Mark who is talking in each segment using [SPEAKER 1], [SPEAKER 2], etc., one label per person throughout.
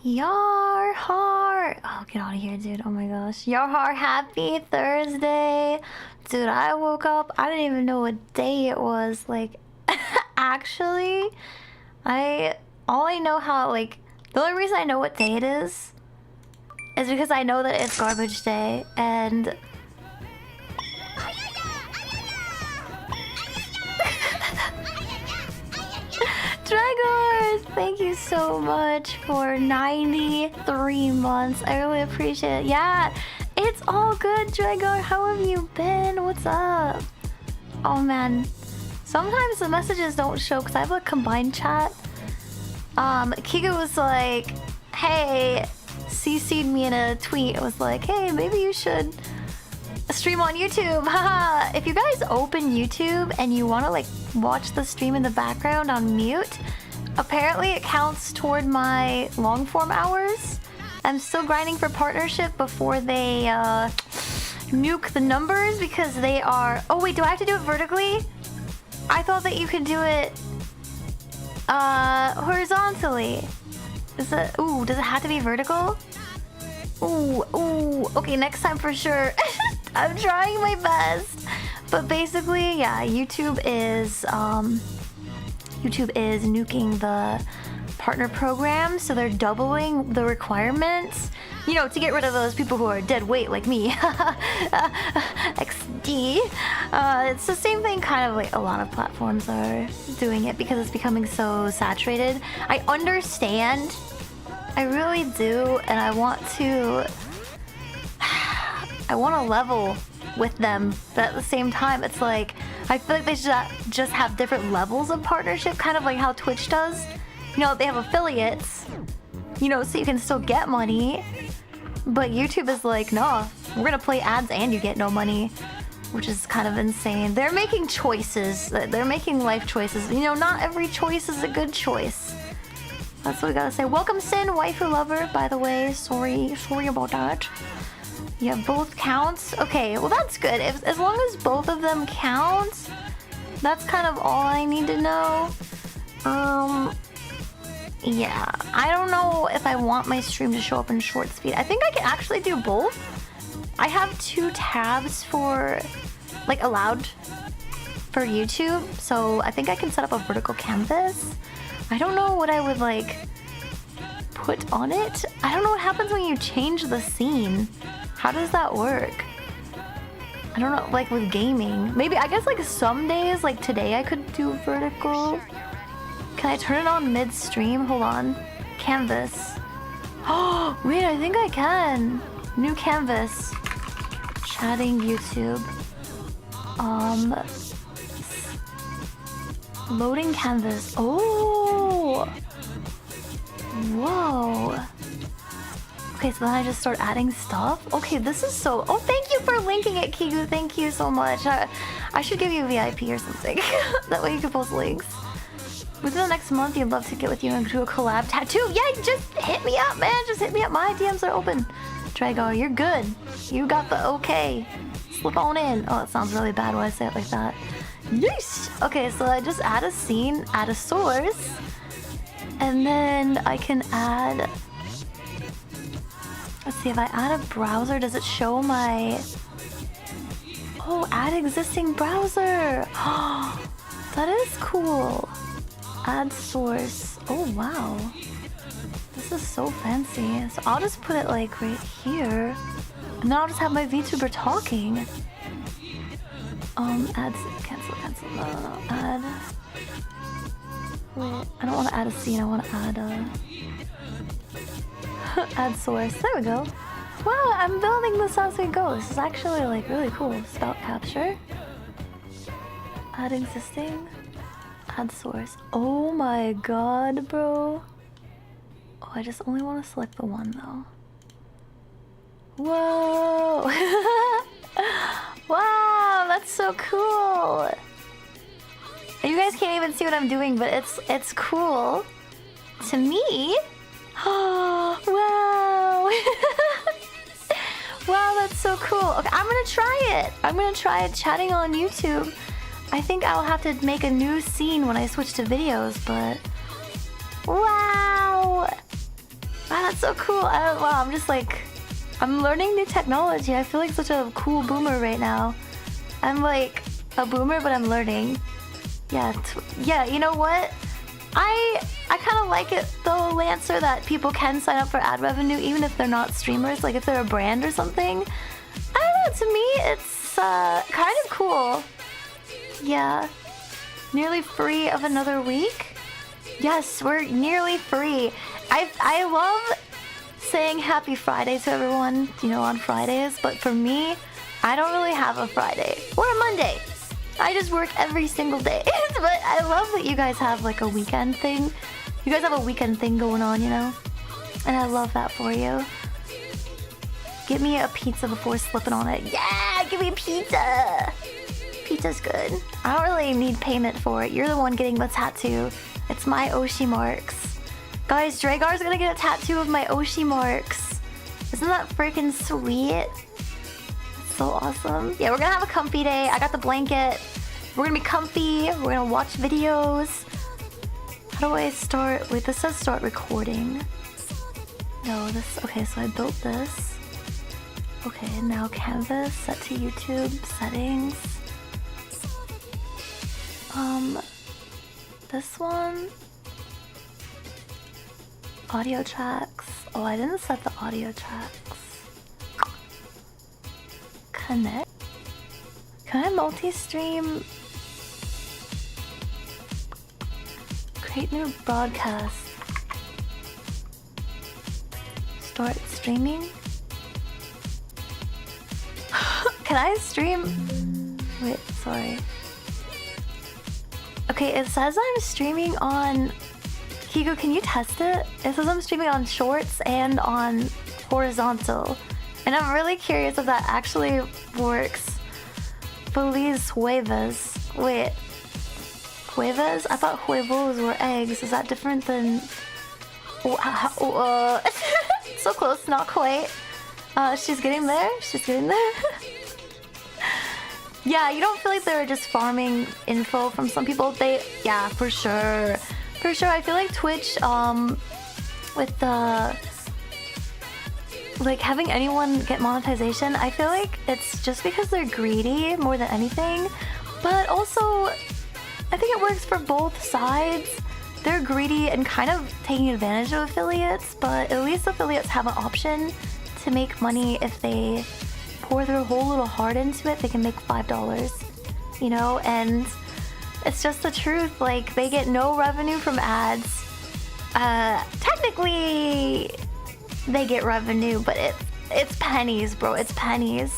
[SPEAKER 1] Yar heart. Oh, get out of here, dude. Oh my gosh. Yar heart, happy Thursday. Dude, I woke up. I didn't even know what day it was. Like, actually, all I know how, like, the only reason I know what day it is because I know that it's garbage day and Dragor, thank you so much for 93 months. I really appreciate it. Yeah, it's all good, Dragor. How have you been? What's up? Oh man, sometimes the messages don't show because I have a combined chat. Kiga was like, hey, CC'd me in a tweet. It was like, hey, maybe you should stream on YouTube. Haha. If you guys open YouTube and you want to like watch the stream in the background on mute, apparently it counts toward my long form hours. I'm still grinding for partnership before they nuke the numbers because they are... Oh wait, do I have to do it vertically? I thought that you could do it horizontally. Is it... Ooh, does it have to be vertical? Ooh, okay, next time for sure. I'm trying my best. But basically, yeah, YouTube is nuking the partner program, so they're doubling the requirements, you know, to get rid of those people who are dead weight like me. XD. It's the same thing, kind of like a lot of platforms are doing it because it's becoming so saturated. I understand. I really do, and I want to level with them, but at the same time, it's like I feel like they should just have different levels of partnership, kind of like how Twitch does. You know, they have affiliates, you know, so you can still get money, but YouTube is like, no, we're gonna play ads and you get no money, which is kind of insane. They're making choices. They're making life choices. You know, not every choice is a good choice. That's what we gotta say. Welcome, Sin, waifu lover, by the way. Sorry about that. Yeah, both counts. Okay, well that's good. As long as both of them count, that's kind of all I need to know. Yeah, I don't know if I want my stream to show up in short speed. I think I can actually do both. I have 2 tabs for, like, allowed for YouTube, so I think I can set up a vertical canvas. I don't know what I would, like, put on it. I don't know what happens when you change the scene. How does that work? I don't know, like with gaming. Maybe, I guess like some days, like today I could do vertical. Can I turn it on mid-stream? Hold on. Canvas. Oh, wait, I think I can. New canvas. Chatting YouTube. Loading canvas. Oh! Whoa. Okay, so then I just start adding stuff. Okay, this is so... Oh, thank you for linking it, Kigu. Thank you so much. I should give you a VIP or something. That way you can post links. Within the next month, you'd love to get with you and do a collab tattoo. Yeah, just hit me up, man. Just hit me up. My DMs are open. Drago, you're good. You got the okay. Slip on in. Oh, it sounds really bad when I say it like that. Yeesh. Okay, so I just add a scene, add a source, and then I can add... Let's see, if I add a browser, does it show my... Oh, add existing browser. Oh, that is cool. Add source. Oh, wow. This is so fancy. So I'll just put it like right here. And then I'll just have my VTuber talking. Add... Cancel. No. Add... Wait, I don't want to add a scene. I want to add a... Add source. There we go. Wow, I'm building this as we go. This is actually like really cool. Spout capture. Add existing. Add source. Oh my god, bro. Oh, I just only want to select the one though. Whoa. Wow, that's so cool. You guys can't even see what I'm doing, but it's cool. To me. Oh, wow. Wow, that's so cool. Okay, I'm gonna try it. I'm gonna try it chatting on YouTube. I think I'll have to make a new scene when I switch to videos, but... Wow! Wow, that's so cool. Wow, I'm just like, I'm learning new technology. I feel like such a cool boomer right now. I'm like a boomer, but I'm learning. Yeah, yeah. You know what? I kind of like it though, Lancer, that people can sign up for ad revenue even if they're not streamers. Like if they're a brand or something. I don't know. To me, it's kind of cool. Yeah. Nearly free of another week. Yes, we're nearly free. I love saying happy Friday to everyone, you know, on Fridays, but for me, I don't really have a Friday or a Monday. I just work every single day. But I love that you guys have like a weekend thing. You guys have a weekend thing going on, you know? And I love that for you. Get me a pizza before slipping on it. Yeah, give me a pizza. Pizza's good. I don't really need payment for it. You're the one getting the tattoo. It's my Oshi marks. Guys, Dragar's gonna get a tattoo of my Oshi marks. Isn't that freaking sweet? It's so awesome. Yeah, we're gonna have a comfy day. I got the blanket. We're gonna be comfy. We're gonna watch videos. How do I start? Wait, this says start recording. No, this, okay, so I built this. Okay, now canvas, set to YouTube, settings. This one. Audio tracks. Oh, I didn't set the audio tracks. Connect. Can I multi-stream? Create new broadcast. Start streaming. Can I stream? Wait, sorry. Okay, it says I'm streaming on... Kigo, can you test it? It says I'm streaming on shorts and on horizontal. And I'm really curious if that actually works. Feliz huevas. Wait. Huevas? I thought huevos were eggs. Is that different than... So close, not quite. She's getting there. She's getting there. Yeah, you don't feel like they're just farming info from some people. Yeah, for sure. For sure, I feel like Twitch, with the, like, having anyone get monetization, I feel like it's just because they're greedy more than anything. But also, I think it works for both sides. They're greedy and kind of taking advantage of affiliates, but at least affiliates have an option to make money. If they pour their whole little heart into it, they can make $5, you know? And it's just the truth. Like, they get no revenue from ads. Technically, they get revenue, but it's pennies, bro. It's pennies.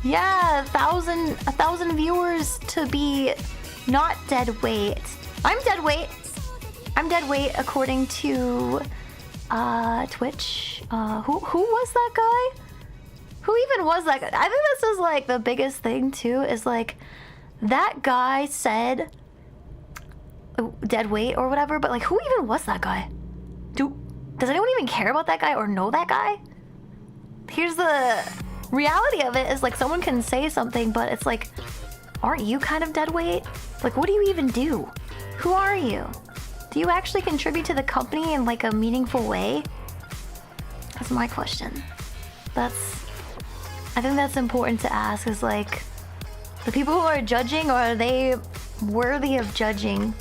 [SPEAKER 1] Yeah, 1,000 viewers to be not dead weight. I'm dead weight. I'm dead weight according to Twitch. Who was that guy? Who even was that guy? I think this is like the biggest thing too, is like that guy said dead weight or whatever, but like who even was that guy? Does anyone even care about that guy or know that guy? Here's the reality of it, is like someone can say something, but it's like, aren't you kind of dead weight? Like, what do you even do? Who are you? Do you actually contribute to the company in like a meaningful way? That's my question. I think that's important to ask, is like, the people who are judging, are they worthy of judging?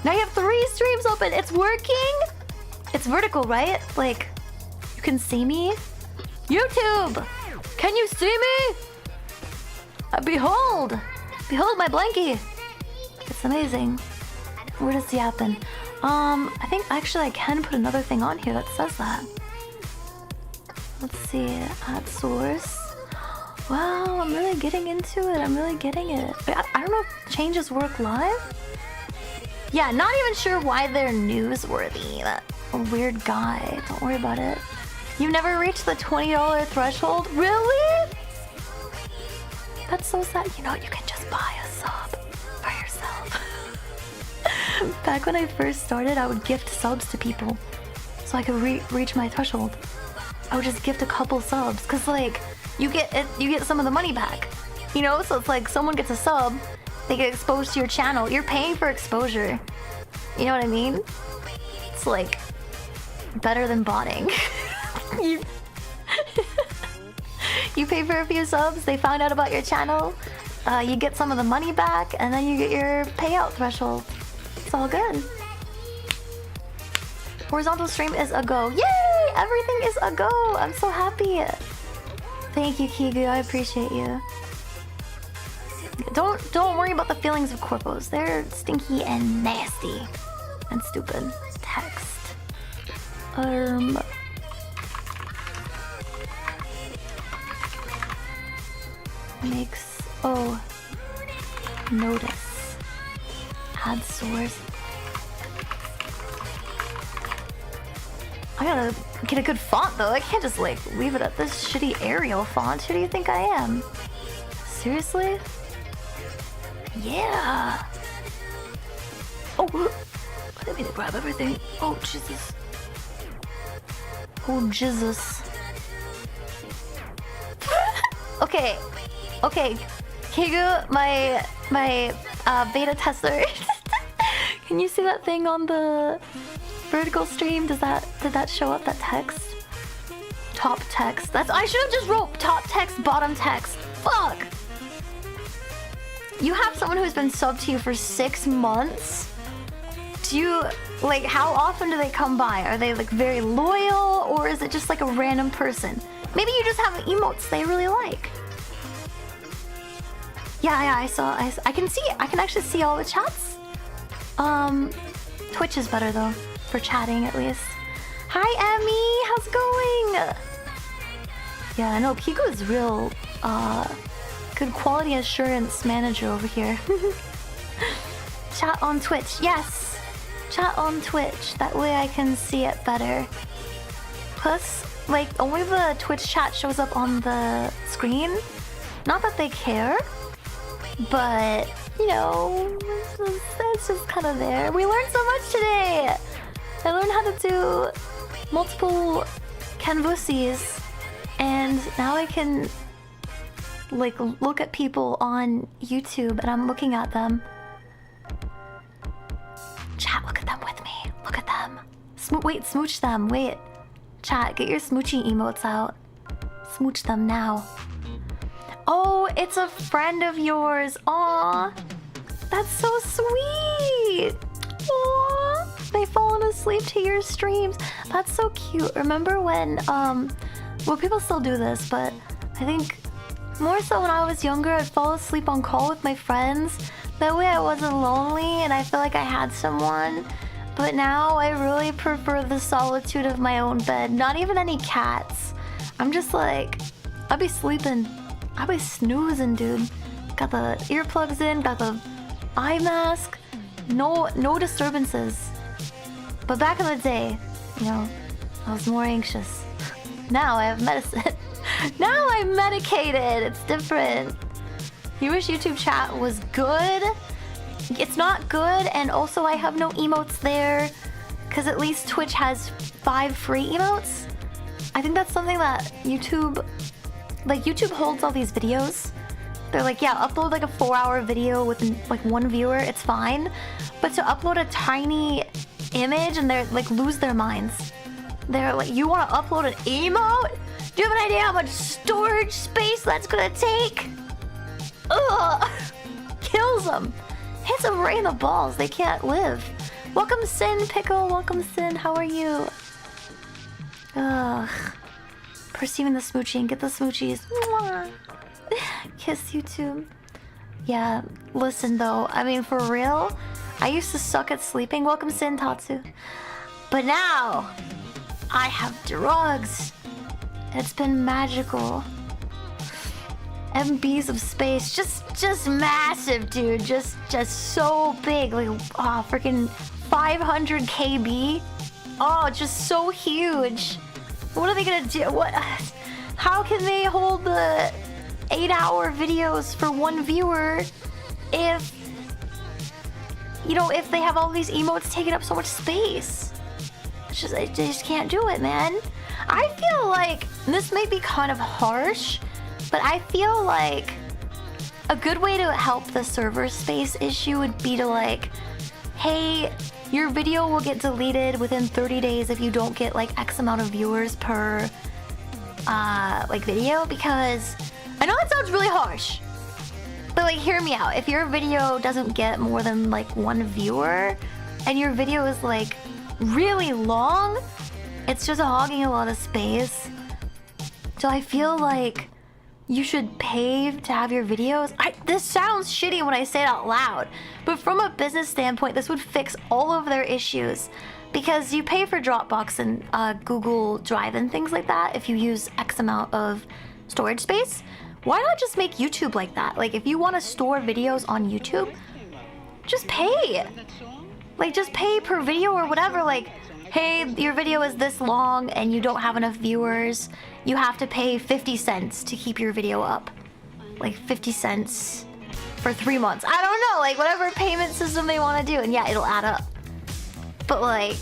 [SPEAKER 1] Now you have 3 streams open. It's working. It's vertical, right? Like, you can see me. YouTube, can you see me? Behold my blankie. It's amazing. Where does the happen? I think actually I can put another thing on here that says that. Let's see, add source. Wow, I'm really getting into it. I'm really getting it. I don't know if changes work live. Yeah, not even sure why they're newsworthy. That weird guy. Don't worry about it. You've never reached the $20 threshold? Really? That's so sad. You know, you can just buy a sub for yourself. Back when I first started, I would gift subs to people so I could reach my threshold. I would just gift a couple subs, cause like you get some of the money back, you know. So it's like someone gets a sub, they get exposed to your channel. You're paying for exposure. You know what I mean? It's like better than botting. you, you pay for a few subs, they found out about your channel, you get some of the money back, and then you get your payout threshold. It's all good. Horizontal stream is a go. Yay! Everything is a go. I'm so happy. Thank you, Kigu. I appreciate you. Don't worry about the feelings of corpos. They're stinky and nasty and stupid. Text. Makes notice. Add source. I gotta get a good font though. I can't just like leave it at this shitty Arial font. Who do you think I am? Seriously? Yeah. Oh, I didn't mean to grab everything. Oh Jesus. Oh Jesus. Okay. Kigu, my beta tester. Can you see that thing on the vertical stream? Did that show up, that text? Top text. I should have just wrote top text, bottom text. Fuck. You have someone who's been subbed to you for 6 months. Do you like, how often do they come by? Are they like very loyal, or is it just like a random person? Maybe you just have emotes they really like. Yeah, I saw. I can see. I can actually see all the chats. Twitch is better though for chatting at least. Hi, Emmy. How's it going? Yeah, I know Kigo is real. Good quality assurance manager over here. Chat on Twitch. Yes, chat on Twitch. That way I can see it better. Plus, like, only the Twitch chat shows up on the screen. Not that they care. But, you know, it's just kind of there. We learned so much today! I learned how to do multiple canvases, and now I can, like, look at people on YouTube, and I'm looking at them. Chat, look at them with me. Look at them. Wait, smooch them. Wait. Chat, get your smoochy emotes out. Smooch them now. Oh, it's a friend of yours. Aw, that's so sweet. Aw, they've fallen asleep to your streams. That's so cute. Remember when, well, people still do this, but I think more so when I was younger, I'd fall asleep on call with my friends. That way I wasn't lonely and I feel like I had someone. But now I really prefer the solitude of my own bed. Not even any cats. I'm just like, I'll be sleeping. I'll be snoozing, dude. Got the earplugs in, got the eye mask. No disturbances. But back in the day, you know, I was more anxious. Now I have medicine. Now I'm medicated. It's different. You wish YouTube chat was good? It's not good, and also I have no emotes there, because at least Twitch has 5 free emotes. I think that's something that YouTube holds all these videos. They're like, yeah, upload like a 4-hour video with like 1 viewer, it's fine. But to upload a tiny image and they're like lose their minds. They're like, you want to upload an emote? Do you have an idea how much storage space that's gonna take? Ugh, kills them. Hits them right in the balls. They can't live. Welcome, Sin Pickle. Welcome, Sin. How are you? Ugh. Perceiving the smooching. Get the smoochies. Mwah. Kiss YouTube. Yeah. Listen though. I mean, for real. I used to suck at sleeping. Welcome, Sin Tatsu. But now I have drugs. It's been magical. MBs of space, just massive, dude. Just so big, like freaking 500 KB. Oh, just so huge. What are they gonna do? What? How can they hold the 8-hour videos for 1 viewer if, you know, if they have all these emotes taking up so much space? It's just, they just can't do it, man. I feel like this may be kind of harsh, but I feel like a good way to help the server space issue would be to like hey, your video will get deleted within 30 days if you don't get like X amount of viewers per like video, because I know that sounds really harsh, but like hear me out. If your video doesn't get more than like 1 viewer and your video is like really long, it's just hogging a lot of space. So I feel like you should pay to have your videos. This sounds shitty when I say it out loud, but from a business standpoint, this would fix all of their issues, because you pay for Dropbox and Google Drive and things like that if you use X amount of storage space. Why not just make YouTube like that? Like if you want to store videos on YouTube, just pay. Like just pay per video or whatever. Like, hey, your video is this long and you don't have enough viewers, you have to pay 50 cents to keep your video up. Like 50 cents for 3 months. I don't know, like whatever payment system they want to do, and yeah, it'll add up. But like,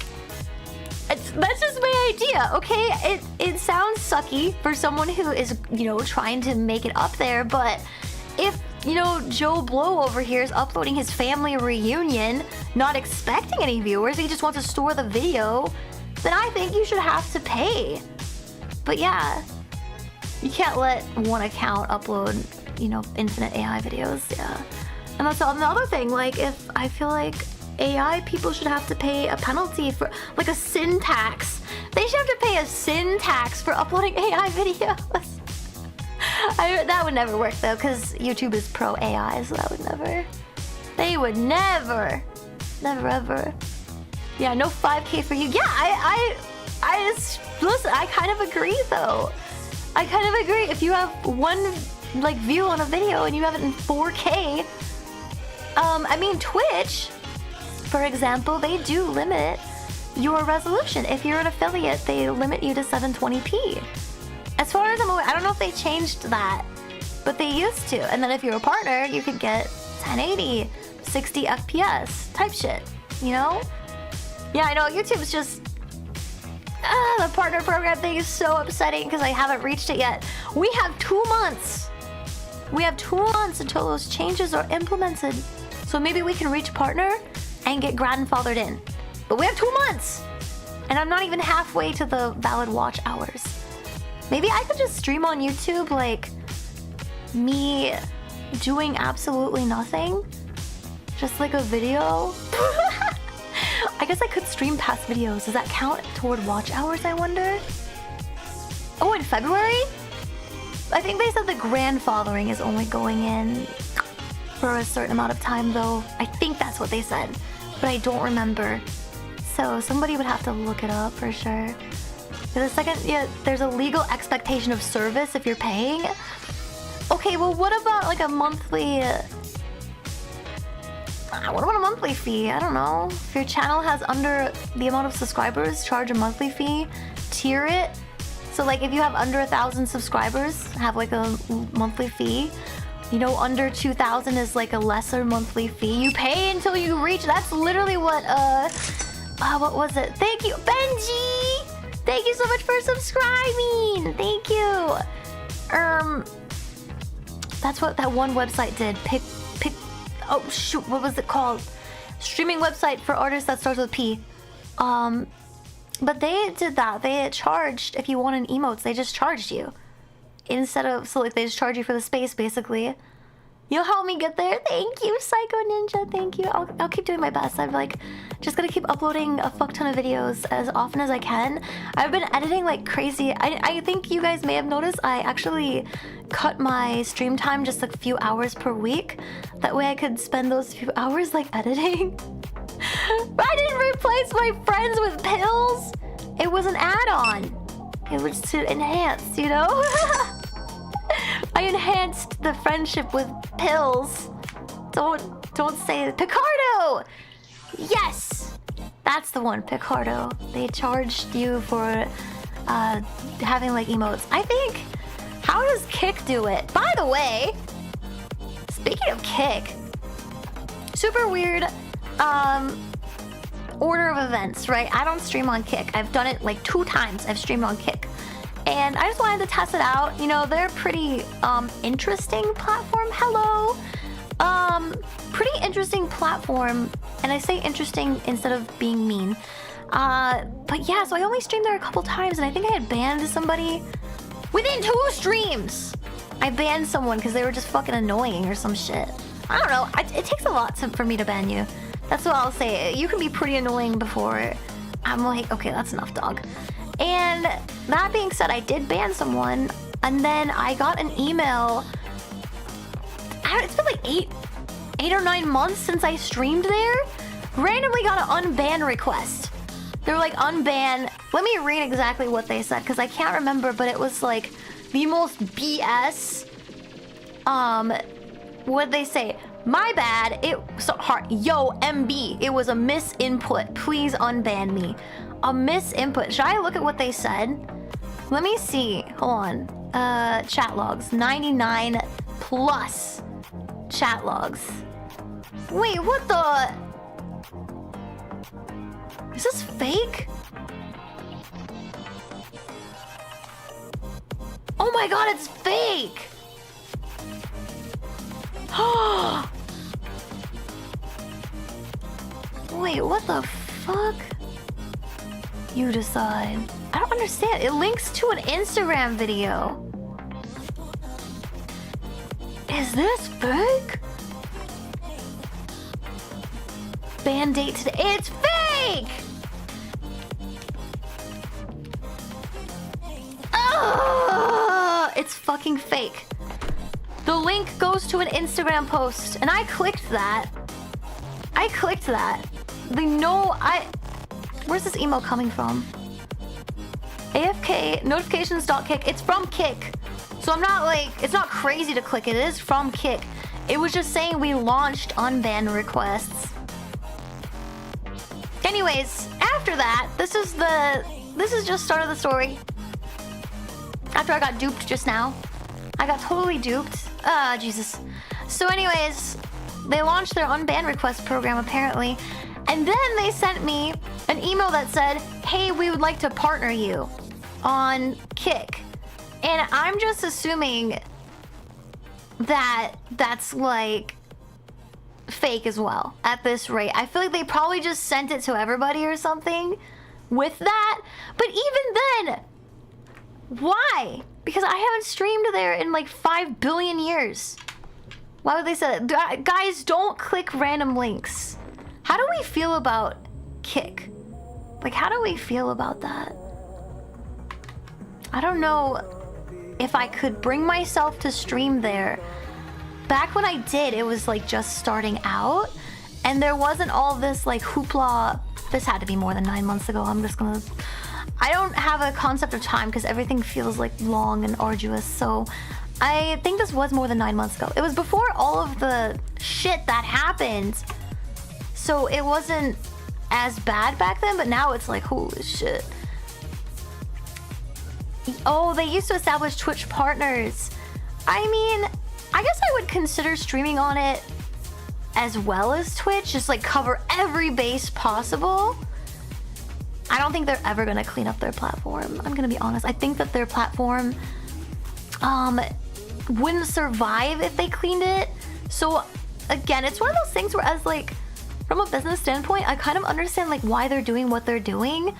[SPEAKER 1] that's just my idea, okay? It sounds sucky for someone who is, you know, trying to make it up there, but if, you know, Joe Blow over here is uploading his family reunion, not expecting any viewers, he just wants to store the video, then I think you should have to pay. But yeah, you can't let one account upload, you know, infinite AI videos, yeah. And that's another thing, like if I feel like AI people should have to pay a penalty for, like a sin tax. They should have to pay a sin tax for uploading AI videos. That would never work though, because YouTube is pro AI, so that would never. They would never ever. Yeah, no 5K for you. Yeah, I listen, I kind of agree though. I kind of agree. If you have 1 like view on a video and you have it in 4K, I mean Twitch, for example, they do limit your resolution. If you're an affiliate, they limit you to 720p. As far as I'm aware, I don't know if they changed that, but they used to. And then if you're a partner, you could get 1080, 60 FPS type shit, you know? Yeah, I know, YouTube's just... the partner program thing is so upsetting because I haven't reached it yet. We have 2 months. We have 2 months until those changes are implemented. So maybe we can reach partner and get grandfathered in. But we have 2 months. And I'm not even halfway to the valid watch hours. Maybe I could just stream on YouTube, like, me doing absolutely nothing. Just like a video. I guess I could stream past videos. Does that count toward watch hours, I wonder? Oh, in February? I think they said the grandfathering is only going in for a certain amount of time, though. I think that's what they said, but I don't remember. So somebody would have to look it up for sure. The second, yeah, there's a legal expectation of service if you're paying. Okay, well, what about like a monthly... what about a monthly fee? I don't know. If your channel has under the amount of subscribers, charge a monthly fee. Tier it. So like if you have under 1,000 subscribers, have like a monthly fee. You know, under 2,000 is like a lesser monthly fee. You pay until you reach. That's literally what was it? Thank you, Benji! Thank you so much for subscribing! Thank you! That's what that one website did. Oh shoot, what was it called? Streaming website for artists that starts with P. But they did that. They charged, if you wanted emotes, they just charged you. Instead of, so like they just charge you for the space basically. You'll help me get there. Thank you, Psycho Ninja. Thank you. I'll keep doing my best. I'm like just gonna keep uploading a fuck ton of videos as often as I can. I've been editing like crazy. I think you guys may have noticed I actually cut my stream time just a few hours per week. That way I could spend those few hours like editing. But I didn't replace my friends with pills. It was an add-on. It was to enhance, you know? I enhanced the friendship with pills. Don't say it. Picardo! Yes! That's the one, Picardo. They charged you for having like emotes. I think, how does Kick do it? By the way, speaking of Kick, super weird order of events, right? I don't stream on Kick. I've done it like 2 times. I've streamed on Kick. And I just wanted to test it out. You know, they're a pretty interesting platform. Hello. Pretty interesting platform, and I say interesting instead of being mean. But yeah, so I only streamed there a couple times, and I think I had banned somebody within 2 streams. I banned someone because they were just fucking annoying or some shit. I don't know. It takes a lot for me to ban you. That's what I'll say. You can be pretty annoying before I'm like, okay, that's enough, dog. And that being said, I did ban someone, and then I got an email. It's been like 8 or 9 months since I streamed there. Randomly got an unban request. They're like, unban. Let me read exactly what they said, because I can't remember, but it was like the most BS. What'd they say? My bad. So hard. Yo, MB. It was a misinput. Please unban me. A misinput. Should I look at what they said? Let me see. Hold on. Chat logs. 99 plus chat logs. Wait, what the? Is this fake? Oh my god, it's fake! Wait, what the fuck? You decide. I don't understand. It links to an Instagram video. Is this fake? Ban date today. It's fake! It's fucking fake. The link goes to an Instagram post, and I clicked that. Where's this email coming from? AFK notifications.kick. It's from Kick. So I'm not like, it's not crazy to click it. It is from Kick. It was just saying we launched unban requests. Anyways, after that, this is just start of the story. After I got duped just now. I got totally duped. Jesus. So anyways, they launched their unban request program apparently. And then they sent me an email that said, hey, we would like to partner you on Kick. And I'm just assuming that that's like fake as well at this rate. I feel like they probably just sent it to everybody or something with that. But even then, why? Because I haven't streamed there in like 5 billion years. Why would they say that? Guys, don't click random links. How do we feel about Kick? Like, how do we feel about that? I don't know if I could bring myself to stream there. Back when I did, it was like just starting out, and there wasn't all this like hoopla. This had to be more than 9 months ago. I don't have a concept of time because everything feels like long and arduous. So I think this was more than 9 months ago. It was before all of the shit that happened. So it wasn't as bad back then, but now it's like, holy shit. Oh, they used to establish Twitch partners. I mean, I guess I would consider streaming on it as well as Twitch, just like cover every base possible. I don't think they're ever gonna clean up their platform. I'm gonna be honest. I think that their platform wouldn't survive if they cleaned it. So again, it's one of those things where as like, from a business standpoint, I kind of understand like why they're doing what they're doing.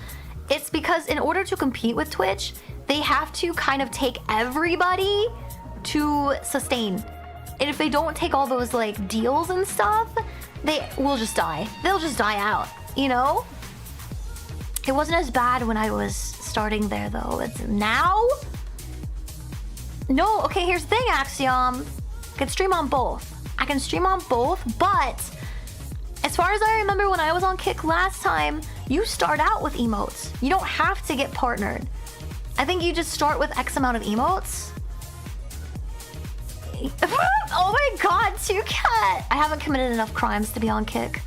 [SPEAKER 1] It's because in order to compete with Twitch, they have to kind of take everybody to sustain. And if they don't take all those like deals and stuff, they will just die. They'll just die out, you know? It wasn't as bad when I was starting there though. It's now? No, okay, here's the thing, Axiom. I can stream on both. But as far as I remember when I was on Kick last time, you start out with emotes. You don't have to get partnered. I think you just start with X amount of emotes. Oh my god, 2Cat! I haven't committed enough crimes to be on Kick.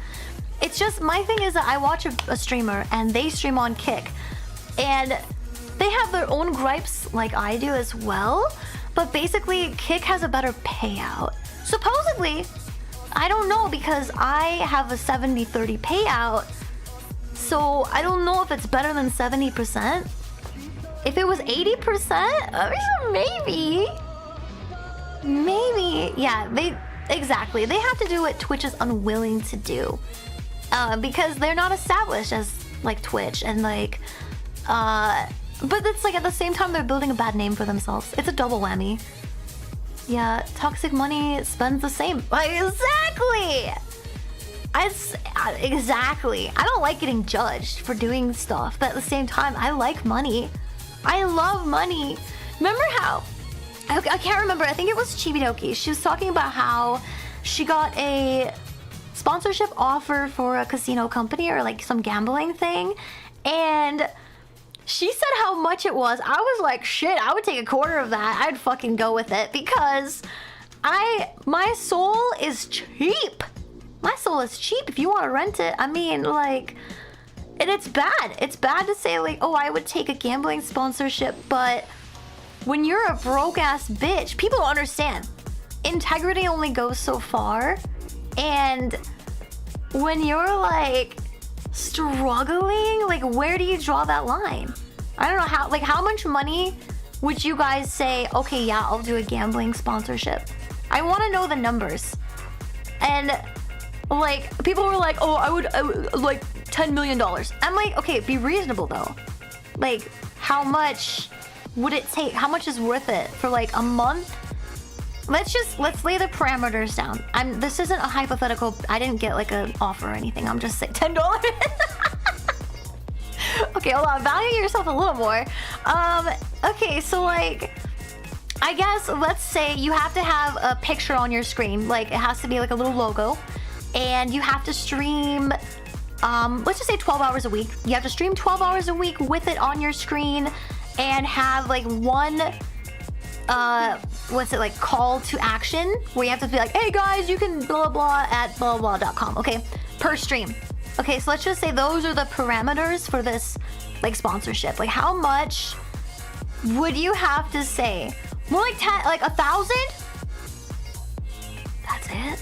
[SPEAKER 1] It's just, my thing is that I watch a streamer and they stream on Kick. And they have their own gripes like I do as well. But basically, Kick has a better payout. Supposedly, I don't know because I have a 70-30 payout. So I don't know if it's better than 70%. If it was 80%, maybe. Maybe. Yeah, exactly. They have to do what Twitch is unwilling to do. Because they're not established as like Twitch and like but it's like at the same time they're building a bad name for themselves. It's a double whammy. Yeah, toxic money spends the same. Like, exactly. Exactly. I don't like getting judged for doing stuff, but at the same time, I like money. I love money. Remember how? I can't remember. I think it was Chibidoki. She was talking about how she got a sponsorship offer for a casino company or like some gambling thing, and she said how much it was. I was like, shit, I would take a quarter of that. I'd fucking go with it because my soul is cheap. My soul is cheap if you want to rent it. I mean, like, and it's bad. It's bad to say like, oh, I would take a gambling sponsorship, but when you're a broke ass bitch, people don't understand. Integrity only goes so far, and when you're like struggling, like where do you draw that line? I don't know how much money would you guys say, okay, yeah, I'll do a gambling sponsorship? I want to know the numbers. And like people were like, oh, I would like $10 million. I'm like, okay, be reasonable though. Like how much would it take? How much is worth it for like a month? Let's lay the parameters down. This isn't a hypothetical. I didn't get like an offer or anything. I'm just saying $10. Okay, hold on. Value yourself a little more. Okay, so like, I guess let's say you have to have a picture on your screen. Like it has to be like a little logo, and you have to stream. Let's just say 12 hours a week. You have to stream 12 hours a week with it on your screen, and have like one. What's it like, call to action where you have to be like, hey guys, you can blah blah at blah blah.com, okay, per stream. Okay, so let's just say those are the parameters for this like sponsorship. Like how much would you have to say? More like 10, like 1,000? That's it?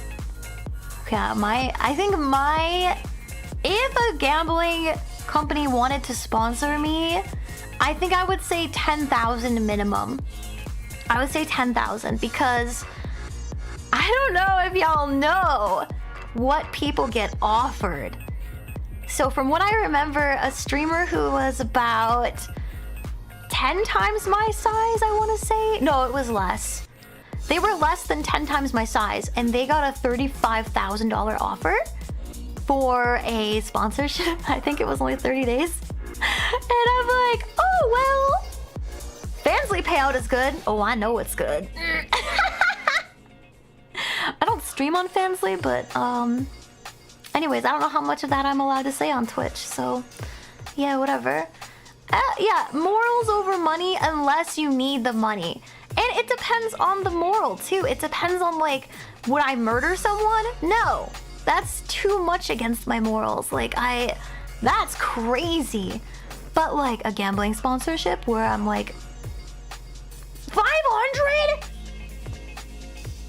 [SPEAKER 1] Yeah, I think if a gambling company wanted to sponsor me, I think I would say 10,000 minimum. I would say 10,000 because I don't know if y'all know what people get offered. So from what I remember, a streamer who was about 10 times my size, I want to say. No, it was less. They were less than 10 times my size, and they got a $35,000 offer for a sponsorship. I think it was only 30 days. And I'm like, oh, well, Fansly payout is good. Oh, I know it's good. I don't stream on Fansly, but anyways, I don't know how much of that I'm allowed to say on Twitch, so yeah, whatever. Yeah, morals over money unless you need the money. And it depends on the moral too. It depends on like, would I murder someone? No, that's too much against my morals. Like that's crazy. But like a gambling sponsorship where I'm like, 500?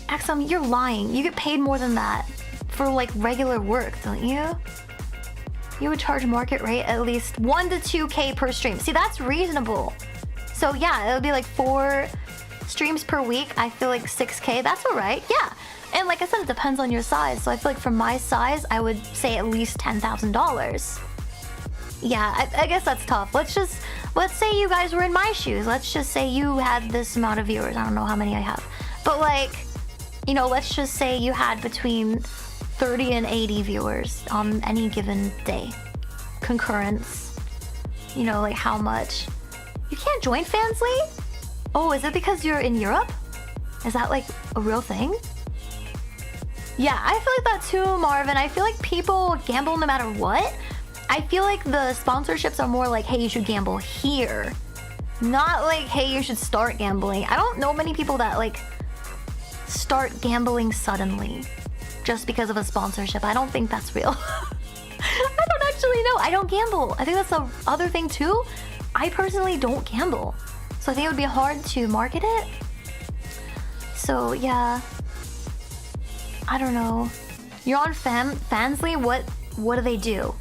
[SPEAKER 1] Axum, you're lying. You get paid more than that for like regular work, don't you? You would charge market rate at least 1 to 2K per stream. See, that's reasonable. So yeah, it would be like 4 streams per week. I feel like 6K, that's all right, yeah. And like I said, it depends on your size. So I feel like for my size, I would say at least $10,000. Yeah, I guess that's tough. Let's say you guys were in my shoes. Let's just say you had this amount of viewers. I don't know how many I have. But like, you know, let's just say you had between 30 and 80 viewers on any given day. Concurrence. You know, like how much? You can't join Fansly? Oh, is it because you're in Europe? Is that like a real thing? Yeah, I feel like that too, Marvin. I feel like people gamble no matter what. I feel like the sponsorships are more like, hey, you should gamble here. Not like, hey, you should start gambling. I don't know many people that like start gambling suddenly just because of a sponsorship. I don't think that's real. I don't actually know. I don't gamble. I think that's the other thing too. I personally don't gamble. So I think it would be hard to market it. So yeah. I don't know. You're on Fansly? What do they do?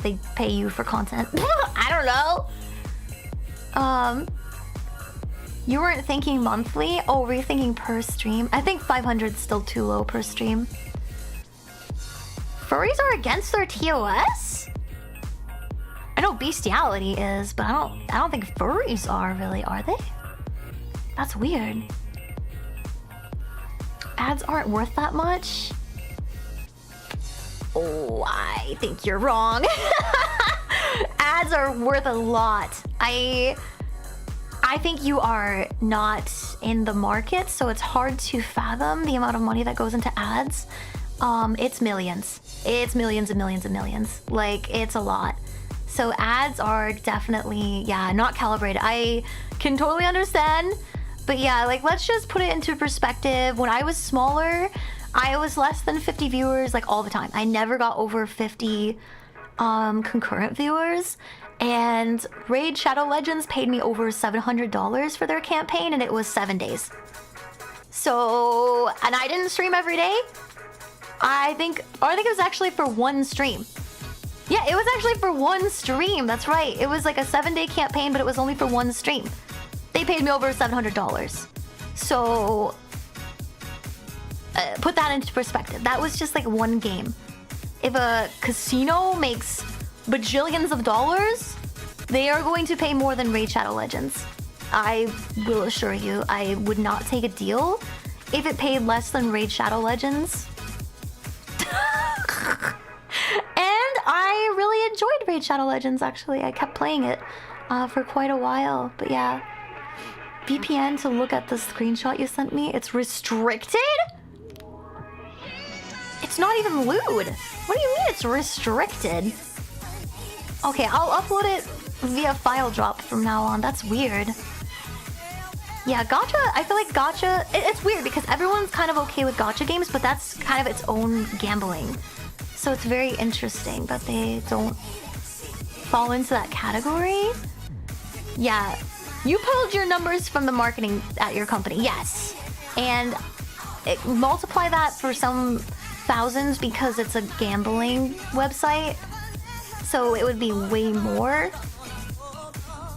[SPEAKER 1] They pay you for content. I don't know. You weren't thinking monthly? Oh, were you thinking per stream? I think 500 is still too low per stream. Furries are against their TOS? I know bestiality is, but I don't think furries are really, are they? That's weird. Ads aren't worth that much? Oh, I think you're wrong. Ads are worth a lot. I think you are not in the market, so it's hard to fathom the amount of money that goes into ads. It's millions. It's millions and millions and millions. Like, it's a lot. So ads are definitely, yeah, not calibrated. I can totally understand, but yeah, like, let's just put it into perspective. When I was smaller, I was less than 50 viewers, like, all the time. I never got over 50 concurrent viewers. And Raid Shadow Legends paid me over $700 for their campaign, and it was 7 days. So, and I didn't stream every day. I think it was actually for one stream. Yeah, it was actually for one stream. That's right. It was like a 7-day campaign, but it was only for one stream. They paid me over $700. So, put that into perspective. That was just like one game. If a casino makes bajillions of dollars, they are going to pay more than Raid Shadow Legends. I will assure you, I would not take a deal if it paid less than Raid Shadow Legends. And I really enjoyed Raid Shadow Legends, actually. I kept playing it for quite a while, but yeah. VPN to look at the screenshot you sent me. It's restricted? It's not even lewd. What do you mean it's restricted? Okay, I'll upload it via file drop from now on. That's weird. Yeah, gacha, I feel like gacha, it's weird because everyone's kind of okay with gacha games, but that's kind of its own gambling. So it's very interesting that they don't fall into that category. Yeah, you pulled your numbers from the marketing at your company, yes. And multiply that for some thousands because it's a gambling website. So it would be way more.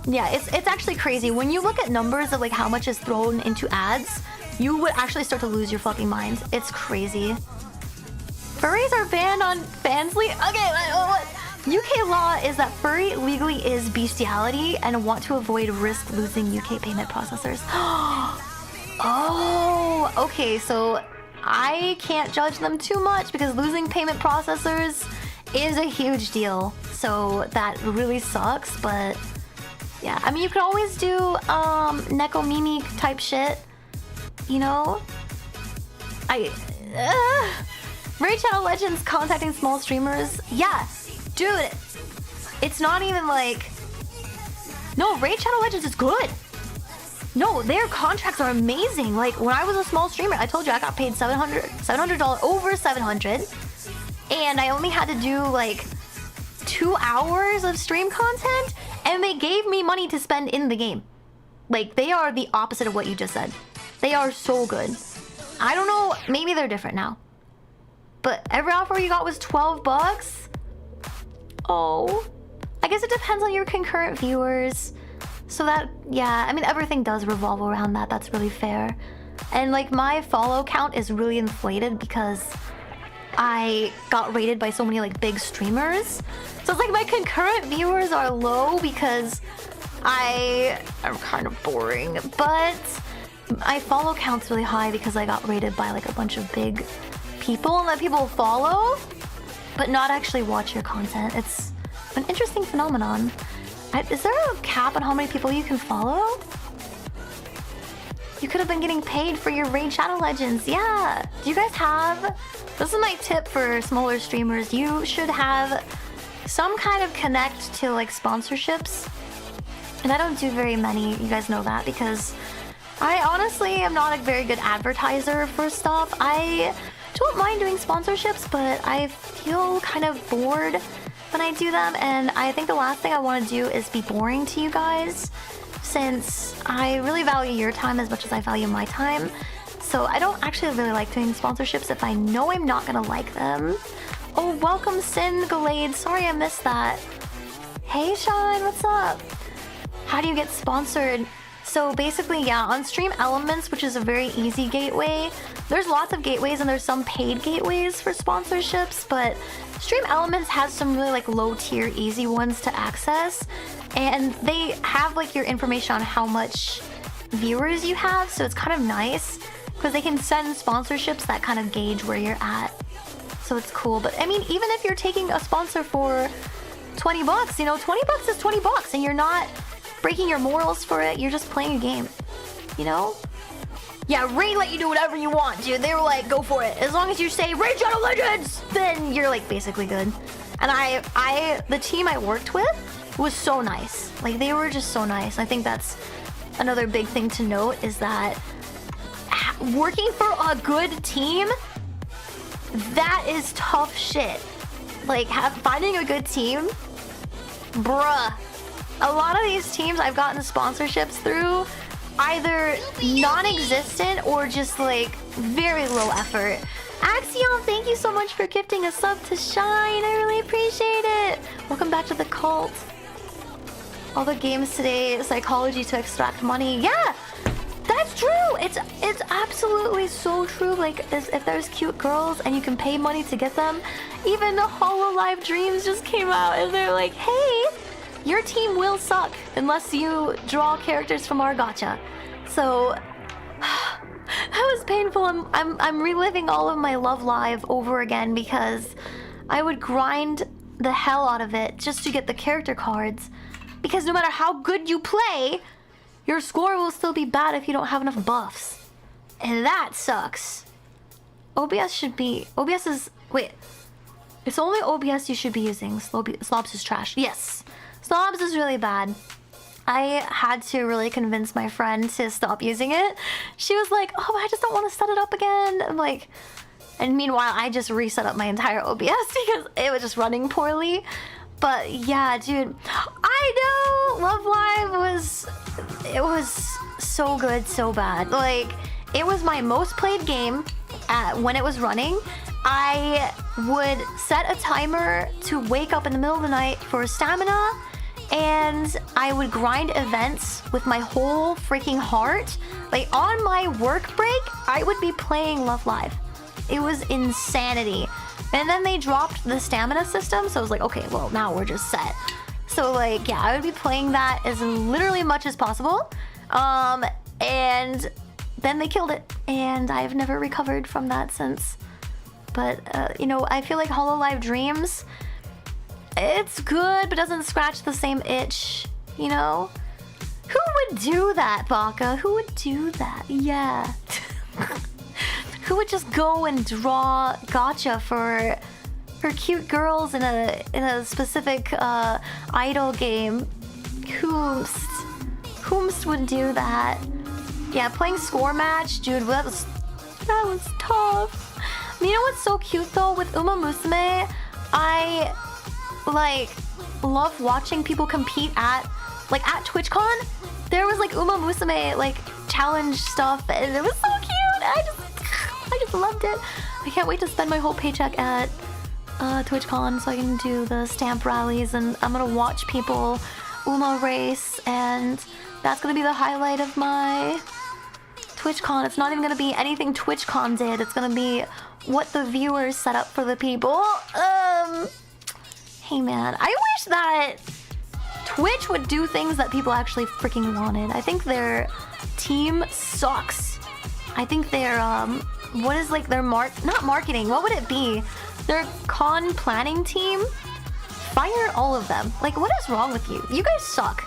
[SPEAKER 1] Yeah, it's actually crazy. When you look at numbers of like how much is thrown into ads, you would actually start to lose your fucking mind. It's crazy. Furries are banned on Fansly? Okay, what? UK law is that furry legally is bestiality and want to avoid risk losing UK payment processors. Oh, okay, so I can't judge them too much because losing payment processors is a huge deal. So that really sucks, but yeah. I mean, you can always do Neko Mimi type shit, you know? Raid Shadow Legends contacting small streamers. Yeah, dude, it's not even like... No, Raid Shadow Legends is good. No, their contracts are amazing. Like, when I was a small streamer, I told you I got paid $700, over 700. And I only had to do like 2 hours of stream content, and they gave me money to spend in the game. Like, they are the opposite of what you just said. They are so good. I don't know, maybe they're different now. But every offer you got was 12 bucks? Oh, I guess it depends on your concurrent viewers. So that, yeah, I mean, everything does revolve around that. That's really fair. And like, my follow count is really inflated because I got rated by so many like big streamers. So it's like my concurrent viewers are low because I am kind of boring, but my follow count's really high because I got rated by like a bunch of big people that people follow, but not actually watch your content. It's an interesting phenomenon. Is there a cap on how many people you can follow? You could have been getting paid for your Raid Shadow Legends. Yeah. Do you guys have... This is my tip for smaller streamers. You should have some kind of connect to like sponsorships. And I don't do very many, you guys know that, because I honestly am not a very good advertiser for stuff. I don't mind doing sponsorships, but I feel kind of bored when I do them, and I think the last thing I want to do is be boring to you guys, since I really value your time as much as I value my time. So I don't actually really like doing sponsorships if I know I'm not gonna like them. Oh, welcome Sin Galade. Sorry I missed that. Hey Sean, what's up? How do you get sponsored? So basically, yeah, on Stream Elements, which is a very easy gateway, there's lots of gateways and there's some paid gateways for sponsorships, but Stream Elements has some really like low tier easy ones to access, and they have like your information on how much viewers you have, so it's kind of nice because they can send sponsorships that kind of gauge where you're at. So it's cool. But I mean, even if you're taking a sponsor for 20 bucks, you know, 20 bucks is 20 bucks and you're not breaking your morals for it. You're just playing a game, you know? Yeah, Ray let you do whatever you want, dude. They were like, go for it. As long as you say Raid Shadow Legends, then you're like basically good. And the team I worked with was so nice. Like they were just so nice. I think that's another big thing to note is that working for a good team, that is tough shit. Like finding a good team, bruh. A lot of these teams I've gotten sponsorships through either non-existent or just like very low effort. Axion, thank you so much for gifting a sub to Shine. I really appreciate it. Welcome back to the cult. All the games today, psychology to extract money. Yeah, that's true. It's absolutely so true. Like if there's cute girls and you can pay money to get them, even the Hololive Dreams just came out and they're like, hey, your team will suck unless you draw characters from our gacha. So that was painful. I'm reliving all of my Love Live over again because I would grind the hell out of it just to get the character cards. Because no matter how good you play, your score will still be bad if you don't have enough buffs. And that sucks. OBS is... Wait. It's only OBS you should be using. Slobs is trash. Yes. Slobs is really bad. I had to really convince my friend to stop using it. She was like, oh, I just don't want to set it up again. I'm like... And meanwhile, I just reset up my entire OBS because it was just running poorly. But yeah, dude, I know Love Live was so good, so bad. Like, it was my most played game when it was running. I would set a timer to wake up in the middle of the night for stamina, and I would grind events with my whole freaking heart. Like, on my work break, I would be playing Love Live. It was insanity. And then they dropped the stamina system, so I was like, okay, well, now we're just set. So, like, yeah, I would be playing that as literally much as possible. And then they killed it, and I've never recovered from that since. But, you know, I feel like Hololive Dreams, it's good, but doesn't scratch the same itch, you know? Who would do that, Baka? Who would do that? Yeah. Who would just go and draw gacha for cute girls in a specific idol game? Whomst would do that? Yeah, playing score match, dude, that was tough. You know what's so cute though? With Uma Musume, I like love watching people compete at TwitchCon. There was like Uma Musume like challenge stuff, and it was so cute. I just loved it. I can't wait to spend my whole paycheck at TwitchCon so I can do the stamp rallies, and I'm gonna watch people Uma race, and that's gonna be the highlight of my TwitchCon. It's not even gonna be anything TwitchCon did. It's gonna be what the viewers set up for the people. Hey man, I wish that Twitch would do things that people actually freaking wanted. I think their team sucks. I think their what is like their not marketing, what would it be? Their con planning team? Fire all of them. Like, what is wrong with you? You guys suck.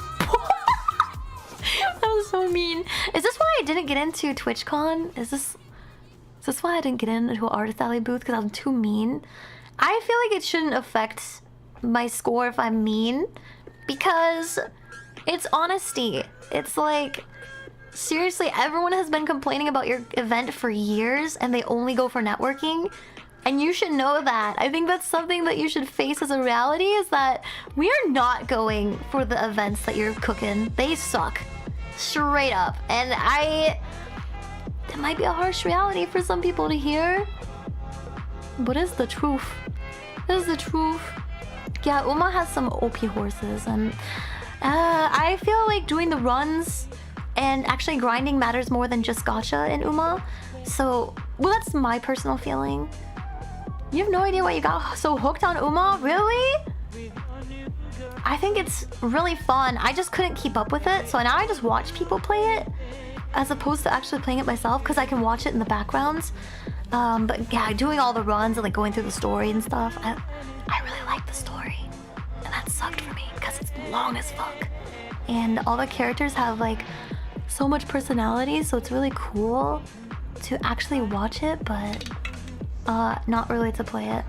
[SPEAKER 1] That was so mean. Is this why I didn't get into TwitchCon? Is this why I didn't get into an Artist Alley booth? Because I'm too mean? I feel like it shouldn't affect my score if I'm mean, because it's honesty. It's like, seriously, everyone has been complaining about your event for years and they only go for networking. And you should know that. I think that's something that you should face as a reality, is that we are not going for the events that you're cooking. They suck. Straight up. And it might be a harsh reality for some people to hear, but it's the truth. It's the truth. Yeah, Uma has some OP horses, and I feel like doing the runs And actually grinding matters more than just gacha in UMA. So, well, that's my personal feeling. You have no idea why you got so hooked on UMA? Really? I think it's really fun. I just couldn't keep up with it, so now I just watch people play it as opposed to actually playing it myself because I can watch it in the background. But yeah, doing all the runs and like going through the story and stuff, I really like the story. And that sucked for me because it's long as fuck. And all the characters have like so much personality, so it's really cool to actually watch it, but not really to play it.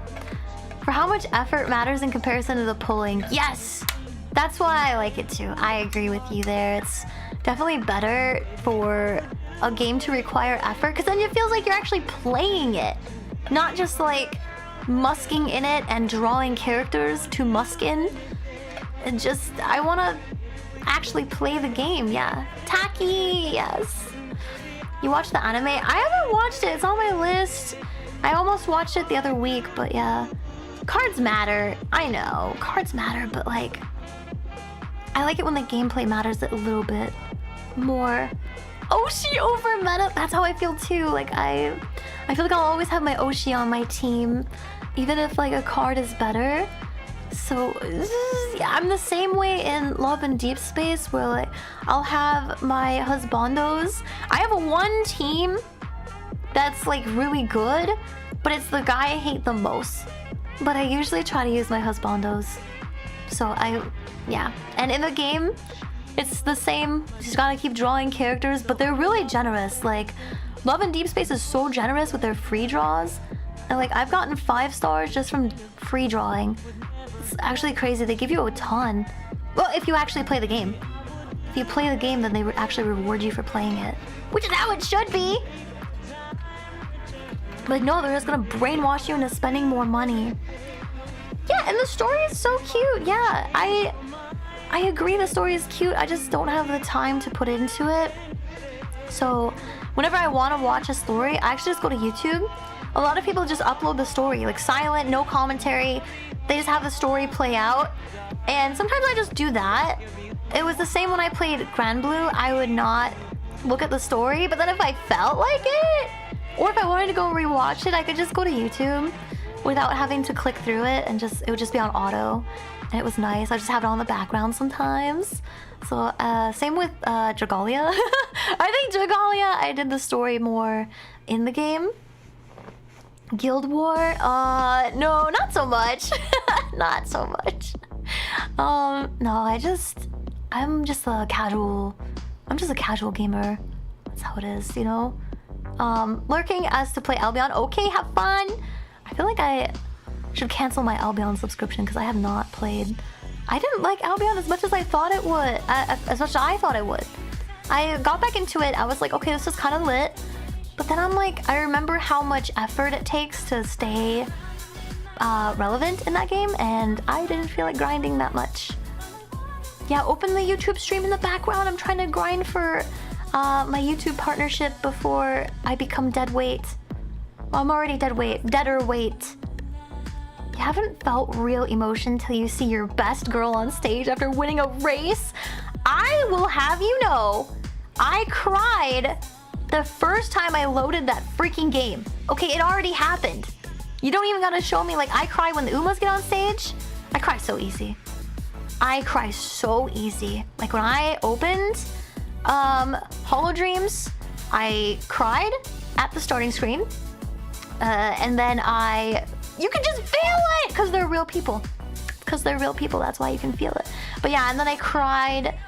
[SPEAKER 1] For how much effort matters in comparison to the pulling. Yes! That's why I like it too. I agree with you there. It's definitely better for a game to require effort because then it feels like you're actually playing it. Not just like musking in it and drawing characters to musk in. And just, I want to actually play the game, yeah. Taki, yes. You watched the anime? I haven't watched it. It's on my list. I almost watched it the other week, but yeah. Cards matter. I know. Cards matter, but like... I like it when the gameplay matters a little bit more. Oshi over meta. That's how I feel too. Like I feel like I'll always have my Oshi on my team, even if like a card is better. So yeah, I'm the same way in Love and Deep Space where like I'll have my husbandos. I have one team that's like really good, but it's the guy I hate the most. But I usually try to use my husbandos. So yeah. And in the game, it's the same. You just gotta keep drawing characters, but they're really generous. Like, Love and Deep Space is so generous with their free draws. And like, I've gotten 5 stars just from free drawing. It's actually crazy. They give you a ton. Well, if you actually play the game. If you play the game, then they actually reward you for playing it. Which is how it should be. But no, they're just gonna brainwash you into spending more money. Yeah, and the story is so cute. Yeah, I agree the story is cute. I just don't have the time to put into it. So whenever I want to watch a story, I actually just go to YouTube. A lot of people just upload the story, like silent, no commentary. They just have the story play out. And sometimes I just do that. It was the same when I played Grand Blue. I would not look at the story, but then if I felt like it, or if I wanted to go rewatch it, I could just go to YouTube without having to click through it, and it would just be on auto. And it was nice. I just have it on the background sometimes. So same with Dragalia. I think Dragalia, I did the story more in the game. Guild War? No, not so much. Not so much. No, I'm just a casual gamer. That's how it is, you know? Lurking as to play Albion. Okay, have fun. I feel like I should cancel my Albion subscription because I have not played. I didn't like Albion as much as I thought it would. As much as I thought it would. I got back into it. I was like, okay, this is kind of lit. But then I'm like, I remember how much effort it takes to stay relevant in that game, and I didn't feel like grinding that much. Yeah, open the YouTube stream in the background. I'm trying to grind for my YouTube partnership before I become dead weight. Well, I'm already deader weight. You haven't felt real emotion till you see your best girl on stage after winning a race? I will have you know, I cried the first time I loaded that freaking game. Okay, it already happened. You don't even gotta show me, like, I cry when the Umas get on stage. I cry so easy. I cry so easy. Like when I opened Hollow Dreams, I cried at the starting screen. And then you can just feel it because they're real people. Because they're real people, that's why you can feel it. But yeah, and then I cried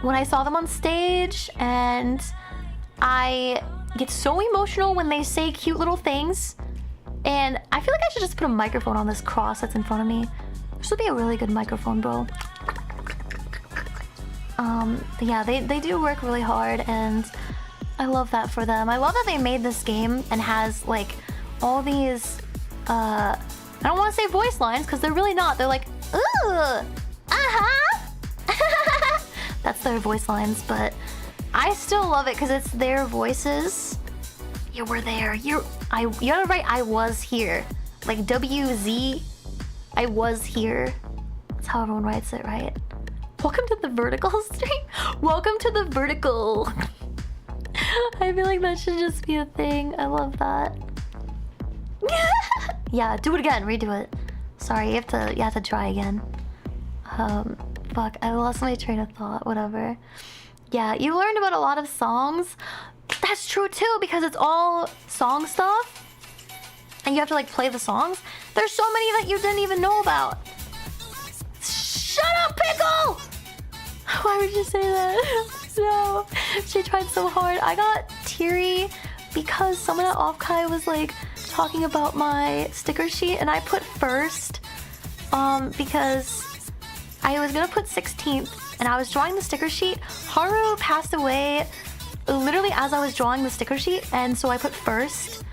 [SPEAKER 1] when I saw them on stage, and I get so emotional when they say cute little things. And I feel like I should just put a microphone on this cross that's in front of me. This would be a really good microphone, bro. But yeah, they do work really hard, and I love that for them. I love that they made this game and has like all these I don't want to say voice lines because they're really not. They're like, ooh, uh-huh. That's their voice lines, but I still love it because it's their voices. You were there. You gotta write I was here. Like WZ, I was here. That's how everyone writes it, right? Welcome to the vertical stream. Welcome to the vertical. I feel like that should just be a thing. I love that. Yeah, do it again. Redo it. Sorry, you have to try again. Fuck, I lost my train of thought. Whatever. Yeah, you learned about a lot of songs. That's true too, because it's all song stuff. And you have to like play the songs. There's so many that you didn't even know about. Shut up, Pickle! Why would you say that? No, she tried so hard. I got teary because someone at Offkai was like talking about my sticker sheet, and I put first because I was gonna put 16th, and I was drawing the sticker sheet. Haru passed away literally as I was drawing the sticker sheet, and so I put first.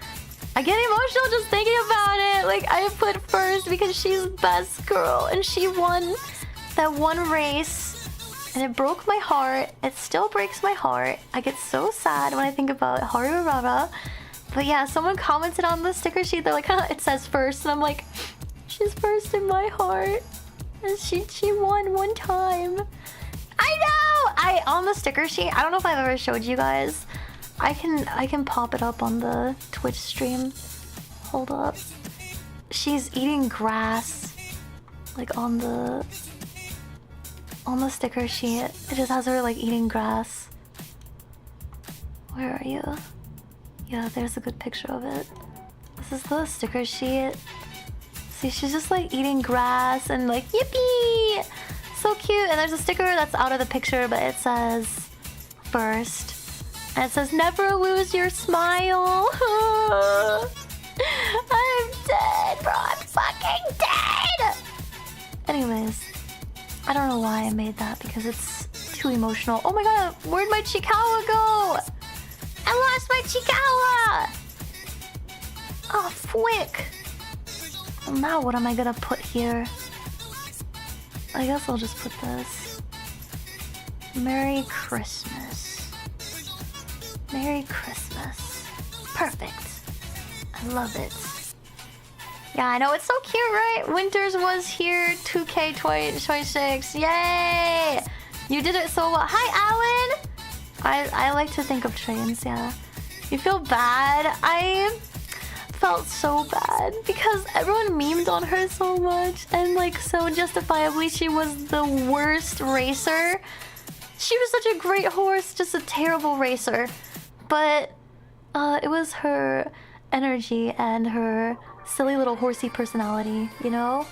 [SPEAKER 1] I get emotional just thinking about it. Like, I put first because she's best girl, and she won that one race, and it broke my heart. It still breaks my heart. I get so sad when I think about Haru Rara. But yeah, someone commented on the sticker sheet. They're like, huh, it says first, and I'm like, she's first in my heart, and she won one time. I know. On the sticker sheet, I don't know if I've ever showed you guys. I can pop it up on the Twitch stream. Hold up. She's eating grass, like on the sticker sheet. It just has her like eating grass. Where are you? Yeah, there's a good picture of it. This is the sticker sheet. See, she's just like eating grass and like yippee! So cute. And there's a sticker that's out of the picture, but it says first. And it says, never lose your smile. I'm dead, bro. I'm fucking dead. Anyways, I don't know why I made that because it's too emotional. Oh my god, where'd my Chikawa go? I lost my Chikawa. Oh, fwick. Well, now what am I gonna put here? I guess I'll just put this. Merry Christmas. Merry Christmas. Perfect. I love it. Yeah, I know, it's so cute, right? Winters was here, 2K 2026. Yay! You did it so well. Hi, Alan! I like to think of trains, yeah. You feel bad? I felt so bad because everyone memed on her so much, and like so justifiably she was the worst racer. She was such a great horse, just a terrible racer. But it was her energy and her silly little horsey personality, you know?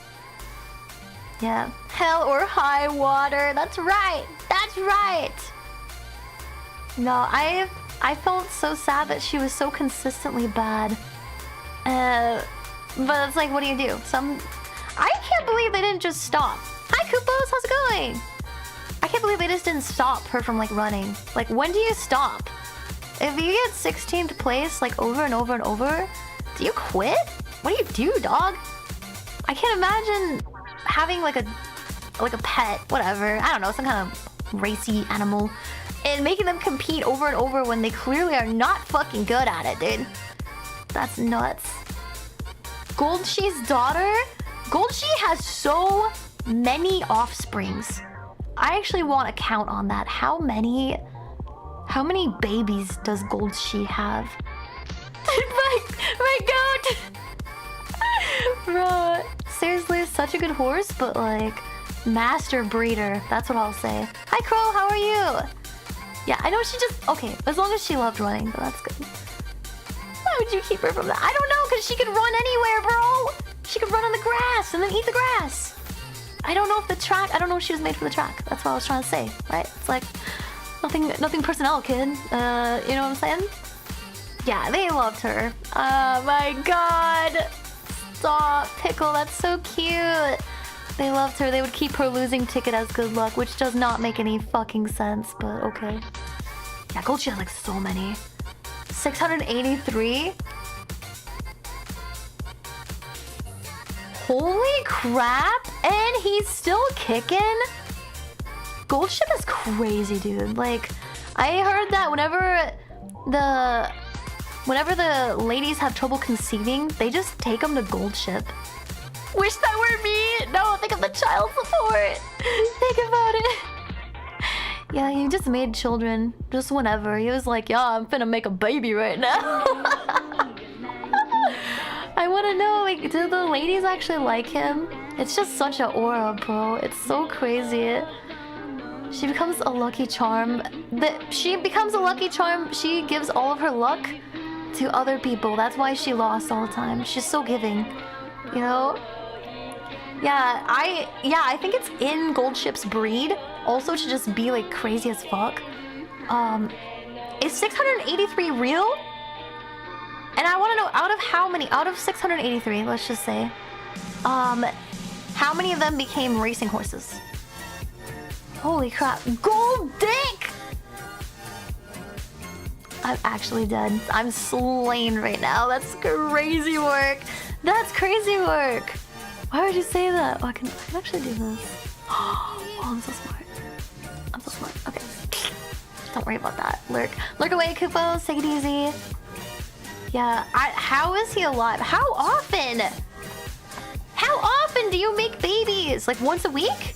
[SPEAKER 1] Yeah. Hell or high water. That's right. That's right. No, I felt so sad that she was so consistently bad. But it's like, what do you do? I can't believe they didn't just stop. Hi, Koopos. How's it going? I can't believe they just didn't stop her from like running. Like, when do you stop? If you get 16th place like over and over and over, do you quit? What do you do, dog? I can't imagine having like a pet, whatever. I don't know, some kind of racy animal, and making them compete over and over when they clearly are not fucking good at it, dude. That's nuts. Goldshi's daughter? Goldshi has so many offsprings. I actually want to count on that. How many babies does Goldshi have? my goat! Bro, seriously, such a good horse, but like, master breeder. That's what I'll say. Hi, Crow, how are you? Yeah, I know she just... Okay, as long as she loved running, but that's good. Why would you keep her from that? I don't know, because she could run anywhere, bro! She could run on the grass and then eat the grass. I don't know if the track... I don't know if she was made for the track. That's what I was trying to say, right? It's like... Nothing personnel, kid. You know what I'm saying? Yeah, they loved her. Oh my god. Stop, Pickle. That's so cute. They loved her. They would keep her losing ticket as good luck, which does not make any fucking sense, but okay. Yeah, Goldshi has like so many. 683? Holy crap! And he's still kicking? Goldship is crazy, dude. Like, I heard that whenever the ladies have trouble conceiving, they just take them to Goldship. Wish that were me! No, think of the child support! Think about it. Yeah, he just made children. Just whenever. He was like, yeah, I'm finna make a baby right now. I wanna know, like, do the ladies actually like him? It's just such an aura, bro. It's so crazy. She becomes a lucky charm. She becomes a lucky charm. She gives all of her luck to other people. That's why she lost all the time. She's so giving, you know? Yeah, I think it's in Goldship's breed also to just be like crazy as fuck. Is 683 real? And I want to know out of how many, out of 683, let's just say, how many of them became racing horses? Holy crap, gold dick! I'm actually dead. I'm slain right now. That's crazy work. That's crazy work. Why would you say that? Oh, I can actually do this. Oh, I'm so smart. I'm so smart. Okay. Don't worry about that. Lurk away, Kupo. Take it easy. Yeah. How is he alive? How often? How often do you make babies? Like once a week?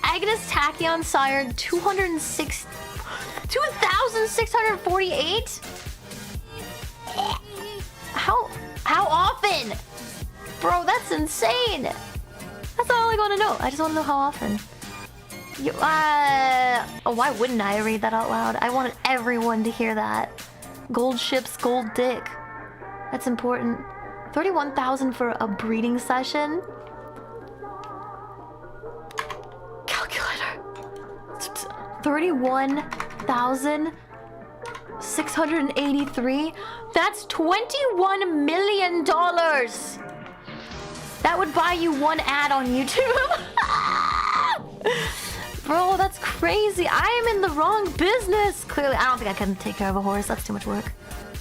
[SPEAKER 1] Agnes Tachyon sired 2,648? How often? Bro, that's insane. That's all I want to know. I just want to know how often. Oh, why wouldn't I read that out loud? I wanted everyone to hear that. Gold ships, gold dick. That's important. 31,000 for a breeding session. Calculator. 31,683. That's $21 million. That would buy you one ad on YouTube. Bro, that's crazy. I am in the wrong business. Clearly, I don't think I can take care of a horse. That's too much work.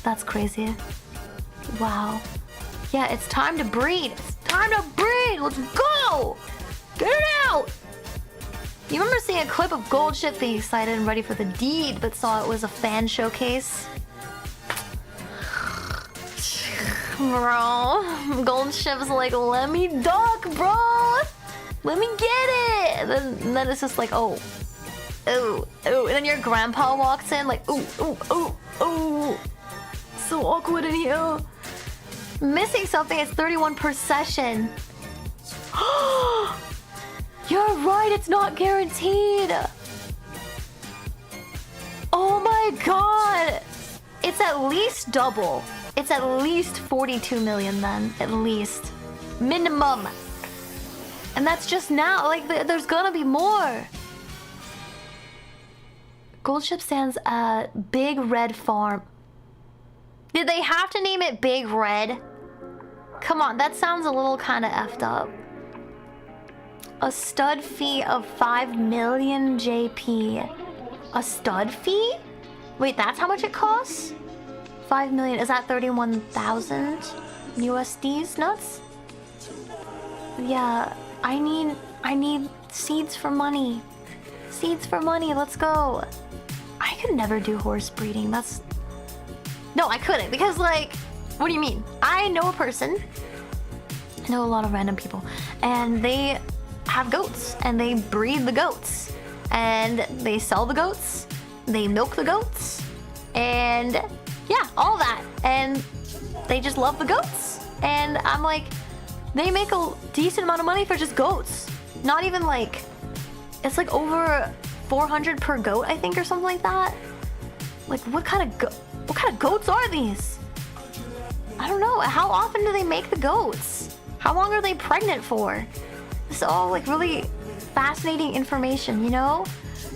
[SPEAKER 1] That's crazy. Wow. Yeah, it's time to breed. It's time to breed. Let's go. Get it out. You remember seeing a clip of Goldship being excited and ready for the deed, but saw it was a fan showcase? Bro, Goldship's like, let me duck, bro. Let me get it. And then it's just like, oh. And then your grandpa walks in like, ooh. So awkward in here. Missing something is 31 per session. You're right, it's not guaranteed. Oh my god. It's at least double. It's at least 42 million then, at least. Minimum. And that's just now, like there's gonna be more. Goldship stands at Big Red Farm. Did they have to name it Big Red? Come on, that sounds a little kind of effed up. A stud fee of 5 million JP. A stud fee? Wait, that's how much it costs? 5 million, is that 31,000 USDs? Nuts? Yeah, I need seeds for money. Seeds for money, let's go. I could never do horse breeding, No, I couldn't, because like, what do you mean? I know a person, I know a lot of random people, and they have goats, and they breed the goats, and they sell the goats, they milk the goats, and yeah, all that, and they just love the goats, and I'm like, they make a decent amount of money for just goats. Not even like, it's like over 400 per goat, I think, or something like that. Like, what kind of goats are these? I don't know. How often do they make the goats? How long are they pregnant for? This is all like really fascinating information, you know?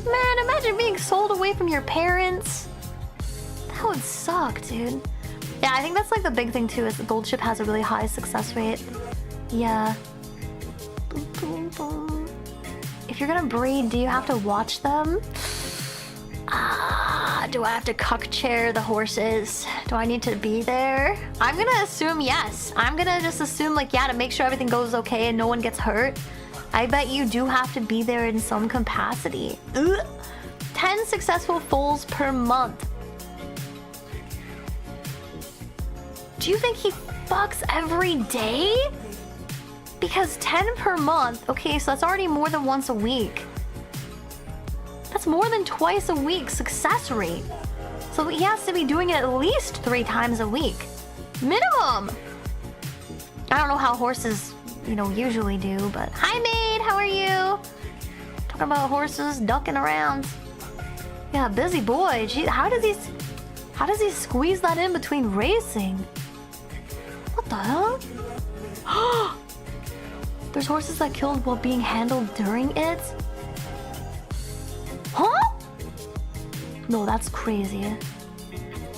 [SPEAKER 1] Man, imagine being sold away from your parents. That would suck, dude. Yeah, I think that's like the big thing too, is the Goldship has a really high success rate. Yeah. Boom, boom, boom. If you're gonna breed, do you have to watch them? Do I have to cuck chair the horses? Do I need to be there? I'm gonna assume yes. I'm gonna just assume like, yeah, to make sure everything goes okay and no one gets hurt. I bet you do have to be there in some capacity. Ugh. 10 successful foals per month. Do you think he fucks every day? Because 10 per month, okay, so that's already more than once a week. That's That's more than twice a week success rate. So he has to be doing it at least 3 times a week. Minimum! I don't know how horses, you know, usually do, but... Hi, maid! How are you? Talking about horses ducking around. Yeah, busy boy. Gee, how does he squeeze that in between racing? What the hell? There's horses that killed while being handled during it? Huh? No, that's crazy.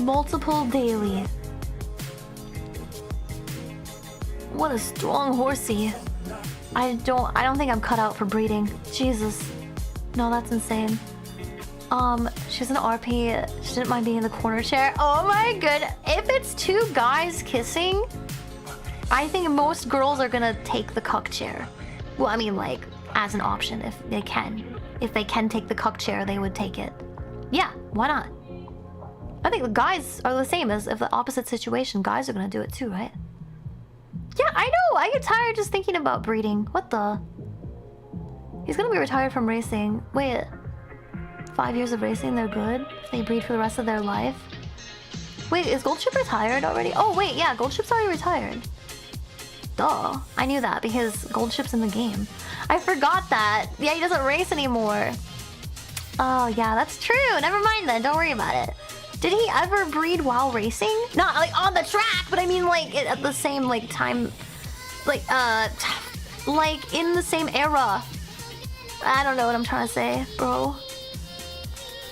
[SPEAKER 1] Multiple daily. What a strong horsey. I don't think I'm cut out for breeding. Jesus. No, that's insane. She's an RP. She didn't mind being in the corner chair. Oh my god. If it's 2 guys kissing, I think most girls are gonna take the cuck chair. Well, I mean, like, as an option, if they can. If they can take the cuck chair, they would take it. Yeah, why not? I think the guys are the same as if the opposite situation. Guys are gonna do it too, right? Yeah, I know. I get tired just thinking about breeding. What the? He's gonna be retired from racing. Wait. 5 years of racing, they're good? If they breed for the rest of their life? Wait, is Goldship retired already? Oh, wait, yeah, Goldship's already retired. Duh. I knew that because Goldship's in the game. I forgot that. Yeah, he doesn't race anymore. Oh, yeah, that's true. Never mind then. Don't worry about it. Did he ever breed while racing? Not like on the track, but I mean like at the same like time, like in the same era. I don't know what I'm trying to say, bro.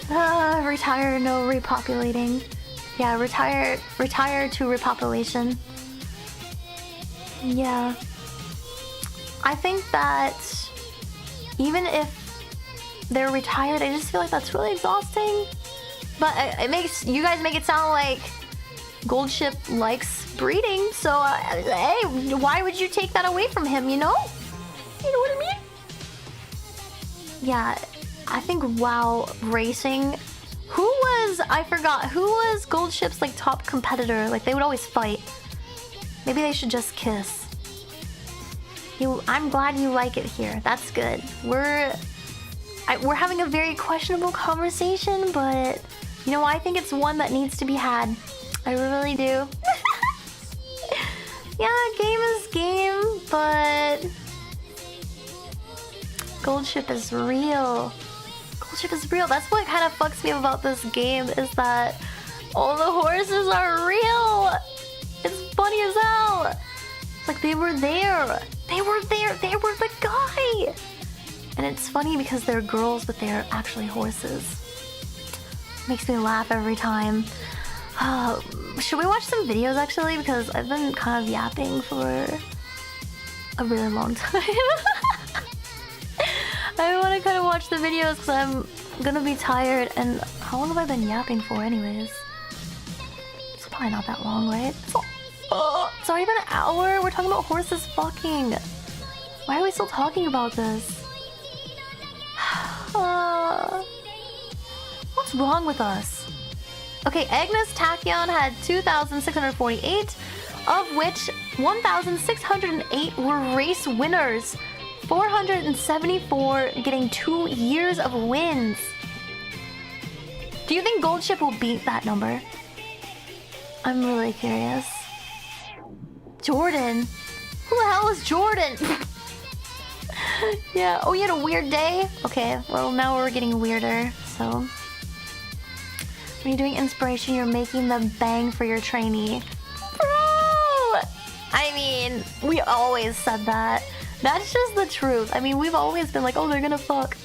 [SPEAKER 1] Retire, no repopulating. Yeah, retire to repopulation. Yeah. I think that even if they're retired, I just feel like that's really exhausting. But it makes you guys make it sound like Goldship likes breeding, so hey, why would you take that away from him, you know? You know what I mean? Yeah, I think while racing, I forgot, who was Goldship's like top competitor? Like they would always fight. Maybe they should just kiss. I'm glad you like it here. That's good. We're having a very questionable conversation, but you know, I think it's one that needs to be had. I really do. Yeah, game is game, but Goldship is real. Goldship is real. That's what kind of fucks me about this game, is that all the horses are real. It's funny as hell. It's like they were there. They were there. They were the guy. And it's funny because they're girls, but they're actually horses. Makes me laugh every time. Should we watch some videos actually? Because I've been kind of yapping for a really long time. I want to kind of watch the videos because I'm gonna be tired. And how long have I been yapping for anyways? It's probably not that long, right? It's already been an hour. We're talking about horses fucking. Why are we still talking about this? What's wrong with us? Okay, Agnes Tachyon had 2,648, of which 1,608 were race winners. 474 getting 2 years of wins. Do you think Goldship will beat that number? I'm really curious. Jordan? Who the hell is Jordan? Yeah, oh, you had a weird day? Okay, well, now we're getting weirder, so. When you're doing inspiration, you're making the bang for your trainee. Bro! I mean, we always said that. That's just the truth. I mean, we've always been like, oh, they're gonna fuck.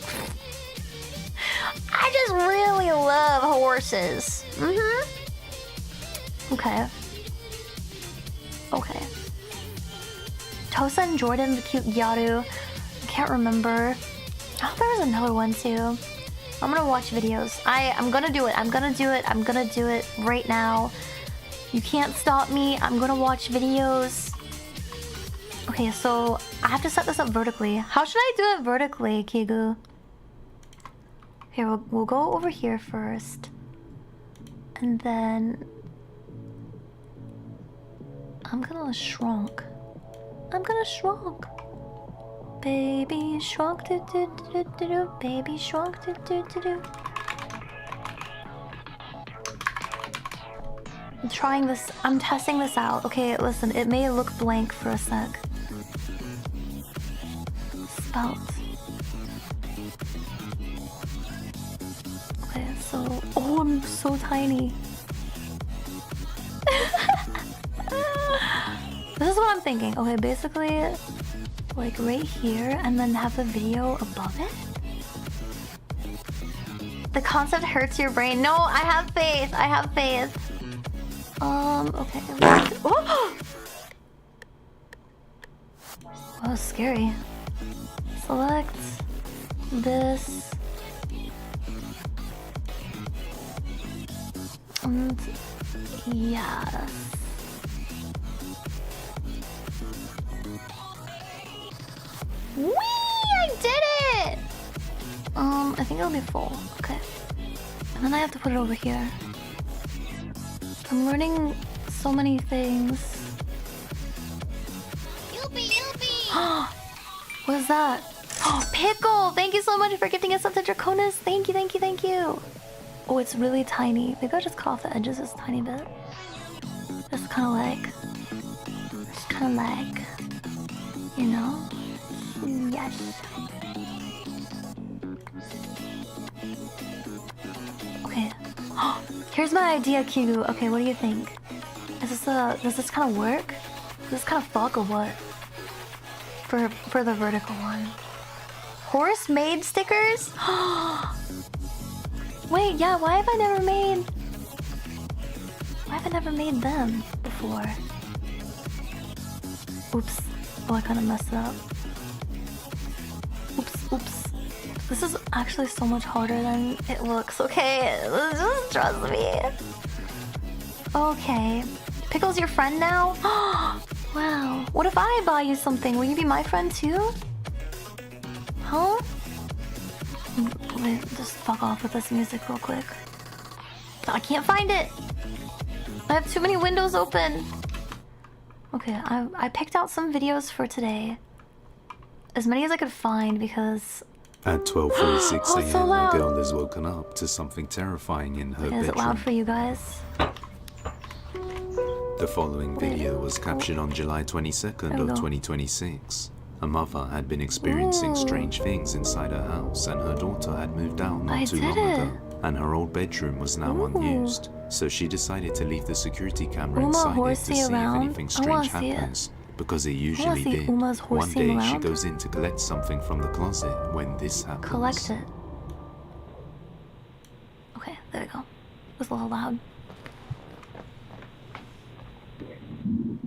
[SPEAKER 1] I just really love horses. Okay. Okay. Tosa and Jordan, the cute Gyaru. I can't remember. Oh, there was another one too. I'm gonna watch videos. I'm gonna do it. I'm gonna do it. I'm gonna do it right now. You can't stop me. I'm gonna watch videos. Okay, so I have to set this up vertically. How should I do it vertically, Kigu? Here, we'll go over here first. And then I'm gonna shrunk. I'm gonna shrunk. Baby shrunk, do do do do do. Baby shrunk, do do do do. I'm trying this. I'm testing this out. Okay, listen. It may look blank for a sec. Spelt. Okay, so. Oh, I'm so tiny. This is what I'm thinking. Okay, basically, like right here, and then have the video above it. The concept hurts your brain. No, I have faith. I have faith. Okay. Oh! That was scary. Select this. And yes. Whee! I did it! I think it'll be full. Okay. And then I have to put it over here. I'm learning so many things. What is that? Oh, Pickle! Thank you so much for gifting us up to Draconis. Thank you, thank you, thank you. Oh, it's really tiny. Maybe I'll just cut off the edges just a tiny bit. Just kind of like, you know? Yes. Okay. Here's my idea, Kigu. Okay, what do you think? Does this kind of work? Does this kind of fuck or what? For the vertical one. Horse made stickers? Wait, yeah, why have I never made them before? Oops. Oh, I kind of messed it up. Oops. This is actually so much harder than it looks, okay? Just trust me. Okay. Pickle's your friend now? Wow. What if I buy you something? Will you be my friend too? Huh? Wait, just fuck off with this music real quick. I can't find it! I have too many windows open. Okay, I picked out some videos for today. As many as I could find because...
[SPEAKER 2] At 12:46
[SPEAKER 1] Oh,
[SPEAKER 2] a.m.,
[SPEAKER 1] so
[SPEAKER 2] a
[SPEAKER 1] loud.
[SPEAKER 2] girl is woken up to something terrifying in her
[SPEAKER 1] Okay, is it
[SPEAKER 2] bedroom.
[SPEAKER 1] loud for you guys?
[SPEAKER 2] The following video was captured on July 22nd
[SPEAKER 1] There we
[SPEAKER 2] of
[SPEAKER 1] go.
[SPEAKER 2] 2026. A mother had been experiencing
[SPEAKER 1] Ooh.
[SPEAKER 2] strange things inside her house, and her daughter had moved out
[SPEAKER 1] I
[SPEAKER 2] not too
[SPEAKER 1] did
[SPEAKER 2] long
[SPEAKER 1] it.
[SPEAKER 2] ago, and her old bedroom was now
[SPEAKER 1] Ooh.
[SPEAKER 2] unused. So she decided to leave the security camera
[SPEAKER 1] Uma
[SPEAKER 2] inside it to
[SPEAKER 1] horsey
[SPEAKER 2] see
[SPEAKER 1] around?
[SPEAKER 2] if anything
[SPEAKER 1] I wanna
[SPEAKER 2] strange
[SPEAKER 1] see it.
[SPEAKER 2] happens. Because it
[SPEAKER 1] I wanna
[SPEAKER 2] usually
[SPEAKER 1] see
[SPEAKER 2] did.
[SPEAKER 1] Uma's
[SPEAKER 2] One
[SPEAKER 1] horsing
[SPEAKER 2] day she
[SPEAKER 1] around.
[SPEAKER 2] goes in to collect something from the closet when this happens.
[SPEAKER 1] Collect it. Okay, there we go. It was a little loud.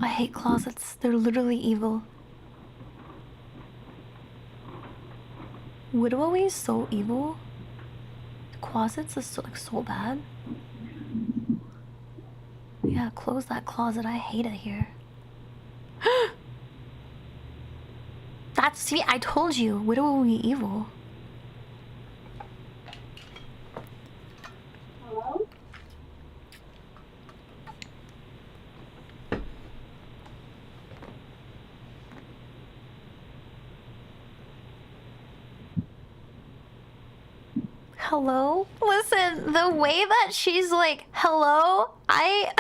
[SPEAKER 1] I hate closets. They're literally evil. Widowy is so evil. Closets is so, like, so bad. Yeah, close that closet. I hate it here. That's, see, I told you. Widowy evil. Hello? Listen, the way that she's like, hello, I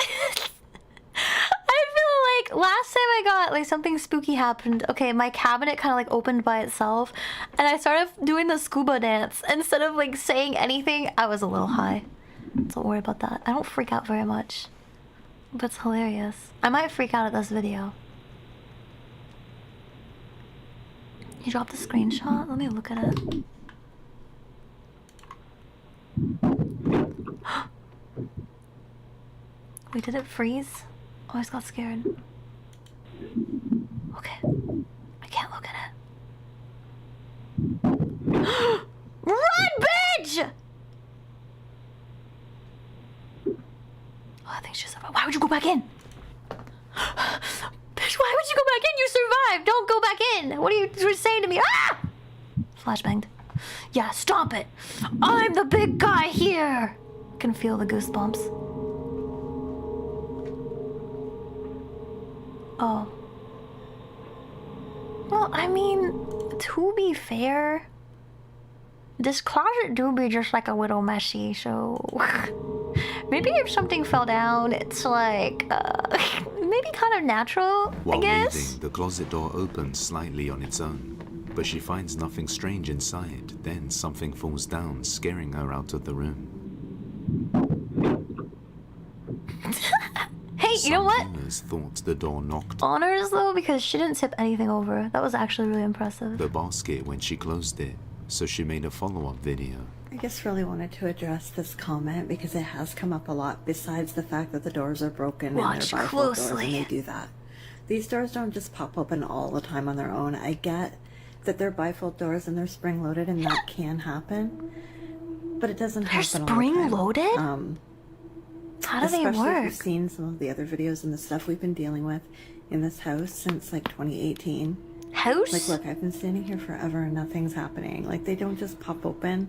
[SPEAKER 1] I feel like last time I got like something spooky happened. Okay, my cabinet kind of like opened by itself and I started doing the scuba dance. Instead of like saying anything, I was a little high. Don't worry about that. I don't freak out very much. But it's hilarious. I might freak out at this video. You dropped the screenshot? Let me look at it. Wait, did it freeze? Oh, I just got scared. Okay. I can't look at it. Run, bitch! Oh, I think she's survived. Why would you go back in? Bitch, why would you go back in? You survived! Don't go back in! What are you saying to me? Ah! Flashbanged. Yeah, stomp it! I'm the big guy here! Can feel the goosebumps. Oh. Well, I mean, to be fair, this closet do be just like a little messy, so maybe if something fell down, it's like maybe kind of natural,
[SPEAKER 2] While
[SPEAKER 1] I guess.
[SPEAKER 2] leaving, the closet door opens slightly on its own, but she finds nothing strange inside. Then something falls down, scaring her out of the room.
[SPEAKER 1] Hey, you know what?
[SPEAKER 2] Some viewers thought the door knocked
[SPEAKER 1] Honors though, because she didn't tip anything over. That was actually really impressive.
[SPEAKER 2] the basket when she closed it, so she made a follow-up video.
[SPEAKER 3] I just really wanted to address this comment because it has come up a lot, besides the fact that the doors are broken
[SPEAKER 1] Watch
[SPEAKER 3] and they're bifold doors
[SPEAKER 1] closely.
[SPEAKER 3] and they do that. These doors don't just pop open all the time on their own. I get that they're bifold doors and they're spring-loaded and that can happen, but it doesn't
[SPEAKER 1] They're
[SPEAKER 3] happen all the time.
[SPEAKER 1] spring-loaded? How do they
[SPEAKER 3] Especially if
[SPEAKER 1] work?
[SPEAKER 3] you've seen some of the other videos and the stuff we've been dealing with in this house since like 2018.
[SPEAKER 1] House?
[SPEAKER 3] Like, look, I've been standing here forever and nothing's happening. Like, they don't just pop open.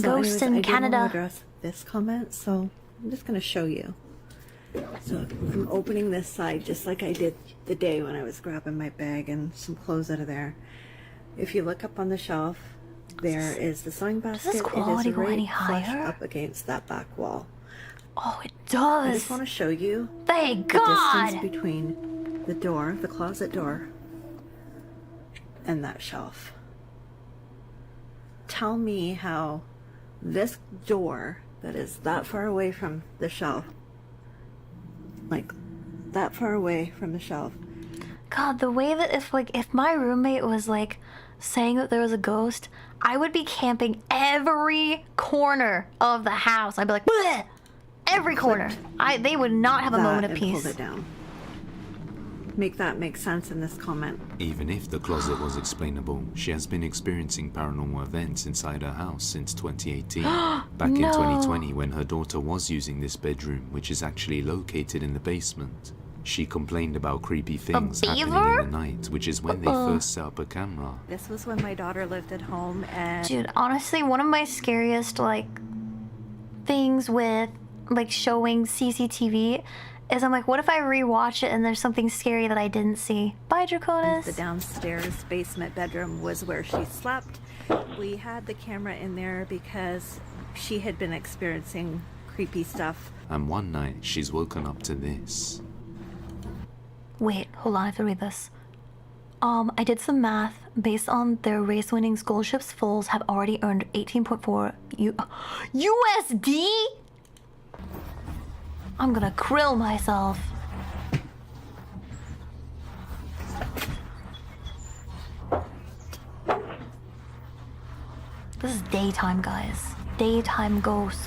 [SPEAKER 1] Ghosts in
[SPEAKER 3] I did want
[SPEAKER 1] Canada.
[SPEAKER 3] to address this comment, so I'm just going to show you. So I'm opening this side just like I did the day when I was grabbing my bag and some clothes out of there. If you look up on the shelf, there is the sewing basket.
[SPEAKER 1] this quality
[SPEAKER 3] it is
[SPEAKER 1] go
[SPEAKER 3] right
[SPEAKER 1] any
[SPEAKER 3] flush
[SPEAKER 1] higher?
[SPEAKER 3] up against that back wall.
[SPEAKER 1] Oh, it
[SPEAKER 3] I
[SPEAKER 1] does.
[SPEAKER 3] just want to show you
[SPEAKER 1] Thank
[SPEAKER 3] the distance
[SPEAKER 1] God.
[SPEAKER 3] between the door, the closet door, and that shelf. Tell me how this door that is that far away from the shelf, like that far away from the shelf,
[SPEAKER 1] God, the way that if my roommate was like saying that there was a ghost, I would be camping every corner of the house. I'd be like, "Bleh!" Every corner. They would not have a
[SPEAKER 3] that
[SPEAKER 1] moment of
[SPEAKER 3] and
[SPEAKER 1] peace.
[SPEAKER 3] pulled it down. Make that make sense in this comment.
[SPEAKER 2] Even if the closet was explainable, she has been experiencing paranormal events inside her house since 2018. Back in
[SPEAKER 1] No.
[SPEAKER 2] 2020, when her daughter was using this bedroom, which is actually located in the basement, she complained about creepy things happening
[SPEAKER 1] beaver?
[SPEAKER 2] in the night, which is when they first set up a camera.
[SPEAKER 3] This was when my daughter lived at home, and
[SPEAKER 1] Dude, honestly, one of my scariest things with showing CCTV is I'm like, what if I rewatch it and there's something scary that I didn't see? Bye, Draconis.
[SPEAKER 3] the downstairs basement bedroom was where she slept. We had the camera in there because she had been experiencing creepy stuff.
[SPEAKER 2] And one night, she's woken up to this.
[SPEAKER 1] Wait, hold on, I have to read this. I did some math. Based on their race-winning school ships, Foals have already earned 18.4 USD? I'm gonna krill myself. This is daytime, guys. Daytime ghosts.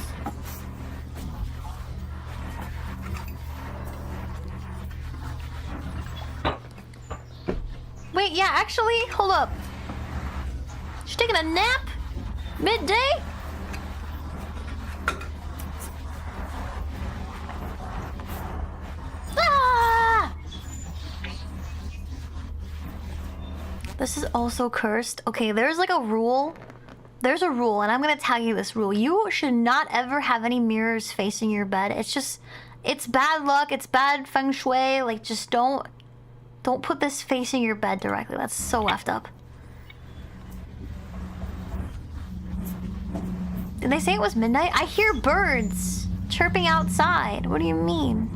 [SPEAKER 1] Wait, yeah, actually, hold up. She's taking a nap? Midday? Ah! This is also cursed. Okay, there's a rule. There's a rule, and I'm gonna tell you this rule. You should not ever have any mirrors facing your bed. It's bad luck, it's bad feng shui. Just don't put this facing your bed directly. That's so effed up. Did they say it was midnight? I hear birds chirping outside. What do you mean?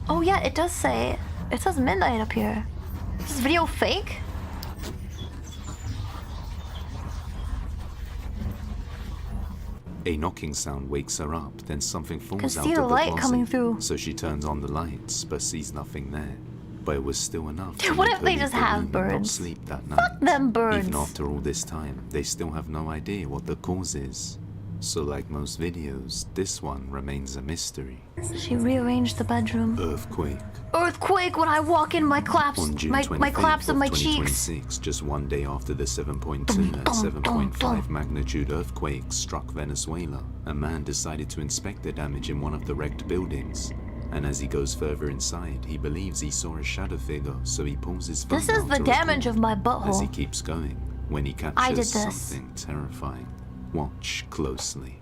[SPEAKER 1] Oh yeah, it does say. It says midnight up here. Is this video fake?
[SPEAKER 2] A knocking sound wakes her up, then something falls out
[SPEAKER 1] see
[SPEAKER 2] of
[SPEAKER 1] the
[SPEAKER 2] the
[SPEAKER 1] light
[SPEAKER 2] closet.
[SPEAKER 1] coming through.
[SPEAKER 2] So she turns on the lights, but sees nothing there. But it was still enough.
[SPEAKER 1] Dude,
[SPEAKER 2] to
[SPEAKER 1] what
[SPEAKER 2] make
[SPEAKER 1] if
[SPEAKER 2] her
[SPEAKER 1] they
[SPEAKER 2] leave
[SPEAKER 1] just
[SPEAKER 2] the
[SPEAKER 1] have
[SPEAKER 2] room and not
[SPEAKER 1] birds?
[SPEAKER 2] sleep that night.
[SPEAKER 1] Them birds.
[SPEAKER 2] Even after all this time, they still have no idea what the cause is. So like most videos, this one remains a mystery.
[SPEAKER 1] She rearranged the bedroom.
[SPEAKER 2] Earthquake.
[SPEAKER 1] Earthquake when I walk in, my claps,
[SPEAKER 2] On June
[SPEAKER 1] my
[SPEAKER 2] 25th
[SPEAKER 1] claps of my cheeks.
[SPEAKER 2] 2026, just one day after the 7.2 and
[SPEAKER 1] dum,
[SPEAKER 2] 7.5
[SPEAKER 1] dum.
[SPEAKER 2] magnitude earthquakes struck Venezuela, a man decided to inspect the damage in one of the wrecked buildings. And as he goes further inside, he believes he saw a shadow figure, so he pulls his phone
[SPEAKER 1] This is
[SPEAKER 2] out
[SPEAKER 1] the
[SPEAKER 2] to
[SPEAKER 1] damage
[SPEAKER 2] record.
[SPEAKER 1] of my
[SPEAKER 2] As he
[SPEAKER 1] butthole.
[SPEAKER 2] keeps going, when he
[SPEAKER 1] I did
[SPEAKER 2] captures
[SPEAKER 1] this.
[SPEAKER 2] something terrifying. Watch closely.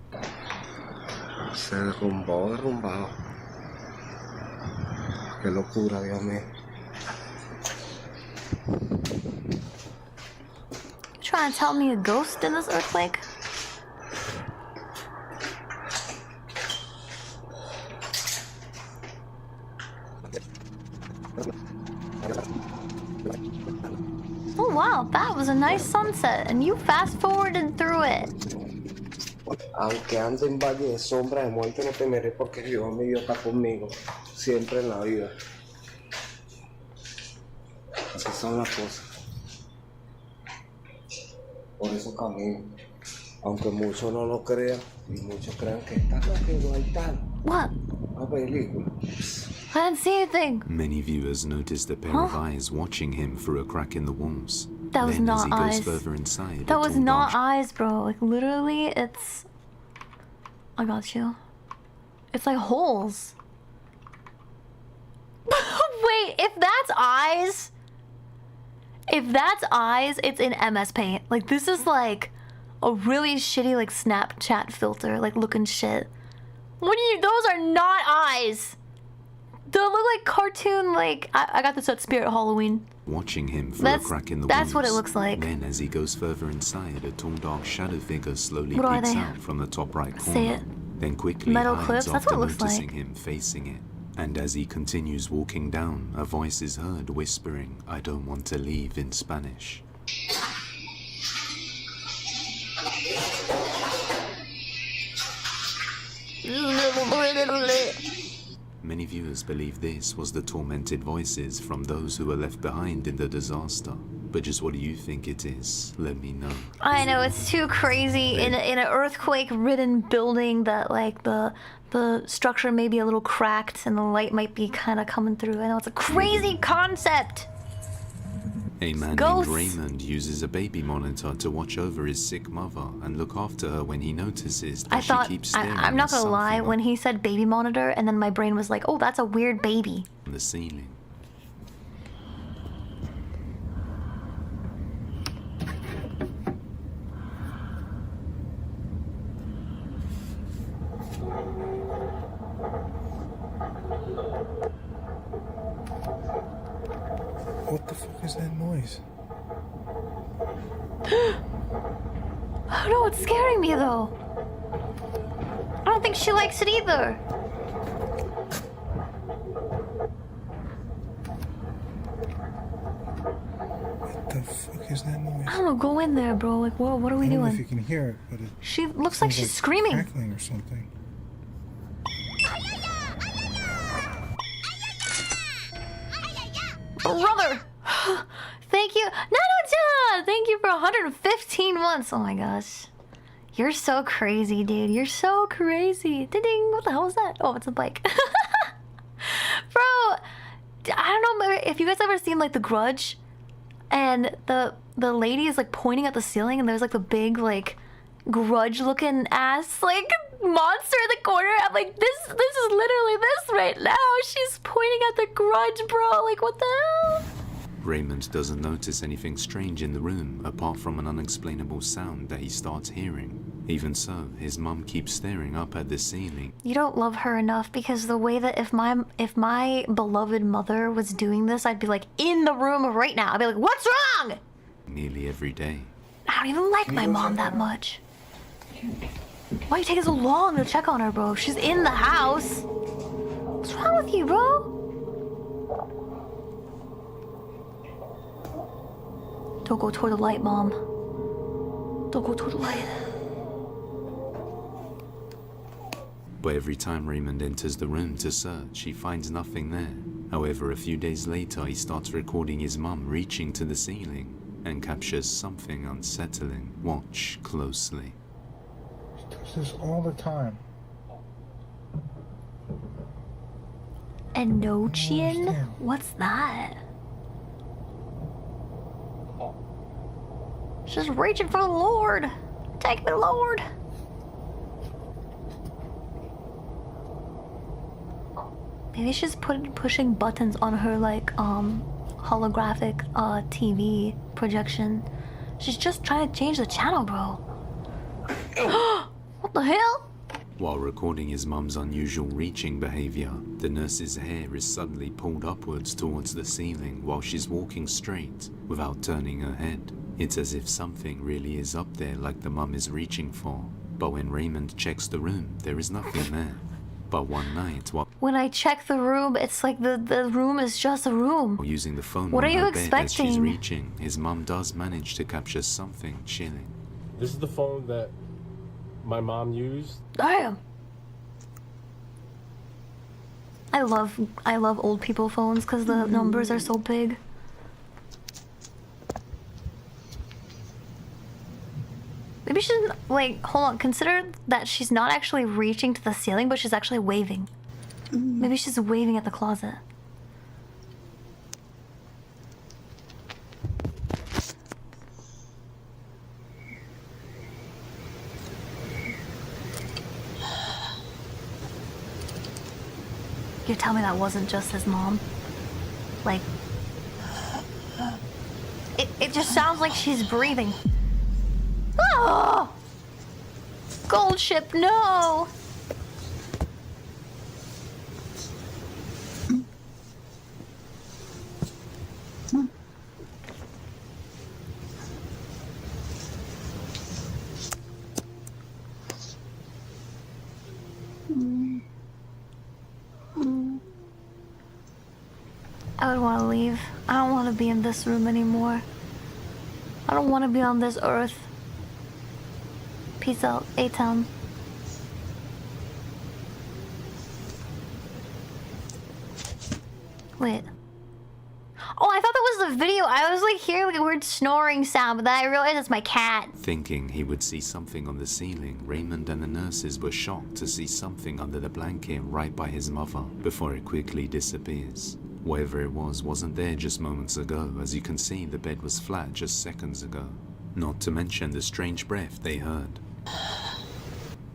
[SPEAKER 4] Se derrumbado. Qué locura, Dios mío.
[SPEAKER 1] Trying to tell me a ghost in this earthquake? Oh wow, that was a nice sunset, and you fast forwarded through it.
[SPEAKER 4] Aunque ande en valle de sombra de muerte, no temeré porque Jehová mi Dios está conmigo, siempre en la vida. Así son las cosas. Por eso camino. Aunque muchos no lo crean y muchos crean que está loco, hay tal.
[SPEAKER 1] What?
[SPEAKER 4] Una película.
[SPEAKER 1] I didn't see anything.
[SPEAKER 2] Many viewers noticed a pair of eyes watching him through a crack in the walls.
[SPEAKER 1] That was
[SPEAKER 2] then, as
[SPEAKER 1] not
[SPEAKER 2] he
[SPEAKER 1] eyes.
[SPEAKER 2] goes further inside,
[SPEAKER 1] That
[SPEAKER 2] a
[SPEAKER 1] was
[SPEAKER 2] tall
[SPEAKER 1] not
[SPEAKER 2] dark
[SPEAKER 1] eyes, bro. Like, literally, it's... I got you. It's like holes. Wait, if that's eyes... If that's eyes, it's in MS Paint. Like, this is like a really shitty, like, Snapchat filter, like, looking shit. What do you... Those are not eyes! They look like cartoon, like... I got this at Spirit Halloween.
[SPEAKER 2] watching him through
[SPEAKER 1] That's-
[SPEAKER 2] a crack in the
[SPEAKER 1] that's what it
[SPEAKER 2] walls.
[SPEAKER 1] looks like.
[SPEAKER 2] Then, as he goes further inside, a tall, dark shadow figure slowly
[SPEAKER 1] What are
[SPEAKER 2] peeks
[SPEAKER 1] they?
[SPEAKER 2] out from the top right corner.
[SPEAKER 1] Say it.
[SPEAKER 2] Then quickly
[SPEAKER 1] Metal
[SPEAKER 2] hides
[SPEAKER 1] clips? That's
[SPEAKER 2] after
[SPEAKER 1] what it looks
[SPEAKER 2] noticing
[SPEAKER 1] like.
[SPEAKER 2] him facing it. And as he continues walking down, a voice is heard whispering, "I don't want to leave," in Spanish. Many viewers believe this was the tormented voices from those who were left behind in the disaster. But just what do you think it is? Let me know.
[SPEAKER 1] I know, it's too crazy in an earthquake-ridden building that, like, the structure may be a little cracked and the light might be kind of coming through. I know, it's a crazy concept!
[SPEAKER 2] A man
[SPEAKER 1] Ghosts.
[SPEAKER 2] named Raymond uses a baby monitor to watch over his sick mother and look after her when he notices that
[SPEAKER 1] I thought,
[SPEAKER 2] she keeps staring
[SPEAKER 1] I'm not
[SPEAKER 2] at
[SPEAKER 1] gonna lie,
[SPEAKER 2] something
[SPEAKER 1] when he said baby monitor, and then my brain was like, oh, that's a weird baby.
[SPEAKER 2] on the ceiling.
[SPEAKER 5] What the fuck is that noise?
[SPEAKER 1] I don't know, it's scaring me though. I don't think she likes it either.
[SPEAKER 5] What the fuck is that noise?
[SPEAKER 1] I don't know, go in there, bro. Like, what are we
[SPEAKER 5] I don't know if you
[SPEAKER 1] doing?
[SPEAKER 5] can hear it, but it
[SPEAKER 1] She looks like
[SPEAKER 5] sounds
[SPEAKER 1] she's screaming.
[SPEAKER 5] crackling or something.
[SPEAKER 1] Brother! Thank you. Nano-chan! Thank you for 115 months. Oh my gosh. You're so crazy, dude. You're so crazy. Ding! What the hell was that? Oh, it's a bike. Bro, I don't know if you guys ever seen like The Grudge, and the lady is like pointing at the ceiling, and there's like the big like grudge-looking ass like monster in the corner. I'm like, this is literally this right now. She's pointing at the grudge, bro. Like, what the hell?
[SPEAKER 2] Raymond doesn't notice anything strange in the room apart from an unexplainable sound that he starts hearing. Even so, his mum keeps staring up at the ceiling.
[SPEAKER 1] You don't love her enough, because the way that if my beloved mother was doing this, I'd be like in the room right now. I'd be like, what's wrong?
[SPEAKER 2] Nearly every day.
[SPEAKER 1] I don't even like my mom that much. Why are you taking so long to check on her, bro? She's in the house. What's wrong with you, bro? Don't go toward the light, Mom. Don't go toward the light.
[SPEAKER 2] But every time Raymond enters the room to search, he finds nothing there. However, a few days later, he starts recording his mum reaching to the ceiling and captures something unsettling. Watch closely.
[SPEAKER 5] She does this all the time.
[SPEAKER 1] Enochian?
[SPEAKER 5] understand.
[SPEAKER 1] What's that? She's reaching for the Lord. Take me, Lord. Maybe she's pushing buttons on her like holographic TV projection. She's just trying to change the channel, bro. What the hell?
[SPEAKER 2] While recording his mum's unusual reaching behavior, the nurse's hair is suddenly pulled upwards towards the ceiling while she's walking straight without turning her head. It's as if something really is up there like the mum is reaching for. But when Raymond checks the room, there is nothing there. But one night, while
[SPEAKER 1] When I check the room, it's like the room is just a room.
[SPEAKER 2] using the phone
[SPEAKER 1] What
[SPEAKER 2] on
[SPEAKER 1] are you
[SPEAKER 2] her bed as she's
[SPEAKER 1] expecting?
[SPEAKER 2] reaching, his mum does manage to capture something chilling.
[SPEAKER 6] This is the phone that my mom used.
[SPEAKER 1] Damn. I love old people phones because the numbers are so big. Maybe she's like, hold on, consider that she's not actually reaching to the ceiling, but she's actually waving. Maybe she's waving at the closet. You tell me that wasn't just his mom? Like, it just sounds like she's breathing. Oh! Gold ship, no! I would want to leave. I don't want to be in this room anymore. I don't want to be on this earth. Peace out, A-Town. Wait. Oh, I thought that was the video. I was like hearing like a weird snoring sound, but then I realized it's my cat.
[SPEAKER 2] Thinking he would see something on the ceiling, Raymond and the nurses were shocked to see something under the blanket right by his mother before it quickly disappears. Whatever it was wasn't there just moments ago. As you can see, the bed was flat just seconds ago. Not to mention the strange breath they heard.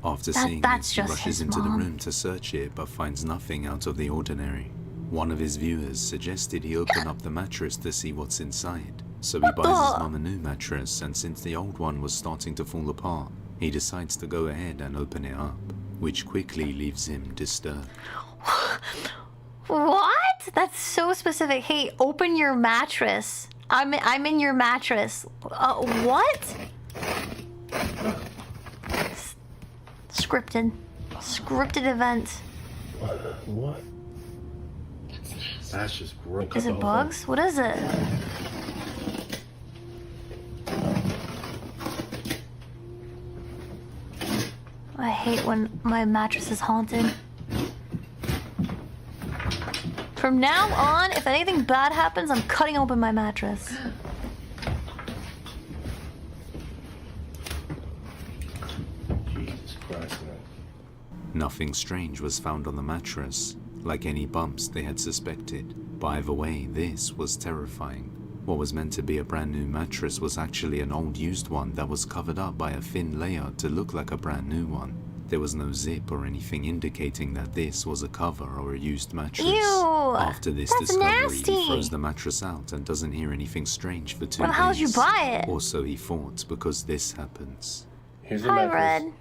[SPEAKER 2] After seeing
[SPEAKER 1] that's
[SPEAKER 2] this, he
[SPEAKER 1] just
[SPEAKER 2] rushes
[SPEAKER 1] his
[SPEAKER 2] into the
[SPEAKER 1] mom.
[SPEAKER 2] room to search it but finds nothing out of the ordinary. One of his viewers suggested he open up the mattress to see what's inside. So he buys his mom a new mattress, and since the old one was starting to fall apart, he decides to go ahead and open it up, which quickly leaves him disturbed.
[SPEAKER 1] What? That's so specific. Hey, open your mattress. I'm in your mattress. What? Scripted. Scripted event.
[SPEAKER 6] What? That's just gross.
[SPEAKER 1] Is it bugs? What is it? I hate when my mattress is haunted. From now on, if anything bad happens, I'm cutting open my mattress.
[SPEAKER 6] Jesus Christ, man.
[SPEAKER 2] Nothing strange was found on the mattress, like any bumps they had suspected. But either way, this was terrifying. What was meant to be a brand new mattress was actually an old used one that was covered up by a thin layer to look like a brand new one. There was no zip or anything indicating that this was a cover or a used mattress.
[SPEAKER 1] Ew!
[SPEAKER 2] After this
[SPEAKER 1] That's
[SPEAKER 2] discovery,
[SPEAKER 1] nasty.
[SPEAKER 2] he throws the mattress out and doesn't hear anything strange for 2
[SPEAKER 1] Well,
[SPEAKER 2] days.
[SPEAKER 1] how did you buy it?
[SPEAKER 2] Or so he thought, because this happens.
[SPEAKER 6] Here's the
[SPEAKER 1] Hi,
[SPEAKER 6] mattress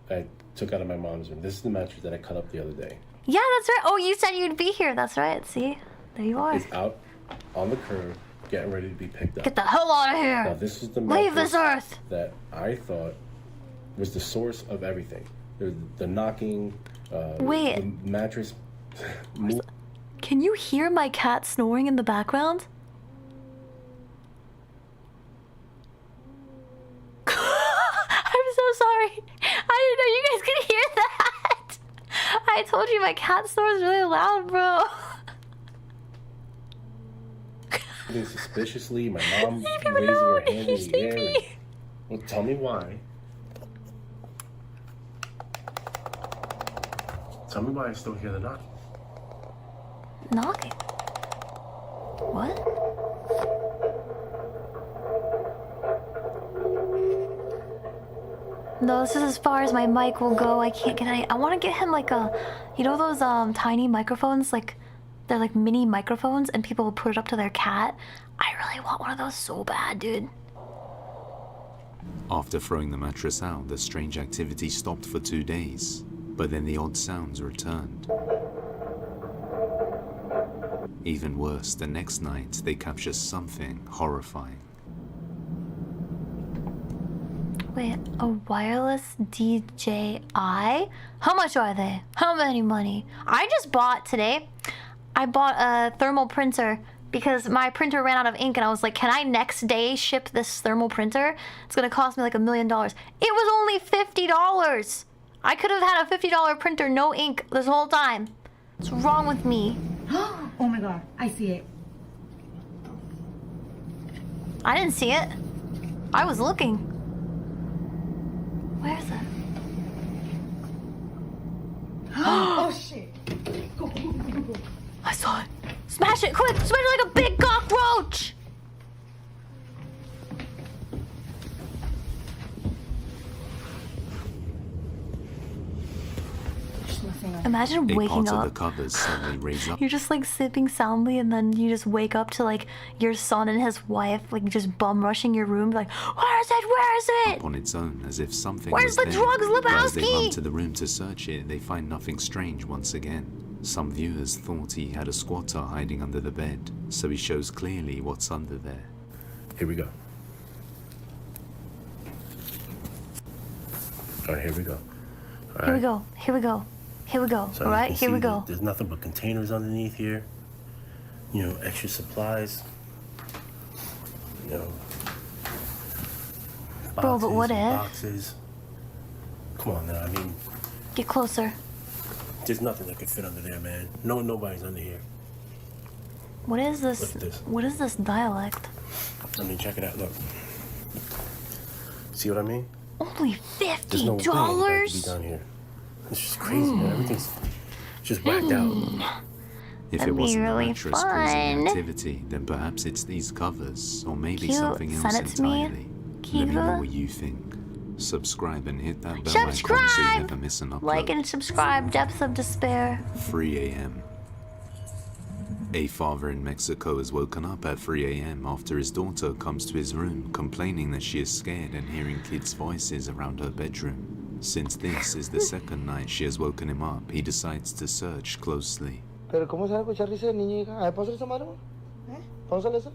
[SPEAKER 1] Red.
[SPEAKER 6] I took out of my mom's room. This is the mattress that I cut up the other day.
[SPEAKER 1] Yeah, that's right. Oh, you said you'd be here. That's right. See? There you are.
[SPEAKER 6] It's out on the curb, getting ready to be picked up.
[SPEAKER 1] Get the hell out of
[SPEAKER 6] Now
[SPEAKER 1] here.
[SPEAKER 6] this is the
[SPEAKER 1] Leave
[SPEAKER 6] mattress
[SPEAKER 1] this earth.
[SPEAKER 6] that I thought was the source of everything. The knocking,
[SPEAKER 1] Wait.
[SPEAKER 6] the mattress. Move.
[SPEAKER 1] Can you hear my cat snoring in the background? I'm so sorry. I didn't know you guys could hear that. I told you my cat snores really loud, bro.
[SPEAKER 6] Moving suspiciously, my mom
[SPEAKER 1] Leave him
[SPEAKER 6] raising her
[SPEAKER 1] alone.
[SPEAKER 6] hand in
[SPEAKER 1] He's
[SPEAKER 6] the air.
[SPEAKER 1] sleepy.
[SPEAKER 6] Well, tell me why. Tell me why I still hear the knocking.
[SPEAKER 1] Knocking. What? No, this is as far as my mic will go. I can't get any. I want to get him like a, you know those tiny microphones, like they're like mini microphones, and people will put it up to their cat. I really want one of those so bad, dude.
[SPEAKER 2] After throwing the mattress out, the strange activity stopped for 2 days, but then the odd sounds returned. Even worse, the next night they capture something horrifying.
[SPEAKER 1] Wait, a wireless DJI? How much are they? How many money? I just bought today. I bought a thermal printer because my printer ran out of ink and I was like, can I next day ship this thermal printer? It's gonna cost me like $1 million. It was only $50. I could have had a $50 printer, no ink this whole time. What's wrong with me?
[SPEAKER 7] Oh my god, I see it.
[SPEAKER 1] I didn't see it. I was looking. Where is it?
[SPEAKER 7] Oh shit.
[SPEAKER 1] I saw it. Smash it, quick! Smash it like a big cockroach! Imagine
[SPEAKER 2] A
[SPEAKER 1] waking
[SPEAKER 2] part of the
[SPEAKER 1] up.
[SPEAKER 2] covers suddenly raise up
[SPEAKER 1] You're just like sipping soundly, and then you just wake up to like your son and his wife like just bum rushing your room, like, where is it? Where is it?
[SPEAKER 2] on its own as if something
[SPEAKER 1] Where's
[SPEAKER 2] was
[SPEAKER 1] the
[SPEAKER 2] there.
[SPEAKER 1] drugs,
[SPEAKER 2] But as they
[SPEAKER 1] Lebowski?
[SPEAKER 2] run to the room to search it, they find nothing strange once again. Some viewers thought he had a squatter hiding under the bed, so he shows clearly what's under there.
[SPEAKER 6] Here we go. All right, here we go. All
[SPEAKER 1] Here we
[SPEAKER 6] right.
[SPEAKER 1] go. Here we go. Here we go.
[SPEAKER 6] So
[SPEAKER 1] All
[SPEAKER 6] you
[SPEAKER 1] right,
[SPEAKER 6] can
[SPEAKER 1] here we
[SPEAKER 6] see
[SPEAKER 1] go.
[SPEAKER 6] There's nothing but containers underneath here. You know, extra supplies. You know.
[SPEAKER 1] Bro, but what
[SPEAKER 6] and
[SPEAKER 1] if?
[SPEAKER 6] Boxes. Come on now. I mean,
[SPEAKER 1] Get closer.
[SPEAKER 6] there's nothing that could fit under there, man. No, nobody's under here.
[SPEAKER 1] What is this?
[SPEAKER 6] Look at this.
[SPEAKER 1] What is this dialect?
[SPEAKER 6] I mean, check it out. Look. See what I mean?
[SPEAKER 1] Only
[SPEAKER 6] There's no way anybody could be
[SPEAKER 1] $50.
[SPEAKER 6] down here. It's just crazy, man. Everything's just whacked out.
[SPEAKER 2] If
[SPEAKER 1] That'd
[SPEAKER 2] it
[SPEAKER 1] be
[SPEAKER 2] wasn't
[SPEAKER 1] really
[SPEAKER 2] the mattress causing
[SPEAKER 1] fun.
[SPEAKER 2] activity, then perhaps it's these covers, or maybe
[SPEAKER 1] Cute.
[SPEAKER 2] something else
[SPEAKER 1] Send it to me.
[SPEAKER 2] entirely. Let me know
[SPEAKER 1] Cute.
[SPEAKER 2] what you think. Subscribe and hit that bell icon so you
[SPEAKER 1] Subscribe!
[SPEAKER 2] never miss an upload.
[SPEAKER 1] Like and subscribe. Depths of Despair.
[SPEAKER 2] 3 a.m. A father in Mexico is woken up at 3 a.m. after his daughter comes to his room complaining that she is scared and hearing kids' voices around her bedroom. Since this is the second night she has woken him up, he decides to search closely.
[SPEAKER 4] Pero ¿cómo se va a escuchar risa de niña, hija? A ver, pónsale esa mano. Pónsale esa.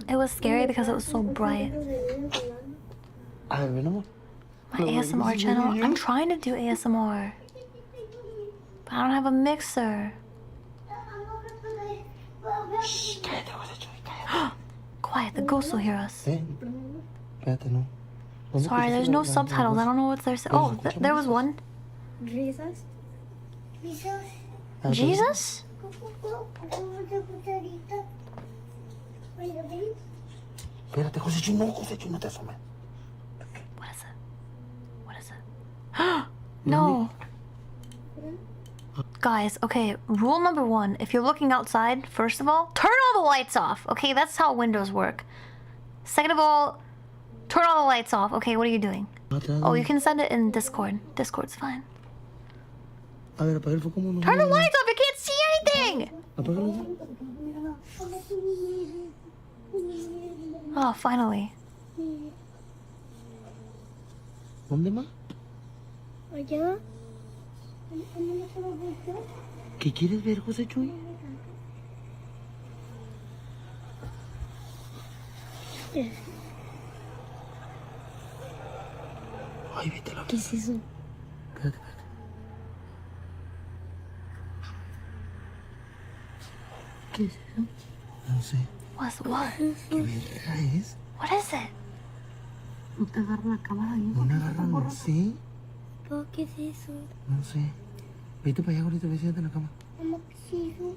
[SPEAKER 1] It was scary because it was so bright.
[SPEAKER 4] A ver, ven, amor.
[SPEAKER 1] My ASMR channel. I'm trying to do ASMR, but I don't have a mixer. Quiet. The ghost will hear us.
[SPEAKER 4] Espérate, no.
[SPEAKER 1] Sorry, there's no subtitles. I don't know what they're saying. Oh, there was one.
[SPEAKER 8] Jesus.
[SPEAKER 1] Jesus?
[SPEAKER 4] Espérate, José, no te asomes.
[SPEAKER 1] What is it? What is it? No. Guys, okay, rule number 1. If you're looking outside, first of all, turn all the lights off. Okay, that's how windows work. Second of all, turn all the lights off. Okay, what are you doing? Oh, you can send it in Discord. Discord's fine.
[SPEAKER 4] A ver, apaga el foco, no.
[SPEAKER 1] Turn the lights off! You can't see anything!
[SPEAKER 4] Apágalo.
[SPEAKER 1] Oh, finally.
[SPEAKER 4] ¿Dónde más?
[SPEAKER 8] Allá.
[SPEAKER 4] ¿Qué quieres ver, José Chuy? Ay, vete a la...
[SPEAKER 8] ¿Qué es eso?
[SPEAKER 4] Espérate, espérate. ¿Qué es eso? No sé.
[SPEAKER 1] What's what?
[SPEAKER 4] ¿Qué verga es?
[SPEAKER 1] What is it?
[SPEAKER 7] No te agarro la cámara bien.
[SPEAKER 4] Una garra, no sé.
[SPEAKER 8] ¿Por qué es eso?
[SPEAKER 4] No sé. Vete para allá, ahorita, siéntate en la cama.
[SPEAKER 8] Mamá, ¿qué es eso?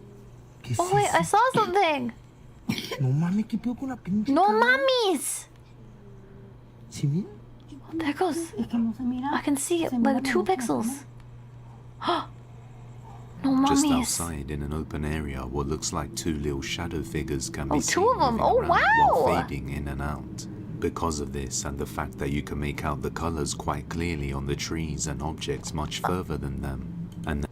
[SPEAKER 4] ¿Qué es
[SPEAKER 1] Oh, wait, I
[SPEAKER 4] eso?
[SPEAKER 1] saw something!
[SPEAKER 4] No mames, ¿qué pedo con la pinche
[SPEAKER 1] No
[SPEAKER 4] cámara?
[SPEAKER 1] mummies!
[SPEAKER 4] ¿Sí, mira?
[SPEAKER 1] There it goes.
[SPEAKER 7] Es que no se mira.
[SPEAKER 1] I can see it,
[SPEAKER 7] Se mira
[SPEAKER 1] like 2
[SPEAKER 7] la boca,
[SPEAKER 1] pixels. No
[SPEAKER 2] Just
[SPEAKER 1] mummies.
[SPEAKER 2] outside in an open area, what looks like 2 little shadow figures can be
[SPEAKER 1] Oh,
[SPEAKER 2] seen
[SPEAKER 1] 2 of them.
[SPEAKER 2] moving
[SPEAKER 1] Oh,
[SPEAKER 2] around while
[SPEAKER 1] wow.
[SPEAKER 2] fading in and out. Because of this and the fact that you can make out the colors quite clearly on the trees and objects much further than them, and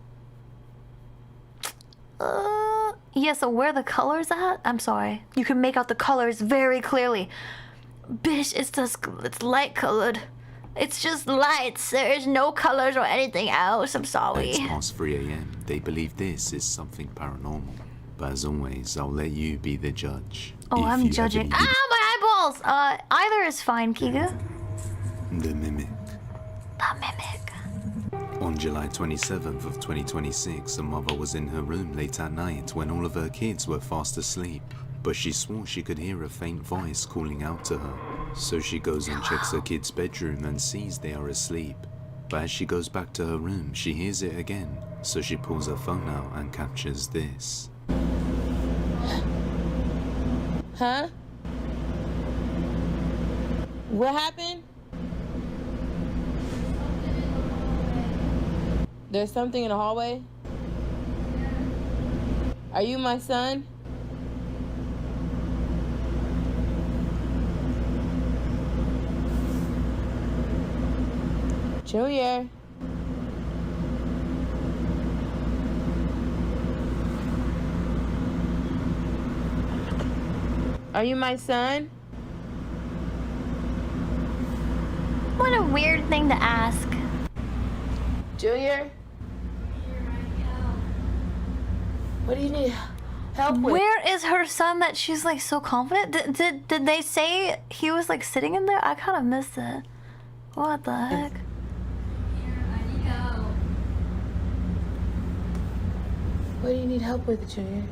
[SPEAKER 1] Yeah, so where the colors at? I'm sorry. You can make out the colors very clearly. Bitch, it's light colored. It's just lights. There's no colors or anything else. I'm sorry.
[SPEAKER 2] it's past 3 a.m. They believe this is something paranormal. But as always, I'll let you be the judge.
[SPEAKER 1] Oh,
[SPEAKER 2] If
[SPEAKER 1] I'm
[SPEAKER 2] you
[SPEAKER 1] judging.
[SPEAKER 2] have any-
[SPEAKER 1] Ah, my eyeballs! Either is fine, Kiga.
[SPEAKER 2] The Mimic.
[SPEAKER 1] The mimic.
[SPEAKER 2] On July 27th of 2026, a mother was in her room late at night when all of her kids were fast asleep. But she swore she could hear a faint voice calling out to her. So she goes and checks her kid's bedroom and sees they are asleep. But as she goes back to her room, she hears it again. So she pulls her phone out and captures this.
[SPEAKER 9] Huh? What happened? There's something in the hallway? Are you my son? Junior. Are you my son?
[SPEAKER 1] What a weird thing to ask.
[SPEAKER 9] Junior? What do you need help with?
[SPEAKER 1] Where is her son that she's like so confident? Did they say he was like sitting in there? I kind of missed it. What the heck?
[SPEAKER 9] What do you need help with, Junior?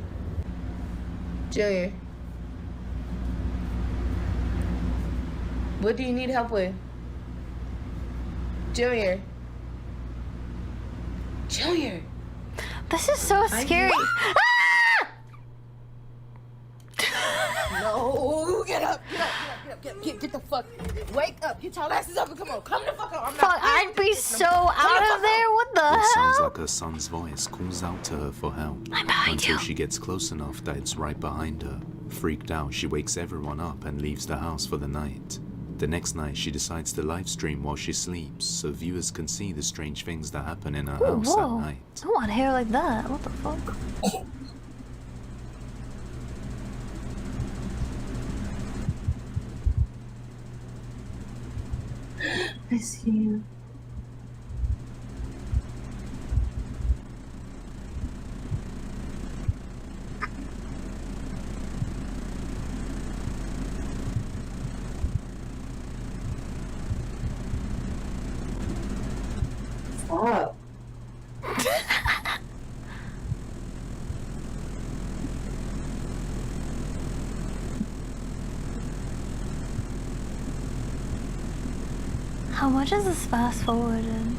[SPEAKER 9] Junior. What do you need help with? Junior. Junior.
[SPEAKER 1] This is so scary. Ah!
[SPEAKER 9] No, get up, get the fuck, wake up, get your asses up and come the fuck up. I'm
[SPEAKER 1] Fuck,
[SPEAKER 9] not
[SPEAKER 1] I'd be so out of there. What the
[SPEAKER 2] It sounds
[SPEAKER 1] hell?
[SPEAKER 2] like her son's voice calls out to her for help.
[SPEAKER 1] I'm behind
[SPEAKER 2] until
[SPEAKER 1] you.
[SPEAKER 2] she gets close enough that it's right behind her. Freaked out, she wakes everyone up and leaves the house for the night. The next night, she decides to live stream while she sleeps, so viewers can see the strange things that happen in her
[SPEAKER 1] Ooh,
[SPEAKER 2] house
[SPEAKER 1] whoa.
[SPEAKER 2] at night.
[SPEAKER 1] I want hair like that. What the fuck?
[SPEAKER 7] I see you.
[SPEAKER 9] Stop.
[SPEAKER 1] How much is this fast forwarded?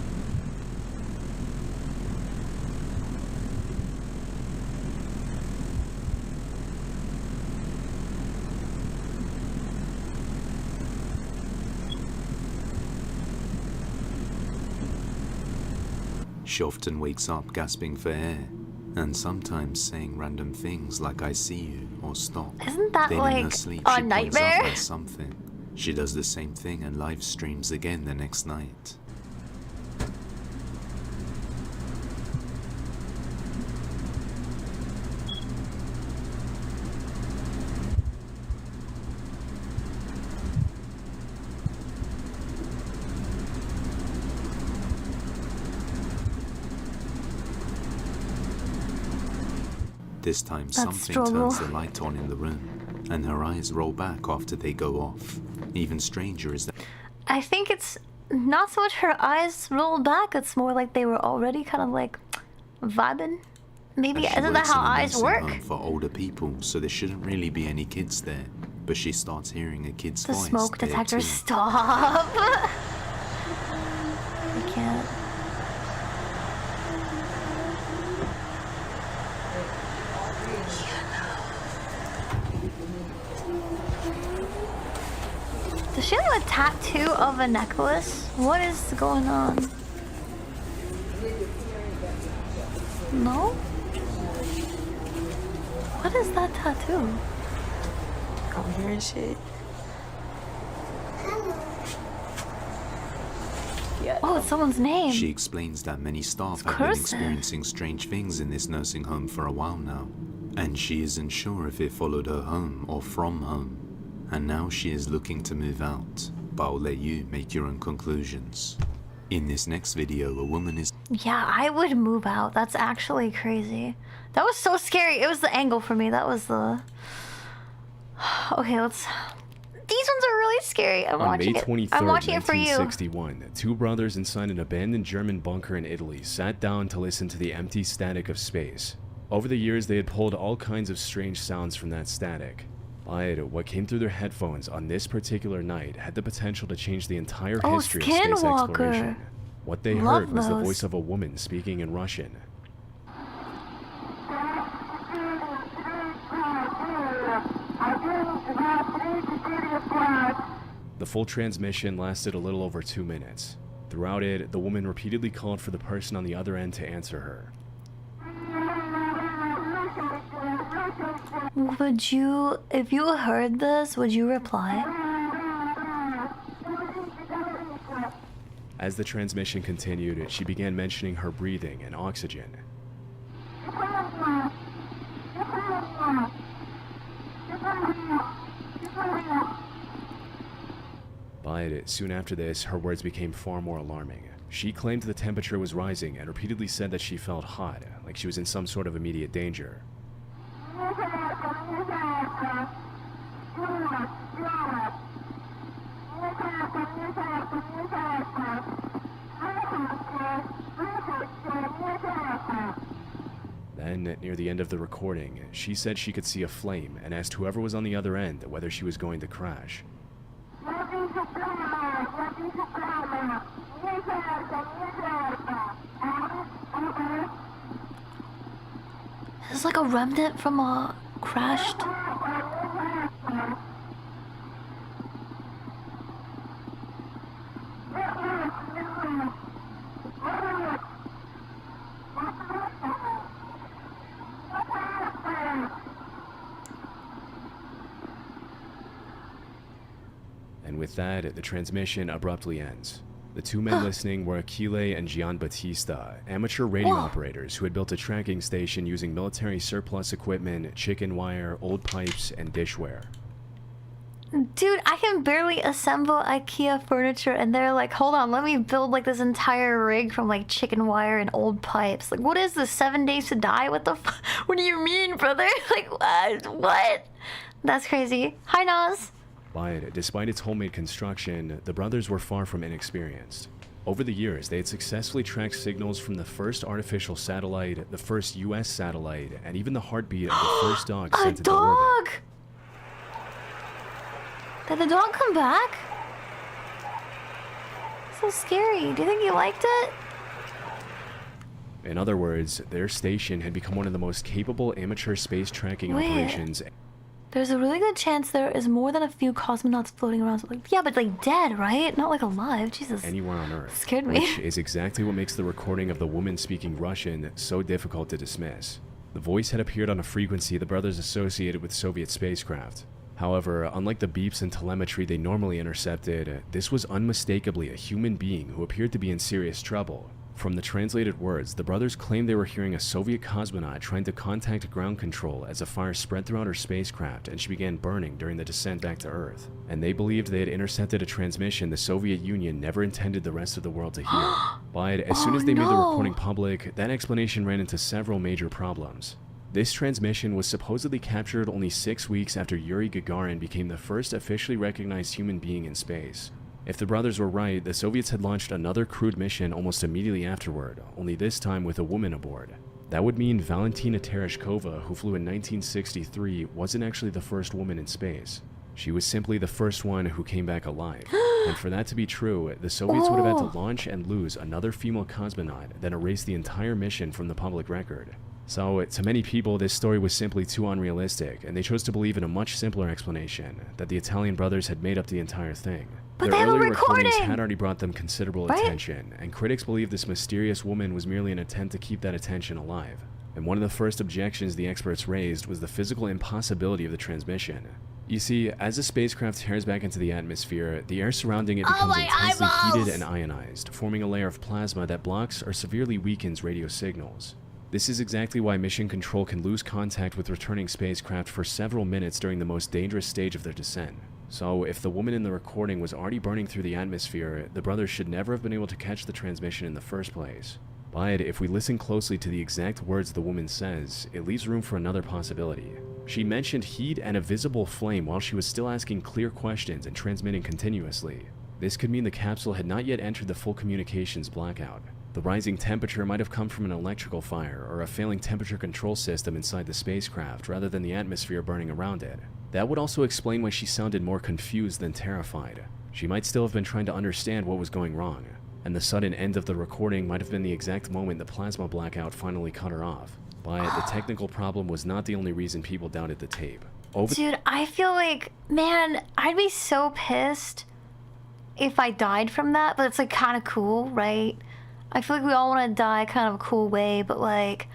[SPEAKER 2] She often wakes up gasping for air, and sometimes saying random things like "I see you" or "stop."
[SPEAKER 1] Isn't that
[SPEAKER 2] Then in her
[SPEAKER 1] like
[SPEAKER 2] sleep,
[SPEAKER 1] a
[SPEAKER 2] she points
[SPEAKER 1] nightmare?
[SPEAKER 2] up at something. She does the same thing and live streams again the next night. This time, something
[SPEAKER 1] struggle.
[SPEAKER 2] turns the light on in the room, and her eyes roll back after they go off. Even stranger is that
[SPEAKER 1] I think it's not so much her eyes rolled back, it's more like they were already kind of like vibing. Maybe,
[SPEAKER 2] as she
[SPEAKER 1] isn't that
[SPEAKER 2] works
[SPEAKER 1] how
[SPEAKER 2] in a
[SPEAKER 1] eyes
[SPEAKER 2] nursing
[SPEAKER 1] work?
[SPEAKER 2] home for older people, so there shouldn't really be any kids there. But she starts hearing a kid's
[SPEAKER 1] The
[SPEAKER 2] voice
[SPEAKER 1] smoke
[SPEAKER 2] there
[SPEAKER 1] detector,
[SPEAKER 2] too.
[SPEAKER 1] stop! I can't. Does she have a tattoo of a necklace? What is going on? No? What is that tattoo?
[SPEAKER 9] I'm hearing shit. Yeah.
[SPEAKER 1] Oh, it's someone's name.
[SPEAKER 2] She explains that many staff
[SPEAKER 1] It's
[SPEAKER 2] have been
[SPEAKER 1] cursive.
[SPEAKER 2] experiencing strange things in this nursing home for a while now, and she isn't sure if it followed her home or from home. And now she is looking to move out, but I'll let you make your own conclusions. In this next video, a woman is
[SPEAKER 1] Yeah, I would move out. That's actually crazy. That was so scary. It was the angle for me. That was the... Okay, let's... These ones are really scary. I'm
[SPEAKER 10] On May
[SPEAKER 1] watching it.
[SPEAKER 10] 23rd,
[SPEAKER 1] I'm watching it for you.
[SPEAKER 10] 1961, two brothers inside an abandoned German bunker in Italy sat down to listen to the empty static of space. Over the years, they had pulled all kinds of strange sounds from that static. But what came through their headphones on this particular night had the potential to change the entire history of space
[SPEAKER 1] Skinwalker.
[SPEAKER 10] exploration. What they
[SPEAKER 1] Love
[SPEAKER 10] heard was the
[SPEAKER 1] those.
[SPEAKER 10] voice of a woman speaking in Russian. The full transmission lasted a little over 2 minutes. Throughout it, the woman repeatedly called for the person on the other end to answer her.
[SPEAKER 1] Would you... If you heard this, would you reply?
[SPEAKER 10] As the transmission continued, she began mentioning her breathing and oxygen. But soon after this, her words became far more alarming. She claimed the temperature was rising and repeatedly said that she felt hot, like she was in some sort of immediate danger. Then, near the end of the recording, she said she could see a flame and asked whoever was on the other end whether she was going to crash.
[SPEAKER 1] It's like a remnant from a crashed...
[SPEAKER 10] And with that, the transmission abruptly ends. The two men listening were Achille and Gian Battista, amateur radio operators who had built a tracking station using military surplus equipment, chicken wire, old pipes, and dishware.
[SPEAKER 1] Dude, I can barely assemble IKEA furniture and they're like, hold on, let me build like this entire rig from like chicken wire and old pipes. Like, what is this, 7 days to die? What the what do you mean, brother? Like, what? That's crazy. Hi, Nas.
[SPEAKER 10] But despite its homemade construction, the brothers were far from inexperienced. Over the years, they had successfully tracked signals from the first artificial satellite, the first US satellite, and even the heartbeat of the first dog sent into orbit.
[SPEAKER 1] Did the dog come back? So scary. Do you think you liked it?
[SPEAKER 10] In other words, their station had become one of the most capable amateur space tracking operations.
[SPEAKER 1] There's a really good chance there is more than a few cosmonauts floating around. So like, yeah, but like dead, right? Not like alive. Jesus.
[SPEAKER 10] Anywhere on Earth.
[SPEAKER 1] Scared me.
[SPEAKER 10] Which is exactly what makes the recording of the woman speaking Russian so difficult to dismiss. The voice had appeared on a frequency the brothers associated with Soviet spacecraft. However, unlike the beeps and telemetry they normally intercepted, this was unmistakably a human being who appeared to be in serious trouble. From the translated words, the brothers claimed they were hearing a Soviet cosmonaut trying to contact ground control as a fire spread throughout her spacecraft and she began burning during the descent back to Earth. And they believed they had intercepted a transmission the Soviet Union never intended the rest of the world to hear. But as soon as they made the recording public, that explanation ran into several major problems. This transmission was supposedly captured only 6 weeks after Yuri Gagarin became the first officially recognized human being in space. If the brothers were right, the Soviets had launched another crewed mission almost immediately afterward, only this time with a woman aboard. That would mean Valentina Tereshkova, who flew in 1963, wasn't actually the first woman in space. She was simply the first one who came back alive. And for that to be true, the Soviets would have had to launch and lose another female cosmonaut, then erase the entire mission from the public record. So, to many people, this story was simply too unrealistic, and they chose to believe in a much simpler explanation, that the Italian brothers had made up the entire thing.
[SPEAKER 1] But
[SPEAKER 10] Their
[SPEAKER 1] they have a
[SPEAKER 10] earlier
[SPEAKER 1] recording!
[SPEAKER 10] recordings had already brought them considerable
[SPEAKER 1] Right?
[SPEAKER 10] attention, and critics believe this mysterious woman was merely an attempt to keep that attention alive. And one of the first objections the experts raised was the physical impossibility of the transmission. You see, as the spacecraft tears back into the atmosphere, the air surrounding it becomes intensely heated and ionized, forming a layer of plasma that blocks or severely weakens radio signals. This is exactly why Mission Control can lose contact with returning spacecraft for several minutes during the most dangerous stage of their descent. So, if the woman in the recording was already burning through the atmosphere, the brothers should never have been able to catch the transmission in the first place. But if we listen closely to the exact words the woman says, it leaves room for another possibility. She mentioned heat and a visible flame while she was still asking clear questions and transmitting continuously. This could mean the capsule had not yet entered the full communications blackout. The rising temperature might have come from an electrical fire or a failing temperature control system inside the spacecraft rather than the atmosphere burning around it. That would also explain why she sounded more confused than terrified. She might still have been trying to understand what was going wrong, and the sudden end of the recording might have been the exact moment the plasma blackout finally cut her off. But the technical problem was not the only reason people doubted the tape.
[SPEAKER 1] Dude, I feel like, man, I'd be so pissed if I died from that, but it's like kind of cool, right? I feel like we all want to die kind of a cool way, but like,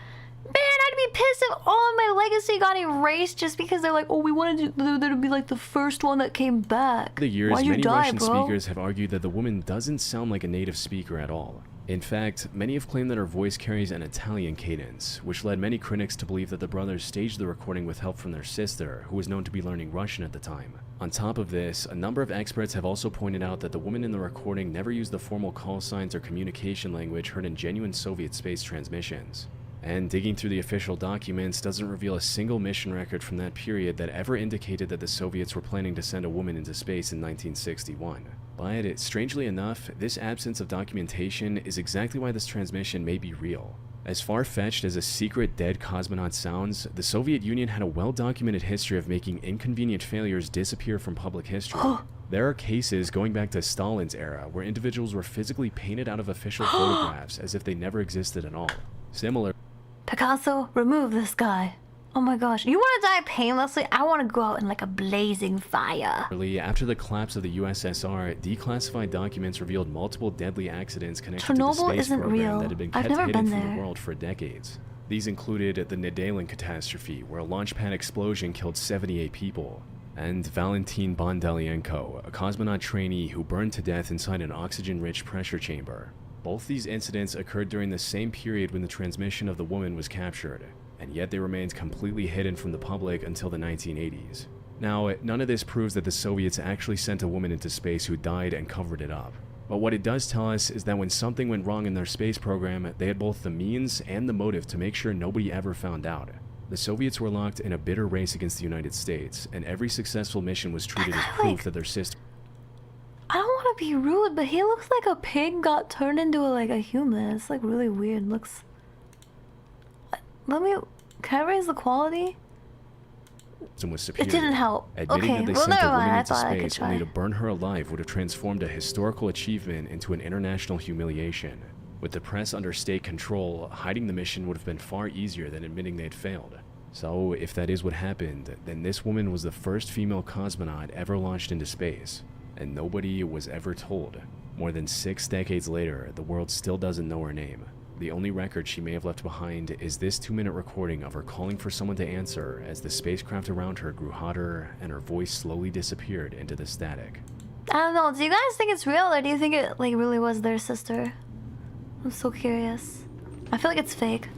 [SPEAKER 1] man, I'd be pissed if all of my legacy got erased just because they're like, oh, we wanted there to be like the first one that came back.
[SPEAKER 10] Over the years,
[SPEAKER 1] Why'd you
[SPEAKER 10] many
[SPEAKER 1] die,
[SPEAKER 10] Russian
[SPEAKER 1] bro?
[SPEAKER 10] speakers have argued that the woman doesn't sound like a native speaker at all. In fact, many have claimed that her voice carries an Italian cadence, which led many critics to believe that the brothers staged the recording with help from their sister, who was known to be learning Russian at the time. On top of this, a number of experts have also pointed out that the woman in the recording never used the formal call signs or communication language heard in genuine Soviet space transmissions. And digging through the official documents doesn't reveal a single mission record from that period that ever indicated that the Soviets were planning to send a woman into space in 1961. But, strangely enough, this absence of documentation is exactly why this transmission may be real. As far-fetched as a secret dead cosmonaut sounds, the Soviet Union had a well-documented history of making inconvenient failures disappear from public history. There are cases going back to Stalin's era where individuals were physically painted out of official photographs as if they never existed at all. Similar.
[SPEAKER 1] Picasso, remove this guy. Oh my gosh, you want to die painlessly? I want to go out in like a blazing fire.
[SPEAKER 10] After the collapse of the USSR, declassified documents revealed multiple deadly accidents connected to the
[SPEAKER 1] Chernobyl
[SPEAKER 10] space
[SPEAKER 1] isn't
[SPEAKER 10] program
[SPEAKER 1] real.
[SPEAKER 10] that had been
[SPEAKER 1] I've
[SPEAKER 10] kept
[SPEAKER 1] never
[SPEAKER 10] hidden
[SPEAKER 1] been
[SPEAKER 10] from
[SPEAKER 1] there.
[SPEAKER 10] the world for decades. These included the Nedelin catastrophe, where a launch pad explosion killed 78 people, and Valentin Bondelienko, a cosmonaut trainee who burned to death inside an oxygen-rich pressure chamber. Both these incidents occurred during the same period when the transmission of the woman was captured, and yet they remained completely hidden from the public until the 1980s. Now, none of this proves that the Soviets actually sent a woman into space who died and covered it up. But what it does tell us is that when something went wrong in their space program, they had both the means and the motive to make sure nobody ever found out. The Soviets were locked in a bitter race against the United States, and every successful mission was treated as proof that their system.
[SPEAKER 1] I don't want to be rude, but he looks like a pig got turned into a human. It's like really weird. Looks. Can I raise the quality?
[SPEAKER 10] Was superior.
[SPEAKER 1] It didn't help.
[SPEAKER 10] Admitting
[SPEAKER 1] Okay,
[SPEAKER 10] that they
[SPEAKER 1] well,
[SPEAKER 10] sent a
[SPEAKER 1] never
[SPEAKER 10] woman
[SPEAKER 1] mind. I
[SPEAKER 10] into
[SPEAKER 1] thought I could
[SPEAKER 10] space only
[SPEAKER 1] try.
[SPEAKER 10] to burn her alive would have transformed a historical achievement into an international humiliation. With the press under state control, hiding the mission would have been far easier than admitting they'd failed. So, if that is what happened, then this woman was the first female cosmonaut ever launched into space, and nobody was ever told. More than 6 decades later, the world still doesn't know her name. The only record she may have left behind is this 2-minute recording of her calling for someone to answer as the spacecraft around her grew hotter and her voice slowly disappeared into the static.
[SPEAKER 1] I don't know. Do you guys think it's real, or do you think it really was their sister? I'm so curious. I feel like it's fake.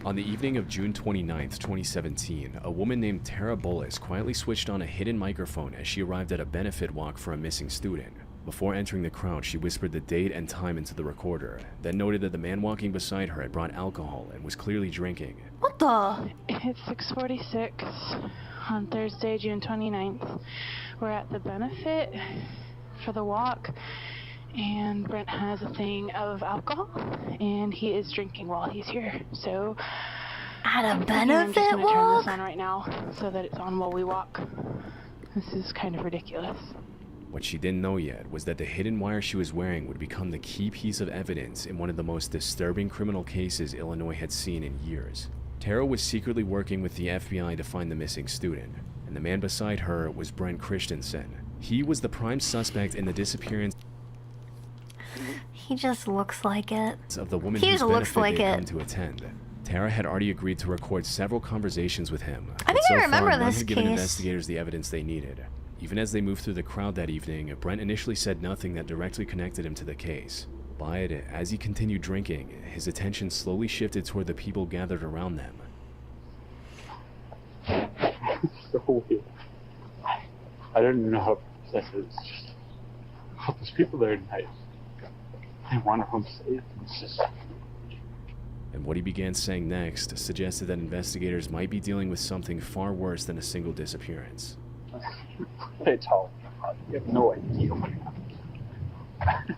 [SPEAKER 10] On the evening of June 29th, 2017, a woman named Tara Bullis quietly switched on a hidden microphone as she arrived at a benefit walk for a missing student. Before entering the crowd, she whispered the date and time into the recorder, then noted that the man walking beside her had brought alcohol and was clearly drinking.
[SPEAKER 1] What the?
[SPEAKER 11] It's 6:46 on Thursday, June 29th. We're at the benefit for the walk, and Brent has a thing of alcohol, and he is drinking while he's here. So
[SPEAKER 1] At a
[SPEAKER 11] I'm
[SPEAKER 1] benefit
[SPEAKER 11] just gonna turn
[SPEAKER 1] walk?
[SPEAKER 11] this on right now so that it's on while we walk. This is kind of ridiculous.
[SPEAKER 10] What she didn't know yet was that the hidden wire she was wearing would become the key piece of evidence in one of the most disturbing criminal cases Illinois had seen in years. Tara was secretly working with the FBI to find the missing student, and the man beside her was Brent Christensen. He was the prime suspect in the disappearance
[SPEAKER 1] He just looks like it.
[SPEAKER 10] of the woman
[SPEAKER 1] He
[SPEAKER 10] whose
[SPEAKER 1] just looks
[SPEAKER 10] benefit
[SPEAKER 1] like
[SPEAKER 10] they'd
[SPEAKER 1] it.
[SPEAKER 10] come to attend. Tara had already agreed to record several conversations with him,
[SPEAKER 1] I
[SPEAKER 10] but
[SPEAKER 1] think
[SPEAKER 10] so
[SPEAKER 1] I remember
[SPEAKER 10] far, none
[SPEAKER 1] this
[SPEAKER 10] had given
[SPEAKER 1] case.
[SPEAKER 10] investigators the evidence they needed. Even as they moved through the crowd that evening, Brent initially said nothing that directly connected him to the case. But as he continued drinking, his attention slowly shifted toward the people gathered around them.
[SPEAKER 12] So weird. I don't know how to It's just, all those people there tonight, they want her home safe. It's just...
[SPEAKER 10] And what he began saying next suggested that investigators might be dealing with something far worse than a single disappearance.
[SPEAKER 12] It's all, you have no idea what happened.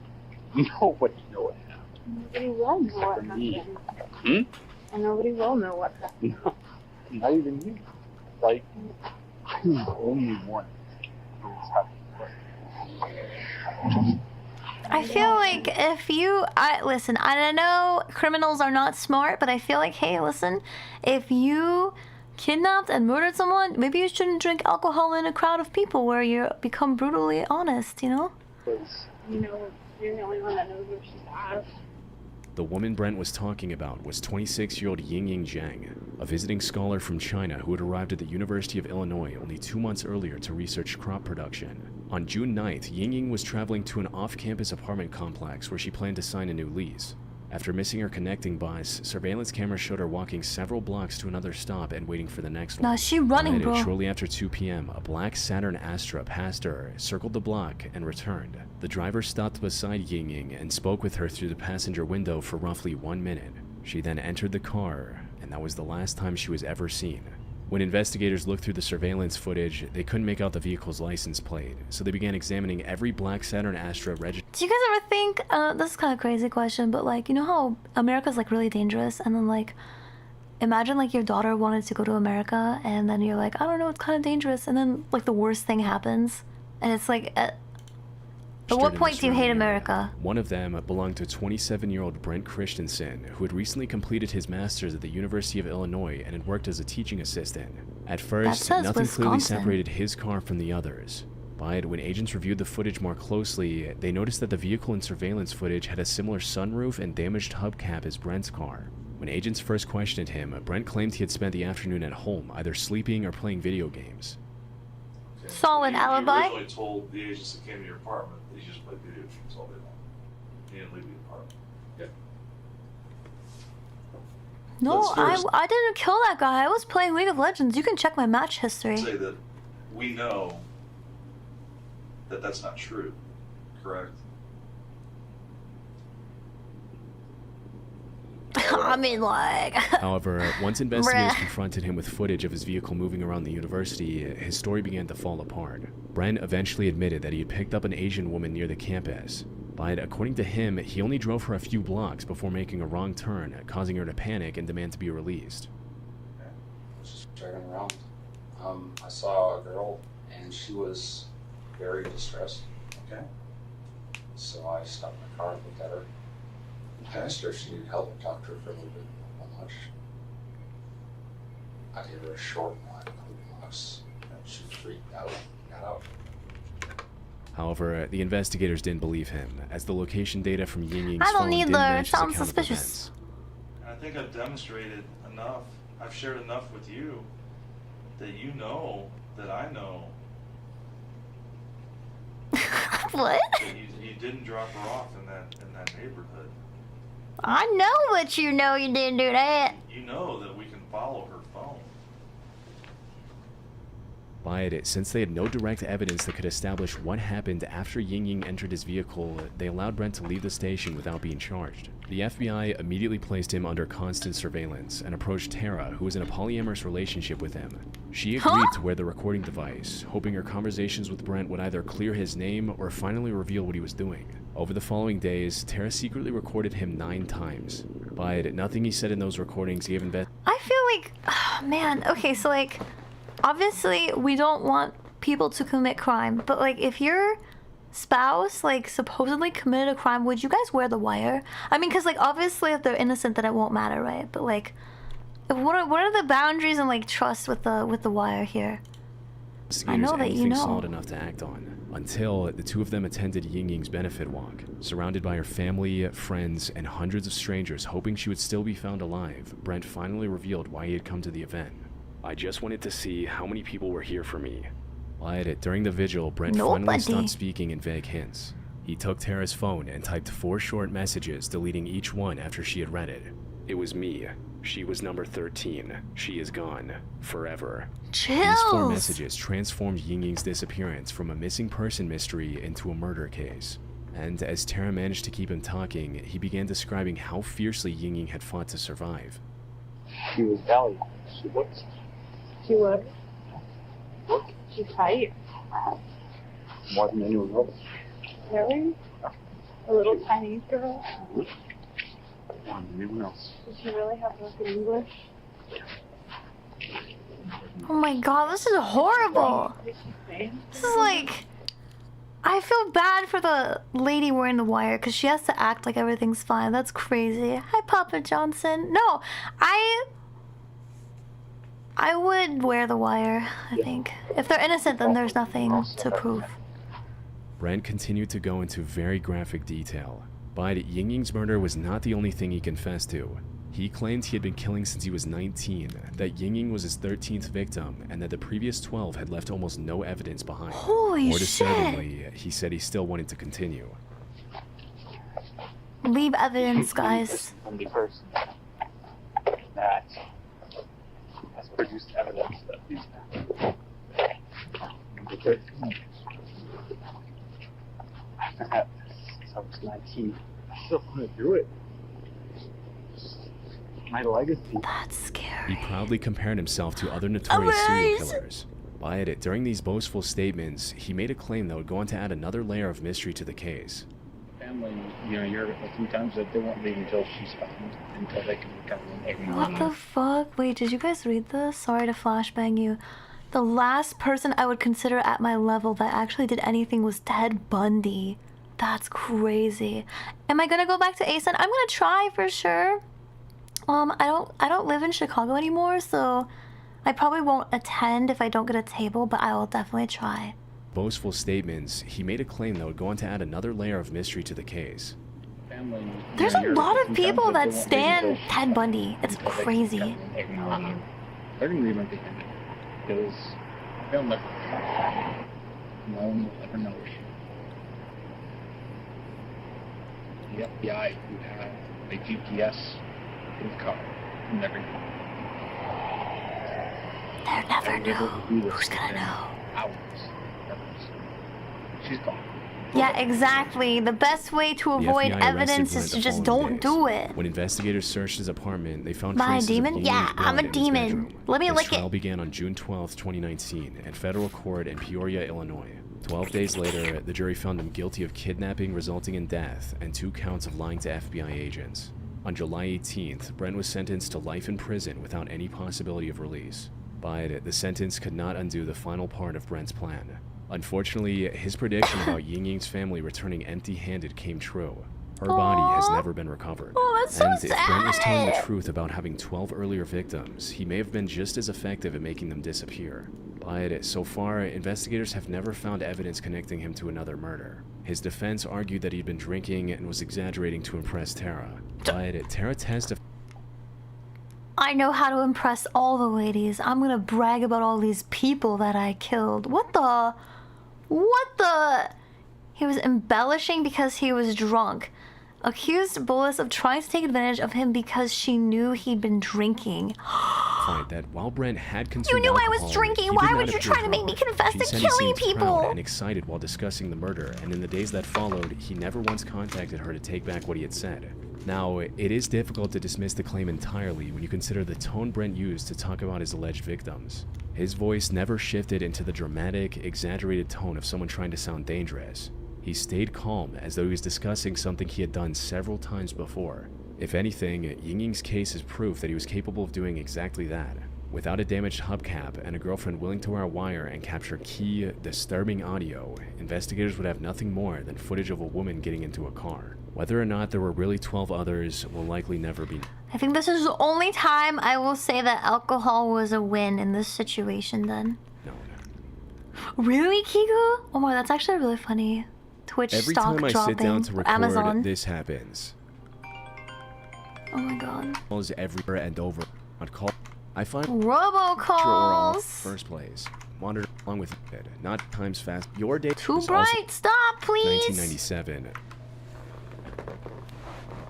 [SPEAKER 12] Nobody knows what happened.
[SPEAKER 11] Nobody will know what happened. And nobody will know what happened.
[SPEAKER 12] No, not even you. Like, I'm the only one who's having.
[SPEAKER 1] I feel like if you, listen, I don't know, criminals are not smart, but I feel like, hey, listen, if you kidnapped and murdered someone, maybe you shouldn't drink alcohol in a crowd of people where you become brutally honest, you know?
[SPEAKER 11] You know, you're the only one that knows where she's at.
[SPEAKER 10] The woman Brent was talking about was 26-year-old Yingying Zhang, a visiting scholar from China who had arrived at the University of Illinois only 2 months earlier to research crop production. On June 9th, Yingying was traveling to an off-campus apartment complex where she planned to sign a new lease. After missing her connecting bus, surveillance cameras showed her walking several blocks to another stop and waiting for the next one.
[SPEAKER 1] Nah, she running,
[SPEAKER 10] And
[SPEAKER 1] bro.
[SPEAKER 10] shortly after 2 p.m., a black Saturn Astra passed her, circled the block, and returned. The driver stopped beside Yingying and spoke with her through the passenger window for roughly 1 minute. She then entered the car, and that was the last time she was ever seen. When investigators looked through the surveillance footage, they couldn't make out the vehicle's license plate, so they began examining every black Saturn Astra registered.
[SPEAKER 1] Do you guys ever think, this is kind of a crazy question, but like, you know how America's like really dangerous, and then like, imagine like your daughter wanted to go to America, and then you're like, I don't know, it's kind of dangerous, and then like the worst thing happens, and it's like, at what point do you hate America?
[SPEAKER 10] One of them belonged to 27-year-old Brent Christensen, who had recently completed his master's at the University of Illinois and had worked as a teaching assistant. At first, nothing clearly separated his car from the others. But when agents reviewed the footage more closely, they noticed that the vehicle in surveillance footage had a similar sunroof and damaged hubcap as Brent's car. When agents first questioned him, Brent claimed he had spent the afternoon at home, either sleeping or playing video games.
[SPEAKER 1] Solid alibi.
[SPEAKER 13] You originally told the agents that came to your apartment that you just played video games all day long. You didn't leave the apartment. Yeah.
[SPEAKER 1] No, I didn't kill that guy. I was playing League of Legends. You can check my match history.
[SPEAKER 13] Say that we know that that's not true, correct?
[SPEAKER 1] I mean, like...
[SPEAKER 10] However, once investigators confronted him with footage of his vehicle moving around the university, his story began to fall apart. Brent eventually admitted that he had picked up an Asian woman near the campus, but according to him, he only drove her a few blocks before making a wrong turn, causing her to panic and demand to be released.
[SPEAKER 14] I was just driving around. I saw a girl, and she was very distressed.
[SPEAKER 13] Okay.
[SPEAKER 14] So I stopped my car and looked at her. I asked her if she needed help and talked to her for a little bit. Not much. I gave her a short line of blocks, and she freaked out and got out.
[SPEAKER 10] However, the investigators didn't believe him, as the location data from Yingying's
[SPEAKER 1] I don't
[SPEAKER 10] phone
[SPEAKER 1] need
[SPEAKER 10] didn't
[SPEAKER 1] the
[SPEAKER 10] match his
[SPEAKER 1] sounds
[SPEAKER 10] account of
[SPEAKER 1] suspicious.
[SPEAKER 10] events.
[SPEAKER 13] I think I've demonstrated enough. I've shared enough with you that you know that I know.
[SPEAKER 1] What?
[SPEAKER 13] That you didn't drop her off in that neighborhood.
[SPEAKER 1] I know what you know. You didn't do that.
[SPEAKER 13] You know that we can follow her phone.
[SPEAKER 10] By it, since they had no direct evidence that could establish what happened after Yingying entered his vehicle, they allowed Brent to leave the station without being charged. The FBI immediately placed him under constant surveillance and approached Tara, who was in a polyamorous relationship with him. She agreed to wear the recording device, hoping her conversations with Brent would either clear his name or finally reveal what he was doing. Over the following days, Tara secretly recorded him 9 times. But nothing he said in those recordings gave
[SPEAKER 1] I feel like, oh, man, okay, so like, obviously we don't want people to commit crime, but like if your spouse like supposedly committed a crime, would you guys wear the wire? I mean, because like obviously if they're innocent then it won't matter, right? But like, what are the boundaries and like trust with the wire here? I know that you know.
[SPEAKER 10] Solid enough to act on, until the two of them attended Yingying's benefit walk, surrounded by her family, friends, and hundreds of strangers hoping she would still be found alive. Brent finally revealed why he had come to the event. I just wanted to see how many people were here for me. During the vigil, Brent finally stopped speaking in vague hints. He took Tara's phone and typed 4 short messages, deleting each one after she had read it. It was me. She was number 13. She is gone. Forever.
[SPEAKER 1] Chills.
[SPEAKER 10] These 4 messages transformed Ying Ying's disappearance from a missing person mystery into a murder case. And as Tara managed to keep him talking, he began describing how fiercely Ying Ying had fought to survive.
[SPEAKER 12] She was valiant. She worked.
[SPEAKER 11] She would. She fight.
[SPEAKER 12] More than anyone else.
[SPEAKER 11] Really? A little Chinese girl?
[SPEAKER 12] More than anyone else.
[SPEAKER 11] Does she really have broken English?
[SPEAKER 1] Oh my god, this is horrible.
[SPEAKER 11] What did she say?
[SPEAKER 1] This is like... I feel bad for the lady wearing the wire because she has to act like everything's fine. That's crazy. Hi, Papa Johnson. No, I would wear the wire, I think. If they're innocent, then there's nothing to prove.
[SPEAKER 10] Brent continued to go into very graphic detail, but Ying Ying's murder was not the only thing he confessed to. He claimed he had been killing since he was 19, that Ying Ying was his 13th victim, and that the previous 12 had left almost no evidence behind.
[SPEAKER 1] Holy
[SPEAKER 10] More
[SPEAKER 1] shit!
[SPEAKER 10] disturbingly, he said he still wanted to continue.
[SPEAKER 1] Leave evidence, guys.
[SPEAKER 12] I'm the person that has produced evidence that these happened. Number 13. I've had this since I was 19. I still want to do it. My legacy.
[SPEAKER 1] That's scary.
[SPEAKER 10] He proudly compared himself to other notorious serial killers. By it, during these boastful statements, he made a claim that would go on to add another layer of mystery to the case.
[SPEAKER 12] Family, you're like sometimes that they won't leave until she's found, until they can recover everyone.
[SPEAKER 1] What the fuck? Wait, did you guys read this? Sorry to flashbang you. The last person I would consider at my level that actually did anything was Ted Bundy. That's crazy. Am I gonna go back to ASUN? I'm gonna try for sure. I don't live in Chicago anymore, so I probably won't attend if I don't get a table, but I will definitely try.
[SPEAKER 10] Boastful statements, he made a claim that would go on to add another layer of mystery to the case.
[SPEAKER 12] Family,
[SPEAKER 1] There's a lot of people that stand Ted Bundy. It's crazy.
[SPEAKER 12] They're gonna leave him behind because they'll never. No one will ever know. The FBI would have a GPS in the car and everything.
[SPEAKER 1] They'll never know. Who's gonna know?
[SPEAKER 12] Hours. She's gone.
[SPEAKER 1] Yeah, exactly. The best way to avoid
[SPEAKER 10] FBI
[SPEAKER 1] evidence
[SPEAKER 10] arrested
[SPEAKER 1] is to
[SPEAKER 10] Brent the
[SPEAKER 1] just
[SPEAKER 10] following
[SPEAKER 1] don't
[SPEAKER 10] days.
[SPEAKER 1] do it.
[SPEAKER 10] When investigators searched his apartment, they found
[SPEAKER 1] Am I a
[SPEAKER 10] traces of
[SPEAKER 1] demon?
[SPEAKER 10] Ying
[SPEAKER 1] Yeah,
[SPEAKER 10] Ying's
[SPEAKER 1] I'm
[SPEAKER 10] blood
[SPEAKER 1] a
[SPEAKER 10] in his
[SPEAKER 1] demon.
[SPEAKER 10] bedroom.
[SPEAKER 1] Let me
[SPEAKER 10] His
[SPEAKER 1] lick
[SPEAKER 10] trial
[SPEAKER 1] it.
[SPEAKER 10] began on June 12, 2019, at federal court in Peoria, Illinois. 12 days later, the jury found him guilty of kidnapping resulting in death and 2 counts of lying to FBI agents. On July 18th, Brent was sentenced to life in prison without any possibility of release. But the sentence could not undo the final part of Brent's plan. Unfortunately, his prediction about Ying Ying's family returning empty-handed came true. Her body has never been recovered.
[SPEAKER 1] Oh, that's so
[SPEAKER 10] and if Brent was telling the
[SPEAKER 1] sad.
[SPEAKER 10] truth about having 12 earlier victims, he may have been just as effective at making them disappear. But so far, investigators have never found evidence connecting him to another murder. His defense argued that he'd been drinking and was exaggerating to impress Tara. But Tara testified.
[SPEAKER 1] I know how to impress all the ladies. I'm gonna brag about all these people that I killed. What the? He was embellishing because he was drunk. Accused Bullis of trying to take advantage of him because she knew he'd been drinking.
[SPEAKER 10] That while Brent had consumed
[SPEAKER 1] You knew I was
[SPEAKER 10] alcohol,
[SPEAKER 1] drinking.
[SPEAKER 10] he
[SPEAKER 1] Why
[SPEAKER 10] did
[SPEAKER 1] would
[SPEAKER 10] not
[SPEAKER 1] you
[SPEAKER 10] appear
[SPEAKER 1] try to make me
[SPEAKER 10] drunk.
[SPEAKER 1] confess
[SPEAKER 10] She
[SPEAKER 1] to
[SPEAKER 10] said he
[SPEAKER 1] killing
[SPEAKER 10] seemed
[SPEAKER 1] people?
[SPEAKER 10] proud and excited while discussing the murder, and in the days that followed, he never once contacted her to take back what he had said. Now, it is difficult to dismiss the claim entirely when you consider the tone Brent used to talk about his alleged victims. His voice never shifted into the dramatic, exaggerated tone of someone trying to sound dangerous. He stayed calm, as though he was discussing something he had done several times before. If anything, Ying Ying's case is proof that he was capable of doing exactly that. Without a damaged hubcap and a girlfriend willing to wear a wire and capture key, disturbing audio, investigators would have nothing more than footage of a woman getting into a car. Whether or not there were really 12 others will likely never be.
[SPEAKER 1] I think this is the only time I will say that alcohol was a win in this situation then.
[SPEAKER 10] No.
[SPEAKER 1] Really, Kiku? Oh my, that's actually really funny. Twitch
[SPEAKER 10] Every
[SPEAKER 1] stock
[SPEAKER 10] time I
[SPEAKER 1] dropping.
[SPEAKER 10] sit down to record,
[SPEAKER 1] Amazon.
[SPEAKER 10] this happens.
[SPEAKER 1] Oh my god.
[SPEAKER 10] Calls everywhere and over. I'd call. I find or
[SPEAKER 1] Robocalls.
[SPEAKER 10] first place. Wandered along with it. Not times fast. Your day.
[SPEAKER 1] Too
[SPEAKER 10] was
[SPEAKER 1] bright.
[SPEAKER 10] also
[SPEAKER 1] Stop, please.
[SPEAKER 10] 1997.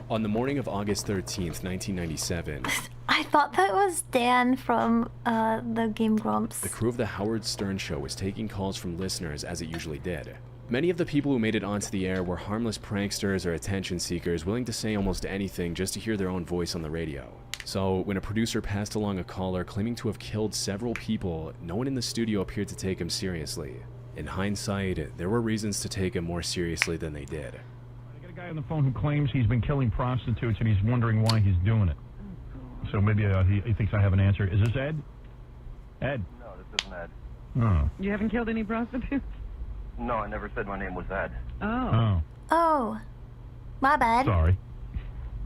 [SPEAKER 10] On the morning of August 13th, 1997.
[SPEAKER 1] I I thought that was Dan from the Game Grumps.
[SPEAKER 10] The crew of the Howard Stern Show was taking calls from listeners as it usually did. Many of the people who made it onto the air were harmless pranksters or attention seekers willing to say almost anything just to hear their own voice on the radio. So, when a producer passed along a caller claiming to have killed several people, no one in the studio appeared to take him seriously. In hindsight, there were reasons to take him more seriously than they did.
[SPEAKER 15] I got a guy on the phone who claims he's been killing prostitutes and he's wondering why he's doing it. So maybe he thinks I have an answer. Is this Ed? Ed?
[SPEAKER 16] No, this isn't Ed.
[SPEAKER 15] Oh.
[SPEAKER 17] You haven't killed any prostitutes?
[SPEAKER 16] No, I never said my name was Ed.
[SPEAKER 17] Oh.
[SPEAKER 1] Oh. My bad.
[SPEAKER 15] Sorry.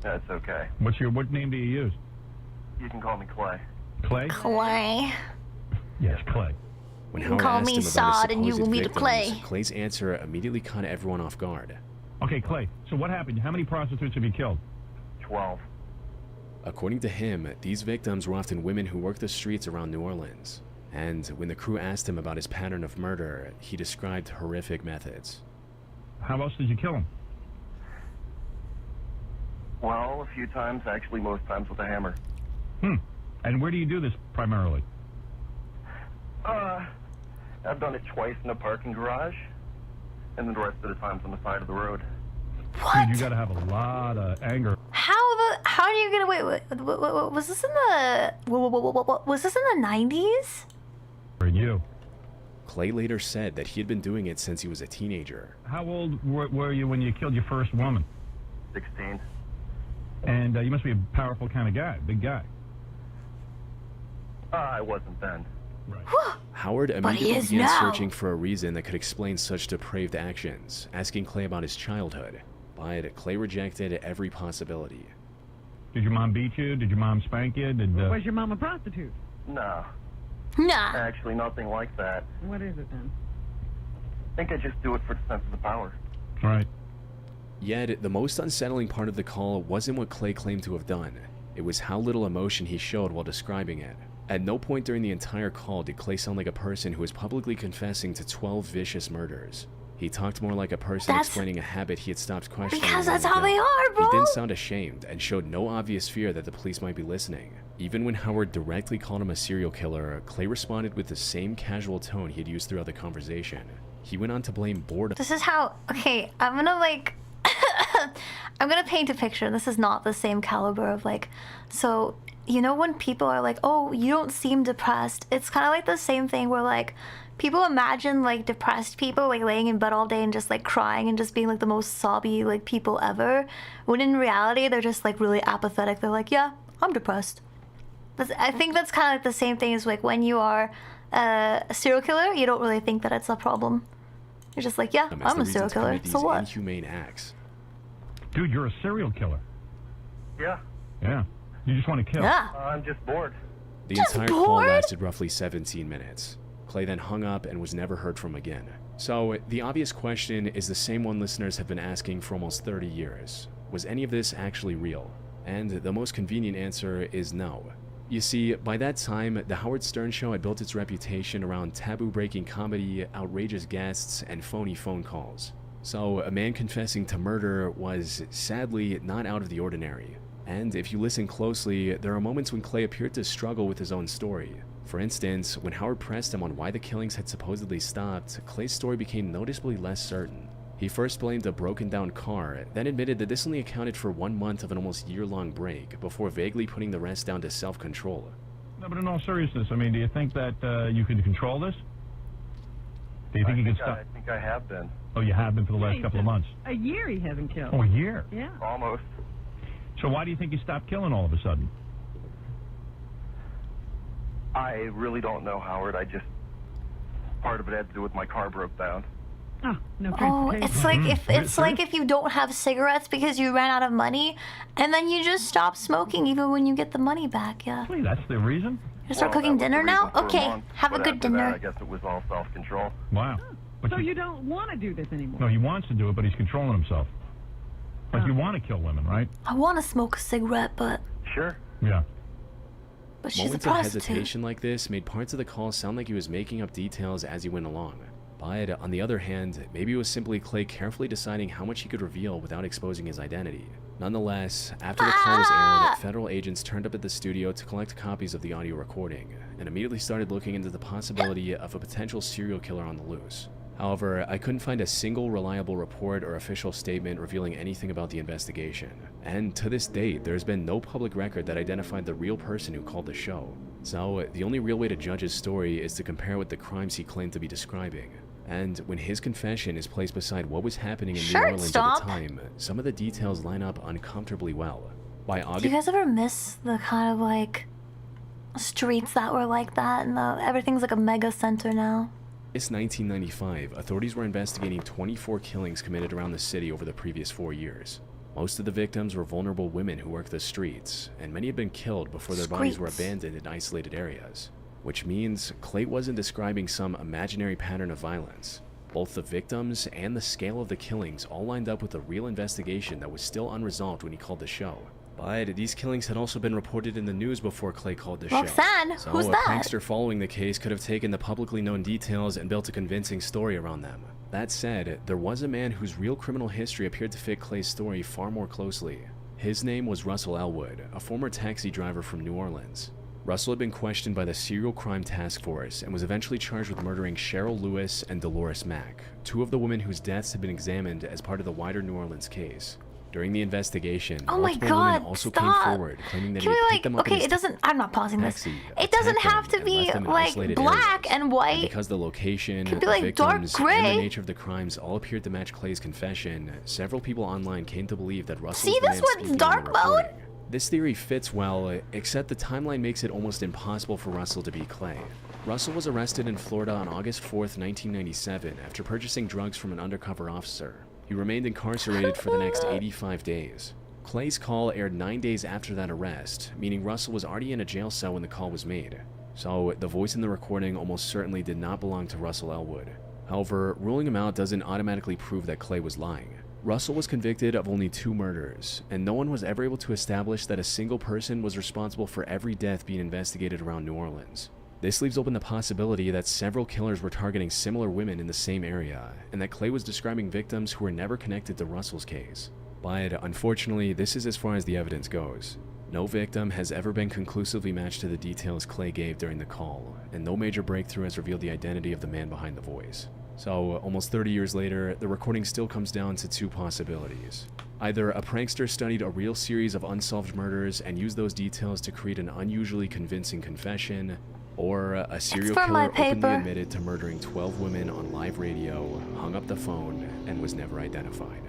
[SPEAKER 16] That's okay.
[SPEAKER 15] What name do you use?
[SPEAKER 16] You can call me Clay.
[SPEAKER 15] Clay?
[SPEAKER 1] Clay.
[SPEAKER 15] Yes, Clay.
[SPEAKER 10] When
[SPEAKER 1] You can
[SPEAKER 10] Howard
[SPEAKER 1] call
[SPEAKER 10] asked
[SPEAKER 1] me
[SPEAKER 10] him about
[SPEAKER 1] Sod
[SPEAKER 10] his
[SPEAKER 1] and you
[SPEAKER 10] supposed
[SPEAKER 1] will meet a
[SPEAKER 10] victims,
[SPEAKER 1] Clay.
[SPEAKER 10] Clay's answer immediately caught everyone off guard.
[SPEAKER 15] Okay, Clay, so what happened? How many prostitutes have you killed?
[SPEAKER 16] 12.
[SPEAKER 10] According to him, these victims were often women who worked the streets around New Orleans. And when the crew asked him about his pattern of murder, he described horrific methods.
[SPEAKER 15] How else did you kill them?
[SPEAKER 16] Well, a few times, actually most times with a hammer.
[SPEAKER 15] And where do you do this primarily?
[SPEAKER 16] I've done it twice in a parking garage, and then the rest of the times on the side of the road.
[SPEAKER 1] What?
[SPEAKER 15] Dude, you gotta have a lot of anger.
[SPEAKER 1] How do you get away with? Was this in the? Was this in the 90s?
[SPEAKER 15] For you.
[SPEAKER 10] Clay later said that he had been doing it since he was a teenager.
[SPEAKER 15] How old were you when you killed your first woman?
[SPEAKER 16] 16.
[SPEAKER 15] And you must be a powerful kind of guy, big guy.
[SPEAKER 16] I wasn't then.
[SPEAKER 15] Right.
[SPEAKER 10] Howard
[SPEAKER 1] But he
[SPEAKER 10] immediately
[SPEAKER 1] is
[SPEAKER 10] began
[SPEAKER 1] now.
[SPEAKER 10] searching for a reason that could explain such depraved actions, asking Clay about his childhood. But Clay rejected every possibility.
[SPEAKER 15] Did your mom beat you? Did your mom spank you?
[SPEAKER 17] Was your mom a prostitute?
[SPEAKER 16] No.
[SPEAKER 1] Nah.
[SPEAKER 16] Actually, nothing like that.
[SPEAKER 17] What is it then?
[SPEAKER 16] I think I just do it for the sense of the power.
[SPEAKER 15] Right.
[SPEAKER 10] Yet, the most unsettling part of the call wasn't what Clay claimed to have done. It was how little emotion he showed while describing it. At no point during the entire call did Clay sound like a person who was publicly confessing to 12 vicious murders. He talked more like a person explaining a habit he had stopped questioning.
[SPEAKER 1] Because
[SPEAKER 10] long
[SPEAKER 1] that's how
[SPEAKER 10] ago.
[SPEAKER 1] they are, bro.
[SPEAKER 10] He didn't sound ashamed and showed no obvious fear that the police might be listening. Even when Howard directly called him a serial killer, Clay responded with the same casual tone he had used throughout the conversation. He went on to blame boredom.
[SPEAKER 1] This is how. Okay, I'm gonna like. I'm gonna paint a picture. This is not the same caliber of like. So you know when people are like, "Oh, you don't seem depressed." It's kind of like the same thing where like. People imagine like depressed people like laying in bed all day and just like crying and just being like the most sobby like people ever, when in reality they're just like really apathetic. They're like, yeah, I'm depressed. I think that's kind of like the same thing as like when you are a serial killer, you don't really think that it's a problem. You're just like, yeah,
[SPEAKER 10] as
[SPEAKER 1] I'm
[SPEAKER 10] the
[SPEAKER 1] a serial
[SPEAKER 10] reason to
[SPEAKER 1] killer.
[SPEAKER 10] commit
[SPEAKER 1] So
[SPEAKER 10] these
[SPEAKER 1] what?
[SPEAKER 10] inhumane acts.
[SPEAKER 15] Dude, you're a serial killer.
[SPEAKER 16] Yeah.
[SPEAKER 15] Yeah. You just want to kill.
[SPEAKER 1] Yeah.
[SPEAKER 16] I'm just bored.
[SPEAKER 10] The
[SPEAKER 1] Just
[SPEAKER 10] entire call
[SPEAKER 1] bored?
[SPEAKER 10] lasted roughly 17 minutes. Clay then hung up and was never heard from again. So, the obvious question is the same one listeners have been asking for almost 30 years. Was any of this actually real? And the most convenient answer is no. You see, by that time, the Howard Stern Show had built its reputation around taboo-breaking comedy, outrageous guests, and phony phone calls. So, a man confessing to murder was, sadly, not out of the ordinary. And if you listen closely, there are moments when Clay appeared to struggle with his own story. For instance, when Howard pressed him on why the killings had supposedly stopped, Clay's story became noticeably less certain. He first blamed a broken-down car, then admitted that this only accounted for 1 month of an almost year-long break, before vaguely putting the rest down to self-control.
[SPEAKER 15] No, but in all seriousness, I mean, do you think that you can control this? Do you think you can stop?
[SPEAKER 16] I think I have been.
[SPEAKER 15] Oh, you have been for the last couple of months.
[SPEAKER 17] A year he hasn't killed.
[SPEAKER 15] Oh, a year?
[SPEAKER 17] Yeah.
[SPEAKER 16] Almost.
[SPEAKER 15] So why do you think you stopped killing all of a sudden?
[SPEAKER 16] I really don't know, Howard. Part of it had to do with my car broke down.
[SPEAKER 17] Oh, no
[SPEAKER 1] Oh,
[SPEAKER 17] transportation.
[SPEAKER 1] it's like if it's like if you don't have cigarettes because you ran out of money, and then you just stop smoking even when you get the money back. Yeah.
[SPEAKER 15] Wait, that's the reason?
[SPEAKER 1] You start
[SPEAKER 16] Well,
[SPEAKER 1] cooking
[SPEAKER 16] that was
[SPEAKER 1] dinner
[SPEAKER 16] the
[SPEAKER 1] now?
[SPEAKER 16] reason for a
[SPEAKER 1] Okay,
[SPEAKER 16] month,
[SPEAKER 1] have a
[SPEAKER 16] but
[SPEAKER 1] good
[SPEAKER 16] after
[SPEAKER 1] dinner.
[SPEAKER 16] That, I guess it was all self-control.
[SPEAKER 15] Wow. But
[SPEAKER 17] So you don't want to do this anymore?
[SPEAKER 15] No, he wants to do it, but he's controlling himself. Like, you want to kill women, right?
[SPEAKER 1] I want to smoke a cigarette, but
[SPEAKER 16] Sure.
[SPEAKER 15] Yeah.
[SPEAKER 1] she's a
[SPEAKER 10] Moments of
[SPEAKER 1] prostitute.
[SPEAKER 10] hesitation like this made parts of the call sound like he was making up details as he went along. But on the other hand, maybe it was simply Clay carefully deciding how much he could reveal without exposing his identity. Nonetheless, after the call was aired, federal agents turned up at the studio to collect copies of the audio recording, and immediately started looking into the possibility of a potential serial killer on the loose. However, I couldn't find a single reliable report or official statement revealing anything about the investigation, and to this date, there's been no public record that identified the real person who called the show. So, the only real way to judge his story is to compare with the crimes he claimed to be describing. And when his confession is placed beside what was happening in New Orleans at the time, some of the details line up uncomfortably well. By August...
[SPEAKER 1] Do you guys ever miss the kind of like streets that were like that and everything's like a mega center now?
[SPEAKER 10] It's 1995. Authorities were investigating 24 killings committed around the city over the previous 4 years. Most of the victims were vulnerable women who worked the streets, and many had been killed before their bodies were abandoned in isolated areas. Which means Clay wasn't describing some imaginary pattern of violence. Both the victims and the scale of the killings all lined up with a real investigation that was still unresolved when he called the show. But these killings had also been reported in the news before Clay called the show.
[SPEAKER 1] Roxanne,
[SPEAKER 10] So
[SPEAKER 1] who's
[SPEAKER 10] a
[SPEAKER 1] that?
[SPEAKER 10] prankster following the case could have taken the publicly known details and built a convincing story around them. That said, there was a man whose real criminal history appeared to fit Clay's story far more closely. His name was Russell Elwood, a former taxi driver from New Orleans. Russell had been questioned by the Serial Crime Task Force and was eventually charged with murdering Cheryl Lewis and Dolores Mack, two of the women whose deaths had been examined as part of the wider New Orleans case. During the investigation,
[SPEAKER 1] Oh my
[SPEAKER 10] multiple women
[SPEAKER 1] god,
[SPEAKER 10] also
[SPEAKER 1] stop!
[SPEAKER 10] came forward claiming that
[SPEAKER 1] Can
[SPEAKER 10] he
[SPEAKER 1] we
[SPEAKER 10] had
[SPEAKER 1] like,
[SPEAKER 10] picked them up in
[SPEAKER 1] okay,
[SPEAKER 10] his
[SPEAKER 1] it doesn't, I'm not pausing this.
[SPEAKER 10] taxi,
[SPEAKER 1] It doesn't
[SPEAKER 10] attacked
[SPEAKER 1] have
[SPEAKER 10] them,
[SPEAKER 1] to
[SPEAKER 10] and
[SPEAKER 1] be
[SPEAKER 10] left them in
[SPEAKER 1] like
[SPEAKER 10] isolated
[SPEAKER 1] black
[SPEAKER 10] areas.
[SPEAKER 1] and white.
[SPEAKER 10] And because the location,
[SPEAKER 1] Could be
[SPEAKER 10] the
[SPEAKER 1] like dark
[SPEAKER 10] victims,
[SPEAKER 1] gray.
[SPEAKER 10] and the nature of the crimes all appeared to match Clay's confession, several people online came to believe that Russell
[SPEAKER 1] See,
[SPEAKER 10] was the
[SPEAKER 1] this
[SPEAKER 10] man
[SPEAKER 1] one's
[SPEAKER 10] speaking in
[SPEAKER 1] dark
[SPEAKER 10] the
[SPEAKER 1] mode?
[SPEAKER 10] recording. This theory fits well, except the timeline makes it almost impossible for Russell to be Clay. Russell was arrested in Florida on August 4th, 1997, after purchasing drugs from an undercover officer. He remained incarcerated for the next 85 days. Clay's call aired 9 days after that arrest, meaning Russell was already in a jail cell when the call was made. So, the voice in the recording almost certainly did not belong to Russell Elwood. However, ruling him out doesn't automatically prove that Clay was lying. Russell was convicted of only 2 murders, and no one was ever able to establish that a single person was responsible for every death being investigated around New Orleans. This leaves open the possibility that several killers were targeting similar women in the same area, and that Clay was describing victims who were never connected to Russell's case. But unfortunately, this is as far as the evidence goes. No victim has ever been conclusively matched to the details Clay gave during the call, and no major breakthrough has revealed the identity of the man behind the voice. So, almost 30 years later, the recording still comes down to 2 possibilities. Either a prankster studied a real series of unsolved murders and used those details to create an unusually convincing confession, or a serial
[SPEAKER 1] for my
[SPEAKER 10] killer openly
[SPEAKER 1] paper.
[SPEAKER 10] admitted to murdering 12 women on live radio, hung up the phone, and was never identified.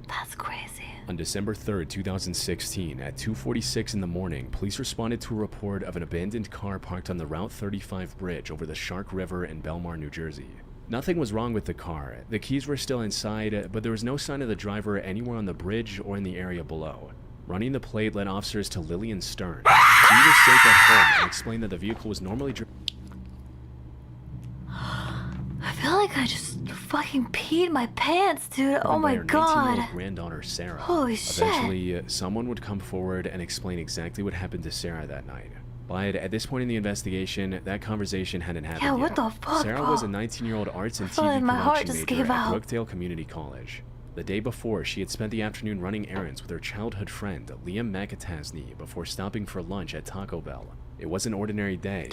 [SPEAKER 1] That's crazy.
[SPEAKER 10] On December 3rd, 2016, at 2:46 in the morning, police responded to a report of an abandoned car parked on the Route 35 bridge over the Shark River in Belmar, New Jersey. Nothing was wrong with the car. The keys were still inside, but there was no sign of the driver anywhere on the bridge or in the area below. Running the plate led officers to Lillian Stern. She was safe at home and explained that the vehicle was normally driven.
[SPEAKER 1] I feel like I just fucking peed my pants, dude. Oh my
[SPEAKER 10] by her
[SPEAKER 1] god.
[SPEAKER 10] 19-year-old granddaughter Sarah.
[SPEAKER 1] Holy shit.
[SPEAKER 10] Eventually, someone would come forward and explain exactly what happened to Sarah that night. But at this point in the investigation, that conversation hadn't happened
[SPEAKER 1] Yeah,
[SPEAKER 10] yet.
[SPEAKER 1] what the fuck,
[SPEAKER 10] Sarah
[SPEAKER 1] bro?
[SPEAKER 10] was a 19-year-old arts and
[SPEAKER 1] I feel
[SPEAKER 10] TV
[SPEAKER 1] like my heart
[SPEAKER 10] production
[SPEAKER 1] just
[SPEAKER 10] major
[SPEAKER 1] gave
[SPEAKER 10] at
[SPEAKER 1] out.
[SPEAKER 10] Brookdale Community College. The day before, she had spent the afternoon running errands with her childhood friend, Liam McAtasney, before stopping for lunch at Taco Bell. It was an ordinary day,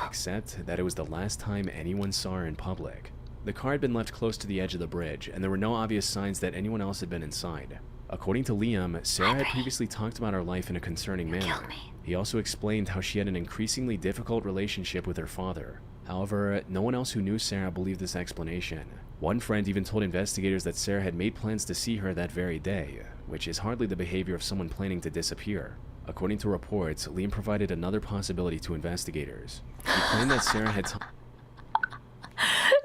[SPEAKER 10] except that it was the last time anyone saw her in public. The car had been left close to the edge of the bridge, and there were no obvious signs that anyone else had been inside. According to Liam, Sarah had previously talked about her life in a concerning manner. He also explained how she had an increasingly difficult relationship with her father. However, no one else who knew Sarah believed this explanation. One friend even told investigators that Sarah had made plans to see her that very day, which is hardly the behavior of someone planning to disappear. According to reports, Liam provided another possibility to investigators. He claimed that Sarah had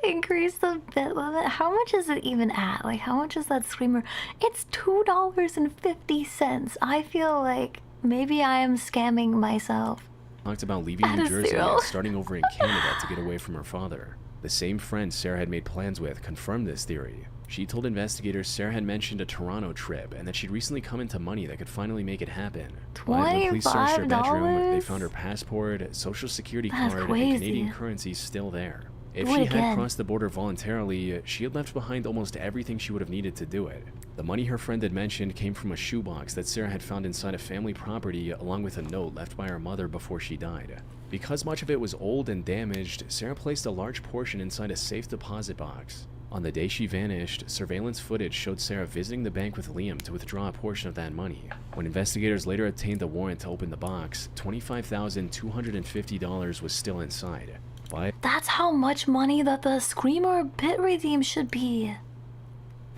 [SPEAKER 1] Increase the bit limit. How much is it even at? Like, how much is that screamer? It's $2.50. I feel like maybe I am scamming myself.
[SPEAKER 10] talked about leaving
[SPEAKER 1] That
[SPEAKER 10] New
[SPEAKER 1] is
[SPEAKER 10] Jersey
[SPEAKER 1] zero.
[SPEAKER 10] and starting over in Canada to get away from her father. The same friend Sarah had made plans with confirmed this theory. She told investigators Sarah had mentioned a Toronto trip and that she'd recently come into money that could finally make it happen. But when police searched her bedroom, they
[SPEAKER 1] $25?
[SPEAKER 10] found her passport, social security
[SPEAKER 1] That's
[SPEAKER 10] card,
[SPEAKER 1] crazy.
[SPEAKER 10] and Canadian currency still there. If
[SPEAKER 1] Do it
[SPEAKER 10] she had
[SPEAKER 1] again.
[SPEAKER 10] crossed the border voluntarily, she had left behind almost everything she would have needed to do it. The money her friend had mentioned came from a shoebox that Sarah had found inside a family property along with a note left by her mother before she died. Because much of it was old and damaged, Sarah placed a large portion inside a safe deposit box. On the day she vanished, surveillance footage showed Sarah visiting the bank with Liam to withdraw a portion of that money. When investigators later obtained the warrant to open the box, $25,250 was still inside. But
[SPEAKER 1] That's how much money that the Screamer bit redeem should be.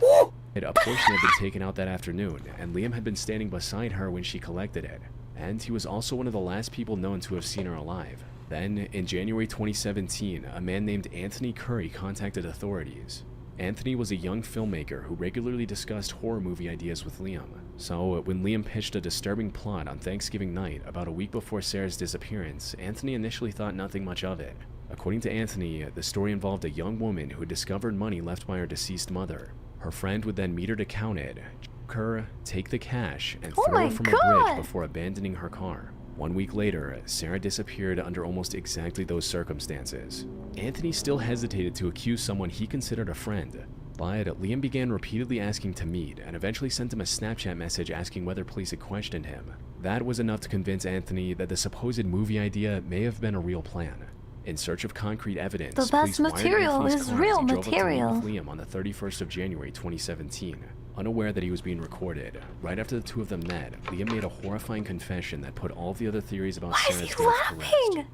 [SPEAKER 10] a portion had been taken out that afternoon, and Liam had been standing beside her when she collected it. And he was also one of the last people known to have seen her alive. Then, in January 2017, a man named Anthony Curry contacted authorities. Anthony was a young filmmaker who regularly discussed horror movie ideas with Liam. So, when Liam pitched a disturbing plot on Thanksgiving night about a week before Sarah's disappearance, Anthony initially thought nothing much of it. According to Anthony, the story involved a young woman who had discovered money left by her deceased mother. Her friend would then meet her to count it, choke her, take the cash, and
[SPEAKER 1] Oh
[SPEAKER 10] throw
[SPEAKER 1] my
[SPEAKER 10] her from a
[SPEAKER 1] God.
[SPEAKER 10] bridge before abandoning her car. 1 week later, Sarah disappeared under almost exactly those circumstances. Anthony still hesitated to accuse someone he considered a friend, but Liam began repeatedly asking to meet and eventually sent him a Snapchat message asking whether police had questioned him. That was enough to convince Anthony that the supposed movie idea may have been a real plan. In search of concrete evidence,
[SPEAKER 1] The best
[SPEAKER 10] police wired
[SPEAKER 1] material
[SPEAKER 10] Anthony's
[SPEAKER 1] is
[SPEAKER 10] car as
[SPEAKER 1] real
[SPEAKER 10] he drove up to meet
[SPEAKER 1] material.
[SPEAKER 10] with Liam on the 31st of January 2017. Unaware that he was being recorded, right after the two of them met, Liam made a horrifying confession that put all the other theories about
[SPEAKER 1] Why is
[SPEAKER 10] Sarah's
[SPEAKER 1] he
[SPEAKER 10] death to rest.
[SPEAKER 1] laughing?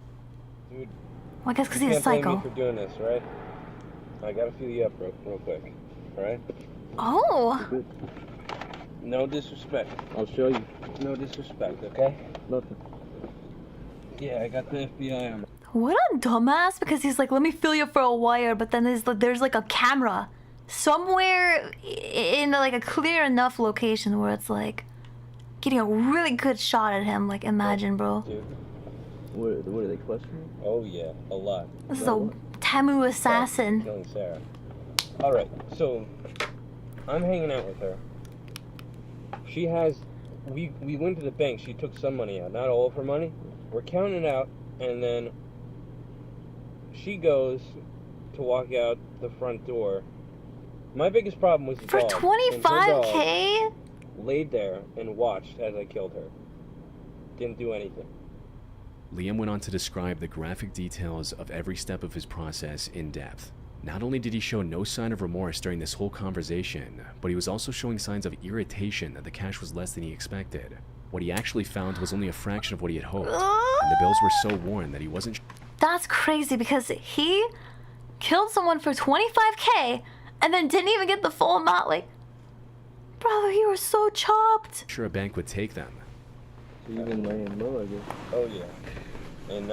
[SPEAKER 4] Dude,
[SPEAKER 1] Well, I guess because
[SPEAKER 4] you
[SPEAKER 1] he's a
[SPEAKER 4] can't blame me
[SPEAKER 1] psycho.
[SPEAKER 4] for doing this, right? I gotta feel you up real quick, alright?
[SPEAKER 1] Oh.
[SPEAKER 4] No disrespect. I'll show you. No disrespect, okay? Nothing. Yeah, I got the FBI on.
[SPEAKER 1] What a dumbass, because he's like, let me feel you for a while, but then there's like a camera somewhere in like a clear enough location where it's like getting a really good shot at him. Like, imagine, bro.
[SPEAKER 4] Dude.
[SPEAKER 12] What are they questioning?
[SPEAKER 4] Oh yeah, a lot.
[SPEAKER 1] This is a Tamu assassin.
[SPEAKER 4] Killing Sarah. Alright, so I'm hanging out with her. She has we went to the bank, she took some money out, not all of her money. We're counting it out, and then she goes to walk out the front door. My biggest problem was the
[SPEAKER 1] For
[SPEAKER 4] dog. And her dog
[SPEAKER 1] $25K?
[SPEAKER 4] laid there and watched as I killed her. Didn't do anything.
[SPEAKER 10] Liam went on to describe the graphic details of every step of his process in depth. Not only did he show no sign of remorse during this whole conversation, but he was also showing signs of irritation that the cash was less than he expected. What he actually found was only a fraction of what he had hoped, and the bills were so worn that he wasn't
[SPEAKER 1] That's crazy, because he killed someone for $25K and then didn't even get the full amount. Like, brother, you were so chopped.
[SPEAKER 10] sure a bank would take them.
[SPEAKER 4] Even laying low, I guess. Oh yeah. And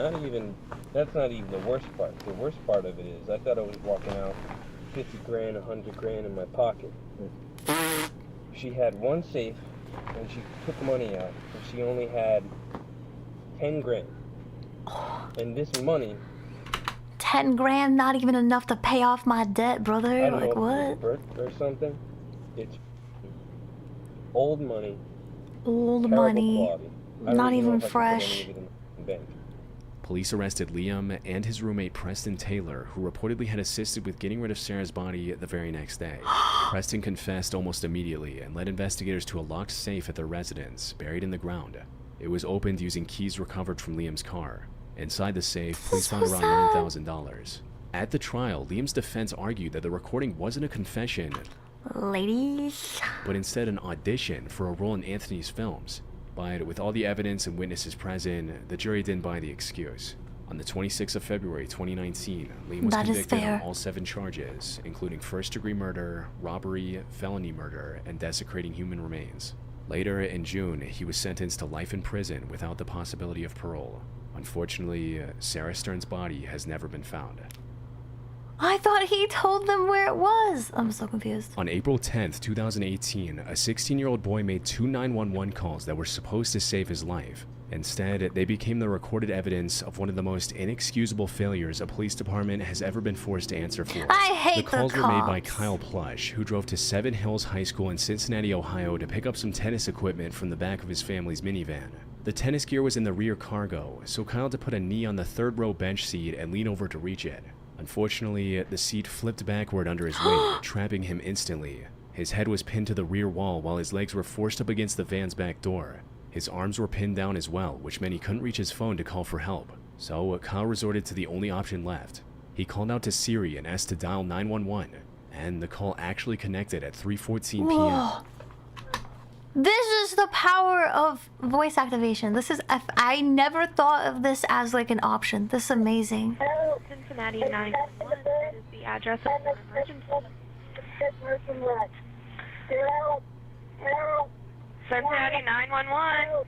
[SPEAKER 4] that's not even the worst part. The worst part of it is, I thought I was walking out 50 grand, 100 grand in my pocket. She had one safe, and she took money out, and she only had 10 grand. And this money,
[SPEAKER 1] 10 grand, not even enough to pay off my debt,
[SPEAKER 4] I
[SPEAKER 1] brother.
[SPEAKER 4] don't
[SPEAKER 1] Like,
[SPEAKER 4] know if
[SPEAKER 1] what?
[SPEAKER 4] it was a birth or something. It's old money.
[SPEAKER 1] Old
[SPEAKER 4] terrible
[SPEAKER 1] money.
[SPEAKER 4] quality. I don't
[SPEAKER 1] Not
[SPEAKER 4] know
[SPEAKER 1] even
[SPEAKER 4] if I could put
[SPEAKER 1] fresh.
[SPEAKER 4] any of it in the bank.
[SPEAKER 10] Police arrested Liam and his roommate Preston Taylor, who reportedly had assisted with getting rid of Sarah's body the very next day. Preston confessed almost immediately and led investigators to a locked safe at their residence, buried in the ground. It was opened using keys recovered from Liam's car. Inside the safe, police found around $9,000. At the trial, Liam's defense argued that the recording wasn't a confession,
[SPEAKER 1] Ladies.
[SPEAKER 10] but instead an audition for a role in Anthony's films. But with all the evidence and witnesses present, the jury didn't buy the excuse. On the 26th of February 2019, Liam was
[SPEAKER 1] That is
[SPEAKER 10] convicted
[SPEAKER 1] fair.
[SPEAKER 10] on all 7 charges, including first-degree murder, robbery, felony murder, and desecrating human remains. Later in June, he was sentenced to life in prison without the possibility of parole. Unfortunately, Sarah Stern's body has never been found.
[SPEAKER 1] I thought he told them where it was. I'm so confused.
[SPEAKER 10] On April 10th, 2018, a 16-year-old boy made 2 911 calls that were supposed to save his life. Instead, they became the recorded evidence of one of the most inexcusable failures a police department has ever been forced to answer for.
[SPEAKER 1] I hate
[SPEAKER 10] the calls
[SPEAKER 1] the
[SPEAKER 10] were made by
[SPEAKER 1] cops.
[SPEAKER 10] Kyle Plush, who drove to Seven Hills High School in Cincinnati, Ohio to pick up some tennis equipment from the back of his family's minivan. The tennis gear was in the rear cargo, so Kyle had to put a knee on the third row bench seat and lean over to reach it. Unfortunately, the seat flipped backward under his weight, trapping him instantly. His head was pinned to the rear wall while his legs were forced up against the van's back door. His arms were pinned down as well, which meant he couldn't reach his phone to call for help. So Kyle resorted to the only option left. He called out to Siri and asked to dial 911, and the call actually connected at 3:14 p.m.
[SPEAKER 1] Whoa. This is the power of voice activation. This is, I never thought of this as like an option. This is amazing.
[SPEAKER 11] Cincinnati 911 is the address of the emergency. Cincinnati 911.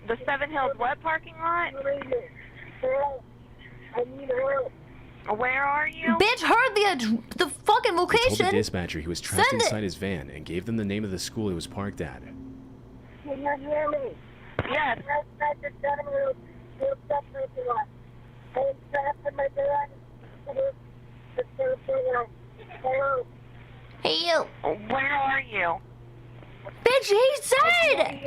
[SPEAKER 11] The Seven Hills what parking lot? Where are you?
[SPEAKER 1] Bitch heard the fucking
[SPEAKER 10] He told
[SPEAKER 1] location.
[SPEAKER 10] the dispatcher he was trapped
[SPEAKER 1] Send it.
[SPEAKER 10] inside his van and gave them the name of the school he was parked at.
[SPEAKER 11] Can you hear me? Yes.
[SPEAKER 1] Hey you.
[SPEAKER 11] Where are you?
[SPEAKER 1] Bitch, he said!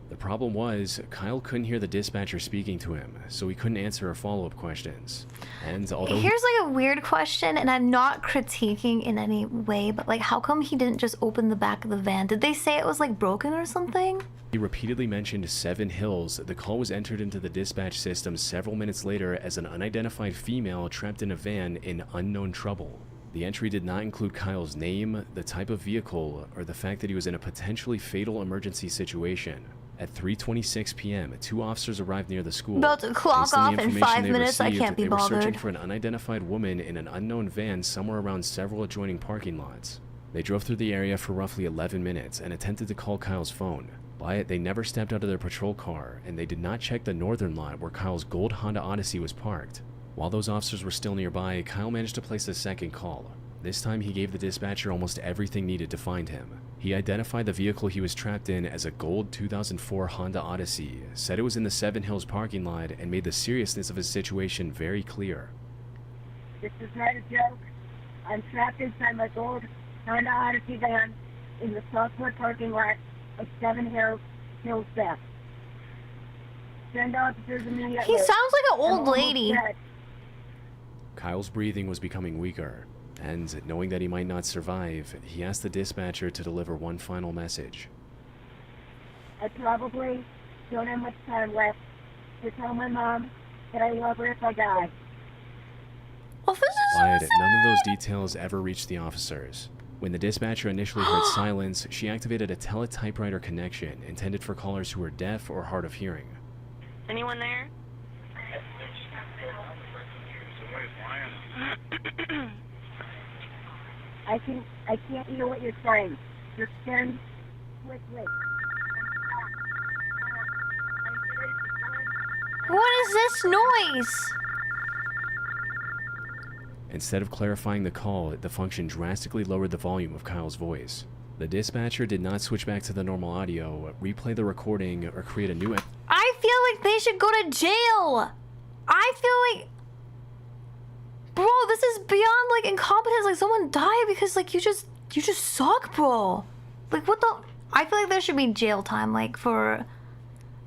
[SPEAKER 10] The problem was, Kyle couldn't hear the dispatcher speaking to him, so he couldn't answer her follow-up questions. And although
[SPEAKER 1] Here's like a weird question, and I'm not critiquing in any way, but like how come he didn't just open the back of the van? Did they say it was like broken or something?
[SPEAKER 10] he repeatedly mentioned Seven Hills, the call was entered into the dispatch system several minutes later as an unidentified female trapped in a van in unknown trouble. The entry did not include Kyle's name, the type of vehicle, or the fact that he was in a potentially fatal emergency situation. At 3:26 p.m., 2 officers arrived near the school.
[SPEAKER 1] About to clock
[SPEAKER 10] Based on
[SPEAKER 1] off
[SPEAKER 10] the
[SPEAKER 1] in
[SPEAKER 10] information
[SPEAKER 1] 5
[SPEAKER 10] they
[SPEAKER 1] minutes, I
[SPEAKER 10] received,
[SPEAKER 1] can't be
[SPEAKER 10] they were searching
[SPEAKER 1] bothered.
[SPEAKER 10] for an unidentified woman in an unknown van somewhere around several adjoining parking lots. They drove through the area for roughly 11 minutes and attempted to call Kyle's phone. But they never stepped out of their patrol car, and they did not check the northern lot where Kyle's gold Honda Odyssey was parked. While those officers were still nearby, Kyle managed to place a second call. This time he gave the dispatcher almost everything needed to find him. He identified the vehicle he was trapped in as a gold 2004 Honda Odyssey, said it was in the Seven Hills parking lot, and made the seriousness of his situation very clear.
[SPEAKER 18] This is not a joke. I'm trapped inside my gold Honda Odyssey van in the Southwood parking lot of Seven Hills Theft. Send officers immediately.
[SPEAKER 1] He sounds like an old
[SPEAKER 18] I'm almost
[SPEAKER 1] lady.
[SPEAKER 18] dead.
[SPEAKER 10] Kyle's breathing was becoming weaker, and knowing that he might not survive, he asked the dispatcher to deliver one final message.
[SPEAKER 18] I probably don't have much time left to tell my mom that I love her if I die.
[SPEAKER 1] Well, this is
[SPEAKER 10] But none of those details ever reached the officers. When the dispatcher initially heard silence, she activated a teletypewriter connection intended for callers who were deaf or hard of hearing.
[SPEAKER 11] Anyone there?
[SPEAKER 18] I can't hear what you're saying. Just send quickly.
[SPEAKER 1] What is this noise?
[SPEAKER 10] Instead of clarifying the call, the function drastically lowered the volume of Kyle's voice. The dispatcher did not switch back to the normal audio, replay the recording, or create a new...
[SPEAKER 1] I feel like they should go to jail. I feel like, bro, this is beyond like incompetence. Like someone died because like you just suck, bro. Like what the? I feel like there should be jail time, like for,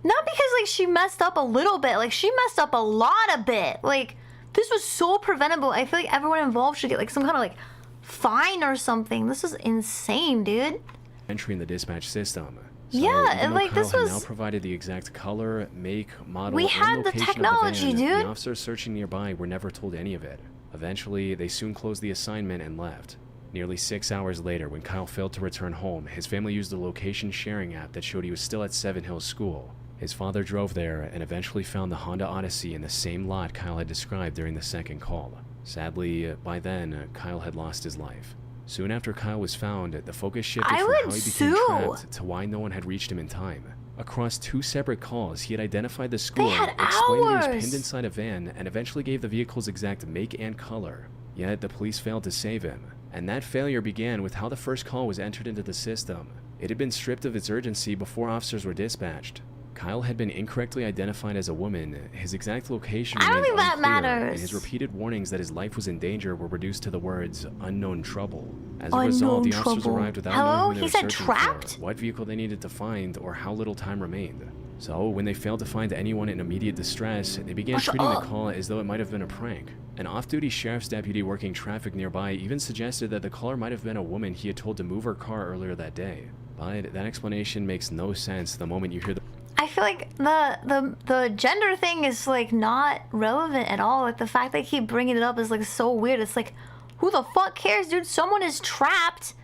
[SPEAKER 1] not because like she messed up a little bit. Like she messed up a lot of bit. Like this was so preventable. I feel like everyone involved should get like some kind of like fine or something. This is insane, dude.
[SPEAKER 10] entry in the dispatch system. So
[SPEAKER 1] Yeah,
[SPEAKER 10] even though
[SPEAKER 1] like,
[SPEAKER 10] Kyle
[SPEAKER 1] this
[SPEAKER 10] had
[SPEAKER 1] was-
[SPEAKER 10] now provided the exact color, make, model,
[SPEAKER 1] We
[SPEAKER 10] and
[SPEAKER 1] had the
[SPEAKER 10] location
[SPEAKER 1] technology,
[SPEAKER 10] of the van,
[SPEAKER 1] dude.
[SPEAKER 10] The officers searching nearby were never told any of it. Eventually, they soon closed the assignment and left. Nearly 6 hours later, when Kyle failed to return home, his family used the location sharing app that showed he was still at Seven Hills School. His father drove there and eventually found the Honda Odyssey in the same lot Kyle had described during the second call. Sadly, by then, Kyle had lost his life. Soon after Kyle was found, the focus shifted
[SPEAKER 1] I
[SPEAKER 10] from
[SPEAKER 1] would
[SPEAKER 10] how he became
[SPEAKER 1] sue.
[SPEAKER 10] trapped to why no one had reached him in time. Across 2 separate calls, he had identified the school,
[SPEAKER 1] had
[SPEAKER 10] explained that he
[SPEAKER 1] hours.
[SPEAKER 10] was pinned inside a van, and eventually gave the vehicle's exact make and color. Yet the police failed to save him. And that failure began with how the first call was entered into the system. It had been stripped of its urgency before officers were dispatched. Kyle had been incorrectly identified as a woman. His exact location
[SPEAKER 1] I don't
[SPEAKER 10] remained
[SPEAKER 1] think that
[SPEAKER 10] unclear,
[SPEAKER 1] matters.
[SPEAKER 10] and his repeated warnings that his life was in danger were reduced to the words, "unknown trouble." As a result, the
[SPEAKER 1] Unknown
[SPEAKER 10] officers
[SPEAKER 1] trouble.
[SPEAKER 10] arrived without
[SPEAKER 1] Hello?
[SPEAKER 10] knowing who they
[SPEAKER 1] He
[SPEAKER 10] were
[SPEAKER 1] said
[SPEAKER 10] searching
[SPEAKER 1] trapped?
[SPEAKER 10] for, what vehicle they needed to find, or how little time remained. So, when they failed to find anyone in immediate distress, they began
[SPEAKER 1] What's
[SPEAKER 10] treating the
[SPEAKER 1] up?
[SPEAKER 10] call as though it might have been a prank. An off-duty sheriff's deputy working traffic nearby even suggested that the caller might have been a woman he had told to move her car earlier that day. But that explanation makes no sense the moment you hear the
[SPEAKER 1] I feel like the gender thing is like not relevant at all. Like the fact they keep bringing it up is like so weird. It's like, who the fuck cares, dude? Someone is trapped.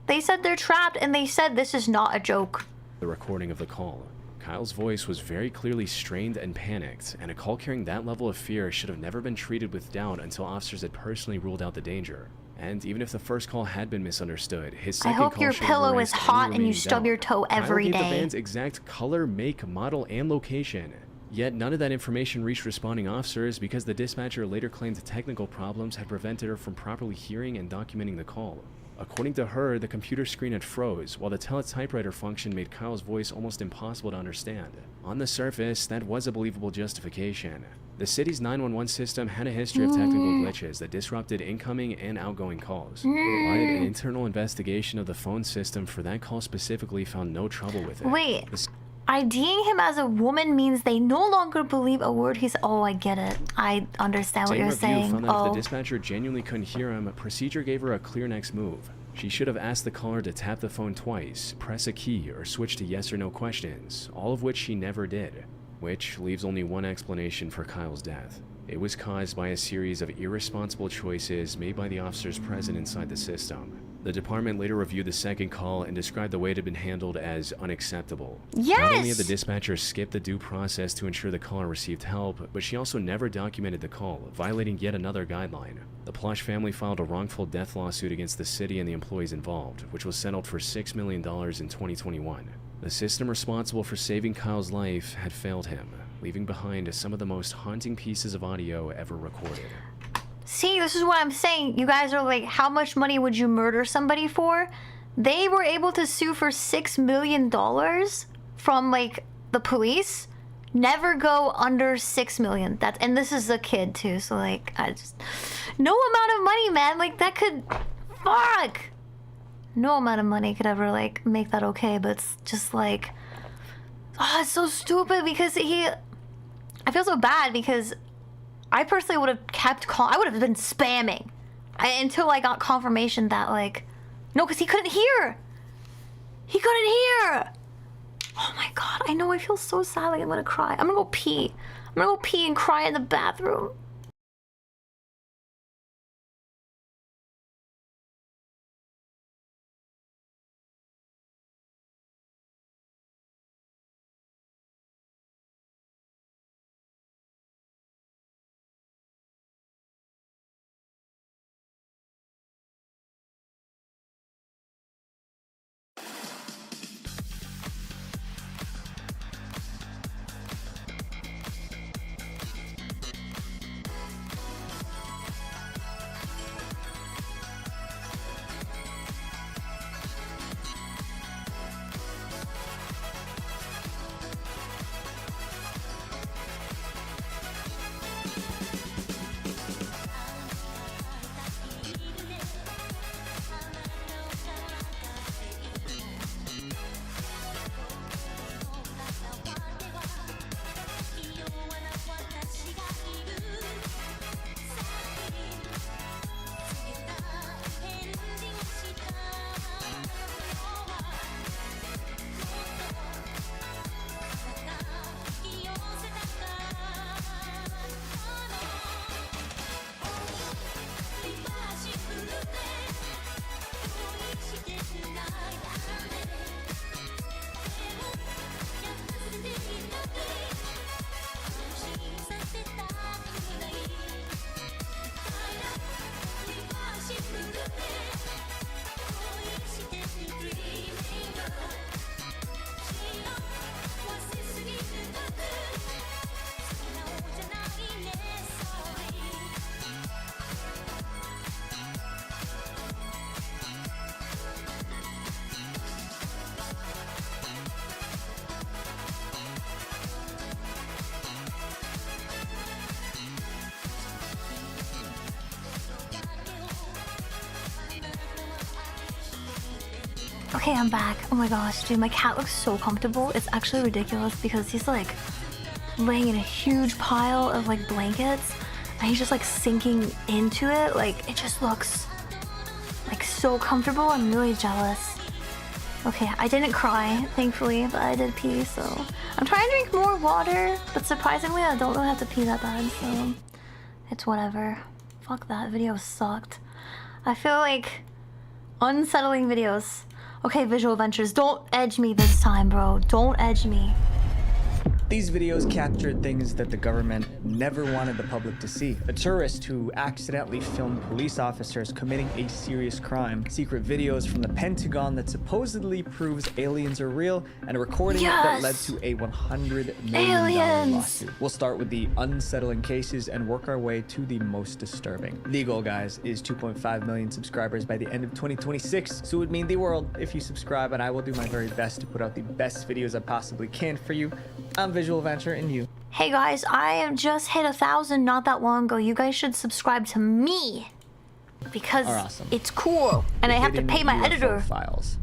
[SPEAKER 1] They said they're trapped, and they said this is not a joke.
[SPEAKER 10] recording of the call. Kyle's voice was very clearly strained and panicked, and a call carrying that level of fear should have never been treated with doubt until officers had personally ruled out the danger. And even if the first call had been misunderstood, his second
[SPEAKER 1] I hope
[SPEAKER 10] call
[SPEAKER 1] your
[SPEAKER 10] should have
[SPEAKER 1] pillow is
[SPEAKER 10] erased any
[SPEAKER 1] hot and you
[SPEAKER 10] remaining
[SPEAKER 1] stub
[SPEAKER 10] doubt.
[SPEAKER 1] your toe every
[SPEAKER 10] Kyle gave the
[SPEAKER 1] day.
[SPEAKER 10] van's exact color, make, model, and location. Yet none of that information reached responding officers because the dispatcher later claimed technical problems had prevented her from properly hearing and documenting the call. According to her, the computer screen had froze, while the teletypewriter function made Kyle's voice almost impossible to understand. On the surface, that was a believable justification. The city's 911 system had a history of technical glitches that disrupted incoming and outgoing calls. But an internal investigation of the phone system for that call specifically found no trouble with it.
[SPEAKER 1] Wait, IDing him as a woman means they no longer believe a word he's. Oh, I get it. I understand what
[SPEAKER 10] Same
[SPEAKER 1] you're
[SPEAKER 10] review
[SPEAKER 1] saying.
[SPEAKER 10] found that if
[SPEAKER 1] Oh,
[SPEAKER 10] the dispatcher genuinely couldn't hear him, procedure gave her a clear next move. She should have asked the caller to tap the phone twice, press a key, or switch to yes or no questions, all of which she never did. Which leaves only one explanation for Kyle's death. It was caused by a series of irresponsible choices made by the officers present inside the system. The department later reviewed the second call and described the way it had been handled as unacceptable. Not only had the dispatcher skipped the due process to ensure the caller received help, but she also never documented the call, violating yet another guideline. The Plush family filed a wrongful death lawsuit against the city and the employees involved, which was settled for $6 million in 2021. The system responsible for saving Kyle's life had failed him, leaving behind some of the most haunting pieces of audio ever recorded.
[SPEAKER 1] see, this is what I'm saying. You guys are like, how much money would you murder somebody for? They were able to sue for $6 million from like the police. Never go under 6 million. And this is a kid too, so like no amount of money, man. Like that could fuck. No amount of money could ever like make that okay, but it's just like, oh, it's so stupid because I feel so bad because I personally would have kept I would have been spamming until I got confirmation that like, no, because he couldn't hear. He couldn't hear. Oh my god, I know, I feel so sad, like I'm gonna cry. I'm gonna go pee. I'm gonna go pee and cry in the bathroom. Okay, I'm back. Oh my gosh, dude, my cat looks so comfortable. It's actually ridiculous because he's like laying in a huge pile of like blankets and he's just like sinking into it. Like, it just looks like so comfortable. I'm really jealous. Okay, I didn't cry, thankfully, but I did pee, so I'm trying to drink more water, but surprisingly I don't really have to pee that bad, so it's whatever. Fuck that, video sucked. I feel like unsettling videos. Okay, Visual Ventures, don't edge me this time, bro. Don't edge me.
[SPEAKER 19] These videos captured things that the government never wanted the public to see. A tourist who accidentally filmed police officers committing a serious crime, secret videos from the Pentagon that supposedly proves aliens are real, and a recording that led to a $100 million lawsuit. We'll start with the unsettling cases and work our way to the most disturbing. The goal, guys, is 2.5 million subscribers by the end of 2026, so it would mean the world if you subscribe, and I will do my very best to put out the best videos I possibly can for you. I'm Visual Venture, and you.
[SPEAKER 1] Hey guys, I have just hit 1,000 not that long ago. You guys should subscribe to me because it's cool, and I have to pay my
[SPEAKER 19] UFO
[SPEAKER 1] editor.
[SPEAKER 19] Files.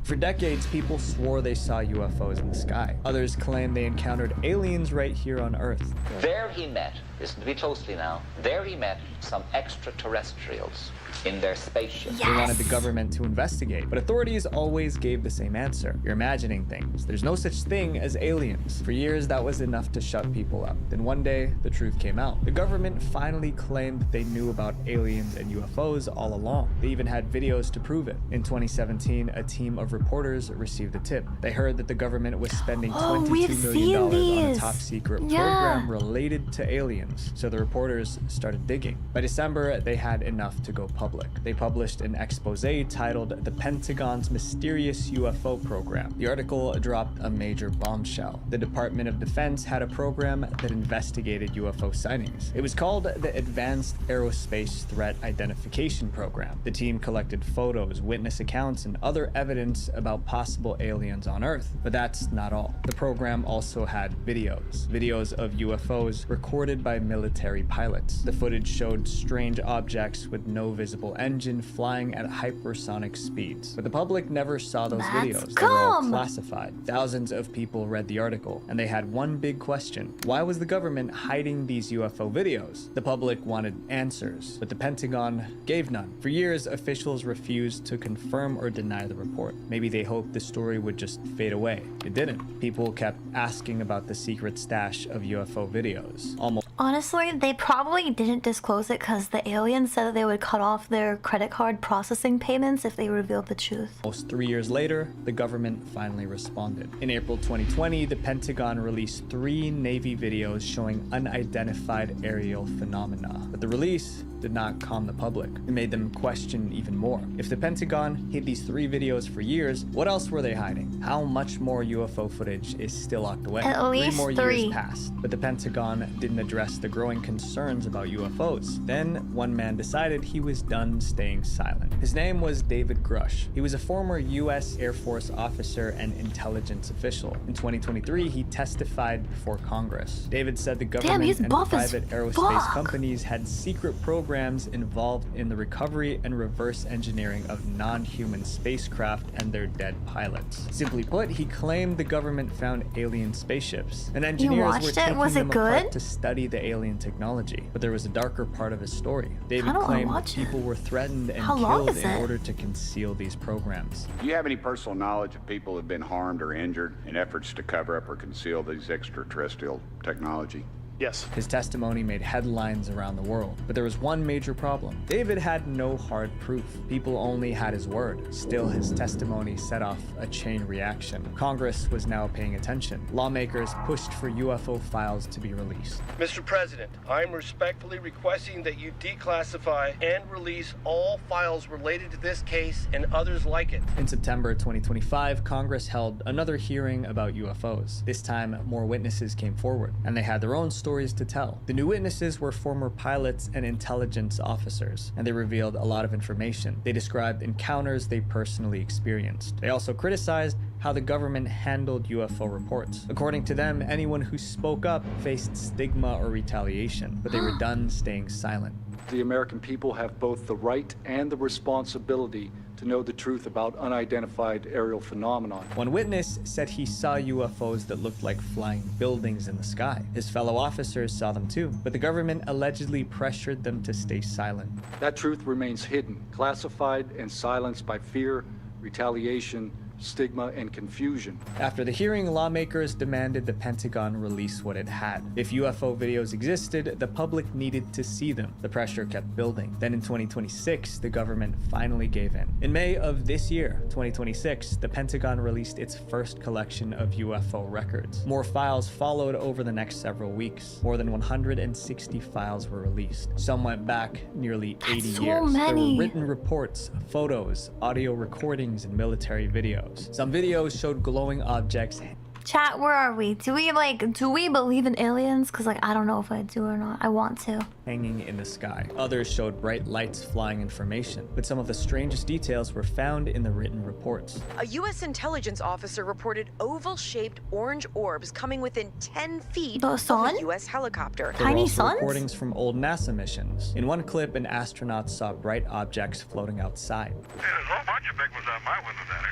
[SPEAKER 19] For decades, people swore they saw UFOs in the sky. Others claim they encountered aliens right here on Earth.
[SPEAKER 20] There he met, listen to me closely now, there he met some extraterrestrials in their spaceship.
[SPEAKER 19] They wanted the government to investigate, but authorities always gave the same answer. You're imagining things. There's no such thing as aliens. For years, that was enough to shut people up. Then one day, the truth came out. The government finally claimed that they knew about aliens and UFOs all along. They even had videos to prove it. In 2017, a team of reporters received a tip. They heard that the government was spending $22 million on a top secret program related to aliens. So the reporters started digging. By December, they had enough to go public. They published an expose titled "The Pentagon's Mysterious UFO Program." The article dropped a major bombshell. The Department of Defense had a program that investigated UFO sightings. It was called the Advanced Aerospace Threat Identification Program. The team collected photos, witness accounts, and other evidence about possible aliens on Earth. But that's not all. The program also had videos of UFOs recorded by military pilots. The footage showed strange objects with no visible engine flying at hypersonic speeds. But the public never saw those videos. They were all classified. Thousands of people read the article, and they had one big question. Why was the government hiding these UFO videos? The public wanted answers, but the Pentagon gave none. For years, officials refused to confirm or deny the report. Maybe they hoped the story would just fade away. It didn't. People kept asking about the secret stash of UFO videos.
[SPEAKER 1] Honestly, they probably didn't disclose it because the aliens said that they would cut off their credit card processing payments if they revealed the truth.
[SPEAKER 19] Almost 3 years later, the government finally responded. In April 2020, the Pentagon released 3 Navy videos showing unidentified aerial phenomena. But the release did not calm the public. It made them question even more. If the Pentagon hid these 3 videos for years, what else were they hiding? How much more UFO footage is still locked away?
[SPEAKER 1] At least
[SPEAKER 19] 3 more
[SPEAKER 1] 3
[SPEAKER 19] years passed, but the Pentagon didn't address the growing concerns about UFOs. Then one man decided he was done staying silent. His name was David Grush. He was a former U.S. Air Force officer and intelligence official. In 2023, he testified before Congress. David said the government and private aerospace companies had secret programs involved in the recovery and reverse engineering of non-human spacecraft and their dead pilots. Simply put, he claimed the government found alien spaceships, and engineers were taking them apart to study the alien technology. But there was a darker part of his story. David claimed that people were threatened and killed in order to conceal these programs.
[SPEAKER 21] Do you have any personal knowledge of people who have been harmed or injured in efforts to cover up or conceal these extraterrestrial technology?
[SPEAKER 19] Yes. His testimony made headlines around the world, but there was one major problem. David had no hard proof. People only had his word. Still, his testimony set off a chain reaction. Congress was now paying attention. Lawmakers pushed for UFO files to be released.
[SPEAKER 22] Mr. President, I'm respectfully requesting that you declassify and release all files related to this case and others like it.
[SPEAKER 19] In September 2025, Congress held another hearing about UFOs. This time, more witnesses came forward, and they had their own stories to tell. The new witnesses were former pilots and intelligence officers, and they revealed a lot of information. They described encounters they personally experienced. They also criticized how the government handled UFO reports. According to them, anyone who spoke up faced stigma or retaliation, but they were done staying silent.
[SPEAKER 23] The American people have both the right and the responsibility
[SPEAKER 3] to know the truth about unidentified aerial phenomenon.
[SPEAKER 19] One witness said he saw UFOs that looked like flying buildings in the sky. His fellow officers saw them too, but the government allegedly pressured them to stay silent.
[SPEAKER 3] That truth remains hidden, classified and silenced by fear, retaliation, stigma, and confusion.
[SPEAKER 19] After the hearing, lawmakers demanded the Pentagon release what it had. If UFO videos existed, the public needed to see them. The pressure kept building. Then in 2026, the government finally gave in. In May of this year, 2026, the Pentagon released its first collection of UFO records. More files followed over the next several weeks. More than 160 files were released. Some went back nearly 80
[SPEAKER 1] so
[SPEAKER 19] years. There
[SPEAKER 1] many.
[SPEAKER 19] were written reports, photos, audio recordings, and military videos. Some videos showed glowing objects.
[SPEAKER 1] Chat, where are we? Do we believe in aliens? Because, like, I don't know if I do or not. I want to.
[SPEAKER 19] Hanging in the sky. Others showed bright lights flying information, but some of the strangest details were found in the written reports.
[SPEAKER 5] A U.S. intelligence officer reported oval-shaped orange orbs coming within 10 feet of a U.S. helicopter.
[SPEAKER 19] There were also recordings from old NASA missions. In one clip, an astronaut saw bright objects floating outside.
[SPEAKER 16] There's a whole bunch of big ones out my window there.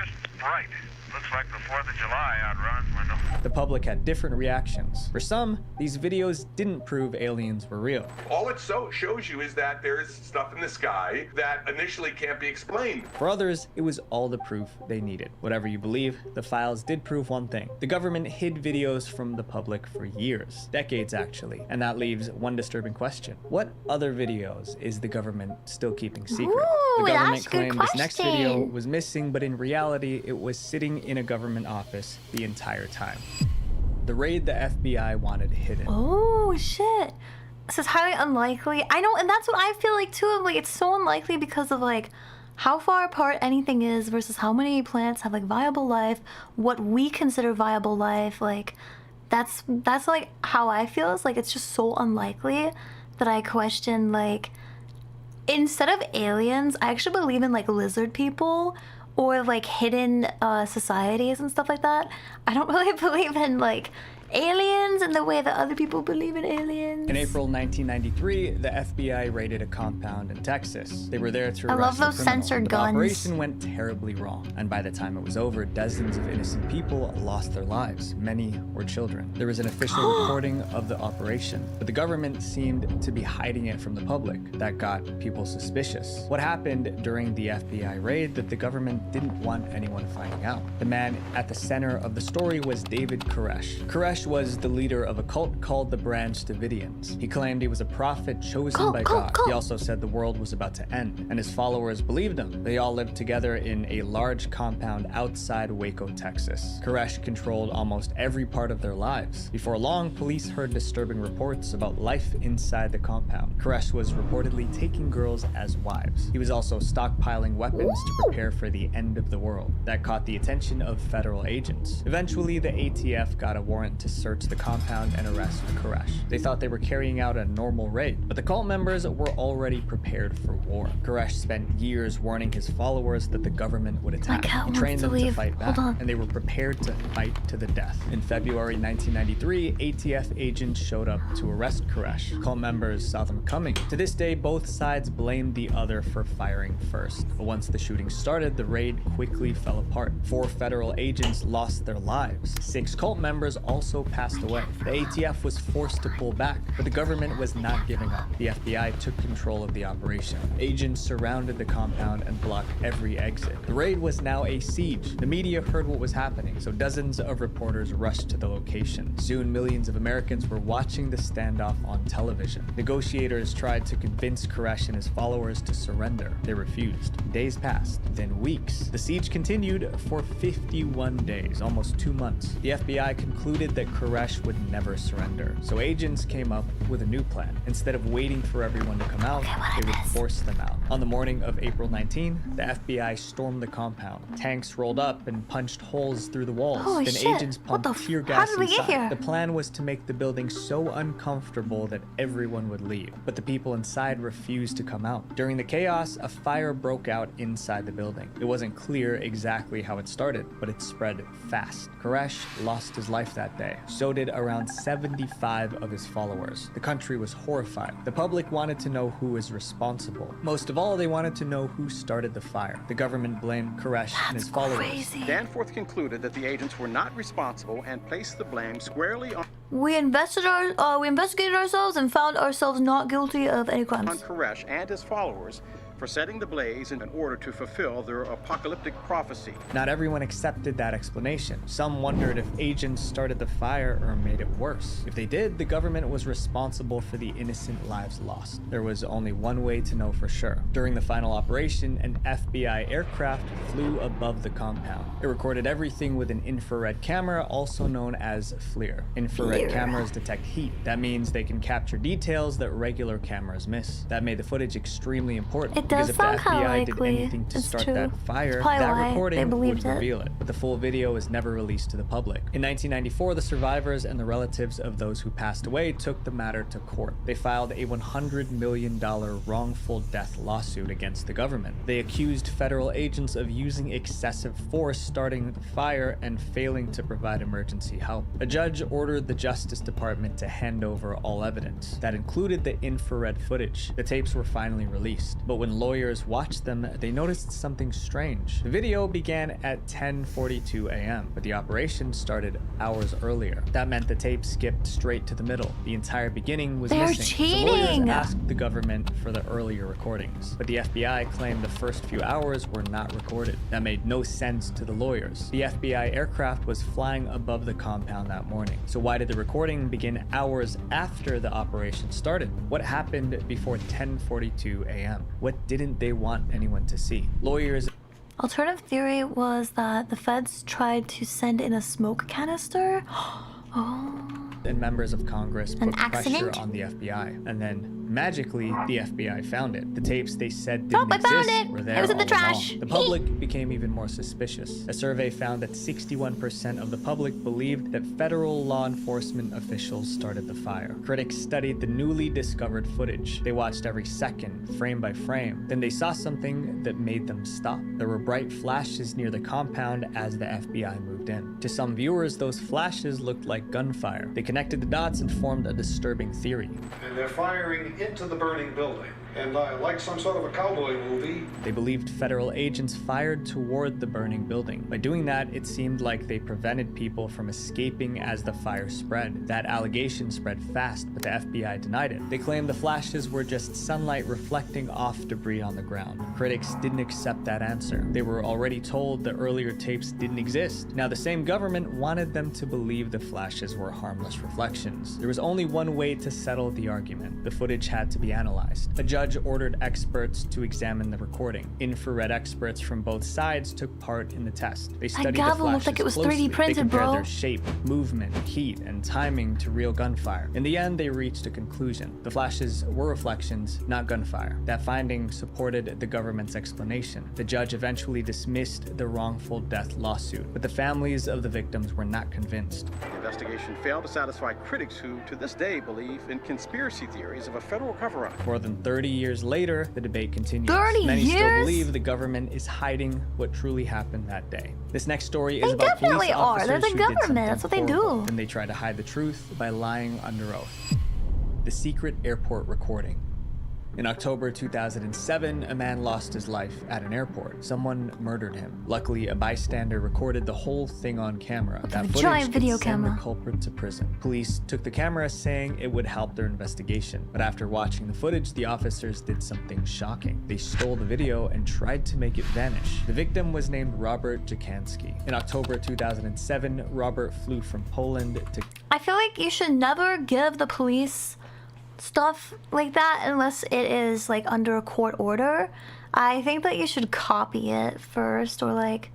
[SPEAKER 16] Just bright. Looks like the 4th of July out Ron's window.
[SPEAKER 19] The public had different reactions. For some, these videos didn't prove aliens were real.
[SPEAKER 23] All it shows you is that there's stuff in the sky that initially can't be explained.
[SPEAKER 19] For others, it was all the proof they needed. Whatever you believe, the files did prove one thing. The government hid videos from the public for years, decades actually, and that leaves one disturbing question. What other videos is the government still keeping secret?
[SPEAKER 1] Ooh,
[SPEAKER 19] the government
[SPEAKER 1] that's a good
[SPEAKER 19] claimed this next video
[SPEAKER 1] question.
[SPEAKER 19] was missing, but in reality, it was sitting in a government office the entire time. The raid the FBI wanted hidden.
[SPEAKER 1] Oh, shit. This is highly unlikely. I know, and that's what I feel like too. Like, it's so unlikely because of, like, how far apart anything is versus how many planets have, like, viable life, what we consider viable life. Like, that's like, how I feel. Is like, it's just so unlikely that I question, like, instead of aliens, I actually believe in, like, lizard people or, like, hidden societies and stuff like that. I don't really believe in, like, aliens in the way that other people believe in aliens.
[SPEAKER 19] In April 1993, the FBI raided a compound in Texas. They were there to
[SPEAKER 1] I
[SPEAKER 19] arrest
[SPEAKER 1] love
[SPEAKER 19] the
[SPEAKER 1] those
[SPEAKER 19] criminal,
[SPEAKER 1] censored
[SPEAKER 19] but
[SPEAKER 1] guns.
[SPEAKER 19] The operation went terribly wrong, and by the time it was over, dozens of innocent people lost their lives. Many were children. There was an official recording of the operation, but the government seemed to be hiding it from the public. That got people suspicious. What happened during the FBI raid that the government didn't want anyone finding out? The man at the center of the story was David Koresh. Koresh was the leader of a cult called the Branch Davidians. He claimed he was a prophet chosen by God. He also said the world was about to end, and his followers believed him. They all lived together in a large compound outside Waco, Texas. Koresh controlled almost every part of their lives. Before long, police heard disturbing reports about life inside the compound. Koresh was reportedly taking girls as wives. He was also stockpiling weapons to prepare for the end of the world. That caught the attention of federal agents. Eventually, the ATF got a warrant to search the compound and arrest Koresh. They thought they were carrying out a normal raid, but the cult members were already prepared for war. Koresh spent years warning his followers that the government would attack. He trained them to fight back, and they were prepared to fight to the death. In February 1993, ATF agents showed up to arrest Koresh. Cult members saw them coming. To this day, both sides blamed the other for firing first. But once the shooting started, the raid quickly fell apart. 4 federal agents lost their lives. 6 cult members also passed away. The ATF was forced to pull back, but the government was not giving up. The FBI took control of the operation. Agents surrounded the compound and blocked every exit. The raid was now a siege. The media heard what was happening, so dozens of reporters rushed to the location. Soon, millions of Americans were watching the standoff on television. Negotiators tried to convince Koresh and his followers to surrender. They refused. Days passed, then weeks. The siege continued for 51 days, almost 2 months. The FBI concluded that Koresh would never surrender. So agents came up with a new plan. Instead of waiting for everyone to come out, they would force them out. On the morning of April 19, the FBI stormed the compound. Tanks rolled up and punched holes through the walls.
[SPEAKER 1] Holy
[SPEAKER 19] then
[SPEAKER 1] shit.
[SPEAKER 19] agents pumped tear
[SPEAKER 1] How
[SPEAKER 19] gas
[SPEAKER 1] did we get
[SPEAKER 19] inside.
[SPEAKER 1] here?
[SPEAKER 19] The plan was to make the building so uncomfortable that everyone would leave. But the people inside refused to come out. During the chaos, a fire broke out inside the building. It wasn't clear exactly how it started, but it spread fast. Koresh lost his life that day. Duterte. So did around 75 of his followers. The country was horrified. The public wanted to know who was responsible. Most of all, they wanted to know who started the fire. The government blamed Koresh and his followers.
[SPEAKER 6] Danforth concluded that the agents were not responsible and placed the blame squarely on
[SPEAKER 1] We investigated ourselves and found ourselves not guilty of any crimes.
[SPEAKER 6] Koresh and his followers for setting the blaze in order to fulfill their apocalyptic prophecy.
[SPEAKER 19] Not everyone accepted that explanation. Some wondered if agents started the fire or made it worse. If they did, the government was responsible for the innocent lives lost. There was only one way to know for sure. During the final operation, an FBI aircraft flew above the compound. It recorded everything with an infrared camera, also known as FLIR. Infrared cameras detect heat. That means they can capture details that regular cameras miss. That made the footage extremely important. Because if the FBI did anything to start that fire, that recording would reveal it. But the full video was never released to the public. In 1994, the survivors and the relatives of those who passed away took the matter to court. They filed a $100 million wrongful death lawsuit against the government. They accused federal agents of using excessive force starting the fire and failing to provide emergency help. A judge ordered the Justice Department to hand over all evidence. That included the infrared footage. The tapes were finally released. But when lawyers watched them, they noticed something strange. The video began at 10:42 a.m., but the operation started hours earlier. That meant the tape skipped straight to the middle. The entire beginning was missing.
[SPEAKER 1] Cheating!
[SPEAKER 19] So lawyers asked the government for the earlier recordings, but the FBI claimed the first few hours were not recorded. That made no sense to the lawyers. The FBI aircraft was flying above the compound that morning. So why did the recording begin hours after the operation started? What happened before 10:42 a.m.? What didn't they want anyone to see? Lawyers.
[SPEAKER 1] Alternative theory was that the feds tried to send in a smoke canister.
[SPEAKER 19] And members of Congress put pressure on the FBI, and then magically the FBI found it. The tapes they said didn't exist were there.
[SPEAKER 1] It was in the
[SPEAKER 19] all
[SPEAKER 1] trash.
[SPEAKER 19] along. The public became even more suspicious. A survey found that 61% of the public believed that federal law enforcement officials started the fire. Critics studied the newly discovered footage. They watched every second, frame by frame. Then they saw something that made them stop. There were bright flashes near the compound as the FBI moved in. To some viewers, those flashes looked like gunfire. They connected the dots and formed a disturbing theory.
[SPEAKER 7] And they're firing into the burning building. And like some sort of a cowboy movie.
[SPEAKER 19] They believed federal agents fired toward the burning building. By doing that, it seemed like they prevented people from escaping as the fire spread. That allegation spread fast, but the FBI denied it. They claimed the flashes were just sunlight reflecting off debris on the ground. Critics didn't accept that answer. They were already told the earlier tapes didn't exist. Now, the same government wanted them to believe the flashes were harmless reflections. There was only one way to settle the argument. The footage had to be analyzed. A judge ordered experts to examine the recording. Infrared experts from both sides took part in the test. They studied the flashes
[SPEAKER 1] looked like it was
[SPEAKER 19] closely.
[SPEAKER 1] 3D printed,
[SPEAKER 19] they compared
[SPEAKER 1] bro.
[SPEAKER 19] their shape, movement, heat, and timing to real gunfire. In the end, they reached a conclusion. The flashes were reflections, not gunfire. That finding supported the government's explanation. The judge eventually dismissed the wrongful death lawsuit, but the families of the victims were not convinced.
[SPEAKER 6] The investigation failed to satisfy critics who, to this day, believe in conspiracy theories of a federal cover-up.
[SPEAKER 19] More than 30 years later, the debate continues.
[SPEAKER 1] 30
[SPEAKER 19] Many still
[SPEAKER 1] years?
[SPEAKER 19] believe the government is hiding what truly happened that day. This next story
[SPEAKER 1] They
[SPEAKER 19] is about
[SPEAKER 1] definitely
[SPEAKER 19] police
[SPEAKER 1] are.
[SPEAKER 19] officers
[SPEAKER 1] They're the
[SPEAKER 19] who did
[SPEAKER 1] government.
[SPEAKER 19] something
[SPEAKER 1] That's what they
[SPEAKER 19] horrible.
[SPEAKER 1] do.
[SPEAKER 19] Then they try to hide the truth by lying under oath. The secret airport recording. In October 2007, a man lost his life at an airport. Someone murdered him. Luckily, a bystander recorded the whole thing on camera. That footage
[SPEAKER 1] giant
[SPEAKER 19] could
[SPEAKER 1] video
[SPEAKER 19] send
[SPEAKER 1] camera.
[SPEAKER 19] the culprit to prison. Police took the camera, saying it would help their investigation. But after watching the footage, the officers did something shocking. They stole the video and tried to make it vanish. The victim was named Robert Jakanski. In October 2007, Robert flew from Poland to
[SPEAKER 1] I feel like you should never give the police stuff like that unless it is like under a court order. I think that you should copy it first or like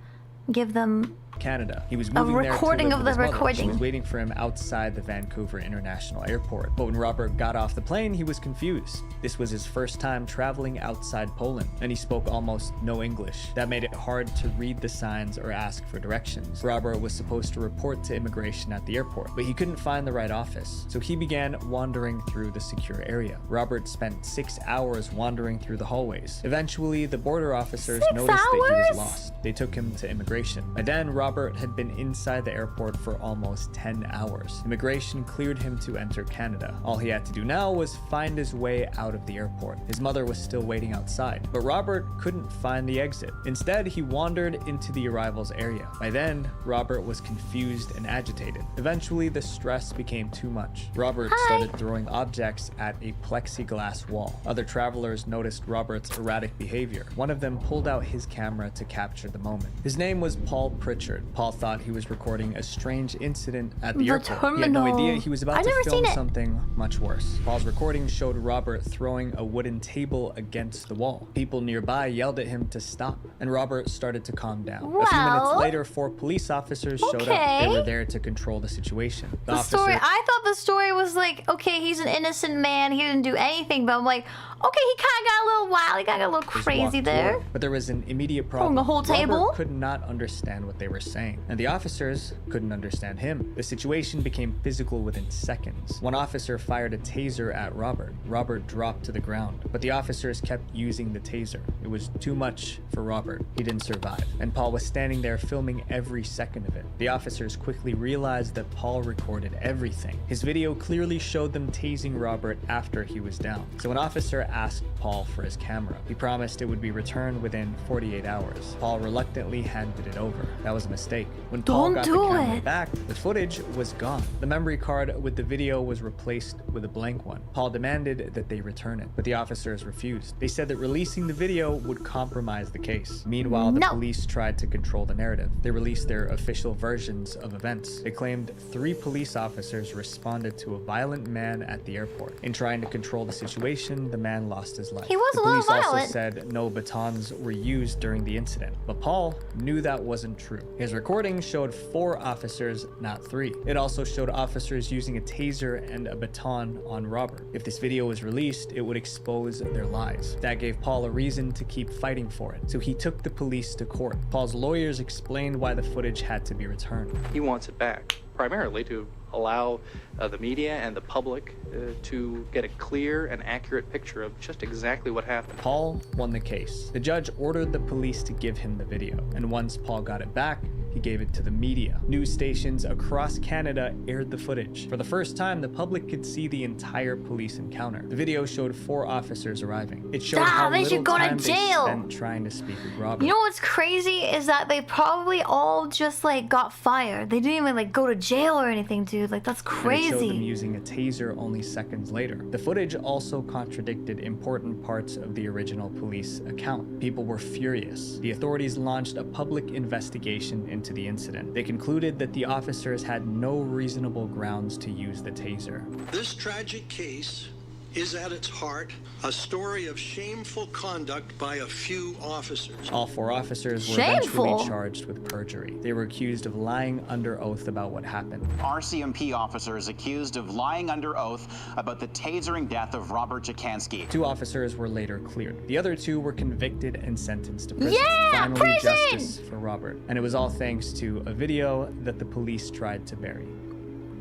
[SPEAKER 1] give them
[SPEAKER 19] Canada. He was moving there to
[SPEAKER 1] recording
[SPEAKER 19] live
[SPEAKER 1] of
[SPEAKER 19] with
[SPEAKER 1] the
[SPEAKER 19] his mother. She
[SPEAKER 1] recording.
[SPEAKER 19] was waiting for him outside the Vancouver International Airport. But when Robert got off the plane, he was confused. This was his first time traveling outside Poland, and he spoke almost no English. That made it hard to read the signs or ask for directions. Robert was supposed to report to immigration at the airport, but he couldn't find the right office, so he began wandering through the secure area. Robert spent 6 hours wandering through the hallways. Eventually, the border officers noticed that he was lost. They took him to immigration. By then, Robert Robert had been inside the airport for almost 10 hours. Immigration cleared him to enter Canada. All he had to do now was find his way out of the airport. His mother was still waiting outside, but Robert couldn't find the exit. Instead, he wandered into the arrivals area. By then, Robert was confused and agitated. Eventually, the stress became too much. Robert started throwing objects at a plexiglass wall. Other travelers noticed Robert's erratic behavior. One of them pulled out his camera to capture the moment. His name was Paul Pritchard. Paul thought he was recording a strange incident at the airport. He had no idea he was about to film something much worse. Paul's recording showed Robert throwing a wooden table against the wall. People nearby yelled at him to stop, and Robert started to calm down. A few minutes later, 4 police officers showed up. They were there to control the situation.
[SPEAKER 1] I thought the story was like, okay, he's an innocent man, he didn't do anything, but I'm like, okay, he kind of got a little wild, he got a little crazy there.
[SPEAKER 19] But there was an immediate problem.
[SPEAKER 1] The whole table?
[SPEAKER 19] Robert could not understand what they were saying, and the officers couldn't understand him. The situation became physical within seconds. One officer fired a taser at Robert. Robert dropped to the ground, but the officers kept using the taser. It was too much for Robert. He didn't survive, and Paul was standing there filming every second of it. The officers quickly realized that Paul recorded everything. His video clearly showed them tasing Robert after he was down. So an officer asked Paul for his camera. He promised it would be returned within 48 hours. Paul reluctantly handed it over. That was a mistake. When Paul got the camera back, the footage was gone. The memory card with the video was replaced with a blank one. Paul demanded that they return it, but the officers refused. They said that releasing the video would compromise the case. Meanwhile, the police tried to control the narrative. They released their official versions of events. They claimed 3 police officers responded to a violent man at the airport. In trying to control the situation, the man lost his life.
[SPEAKER 1] He was a little violent.
[SPEAKER 19] The police also said no batons were used during the incident, but Paul knew that wasn't true. His recording showed 4 officers, not 3. It also showed officers using a taser and a baton on Robert. If this video was released, it would expose their lies. That gave Paul a reason to keep fighting for it, so he took the police to court. Paul's lawyers explained why the footage had to be returned.
[SPEAKER 2] He wants it back, primarily to allow the media and the public to get a clear and accurate picture of just exactly what happened.
[SPEAKER 19] Paul won the case. The judge ordered the police to give him the video, and once Paul got it back, he gave it to the media. News stations across Canada aired the footage. For the first time, the public could see the entire police encounter. The video showed 4 officers arriving. It showed how little time they spent trying to speak with Robert.
[SPEAKER 1] You know what's crazy is that they probably all just like got fired. They didn't even like go to jail or anything, dude. Like that's crazy.
[SPEAKER 19] And it showed them using a taser only seconds later. The footage also contradicted important parts of the original police account. People were furious. The authorities launched a public investigation into the incident. They concluded that the officers had no reasonable grounds to use the taser.
[SPEAKER 8] This tragic case is at its heart a story of shameful conduct by a few officers.
[SPEAKER 19] All 4 officers were eventually charged with perjury. They were accused of lying under oath about what happened.
[SPEAKER 9] RCMP officers accused of lying under oath about the tasering death of Robert Jacansky.
[SPEAKER 19] 2 officers were later cleared. The other 2 were convicted and sentenced to prison.
[SPEAKER 1] Yeah,
[SPEAKER 19] Finally, justice for Robert. And it was all thanks to a video that the police tried to bury.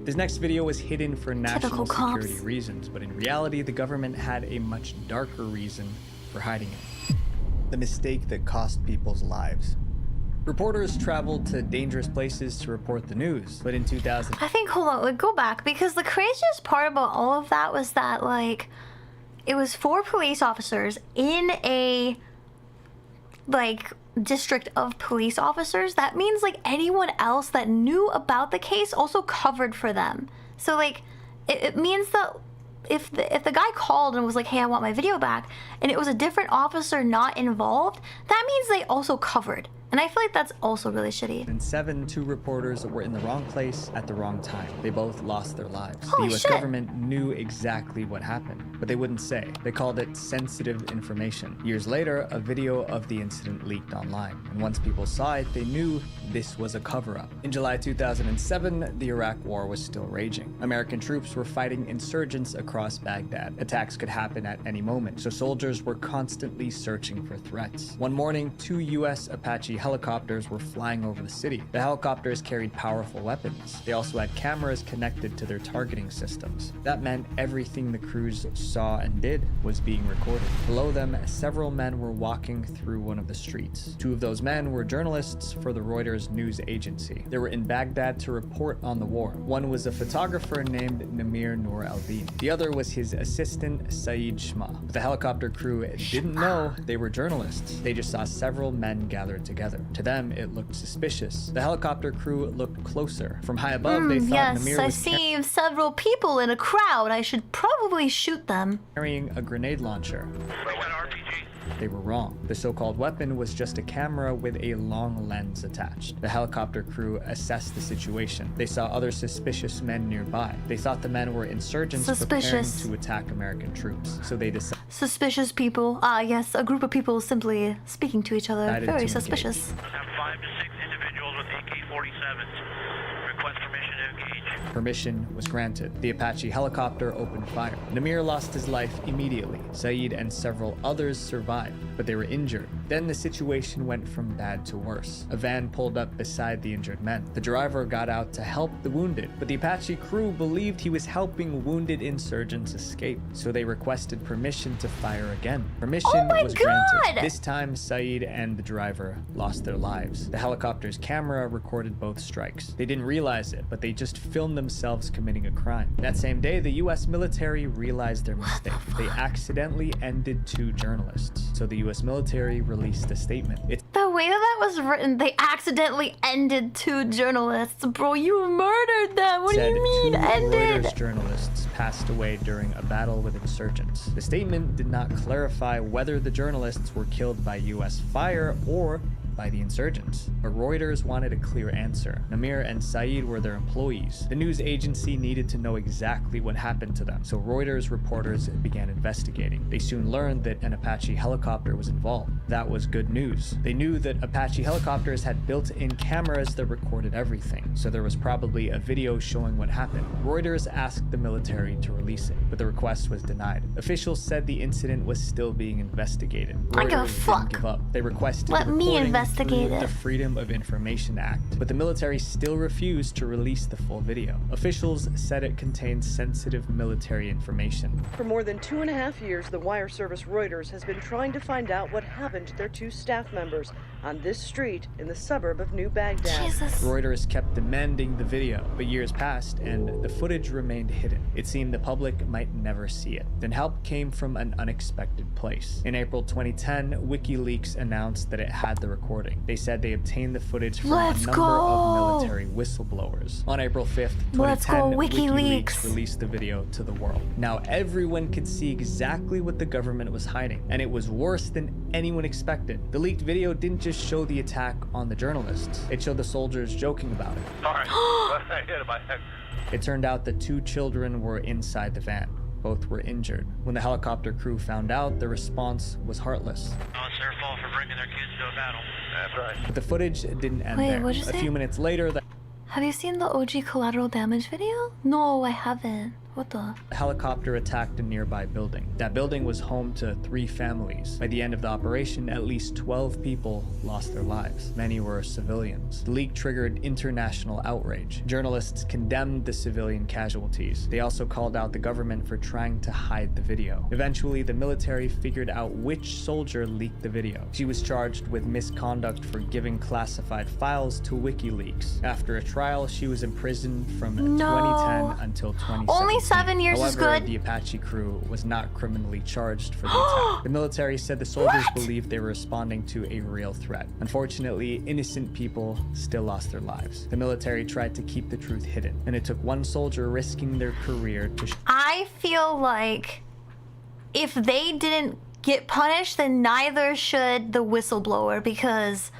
[SPEAKER 19] This next video was hidden for national security reasons, but in reality, the government had a much darker reason for hiding it. The mistake that cost people's lives. Reporters traveled to dangerous places to report the news, but in 2000...
[SPEAKER 1] I think, hold on, like, go back, because the craziest part about all of that was that, like, it was 4 police officers in a, like, district of police officers. That means like anyone else that knew about the case also covered for them. So like it means that if the guy called and was like, hey, I want my video back, and it was a different officer not involved, that means they also covered. And I feel like that's also really shitty.
[SPEAKER 19] And 7 2 reporters were in the wrong place at the wrong time. They both lost their lives.
[SPEAKER 1] Holy
[SPEAKER 19] the US
[SPEAKER 1] shit.
[SPEAKER 19] government knew exactly what happened, but they wouldn't say. They called it sensitive information. Years later, a video of the incident leaked online. And once people saw it, they knew this was a cover-up. In July 2007, the Iraq War was still raging. American troops were fighting insurgents across Baghdad. Attacks could happen at any moment, so soldiers were constantly searching for threats. One morning, 2 US Apache helicopters were flying over the city. The helicopters carried powerful weapons. They also had cameras connected to their targeting systems. That meant everything the crews saw and did was being recorded. Below them, several men were walking through one of the streets. Two of those men were journalists for the Reuters news agency. They were in Baghdad to report on the war. One was a photographer named Namir Noor Al-Din. The other was his assistant, Saeed Shma. But the helicopter crew didn't know they were journalists. They just saw several men gathered together. To them, it looked suspicious. The helicopter crew looked closer. From high above, they thought Namir
[SPEAKER 1] I
[SPEAKER 19] was
[SPEAKER 1] see several people in a crowd. I should probably shoot them.
[SPEAKER 19] carrying a grenade launcher. They were wrong. The so-called weapon was just a camera with a long lens attached. The helicopter crew assessed the situation. They saw other suspicious men nearby. They thought the men were insurgents preparing to attack American troops. So they decided
[SPEAKER 1] Suspicious people. Ah, yes, a group of people simply speaking to each other. Very suspicious.
[SPEAKER 13] Have 5 to 6 individuals with AK-47s. Request permission to engage.
[SPEAKER 19] Permission was granted. The Apache helicopter opened fire. Namir lost his life immediately. Saeed and several others survived, but they were injured. Then the situation went from bad to worse. A van pulled up beside the injured men. The driver got out to help the wounded, but the Apache crew believed he was helping wounded insurgents escape, so they requested permission to fire again. Permission was granted. This time, Saeed and the driver lost their lives. The helicopter's camera recorded both strikes. They didn't realize it, but they just filmed themselves committing a crime. That same day, the US military realized their mistake. They accidentally ended 2 journalists, so the US military released a statement.
[SPEAKER 1] The way that was written, they accidentally ended 2 journalists. Bro, you murdered them. What do you mean,
[SPEAKER 19] 2
[SPEAKER 1] ended?
[SPEAKER 19] Reuters journalists passed away during a battle with insurgents. The statement did not clarify whether the journalists were killed by US fire or by the insurgents, but Reuters wanted a clear answer. Namir and Saeed were their employees. The news agency needed to know exactly what happened to them, so Reuters reporters began investigating. They soon learned that an Apache helicopter was involved. That was good news. They knew that Apache helicopters had built-in cameras that recorded everything, so there was probably a video showing what happened. Reuters asked the military to release it, but the request was denied. Officials said the incident was still being investigated.
[SPEAKER 1] I give a
[SPEAKER 19] Reuters
[SPEAKER 1] fuck.
[SPEAKER 19] didn't give up. They requested
[SPEAKER 1] Let
[SPEAKER 19] the
[SPEAKER 1] me
[SPEAKER 19] recording
[SPEAKER 1] investigate
[SPEAKER 19] through
[SPEAKER 1] it.
[SPEAKER 19] the Freedom of Information Act, but the military still refused to release the full video. Officials said it contained sensitive military information.
[SPEAKER 14] For more than 2.5 years, the wire service Reuters has been trying to find out what happened to their 2 staff members on this street in the suburb of New Baghdad.
[SPEAKER 19] Reuters kept demanding the video, but years passed and the footage remained hidden. It seemed the public might never see it. Then help came from an unexpected place. In April 2010, WikiLeaks announced that it had the recording. They said they obtained the footage from a number of military whistleblowers. On April 5th, 2010, WikiLeaks released the video to the world. Now everyone could see exactly what the government was hiding, and it was worse than anyone expected. The leaked video didn't just show the attack on the journalists, it showed the soldiers joking about it.
[SPEAKER 13] Sorry. I hit my head.
[SPEAKER 19] It turned out the 2 children were inside the van. Both were injured. When the helicopter crew found out, the response was heartless.
[SPEAKER 13] Oh, it's their fault for bringing their kids to a battle. That's right.
[SPEAKER 19] But the footage didn't end
[SPEAKER 1] Wait,
[SPEAKER 19] there.
[SPEAKER 1] what'd you
[SPEAKER 19] A
[SPEAKER 1] say?
[SPEAKER 19] few minutes later, the
[SPEAKER 1] Have you seen the OG collateral damage video? No, I haven't. What the?
[SPEAKER 19] helicopter attacked a nearby building. That building was home to 3 families. By the end of the operation, at least 12 people lost their lives. Many were civilians. The leak triggered international outrage. Journalists condemned the civilian casualties. They also called out the government for trying to hide the video. Eventually, the military figured out which soldier leaked the video. She was charged with misconduct for giving classified files to WikiLeaks. After a trial, she was imprisoned from 2010 until 2017.
[SPEAKER 1] Only 7 years is
[SPEAKER 19] However,
[SPEAKER 1] good.
[SPEAKER 19] the Apache crew was not criminally charged for the attack. The military said the soldiers believed they were responding to a real threat. Unfortunately, innocent people still lost their lives. The military tried to keep the truth hidden, and it took one soldier risking their career to
[SPEAKER 1] I feel like if they didn't get punished, then neither should the whistleblower, because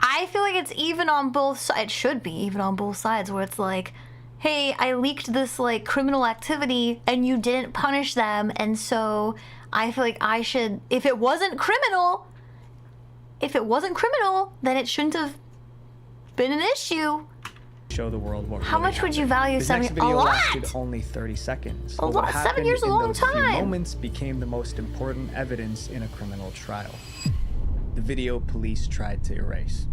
[SPEAKER 1] I feel like it's even on both sides. It should be even on both sides, where it's like, hey, I leaked this like criminal activity and you didn't punish them, and so I feel like I should, if it wasn't criminal, then it shouldn't have been an issue.
[SPEAKER 19] show the world what
[SPEAKER 1] How
[SPEAKER 19] really
[SPEAKER 1] much would you
[SPEAKER 19] happened.
[SPEAKER 1] value
[SPEAKER 19] This
[SPEAKER 1] 7
[SPEAKER 19] next
[SPEAKER 1] a
[SPEAKER 19] video
[SPEAKER 1] lot?
[SPEAKER 19] lasted only 30 seconds.
[SPEAKER 1] A
[SPEAKER 19] But what
[SPEAKER 1] lot. 7
[SPEAKER 19] happened
[SPEAKER 1] years is a
[SPEAKER 19] in
[SPEAKER 1] long
[SPEAKER 19] those few
[SPEAKER 1] time.
[SPEAKER 19] moments became the most important evidence in a criminal trial. the video police tried to erase.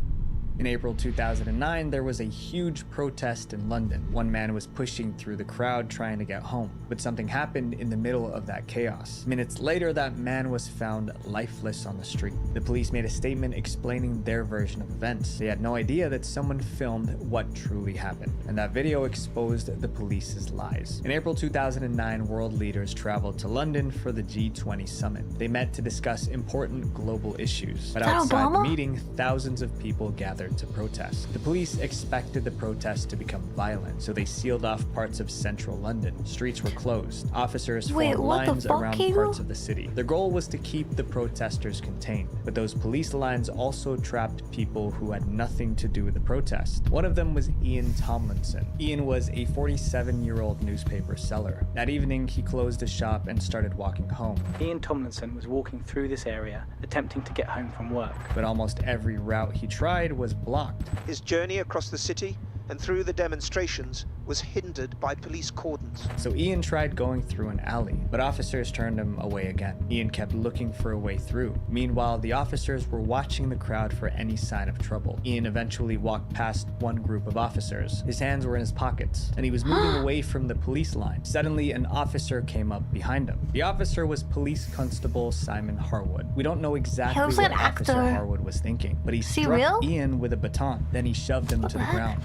[SPEAKER 19] In April 2009, there was a huge protest in London. One man was pushing through the crowd trying to get home, but something happened in the middle of that chaos. Minutes later, that man was found lifeless on the street. The police made a statement explaining their version of events. They had no idea that someone filmed what truly happened, and that video exposed the police's lies. In April 2009, world leaders traveled to London for the G20 summit. They met to discuss important global issues, but outside the meeting, thousands of people gathered to protest. The police expected the protests to become violent, so they sealed off parts of central London. Streets were closed. Officers formed lines around parts of the city. Their goal was to keep the protesters contained, but those police lines also trapped people who had nothing to do with the protest. One of them was Ian Tomlinson. Ian was a 47-year-old newspaper seller. That evening, he closed his shop and started walking home.
[SPEAKER 12] Ian Tomlinson was walking through this area, attempting to get home from work.
[SPEAKER 19] But almost every route he tried was blocked.
[SPEAKER 15] His journey across the city and through the demonstrations was hindered by police cordons.
[SPEAKER 19] So Ian tried going through an alley, but officers turned him away again. Ian kept looking for a way through. Meanwhile, the officers were watching the crowd for any sign of trouble. Ian eventually walked past one group of officers. His hands were in his pockets, and he was moving away from the police line. Suddenly, an officer came up behind him. The officer was Police Constable Simon Harwood. We don't know exactly what Officer Harwood was thinking, but he struck Ian with a baton. Then he shoved him to the ground.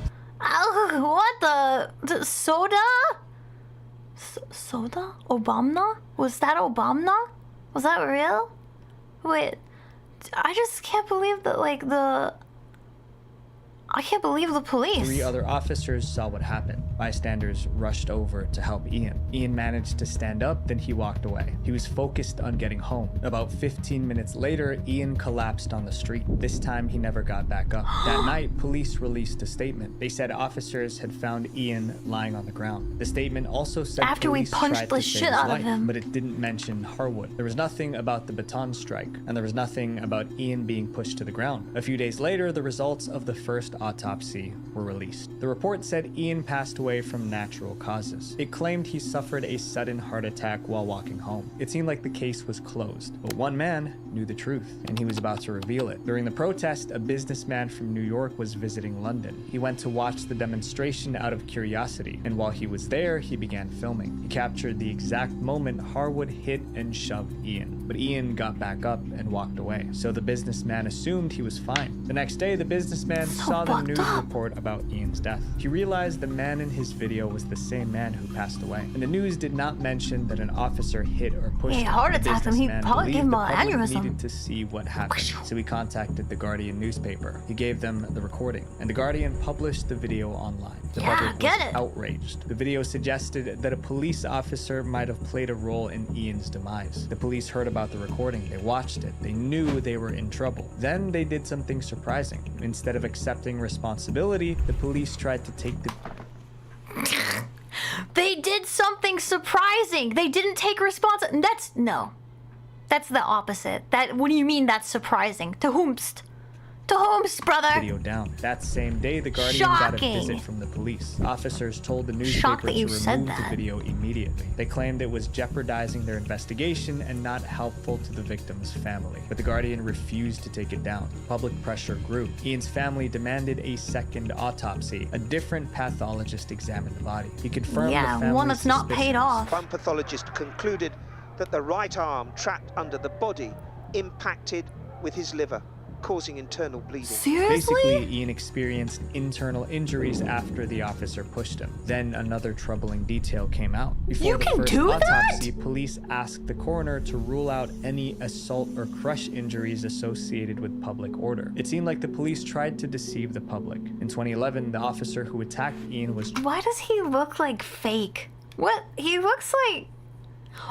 [SPEAKER 1] What the soda? Soda? Obama? Was that Obama? Was that real? Wait, I just can't believe that, like, I can't believe the police.
[SPEAKER 19] 3 other officers saw what happened. Bystanders rushed over to help Ian. Ian managed to stand up, then he walked away. He was focused on getting home. About 15 minutes later, Ian collapsed on the street. This time, he never got back up. That night, police released a statement. They said officers had found Ian lying on the ground. The statement also said
[SPEAKER 1] after we punched the shit out of him,
[SPEAKER 19] but it didn't mention Harwood. There was nothing about the baton strike, and there was nothing about Ian being pushed to the ground. A few days later, the results of the first autopsy were released. The report said Ian passed away from natural causes. It claimed he suffered a sudden heart attack while walking home. It seemed like the case was closed, but one man knew the truth, and he was about to reveal it. During the protest, a businessman from New York was visiting London. He went to watch the demonstration out of curiosity, and while he was there, he began filming. He captured the exact moment Harwood hit and shoved Ian, but Ian got back up and walked away, so the businessman assumed he was fine. The next day, the businessman saw the news report about Ian's death. He realized the man in his video was the same man who passed away, and the news did not mention that an officer hit or pushed him.
[SPEAKER 1] Heart attacked him. He probably gave him an aneurysm.
[SPEAKER 19] Needed to see what happened, so he contacted the Guardian newspaper. He gave them the recording, and the Guardian published the video online. The public was outraged. The video suggested that a police officer might have played a role in Ian's demise. The police heard about the recording. They watched it. They knew they were in trouble. Then they did something surprising. Instead of accepting responsibility, the police tried to take the...
[SPEAKER 1] They did something surprising. They didn't take responsibility. That's the opposite. What do you mean that's surprising? To whomst? To whomst, brother?
[SPEAKER 19] Video down. That same day, the Guardian got a visit from the police. Officers told the newspaper to remove the video immediately. They claimed it was jeopardizing their investigation and not helpful to the victim's family. But the Guardian refused to take it down. Public pressure grew. Ian's family demanded a second autopsy. A different pathologist examined the body. He confirmed the family's
[SPEAKER 1] one that's not paid off.
[SPEAKER 15] One pathologist concluded that the right arm trapped under the body impacted with his liver, causing internal bleeding.
[SPEAKER 1] Seriously?
[SPEAKER 19] Basically, Ian experienced internal injuries after the officer pushed him. Then another troubling detail came out. Before the first autopsy, police asked the coroner to rule out any assault or crush injuries associated with public order. It seemed like the police tried to deceive the public. In 2011, the officer who attacked Ian was...
[SPEAKER 1] Why does he look like fake? What? He looks like...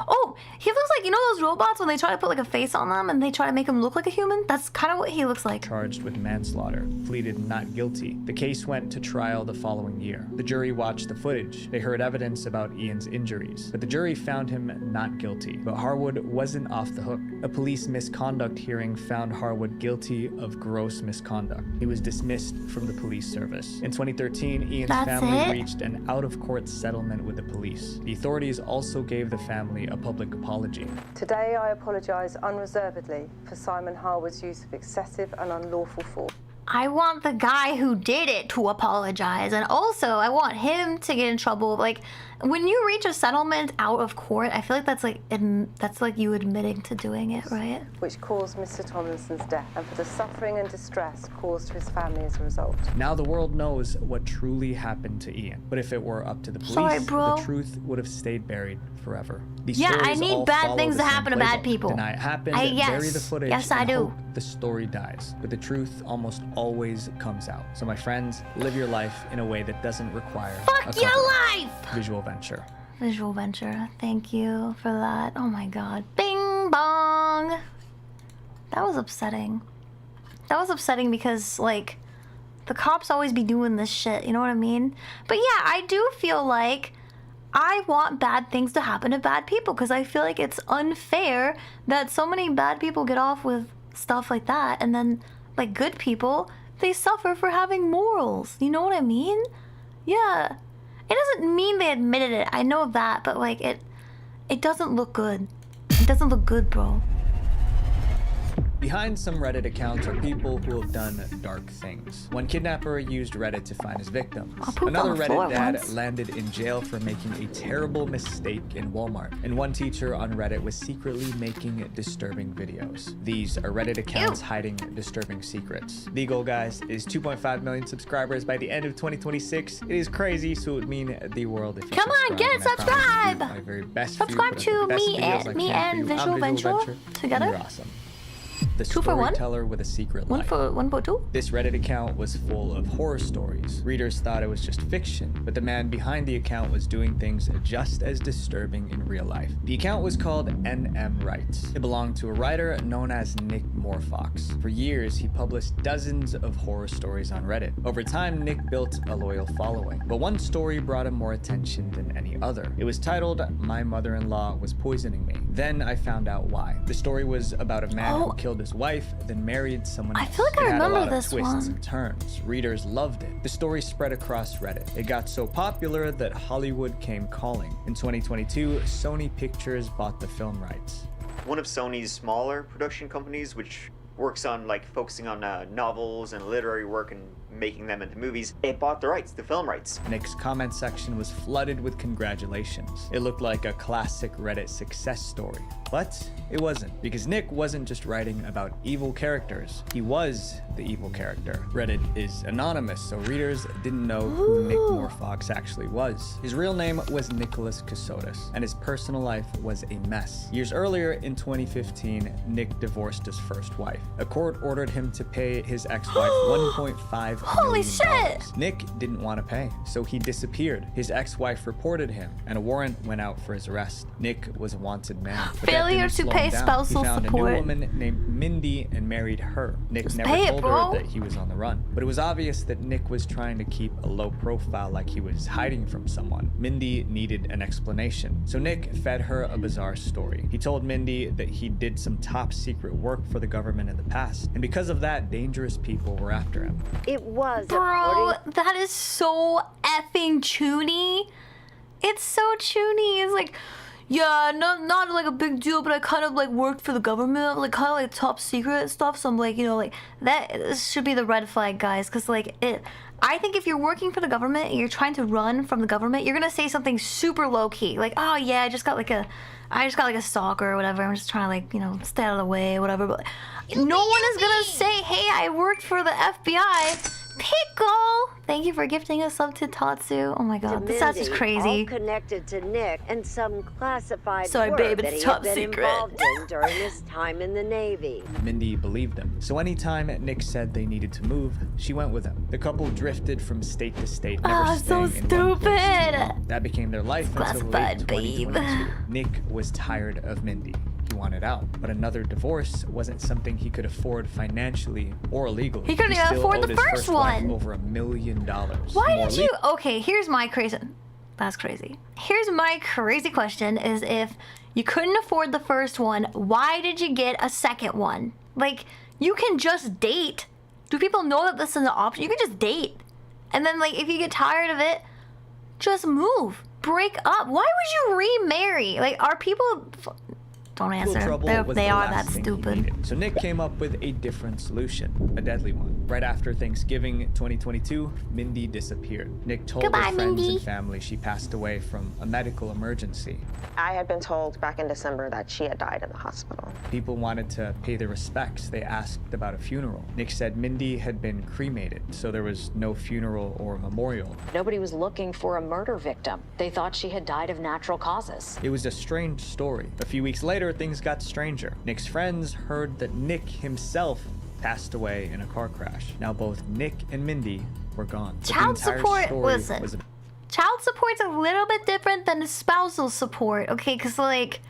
[SPEAKER 1] Oh, he looks like, you know those robots when they try to put like a face on them and they try to make him look like a human? That's kind of what he looks like.
[SPEAKER 19] Charged with manslaughter, pleaded not guilty. The case went to trial the following year. The jury watched the footage. They heard evidence about Ian's injuries, but the jury found him not guilty. But Harwood wasn't off the hook. A police misconduct hearing found Harwood guilty of gross misconduct. He was dismissed from the police service. In 2013, Ian's family reached an out-of-court settlement with the police. The authorities also gave the family importantly, a public apology.
[SPEAKER 4] Today, I apologise unreservedly for Simon Harwood's use of excessive and unlawful force.
[SPEAKER 1] I want the guy who did it to apologize, and also I want him to get in trouble. Like, when you reach a settlement out of court, I feel like that's like you admitting to doing it, right?
[SPEAKER 4] Which caused Mr. Tomlinson's death, and for the suffering and distress caused to his family as a result.
[SPEAKER 19] Now the world knows what truly happened to Ian, but if it were up to the police,
[SPEAKER 1] Sorry, bro.
[SPEAKER 19] the truth would have stayed buried forever. These
[SPEAKER 1] Yeah, I
[SPEAKER 19] stories
[SPEAKER 1] need
[SPEAKER 19] all
[SPEAKER 1] bad
[SPEAKER 19] follow
[SPEAKER 1] things
[SPEAKER 19] the
[SPEAKER 1] to
[SPEAKER 19] same
[SPEAKER 1] happen to bad
[SPEAKER 19] playbook.
[SPEAKER 1] people.
[SPEAKER 19] Deny it happened,
[SPEAKER 1] Yes.
[SPEAKER 19] bury the footage,
[SPEAKER 1] Yes, I
[SPEAKER 19] and
[SPEAKER 1] do.
[SPEAKER 19] hope the story dies. But the truth almost always comes out. So my friends, live your life in a way that doesn't require
[SPEAKER 1] Fuck
[SPEAKER 19] a
[SPEAKER 1] your
[SPEAKER 19] cover-up.
[SPEAKER 1] life!
[SPEAKER 19] Visual Venture.
[SPEAKER 1] Visual Venture, thank you for that. Oh my god. Bing bong! That was upsetting. That was upsetting because, like, the cops always be doing this shit, you know what I mean? But yeah, I do feel like I want bad things to happen to bad people because I feel like it's unfair that so many bad people get off with stuff like that and then, like, good people, they suffer for having morals. You know what I mean? Yeah. It doesn't mean they admitted it. I know that, but like it doesn't look good. It doesn't look good, bro.
[SPEAKER 19] Behind some Reddit accounts are people who have done dark things. One kidnapper used Reddit to find his victims. Another Reddit dad landed in jail for making a terrible mistake in Walmart. And one teacher on Reddit was secretly making disturbing videos. These are Reddit accounts hiding disturbing secrets. The goal, guys, is 2.5 million subscribers by the end of 2026. It is crazy, so it would mean the world if you
[SPEAKER 1] Come on, get
[SPEAKER 19] and I promise
[SPEAKER 1] subscribe!
[SPEAKER 19] to do my very best
[SPEAKER 1] Subscribe
[SPEAKER 19] for you, put
[SPEAKER 1] to
[SPEAKER 19] up the
[SPEAKER 1] me
[SPEAKER 19] best videos I
[SPEAKER 1] and me
[SPEAKER 19] can for
[SPEAKER 1] and
[SPEAKER 19] you on
[SPEAKER 1] Visual Venture together.
[SPEAKER 19] You're awesome. The
[SPEAKER 1] 2 for 1?
[SPEAKER 19] storyteller with a secret
[SPEAKER 1] One
[SPEAKER 19] life.
[SPEAKER 1] for 2?
[SPEAKER 19] This Reddit account was full of horror stories. Readers thought it was just fiction, but the man behind the account was doing things just as disturbing in real life. The account was called NM Writes. It belonged to a writer known as Nick Moorfox. For years, he published dozens of horror stories on Reddit. Over time, Nick built a loyal following, but one story brought him more attention than any other. It was titled, "My Mother-in-Law Was Poisoning Me." Then I found out why. The story was about a man who killed his wife, then married someone else.
[SPEAKER 1] I feel like I
[SPEAKER 19] It had a
[SPEAKER 1] remember
[SPEAKER 19] lot of
[SPEAKER 1] this
[SPEAKER 19] twists
[SPEAKER 1] one.
[SPEAKER 19] and turns. Readers loved it. The story spread across Reddit. It got so popular that Hollywood came calling. In 2022, Sony Pictures bought the film rights.
[SPEAKER 11] One of Sony's smaller production companies, which works on focusing on novels and literary work and making them into movies, it bought the rights, the film rights.
[SPEAKER 19] Nick's comment section was flooded with congratulations. It looked like a classic Reddit success story. But it wasn't, because Nick wasn't just writing about evil characters. He was the evil character. Reddit is anonymous, so readers didn't know who Nick Moorfox actually was. His real name was Nicholas Cassotis, and his personal life was a mess. Years earlier, in 2015, Nick divorced his first wife. A court ordered him to pay his ex-wife $1.5
[SPEAKER 1] Holy shit!
[SPEAKER 19] Nick didn't want to pay, so he disappeared. His ex-wife reported him, and a warrant went out for his arrest. Nick was a wanted man. But that
[SPEAKER 1] Failure
[SPEAKER 19] didn't
[SPEAKER 1] to
[SPEAKER 19] slow
[SPEAKER 1] pay
[SPEAKER 19] him down.
[SPEAKER 1] spousal
[SPEAKER 19] He found
[SPEAKER 1] support.
[SPEAKER 19] a new woman named Mindy and married her. Nick
[SPEAKER 1] Just
[SPEAKER 19] never
[SPEAKER 1] pay it,
[SPEAKER 19] told
[SPEAKER 1] bro.
[SPEAKER 19] her that he was on the run, but it was obvious that Nick was trying to keep a low profile, like he was hiding from someone. Mindy needed an explanation, so Nick fed her a bizarre story. He told Mindy that he did some top secret work for the government in the past, and because of that, dangerous people were after him.
[SPEAKER 17] It was
[SPEAKER 1] Bro, that is so effing choony. It's so choony. It's like, yeah, not like a big deal, but I kind of like worked for the government, like kind of like top secret stuff. So I'm like, you know, like that should be the red flag, guys, because like I think if you're working for the government and you're trying to run from the government, you're gonna say something super low key, like, oh yeah, I just got like a stalker or whatever. I'm just trying to like, you know, stay out of the way or whatever. But no one is gonna say, hey, I worked for the FBI. Pickle! Thank you for gifting us sub to Tatsu. Oh my god, this is
[SPEAKER 17] Mindy,
[SPEAKER 1] crazy.
[SPEAKER 17] all connected to Nick and some classified
[SPEAKER 1] Sorry,
[SPEAKER 17] work
[SPEAKER 1] babe,
[SPEAKER 17] that
[SPEAKER 1] it's
[SPEAKER 17] he
[SPEAKER 1] top
[SPEAKER 17] had been
[SPEAKER 1] secret.
[SPEAKER 17] involved in during his time in the Navy.
[SPEAKER 19] Mindy believed him. So anytime Nick said they needed to move, she went with him. The couple drifted from state to state, never
[SPEAKER 1] Ah, so
[SPEAKER 19] staying in one place too
[SPEAKER 1] stupid.
[SPEAKER 19] long. That became their life until late
[SPEAKER 1] Classified,
[SPEAKER 19] 2022.
[SPEAKER 1] babe.
[SPEAKER 19] Nick was tired of Mindy. He wanted out, but another divorce wasn't something he could afford financially or legally.
[SPEAKER 1] He couldn't even
[SPEAKER 19] still
[SPEAKER 1] afford
[SPEAKER 19] owed
[SPEAKER 1] the
[SPEAKER 19] his
[SPEAKER 1] first
[SPEAKER 19] wife
[SPEAKER 1] one.
[SPEAKER 19] over $1 million.
[SPEAKER 1] Why
[SPEAKER 19] More
[SPEAKER 1] did you? Okay, here's my crazy. That's crazy. Here's my crazy question: is if you couldn't afford the first one, why did you get a second one? Like, you can just date. Do people know that this is an option? You can just date, and then like if you get tired of it, just move. break up? Why would you remarry? Like, are people... Don't answer. They are that stupid.
[SPEAKER 19] So Nick came up with a different solution, a deadly one. Right after Thanksgiving 2022, Mindy disappeared. Nick told her friends and family she passed away from a medical emergency.
[SPEAKER 10] I had been told back in December that she had died in the hospital.
[SPEAKER 19] People wanted to pay their respects. They asked about a funeral. Nick said Mindy had been cremated, so there was no funeral or memorial.
[SPEAKER 18] Nobody was looking for a murder victim. They thought she had died of natural causes.
[SPEAKER 19] It was a strange story. A few weeks later, things got stranger. Nick's friends heard that Nick himself passed away in a car crash. Now both Nick and Mindy were gone.
[SPEAKER 1] Child support, listen. Child support's a little bit different than spousal support, okay? Because, like,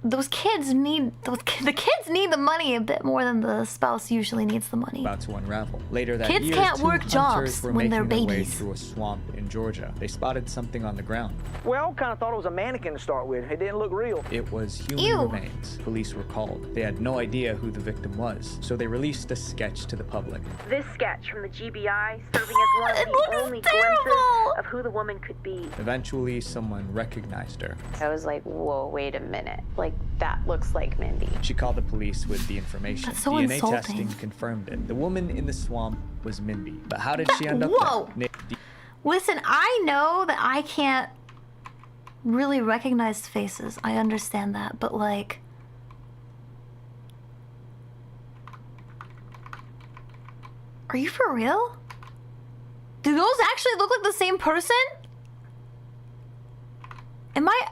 [SPEAKER 1] the kids need the money a bit more than the spouse usually needs the money.
[SPEAKER 19] About to unravel. Later that
[SPEAKER 1] kids
[SPEAKER 19] year,
[SPEAKER 1] can't
[SPEAKER 19] two
[SPEAKER 1] work
[SPEAKER 19] hunters
[SPEAKER 1] jobs
[SPEAKER 19] were
[SPEAKER 1] when they're
[SPEAKER 19] making their way
[SPEAKER 1] babies.
[SPEAKER 19] through a swamp in Georgia. They spotted something on the ground.
[SPEAKER 12] We all kind of thought it was a mannequin to start with. It didn't look real.
[SPEAKER 19] It was human remains. Police were called. They had no idea who the victim was, so they released a sketch to the public.
[SPEAKER 20] This sketch from the GBI serving as one of the only glimpses of who the woman could be.
[SPEAKER 19] Eventually, someone recognized her.
[SPEAKER 20] I was like, whoa, wait a minute. Like, that looks like Mindy.
[SPEAKER 19] She called the police with the information.
[SPEAKER 1] That's so
[SPEAKER 19] DNA
[SPEAKER 1] insulting.
[SPEAKER 19] testing confirmed it. The woman in the swamp was Mindy. But how did she end up there? Nick,
[SPEAKER 1] Listen, I know that I can't really recognize faces. I understand that, but like... Are you for real? Do those actually look like the same person? Am I...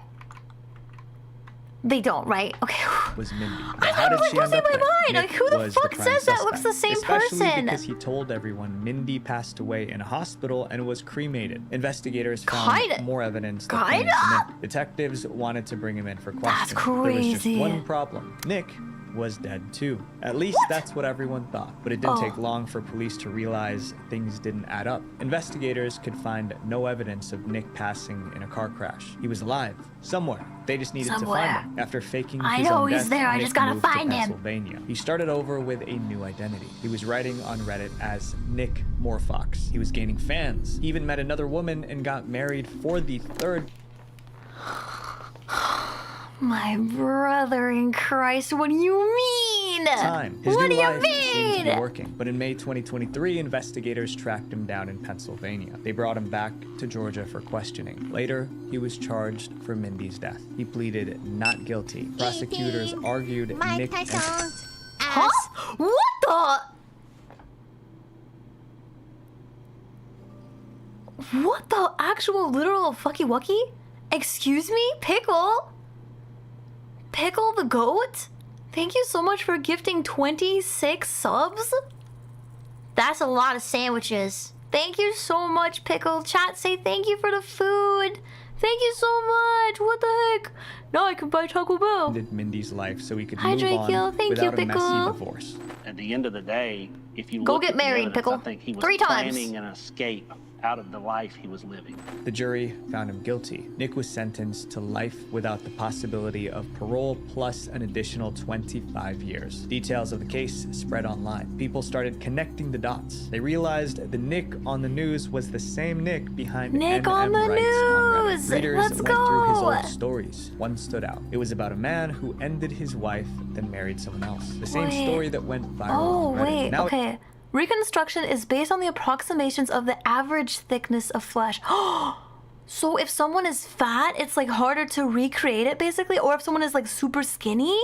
[SPEAKER 1] They don't, right? Okay.
[SPEAKER 19] Was Mindy.
[SPEAKER 1] I was like losing my mind. Like, who the fuck says that looks the same
[SPEAKER 19] Especially
[SPEAKER 1] person?
[SPEAKER 19] because he told everyone Mindy passed away in a hospital and was cremated. Investigators found more evidence that pointed to Nick. Detectives wanted to bring him in for questioning.
[SPEAKER 1] That's crazy.
[SPEAKER 19] There was just one problem. Nick was dead too. At least that's what everyone thought. But it didn't take long for police to realize things didn't add up. Investigators could find no evidence of Nick passing in a car crash. He was alive somewhere. They just needed to find him. After faking his own death,
[SPEAKER 1] there. I
[SPEAKER 19] Nick
[SPEAKER 1] just gotta
[SPEAKER 19] moved to
[SPEAKER 1] find him.
[SPEAKER 19] Pennsylvania. He started over with a new identity. He was writing on Reddit as Nick Moorfox. He was gaining fans. He even met another woman and got married for the third.
[SPEAKER 1] My brother in Christ, what do you mean?
[SPEAKER 19] Time. His
[SPEAKER 1] What
[SPEAKER 19] new
[SPEAKER 1] do you
[SPEAKER 19] life seemed to be
[SPEAKER 1] mean?
[SPEAKER 19] working. But in May 2023, investigators tracked him down in Pennsylvania. They brought him back to Georgia for questioning. Later, he was charged for Mindy's death. He pleaded not guilty. Prosecutors argued Nick and...
[SPEAKER 1] Huh? What the? What the actual literal fucky wucky? Excuse me? Pickle? Pickle the goat? Thank you so much for gifting 26 subs? That's a lot of sandwiches. Thank you so much, Pickle. Chat, say thank you for the food. Thank you so much. What the heck? Now I can buy Taco Bell.
[SPEAKER 19] ended Mindy's life so he could
[SPEAKER 1] Hi,
[SPEAKER 19] move
[SPEAKER 1] Drakeyo.
[SPEAKER 19] on
[SPEAKER 1] Thank you,
[SPEAKER 19] without a
[SPEAKER 1] Pickle.
[SPEAKER 19] messy divorce.
[SPEAKER 13] At the end of the day, if you
[SPEAKER 1] Go
[SPEAKER 13] look
[SPEAKER 1] get
[SPEAKER 13] at the
[SPEAKER 1] married,
[SPEAKER 13] evidence,
[SPEAKER 1] Pickle.
[SPEAKER 13] I think he was
[SPEAKER 1] 3 times.
[SPEAKER 13] planning an escape out of the life he was living.
[SPEAKER 19] The jury found him guilty. Nick was sentenced to life without the possibility of parole plus an additional 25 years. Details of the case spread online. People started connecting the dots. They realized the Nick on the news was the same Nick behind
[SPEAKER 1] Nick
[SPEAKER 19] NM
[SPEAKER 1] on the
[SPEAKER 19] Rights on Reddit.
[SPEAKER 1] news!
[SPEAKER 19] Readers
[SPEAKER 1] Let's
[SPEAKER 19] went through his
[SPEAKER 1] go!
[SPEAKER 19] old stories. One stood out. It was about a man who ended his wife, then married someone else. The same
[SPEAKER 1] Wait.
[SPEAKER 19] story that went viral
[SPEAKER 1] Oh,
[SPEAKER 19] on Reddit.
[SPEAKER 1] wait.
[SPEAKER 19] Now
[SPEAKER 1] Okay. Reconstruction is based on the approximations of the average thickness of flesh. So if someone is fat, it's like harder to recreate it basically? Or if someone is like super skinny?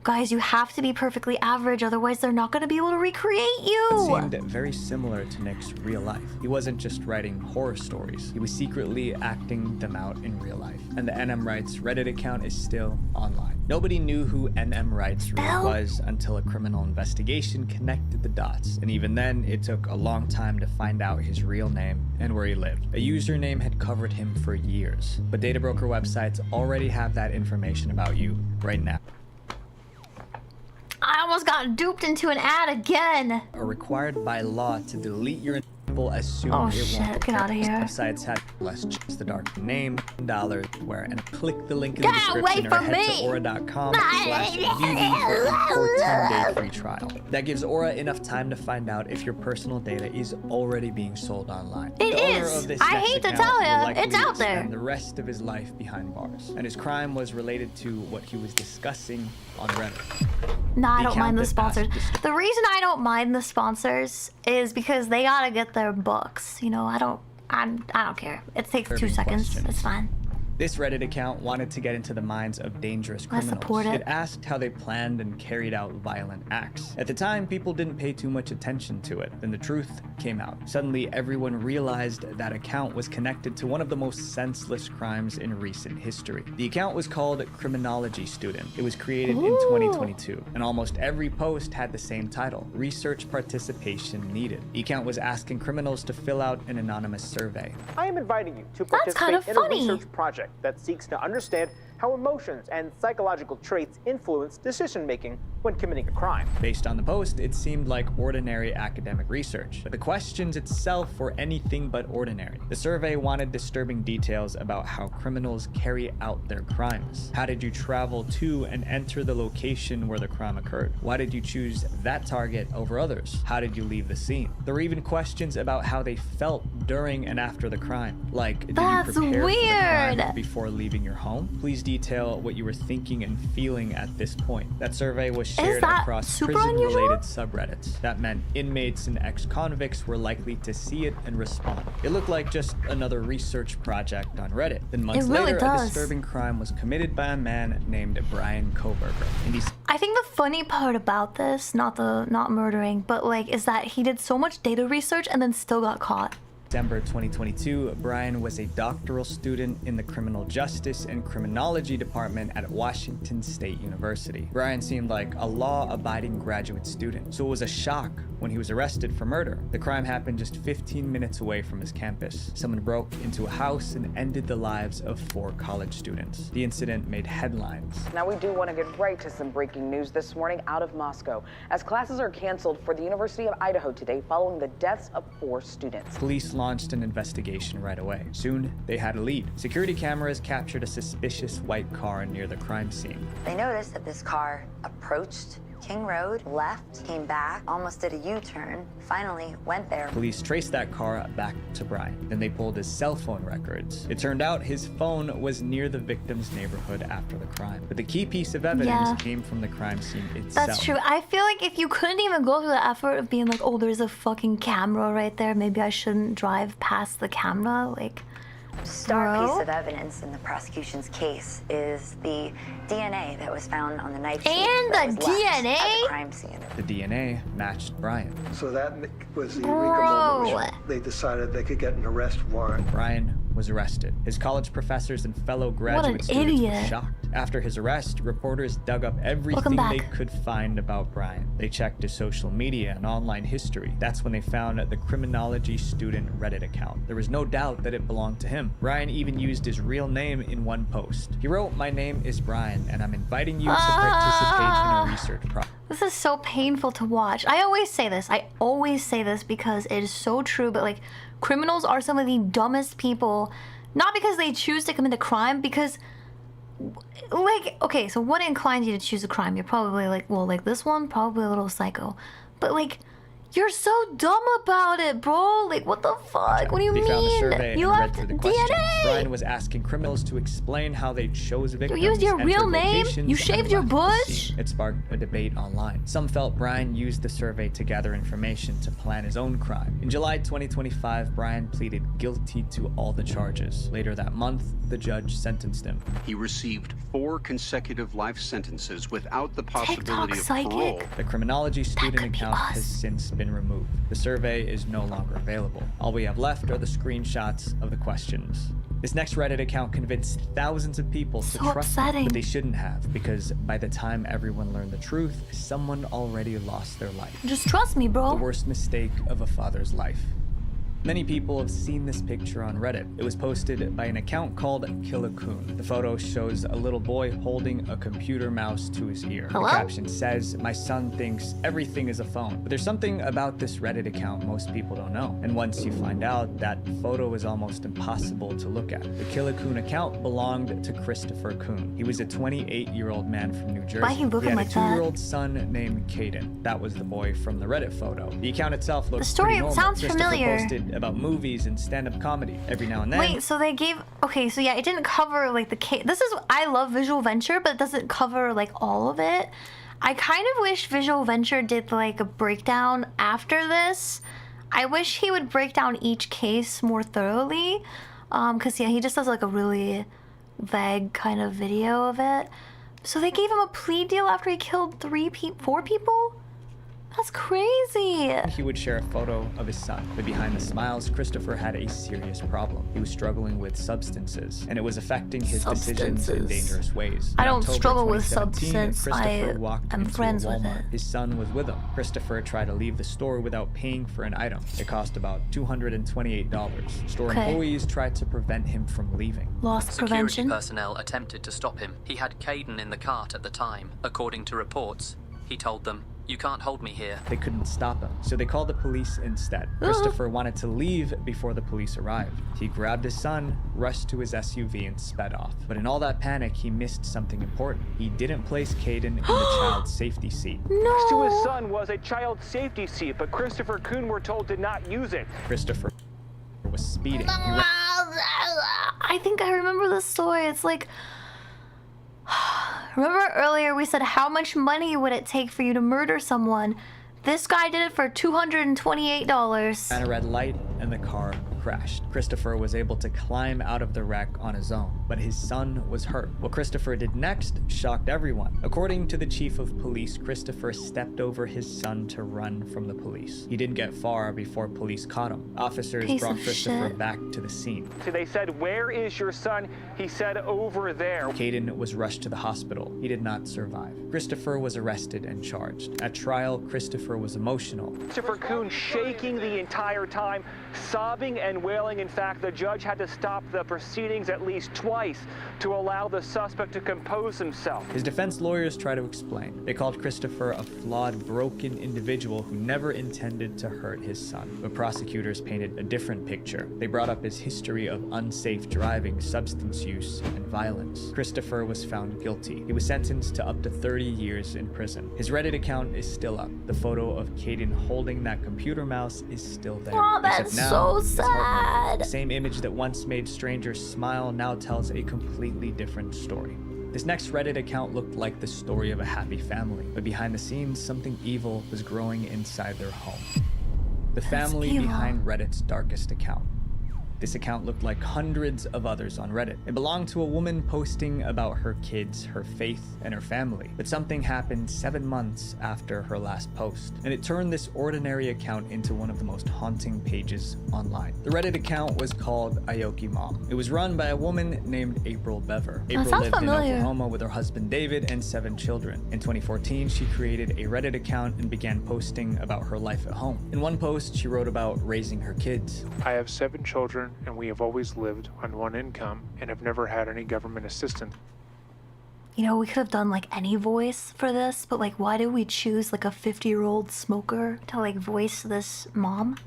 [SPEAKER 1] Guys, you have to be perfectly average, otherwise they're not gonna be able to recreate you.
[SPEAKER 19] It seemed very similar to Nick's real life. He wasn't just writing horror stories, he was secretly acting them out in real life. And the NM Rights Reddit account is still online. Nobody knew who NM Rights really was until a criminal investigation connected the dots. And even then, it took a long time to find out his real name and where he lived. A username had covered him for years, but data broker websites already have that information about you right now.
[SPEAKER 1] I almost got duped into an ad again.
[SPEAKER 19] Are required by law to delete your People assume
[SPEAKER 1] Oh
[SPEAKER 19] it
[SPEAKER 1] shit,
[SPEAKER 19] won't.
[SPEAKER 1] get out of here.
[SPEAKER 19] Websites had less just the dark name, dollars, where, and click the link in the
[SPEAKER 1] Get away
[SPEAKER 19] description or
[SPEAKER 1] from
[SPEAKER 19] head
[SPEAKER 1] me!
[SPEAKER 19] to aura.com/VV for a full 10-day free trial. That gives Aura enough time to find out if your personal data is already being sold online.
[SPEAKER 1] It
[SPEAKER 19] The owner
[SPEAKER 1] is.
[SPEAKER 19] of this
[SPEAKER 1] I
[SPEAKER 19] next
[SPEAKER 1] hate to
[SPEAKER 19] account
[SPEAKER 1] tell
[SPEAKER 19] will
[SPEAKER 1] ya,
[SPEAKER 19] likely
[SPEAKER 1] it's out there.
[SPEAKER 19] spend the rest of his life behind bars, and his crime was related to what he was discussing on Reddit.
[SPEAKER 1] No, I
[SPEAKER 19] The
[SPEAKER 1] don't mind the
[SPEAKER 19] account that
[SPEAKER 1] sponsors. The reason I don't mind the sponsors is because they gotta get their bucks. You know, I don't care. It takes 2 seconds.
[SPEAKER 19] questions.
[SPEAKER 1] It's fine.
[SPEAKER 19] This Reddit account wanted to get into the minds of dangerous
[SPEAKER 1] I
[SPEAKER 19] criminals.
[SPEAKER 1] support it.
[SPEAKER 19] It asked how they planned and carried out violent acts. At the time, people didn't pay too much attention to it. Then the truth came out. Suddenly, everyone realized that account was connected to one of the most senseless crimes in recent history. The account was called Criminology Student. It was created in 2022, and almost every post had the same title: Research Participation Needed. The account was asking criminals to fill out an anonymous survey.
[SPEAKER 3] I am inviting you to
[SPEAKER 1] That's kind of
[SPEAKER 3] participate in a
[SPEAKER 1] funny.
[SPEAKER 3] research project that seeks to understand how emotions and psychological traits influence decision-making when committing a crime.
[SPEAKER 19] Based on the post, it seemed like ordinary academic research, but the questions itself were anything but ordinary. The survey wanted disturbing details about how criminals carry out their crimes. How did you travel to and enter the location where the crime occurred? Why did you choose that target over others? How did you leave the scene? There were even questions about how they felt during and after the crime. Like, did
[SPEAKER 1] That's
[SPEAKER 19] you prepare for the
[SPEAKER 1] weird.
[SPEAKER 19] crime before leaving your home? Please detail what you were thinking and feeling at this point. That survey was shared
[SPEAKER 1] that
[SPEAKER 19] across
[SPEAKER 1] super
[SPEAKER 19] prison-related subreddits. That meant inmates and ex-convicts were likely to see it and respond. It looked like just another research project on Reddit. Then months
[SPEAKER 1] really
[SPEAKER 19] later, a
[SPEAKER 1] does.
[SPEAKER 19] disturbing crime was committed by a man named Brian Koberger. And he
[SPEAKER 1] I think the funny part about this, not murdering, but like, is that he did so much data research and then still got caught.
[SPEAKER 19] December 2022, Brian was a doctoral student in the Criminal Justice and Criminology Department at Washington State University. Brian seemed like a law-abiding graduate student, so it was a shock when he was arrested for murder. The crime happened just 15 minutes away from his campus. Someone broke into a house and ended the lives of 4 college students. The incident made headlines.
[SPEAKER 21] Now we do want to get right to some breaking news this morning out of Moscow, as classes are canceled for the University of Idaho today following the deaths of 4 students.
[SPEAKER 19] Police launched an investigation right away. Soon, they had a lead. Security cameras captured a suspicious white car near the crime scene.
[SPEAKER 22] They noticed that this car approached King Road, left, came back, almost did a U-turn, finally went there.
[SPEAKER 19] Police traced that car back to Brian. Then they pulled his cell phone records. It turned out his phone was near the victim's neighborhood after the crime. But the key piece of evidence came from the crime scene itself.
[SPEAKER 1] That's true. I feel like if you couldn't even go through the effort of being like, oh, there's a fucking camera right there, maybe I shouldn't drive past the camera, like...
[SPEAKER 22] Star piece of evidence in the prosecution's case is the DNA that was found on the knife sheath
[SPEAKER 1] And
[SPEAKER 22] that
[SPEAKER 1] the
[SPEAKER 22] was left
[SPEAKER 1] DNA?
[SPEAKER 22] at the crime scene.
[SPEAKER 19] The DNA matched Brian.
[SPEAKER 24] So that was the
[SPEAKER 1] Bro.
[SPEAKER 24] eureka moment which they decided they could get an arrest warrant.
[SPEAKER 19] Brian was arrested. His college professors and fellow graduate students were
[SPEAKER 1] idiot.
[SPEAKER 19] shocked. After his arrest, reporters dug up everything they could find about Brian. They checked his social media and online history. That's when they found the Criminology Student Reddit account. There was no doubt that it belonged to him. Brian even used his real name in one post. He wrote, "My name is Brian, and I'm inviting you to participate in a research project."
[SPEAKER 1] This is so painful to watch. I always say this because it is so true, but like, criminals are some of the dumbest people, not because they choose to commit a crime, because like, okay, so what inclines you to choose a crime? You're probably like, well, like this one, probably a little psycho, but like, you're so dumb about it, bro. Like, what the fuck? What do you
[SPEAKER 19] They
[SPEAKER 1] mean?
[SPEAKER 19] found the survey
[SPEAKER 1] You
[SPEAKER 19] and
[SPEAKER 1] left
[SPEAKER 19] read through the questions.
[SPEAKER 1] DNA.
[SPEAKER 19] Brian was asking criminals to explain how they chose victims.
[SPEAKER 1] used your
[SPEAKER 19] entered
[SPEAKER 1] real name?
[SPEAKER 19] locations,
[SPEAKER 1] You
[SPEAKER 19] and
[SPEAKER 1] shaved your
[SPEAKER 19] left the
[SPEAKER 1] bush?
[SPEAKER 19] scene. It sparked a debate online. Some felt Brian used the survey to gather information to plan his own crime. In July 2025, Brian pleaded guilty to all the charges. Later that month, the judge sentenced him.
[SPEAKER 25] He received 4 consecutive life sentences without the possibility of parole.
[SPEAKER 19] The Criminology student account has since been removed. The survey is no longer available. All we have left are the screenshots of the questions. This next Reddit account convinced thousands of people to trust him, but they shouldn't have, because by the time everyone learned the truth, someone already lost their life.
[SPEAKER 1] Just trust me, bro.
[SPEAKER 19] The worst mistake of a father's life. Many people have seen this picture on Reddit. It was posted by an account called Killacoon. The photo shows a little boy holding a computer mouse to his ear.
[SPEAKER 1] Hello?
[SPEAKER 19] The caption says, "My son thinks everything is a phone." But there's something about this Reddit account most people don't know. And once you find out, that photo is almost impossible to look at. The Killacoon account belonged to Christopher Coon. He was a 28-year-old man from New Jersey.
[SPEAKER 1] Why he looking
[SPEAKER 19] had
[SPEAKER 1] like
[SPEAKER 19] a
[SPEAKER 1] that?
[SPEAKER 19] 2-year-old son named Caden. That was the boy from the Reddit photo. The account itself looked
[SPEAKER 1] The story
[SPEAKER 19] pretty normal.
[SPEAKER 1] sounds
[SPEAKER 19] Christopher
[SPEAKER 1] familiar.
[SPEAKER 19] posted about movies and stand-up comedy every now and then.
[SPEAKER 1] Wait, so they gave, okay, so yeah, it didn't cover like the case. This is, I love Visual Venture, but it doesn't cover like all of it. I kind of wish Visual Venture did like a breakdown after this. I wish he would break down each case more thoroughly. Cause yeah, he just does like a really vague kind of video of it. So they gave him a plea deal after he killed 4 people? That's crazy.
[SPEAKER 19] He would share a photo of his son, but behind the smiles, Christopher had a serious problem. He was struggling with substances, and it was affecting his decisions in dangerous ways.
[SPEAKER 1] I
[SPEAKER 19] In
[SPEAKER 1] don't
[SPEAKER 19] October
[SPEAKER 1] struggle with
[SPEAKER 19] 2017,
[SPEAKER 1] substance.
[SPEAKER 19] Christopher walked
[SPEAKER 1] I'm
[SPEAKER 19] into
[SPEAKER 1] friends
[SPEAKER 19] a
[SPEAKER 1] with
[SPEAKER 19] Walmart.
[SPEAKER 1] it.
[SPEAKER 19] His son was with him. Christopher tried to leave the store without paying for an item. It cost about $228. Store
[SPEAKER 1] Okay.
[SPEAKER 19] employees tried to prevent him from leaving.
[SPEAKER 1] Loss
[SPEAKER 5] Security
[SPEAKER 1] prevention.
[SPEAKER 5] personnel attempted to stop him. He had Caden in the cart at the time. According to reports, he told them, "You can't hold me here."
[SPEAKER 19] They couldn't stop him, so they called the police instead. Christopher wanted to leave before the police arrived. He grabbed his son, rushed to his SUV, and sped off. But in all that panic, he missed something important. He didn't place Caden in the child's safety seat.
[SPEAKER 3] Next to his son was a child safety seat, but Christopher Coon, we're told, did not use it.
[SPEAKER 19] Christopher was speeding.
[SPEAKER 1] I think I remember this story. It's like, remember earlier we said how much money would it take for you to murder someone? This guy did it for $228.
[SPEAKER 19] Ran a red light and the car crashed. Christopher was able to climb out of the wreck on his own, but his son was hurt. What Christopher did next shocked everyone. According to the chief of police, Christopher stepped over his son to run from the police. He didn't get far before police caught him. Officers
[SPEAKER 1] Piece
[SPEAKER 19] brought
[SPEAKER 1] of
[SPEAKER 19] Christopher
[SPEAKER 1] shit.
[SPEAKER 19] back to the scene.
[SPEAKER 3] So they said, "Where is your son?" He said, "Over there."
[SPEAKER 19] Caden was rushed to the hospital. He did not survive. Christopher was arrested and charged. At trial, Christopher was emotional.
[SPEAKER 3] Christopher Coon shaking the entire time, sobbing and wailing. In fact, the judge had to stop the proceedings at least twice to allow the suspect to compose himself.
[SPEAKER 19] His defense lawyers try to explain. They called Christopher a flawed, broken individual who never intended to hurt his son. But prosecutors painted a different picture. They brought up his history of unsafe driving, substance use, and violence. Christopher was found guilty. He was sentenced to up to 30 years in prison. His Reddit account is still up. The photo of Caden holding that computer mouse is still there.
[SPEAKER 1] Oh,
[SPEAKER 19] Except
[SPEAKER 1] that's
[SPEAKER 19] now,
[SPEAKER 1] so
[SPEAKER 19] it's heartbreaking.
[SPEAKER 1] sad.
[SPEAKER 19] The same image that once made strangers smile now tells a completely different story. This next Reddit account looked like the story of a happy family, but behind the scenes, something evil was growing inside their home. The family
[SPEAKER 1] evil.
[SPEAKER 19] behind Reddit's darkest account. This account looked like hundreds of others on Reddit. It belonged to a woman posting about her kids, her faith, and her family. But something happened 7 months after her last post, and it turned this ordinary account into one of the most haunting pages online. The Reddit account was called Aoki Mom. It was run by a woman named April Bever. April
[SPEAKER 1] sounds
[SPEAKER 19] lived
[SPEAKER 1] familiar.
[SPEAKER 19] in Oklahoma with her husband David and 7 children. In 2014, she created a Reddit account and began posting about her life at home. In one post, she wrote about raising her kids.
[SPEAKER 6] I have 7 children, and we have always lived on one income and have never had any government assistance.
[SPEAKER 1] You know, we could have done like any voice for this, but like, why did we choose like a 50-year-old smoker to like voice this mom?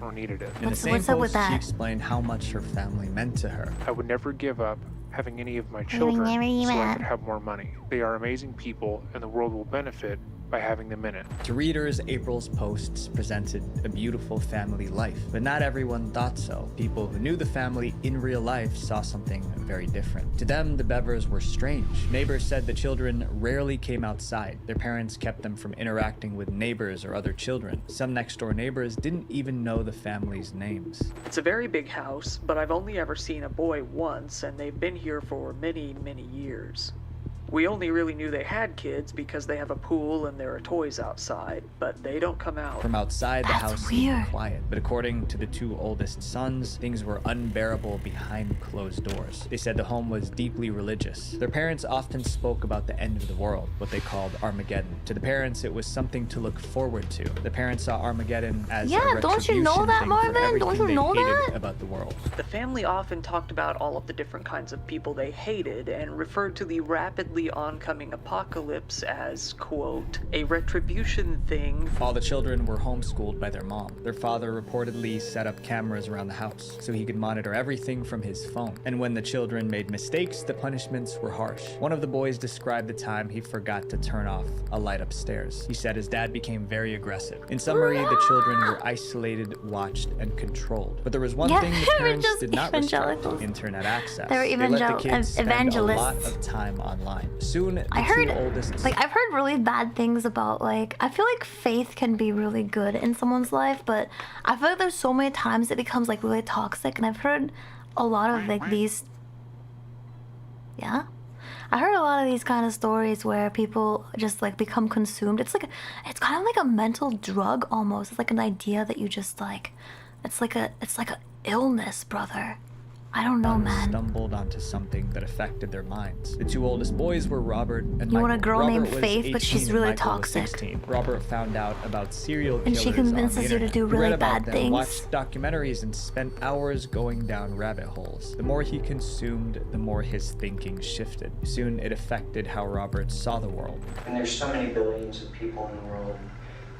[SPEAKER 6] Or needed it.
[SPEAKER 19] In the same
[SPEAKER 1] what's up with
[SPEAKER 19] post, she
[SPEAKER 1] that?
[SPEAKER 19] explained how much her family meant to her.
[SPEAKER 6] I would never give up having any of my
[SPEAKER 1] would
[SPEAKER 6] children
[SPEAKER 1] never give
[SPEAKER 6] so I
[SPEAKER 1] up.
[SPEAKER 6] could have more money. They are amazing people, and the world will benefit by having them in it.
[SPEAKER 19] To readers, April's posts presented a beautiful family life, but not everyone thought so. People who knew the family in real life saw something very different. To them, the Bevers were strange. Neighbors said the children rarely came outside. Their parents kept them from interacting with neighbors or other children. Some next-door neighbors didn't even know the family's names.
[SPEAKER 7] It's a very big house, but I've only ever seen a boy once, and they've been here for many, many years.
[SPEAKER 2] We only really knew they had kids because they have a pool and there are toys outside, but they don't come out.
[SPEAKER 19] From outside, the house
[SPEAKER 1] weird.
[SPEAKER 19] seemed quiet, but according to the two oldest sons, things were unbearable behind closed doors. They said the home was deeply religious. Their parents often spoke about the end of the world, what they called Armageddon. To the parents, it was something to look forward to. The parents saw Armageddon as a
[SPEAKER 1] Yeah, don't you know
[SPEAKER 19] retribution
[SPEAKER 1] that,
[SPEAKER 19] thing for
[SPEAKER 1] Marvin? Don't
[SPEAKER 19] everything
[SPEAKER 1] you
[SPEAKER 19] they
[SPEAKER 1] know
[SPEAKER 19] hated
[SPEAKER 1] that?
[SPEAKER 19] about the world.
[SPEAKER 2] The family often talked about all of the different kinds of people they hated and referred to the rapidly oncoming apocalypse as, quote, a retribution thing.
[SPEAKER 19] All the children were homeschooled by their mom. Their father reportedly set up cameras around the house so he could monitor everything from his phone. And when the children made mistakes, the punishments were harsh. One of the boys described the time he forgot to turn off a light upstairs. He said his dad became very aggressive. In summary, the children were isolated, watched, and controlled. But there was one thing the parents did not restrict: internet access.
[SPEAKER 1] They were
[SPEAKER 19] They let the
[SPEAKER 1] evangel-
[SPEAKER 19] kids spend a lot
[SPEAKER 1] evangelists.
[SPEAKER 19] of time online. Soon, the
[SPEAKER 1] I
[SPEAKER 19] two
[SPEAKER 1] heard,
[SPEAKER 19] oldest
[SPEAKER 1] like, I've heard really bad things about, like, I feel like faith can be really good in someone's life, but I feel like there's so many times it becomes, like, really toxic, and I've heard a lot of, like, these... Yeah? I heard a lot of these kind of stories where people just, like, become consumed. It's like, it's kind of like a mental drug, almost. It's like an idea that you just, like, it's like a illness, brother. I don't know, man.
[SPEAKER 19] Stumbled onto something that affected their minds. The two oldest boys were Robert and
[SPEAKER 1] You
[SPEAKER 19] Michael.
[SPEAKER 1] want a girl
[SPEAKER 19] Robert
[SPEAKER 1] named
[SPEAKER 19] was
[SPEAKER 1] Faith, but
[SPEAKER 19] 18
[SPEAKER 1] she's
[SPEAKER 19] and
[SPEAKER 1] really
[SPEAKER 19] Michael was
[SPEAKER 1] toxic.
[SPEAKER 19] 16. Robert found out about serial
[SPEAKER 1] And
[SPEAKER 19] killers
[SPEAKER 1] she
[SPEAKER 19] on
[SPEAKER 1] convinces
[SPEAKER 19] the
[SPEAKER 1] you to
[SPEAKER 19] internet.
[SPEAKER 1] do
[SPEAKER 19] He
[SPEAKER 1] really
[SPEAKER 19] read about
[SPEAKER 1] bad
[SPEAKER 19] them,
[SPEAKER 1] things.
[SPEAKER 19] watched documentaries, and spent hours going down rabbit holes. The more he consumed, the more his thinking shifted. Soon, it affected how Robert saw the world.
[SPEAKER 7] And there's so many billions of people in the world.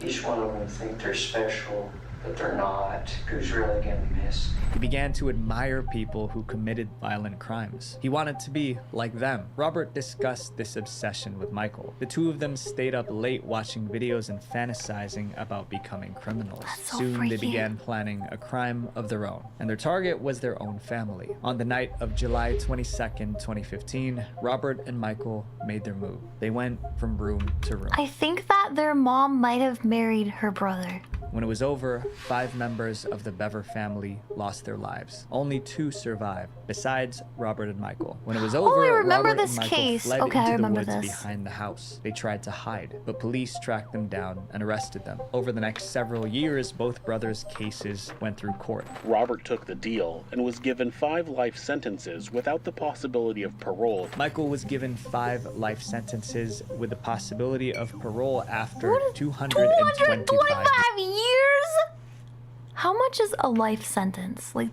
[SPEAKER 7] Each one of them think they're special, but they're not. Who's really gonna miss?
[SPEAKER 19] He began to admire people who committed violent crimes. He wanted to be like them. Robert discussed this obsession with Michael. The two of them stayed up late watching videos and fantasizing about becoming criminals.
[SPEAKER 1] so
[SPEAKER 19] Soon they
[SPEAKER 1] freaky.
[SPEAKER 19] began planning a crime of their own, and their target was their own family. On the night of July 22nd, 2015, Robert and Michael made their move. They went from room to room.
[SPEAKER 1] I think that their mom might have married her brother.
[SPEAKER 19] When it was over, 5 members of the Bever family lost their lives. Only 2 survived, besides Robert and Michael. When it was over,
[SPEAKER 1] I remember
[SPEAKER 19] Robert
[SPEAKER 1] this
[SPEAKER 19] and Michael
[SPEAKER 1] case.
[SPEAKER 19] fled
[SPEAKER 1] Okay, I
[SPEAKER 19] into the
[SPEAKER 1] remember
[SPEAKER 19] woods
[SPEAKER 1] this.
[SPEAKER 19] behind the house. They tried to hide, but police tracked them down and arrested them. Over the next several years, both brothers' cases went through court.
[SPEAKER 8] Robert took the deal and was given 5 life sentences without the possibility of parole.
[SPEAKER 19] Michael was given 5 life sentences with the possibility of parole after 225
[SPEAKER 1] years? How much is a life sentence? Like,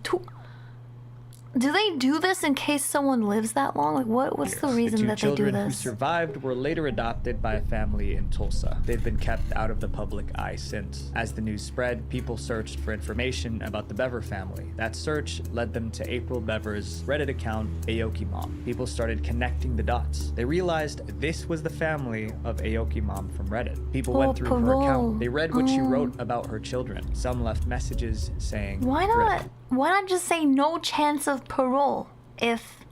[SPEAKER 1] do they do this in case someone lives that long? Like, what's the reason that they do
[SPEAKER 19] children who
[SPEAKER 1] this?
[SPEAKER 19] survived were later adopted by a family in Tulsa. They've been kept out of the public eye since. As the news spread, people searched for information about the Bever family. That search led them to April Bever's Reddit account, Aoki Mom. People started connecting the dots. They realized this was the family of Aoki Mom from Reddit. People went through her account. They read what she wrote about her children. Some left messages saying,
[SPEAKER 1] Why not? Why not just say no chance of parole? If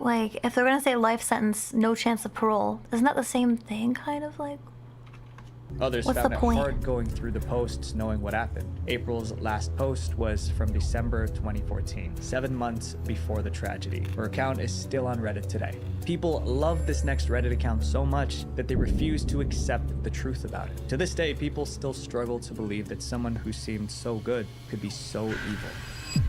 [SPEAKER 1] they're gonna say life sentence, no chance of parole, isn't that the same thing, kind of like?
[SPEAKER 19] Others
[SPEAKER 1] What's
[SPEAKER 19] found
[SPEAKER 1] the
[SPEAKER 19] it
[SPEAKER 1] point?
[SPEAKER 19] hard going through the posts knowing what happened. April's last post was from December 2014, 7 months before the tragedy. Her account is still on Reddit today. People love this next Reddit account so much that they refuse to accept the truth about it. To this day, people still struggle to believe that someone who seemed so good could be so evil.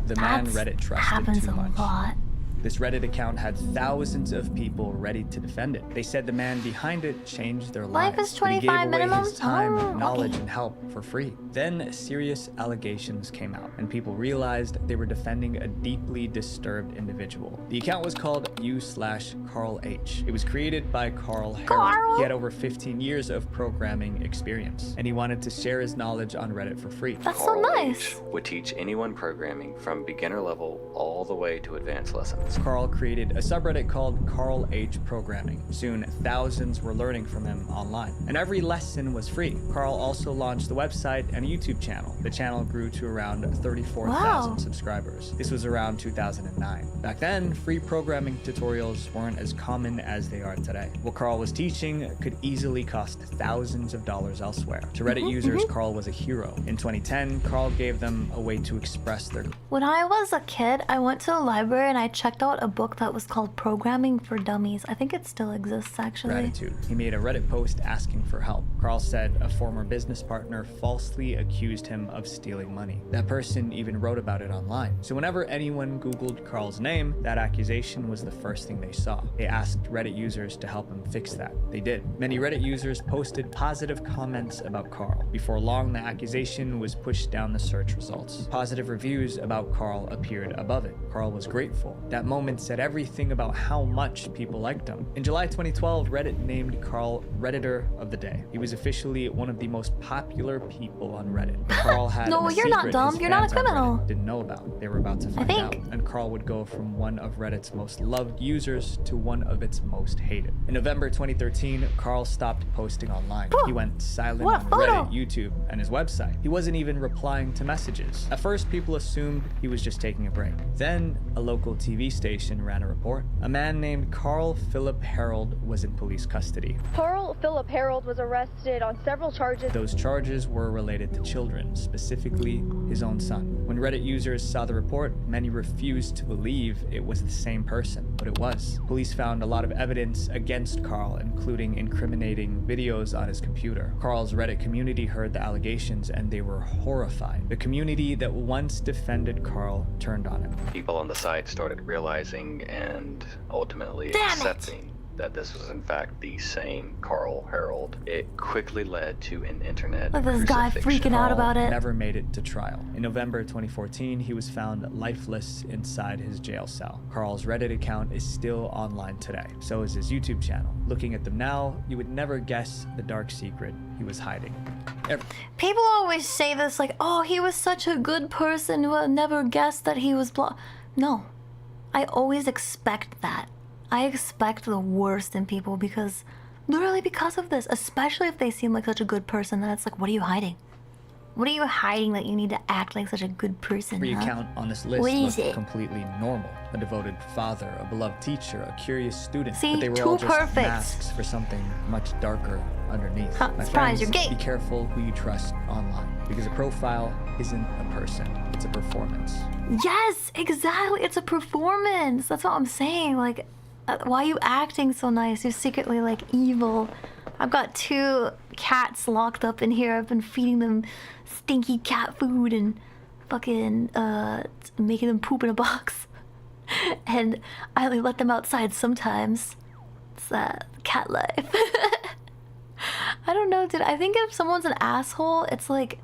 [SPEAKER 19] The man Reddit trusted
[SPEAKER 1] happens
[SPEAKER 19] too
[SPEAKER 1] a
[SPEAKER 19] much.
[SPEAKER 1] lot.
[SPEAKER 19] This Reddit account had thousands of people ready to defend it. They said the man behind it changed their
[SPEAKER 1] Life
[SPEAKER 19] lives.
[SPEAKER 1] is
[SPEAKER 19] but he
[SPEAKER 1] 25
[SPEAKER 19] gave away
[SPEAKER 1] minimum?
[SPEAKER 19] his time,
[SPEAKER 1] Oh,
[SPEAKER 19] knowledge,
[SPEAKER 1] okay.
[SPEAKER 19] and help for free. Then serious allegations came out, and people realized they were defending a deeply disturbed individual. The account was called u/Carl H. It was created by Carl Herald. He had over 15 years of programming experience, and he wanted to share his knowledge on Reddit for free.
[SPEAKER 1] That's so nice.
[SPEAKER 16] Would teach anyone programming from beginner level all the way to advanced lessons.
[SPEAKER 19] Carl created a subreddit called Carl H Programming. Soon, thousands were learning from him online, and every lesson was free. Carl also launched the website and a YouTube channel. The channel grew to around 34,000
[SPEAKER 1] Wow.
[SPEAKER 19] subscribers. This was around 2009. Back then, free programming tutorials weren't as common as they are today. What Carl was teaching could easily cost thousands of dollars elsewhere. To Reddit users, Carl was a hero. In 2010, Carl gave them a way to express their
[SPEAKER 1] When I was a kid, I went to the library and I checked checked out a book that was called Programming for Dummies. I think it still exists, actually.
[SPEAKER 19] Gratitude. He made a Reddit post asking for help. Carl said a former business partner falsely accused him of stealing money. That person even wrote about it online. So whenever anyone Googled Carl's name, that accusation was the first thing they saw. They asked Reddit users to help him fix that. They did. Many Reddit users posted positive comments about Carl. Before long, the accusation was pushed down the search results. Positive reviews about Carl appeared above it. Carl was grateful. That moment said everything about how much people liked him. In July 2012, Reddit named Carl Redditor of the Day. He was officially one of the most popular people on Reddit. Carl had
[SPEAKER 1] No,
[SPEAKER 19] a
[SPEAKER 1] you're not
[SPEAKER 19] secret
[SPEAKER 1] dumb.
[SPEAKER 19] his
[SPEAKER 1] You're not a
[SPEAKER 19] fans on
[SPEAKER 1] criminal.
[SPEAKER 19] Reddit didn't know about. They were about to find out. And Carl would go from one of Reddit's most loved users to one of its most hated. In November 2013, Carl stopped posting online. He went silent
[SPEAKER 1] What a
[SPEAKER 19] on
[SPEAKER 1] photo.
[SPEAKER 19] Reddit, YouTube, and his website. He wasn't even replying to messages. At first, people assumed he was just taking a break. Then, a local TV station ran a report. A man named Carl Philip Harold was in police custody.
[SPEAKER 4] Carl Philip Harold was arrested on several charges.
[SPEAKER 19] Those charges were related to children, specifically his own son. When Reddit users saw the report, many refused to believe it was the same person, but it was. Police found a lot of evidence against Carl, including incriminating videos on his computer. Carl's Reddit community heard the allegations and they were horrified. The community that once defended Carl turned on him.
[SPEAKER 16] People on the site started realizing and ultimately accepting that this was in fact the same Carl Harold. It quickly led to an internet
[SPEAKER 1] Look at this guy
[SPEAKER 16] crucifixion.
[SPEAKER 1] freaking out about it.
[SPEAKER 19] Never made it to trial. In November 2014, he was found lifeless inside his jail cell. Carl's Reddit account is still online today. So is his YouTube channel. Looking at them now, you would never guess the dark secret he was hiding.
[SPEAKER 1] People always say this, like, oh, he was such a good person who would never guessed that he was No. I always expect that. I expect the worst in people because, literally because of this, especially if they seem like such a good person, then it's like, what are you hiding? What are you hiding that you need to act like such a good person?
[SPEAKER 19] Every
[SPEAKER 1] huh?
[SPEAKER 19] account on this list
[SPEAKER 1] What is
[SPEAKER 19] looked
[SPEAKER 1] it?
[SPEAKER 19] completely normal. A devoted father, a beloved teacher, a curious student.
[SPEAKER 1] See,
[SPEAKER 19] but they were
[SPEAKER 1] too
[SPEAKER 19] all just
[SPEAKER 1] perfect.
[SPEAKER 19] masks for something much darker underneath.
[SPEAKER 1] Huh,
[SPEAKER 19] My
[SPEAKER 1] surprise,
[SPEAKER 19] friends,
[SPEAKER 1] you're gay.
[SPEAKER 19] be careful who you trust online because a profile isn't a person, it's a performance.
[SPEAKER 1] Yes, exactly. It's a performance. That's what I'm saying. Like, why are you acting so nice? You're secretly like evil. I've got 2 cats locked up in here. I've been feeding them stinky cat food and fucking making them poop in a box. And I only let them outside sometimes. It's cat life. I don't know, dude. I think if someone's an asshole, it's like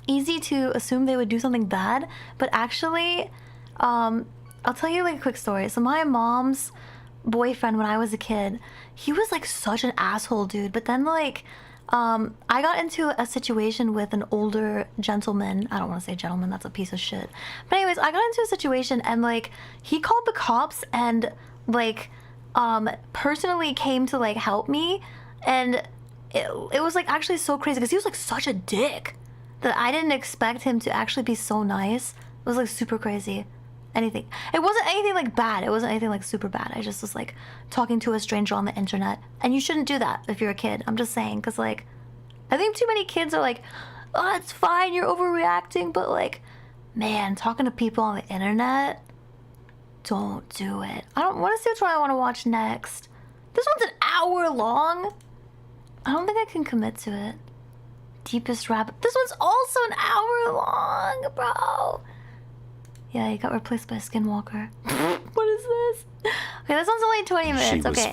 [SPEAKER 1] easy to assume they would do something bad, but actually, I'll tell you like a quick story. So my mom's boyfriend when I was a kid, he was like such an asshole, dude. But then like, I got into a situation with an older gentleman. I don't want to say gentleman, that's a piece of shit. But anyways, I got into a situation and like, he called the cops and like, personally came to like help me. And it was like actually so crazy because he was like such a dick that I didn't expect him to actually be so nice. It was like super crazy. Anything. It wasn't anything like bad. It wasn't anything like super bad. I just was like talking to a stranger on the internet. And you shouldn't do that if you're a kid. I'm just saying, because like, I think too many kids are like, oh, it's fine, you're overreacting. But like, man, talking to people on the internet, don't do it. I don't want to see which one I want to watch next. This one's an hour long. I don't think I can commit to it. Deepest Rabbit. This one's also an hour long, bro. Yeah, he got replaced by Skinwalker. What is this? Okay, this one's only 20 minutes. Okay.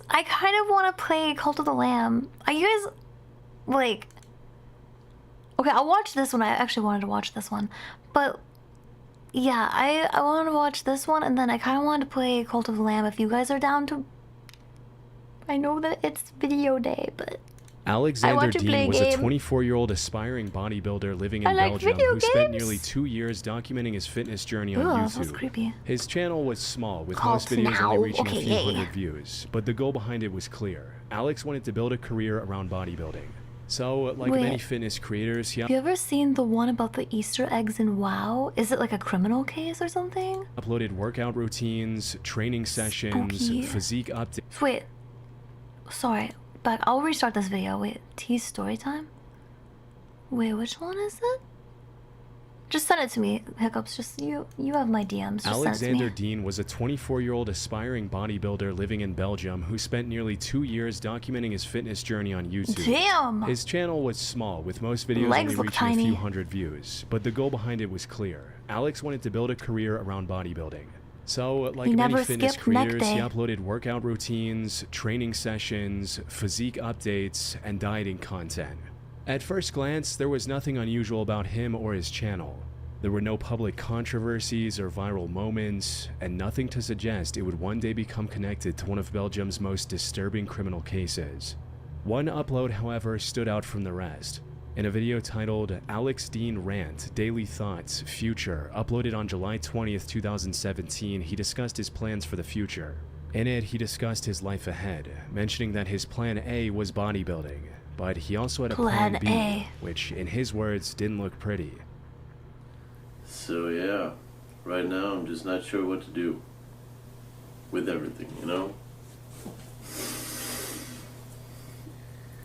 [SPEAKER 1] I kind of want to play Cult of the Lamb. Are you guys, like... Okay, I'll watch this one. I actually wanted to watch this one. But, yeah, I wanted to watch this one, and then I kind of wanted to play Cult of the Lamb if you guys are down to... I know that it's video day, but...
[SPEAKER 9] Alexander Dean was a
[SPEAKER 1] game.
[SPEAKER 9] 24-year-old aspiring bodybuilder living in
[SPEAKER 1] I like
[SPEAKER 9] Belgium
[SPEAKER 1] video
[SPEAKER 9] who spent
[SPEAKER 1] games.
[SPEAKER 9] nearly 2 years documenting his fitness journey on
[SPEAKER 1] Ugh,
[SPEAKER 9] YouTube.
[SPEAKER 1] that's creepy.
[SPEAKER 9] His channel was small, with
[SPEAKER 1] Cult
[SPEAKER 9] most videos
[SPEAKER 1] now.
[SPEAKER 9] only reaching
[SPEAKER 1] Okay,
[SPEAKER 9] a few
[SPEAKER 1] yay.
[SPEAKER 9] hundred views, but the goal behind it was clear. Alex wanted to build a career around bodybuilding. So, like
[SPEAKER 1] Wait.
[SPEAKER 9] many fitness creators, he
[SPEAKER 1] Have you ever seen the one about the Easter eggs in WoW? Is it like a criminal case or something?
[SPEAKER 9] uploaded workout routines, training sessions,
[SPEAKER 1] Spooky.
[SPEAKER 9] physique updates.
[SPEAKER 1] Wait. Sorry. Back. I'll restart this video. Wait. T's story time? Wait, which one is it? Just send it to me, Hiccups. Just you have my DMs. Just
[SPEAKER 9] Alexander
[SPEAKER 1] send it to me.
[SPEAKER 9] Dean was a 24-year-old aspiring bodybuilder living in Belgium who spent nearly 2 years documenting his fitness journey on YouTube.
[SPEAKER 1] Damn!
[SPEAKER 9] His channel was small, with most videos
[SPEAKER 1] Legs
[SPEAKER 9] only
[SPEAKER 1] look
[SPEAKER 9] reaching
[SPEAKER 1] tiny.
[SPEAKER 9] a few hundred views, but the goal behind it was clear. Alex wanted to build a career around bodybuilding. So, like
[SPEAKER 1] He
[SPEAKER 9] many
[SPEAKER 1] never
[SPEAKER 9] fitness
[SPEAKER 1] skipped neck
[SPEAKER 9] creators, he
[SPEAKER 1] day.
[SPEAKER 9] uploaded workout routines, training sessions, physique updates, and dieting content. At first glance, there was nothing unusual about him or his channel. There were no public controversies or viral moments, and nothing to suggest it would one day become connected to one of Belgium's most disturbing criminal cases. One upload, however, stood out from the rest. In a video titled Alex Dean Rant, Daily Thoughts, Future, uploaded on July 20th, 2017, he discussed his plans for the future. In it, he discussed his life ahead, mentioning that his plan A was bodybuilding, but he also had a plan
[SPEAKER 1] Plan
[SPEAKER 9] B,
[SPEAKER 1] A.
[SPEAKER 9] which, in his words, didn't look pretty.
[SPEAKER 11] So yeah, right now I'm just not sure what to do with everything, you know?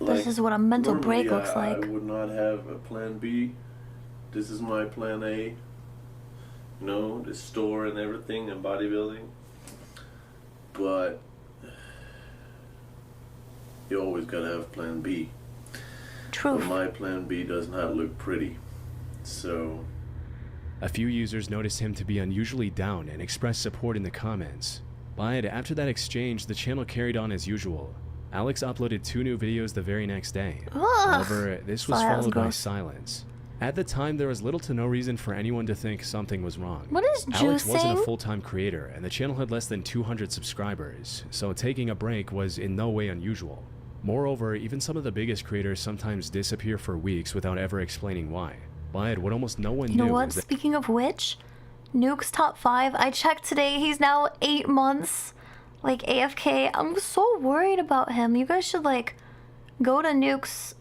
[SPEAKER 1] This is what a mental break
[SPEAKER 11] normally
[SPEAKER 1] looks like.
[SPEAKER 11] I would not have a plan B. This is my plan A. You know, the store and everything and bodybuilding. But you always gotta have plan B.
[SPEAKER 1] True.
[SPEAKER 11] But my plan B does not look pretty. So
[SPEAKER 9] A few users noticed him to be unusually down and expressed support in the comments. But after that exchange, the channel carried on as usual. Alex uploaded 2 new videos the very next day. However, this was
[SPEAKER 1] Sorry, that was
[SPEAKER 9] followed by
[SPEAKER 1] gross.
[SPEAKER 9] silence. At the time, there was little to no reason for anyone to think something was wrong.
[SPEAKER 1] What is
[SPEAKER 9] Alex wasn't a
[SPEAKER 1] juicing?
[SPEAKER 9] full-time creator, and the channel had less than 200 subscribers, so taking a break was in no way unusual. Moreover, even some of the biggest creators sometimes disappear for weeks without ever explaining why. But what almost no one
[SPEAKER 1] You know
[SPEAKER 9] knew
[SPEAKER 1] what?
[SPEAKER 9] was that
[SPEAKER 1] Speaking of which, Nuke's top 5. I checked today. He's now 8 months, like AFK. I'm so worried about him. You guys should like go to Nuke's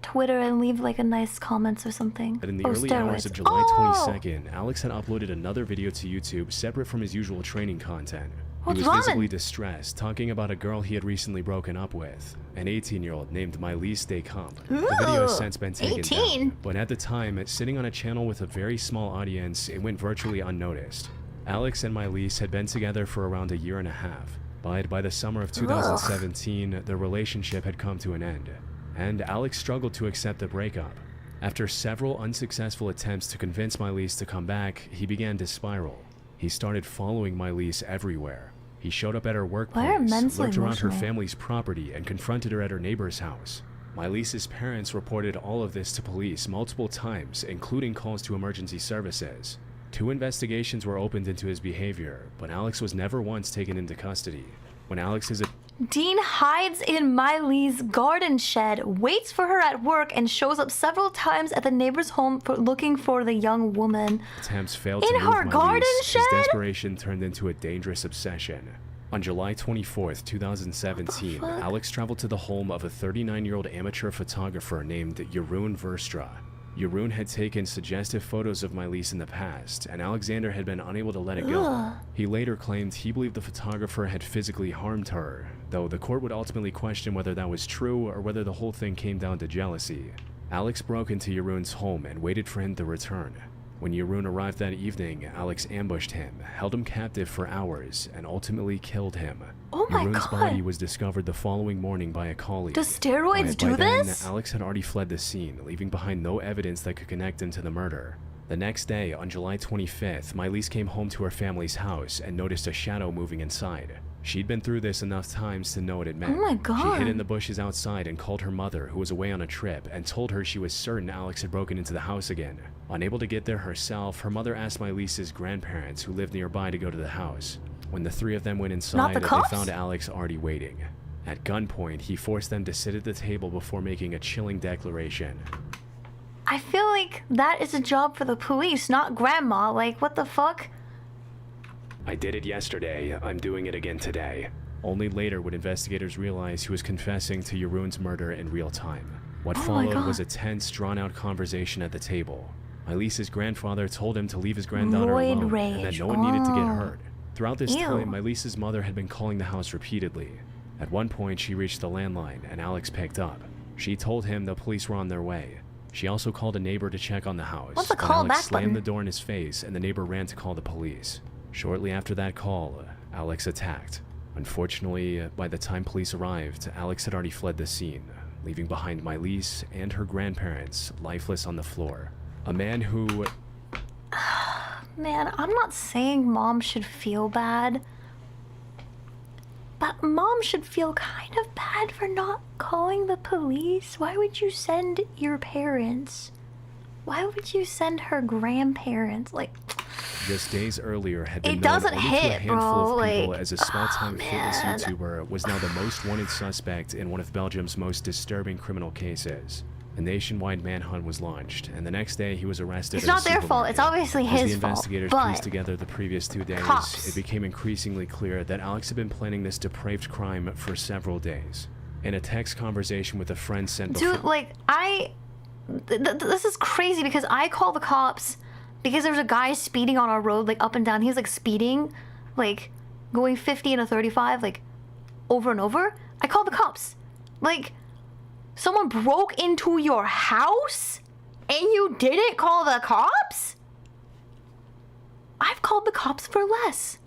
[SPEAKER 1] Twitter and leave like a nice comments or something.
[SPEAKER 9] in the
[SPEAKER 1] Oh,
[SPEAKER 9] early hours
[SPEAKER 1] steroids.
[SPEAKER 9] of July
[SPEAKER 1] Oh!
[SPEAKER 9] 22nd, Alex had uploaded another video to YouTube separate from his usual training content.
[SPEAKER 1] What's
[SPEAKER 9] He was
[SPEAKER 1] wrong?
[SPEAKER 9] visibly distressed, talking about a girl he had recently broken up with, an 18-year-old named Mylis Descamps. The video has
[SPEAKER 1] Ooh,
[SPEAKER 9] since been taken
[SPEAKER 1] 18?
[SPEAKER 9] down, but at the time, sitting on a channel with a very small audience, it went virtually unnoticed. Alex and Mylis had been together for around a year and a half, but by the summer of 2017, their relationship had come to an end, and Alex struggled to accept the breakup. After several unsuccessful attempts to convince Mylis to come back, he began to spiral. He started following Mylis everywhere. He showed up at her
[SPEAKER 1] Why are
[SPEAKER 9] workplace,
[SPEAKER 1] men so
[SPEAKER 9] lurked around her
[SPEAKER 1] emotional?
[SPEAKER 9] family's property, and confronted her at her neighbor's house. Mylis's parents reported all of this to police multiple times, including calls to emergency services. 2 investigations were opened into his behavior, but Alex was never once taken into custody. When Alex's
[SPEAKER 1] Dean hides in Miley's garden shed, waits for her at work, and shows up several times at the neighbor's home for looking for the young woman.
[SPEAKER 9] attempts failed
[SPEAKER 1] In
[SPEAKER 9] to move
[SPEAKER 1] her
[SPEAKER 9] Mylis,
[SPEAKER 1] garden
[SPEAKER 9] his
[SPEAKER 1] shed?
[SPEAKER 9] desperation turned into a dangerous obsession. On July 24th, 2017, Alex traveled to the home of a 39-year-old amateur photographer named Jeroen Verstra. Jeroen had taken suggestive photos of Mylis in the past, and Alexander had been unable to let it go.
[SPEAKER 1] Ugh.
[SPEAKER 9] He later claimed he believed the photographer had physically harmed her, though the court would ultimately question whether that was true or whether the whole thing came down to jealousy. Alex broke into Jeroen's home and waited for him to return. When Jeroen arrived that evening, Alex ambushed him, held him captive for hours, and ultimately killed him.
[SPEAKER 1] Oh my
[SPEAKER 9] Jeroen's
[SPEAKER 1] God.
[SPEAKER 9] body was discovered the following morning by a colleague.
[SPEAKER 1] Does steroids
[SPEAKER 9] By
[SPEAKER 1] do
[SPEAKER 9] then,
[SPEAKER 1] this?
[SPEAKER 9] Alex had already fled the scene, leaving behind no evidence that could connect him to the murder. The next day, on July 25th, Mylis came home to her family's house and noticed a shadow moving inside. She'd been through this enough times to know what it meant.
[SPEAKER 1] Oh my
[SPEAKER 9] She
[SPEAKER 1] God.
[SPEAKER 9] hid in the bushes outside and called her mother, who was away on a trip, and told her she was certain Alex had broken into the house again. Unable to get there herself, her mother asked Mylis's grandparents, who lived nearby, to go to the house. When the 3 of them went inside,
[SPEAKER 1] the
[SPEAKER 9] they
[SPEAKER 1] cops?
[SPEAKER 9] found Alex already waiting. At gunpoint, he forced them to sit at the table before making a chilling declaration.
[SPEAKER 1] I feel like that is a job for the police, not grandma. Like, what the fuck?
[SPEAKER 9] I did it yesterday, I'm doing it again today. Only later would investigators realize he was confessing to Jeroen's murder in real time. What
[SPEAKER 1] Oh my
[SPEAKER 9] followed
[SPEAKER 1] God.
[SPEAKER 9] was a tense, drawn-out conversation at the table. Mylis's grandfather told him to leave his granddaughter
[SPEAKER 1] Roid
[SPEAKER 9] alone and
[SPEAKER 1] rage.
[SPEAKER 9] that no one needed to get
[SPEAKER 1] Oh.
[SPEAKER 9] hurt. Throughout this
[SPEAKER 1] Ew.
[SPEAKER 9] time, Mylis's mother had been calling the house repeatedly. At one point, she reached the landline and Alex picked up. She told him the police were on their way. She also called a neighbor to check on the house.
[SPEAKER 1] What's the
[SPEAKER 9] but
[SPEAKER 1] call
[SPEAKER 9] Alex
[SPEAKER 1] back
[SPEAKER 9] slammed
[SPEAKER 1] button?
[SPEAKER 9] the door in his face, and the neighbor ran to call the police. Shortly after that call, Alex attacked. Unfortunately, by the time police arrived, Alex had already fled the scene, leaving behind Milese and her grandparents lifeless on the floor. A man who...
[SPEAKER 1] Man, I'm not saying mom should feel bad, but mom should feel kind of bad for not calling the police. Why would you send your parents? Why would you send her grandparents? Like,
[SPEAKER 9] just days earlier had been
[SPEAKER 1] it
[SPEAKER 9] known
[SPEAKER 1] doesn't
[SPEAKER 9] only to a
[SPEAKER 1] hit,
[SPEAKER 9] handful
[SPEAKER 1] bro.
[SPEAKER 9] of people
[SPEAKER 1] Like,
[SPEAKER 9] as a small-time fitness
[SPEAKER 1] man.
[SPEAKER 9] YouTuber was now the most wanted suspect in one of Belgium's most disturbing criminal cases. A nationwide manhunt was launched, and the next day he was arrested.
[SPEAKER 1] It's
[SPEAKER 9] at a
[SPEAKER 1] not their fault.
[SPEAKER 9] supermarket.
[SPEAKER 1] It's obviously
[SPEAKER 9] As
[SPEAKER 1] his
[SPEAKER 9] the
[SPEAKER 1] fault.
[SPEAKER 9] investigators
[SPEAKER 1] But
[SPEAKER 9] pieced together the previous 2 days,
[SPEAKER 1] cops.
[SPEAKER 9] it became increasingly clear that Alex had been planning this depraved crime for several days. In a text conversation with a friend sent before...
[SPEAKER 1] dude, like, this is crazy because I call the cops because there's a guy speeding on our road, like, up and down. He's, like, speeding, like, going 50 and a 35, like, over and over. I call the cops. Like, someone broke into your house and you didn't call the cops? I've called the cops for less.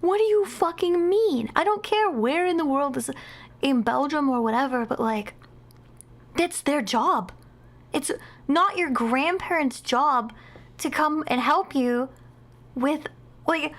[SPEAKER 1] What do you fucking mean? I don't care where in the world this is, in Belgium or whatever, but, like, that's their job. It's not your grandparents' job to come and help you with, like,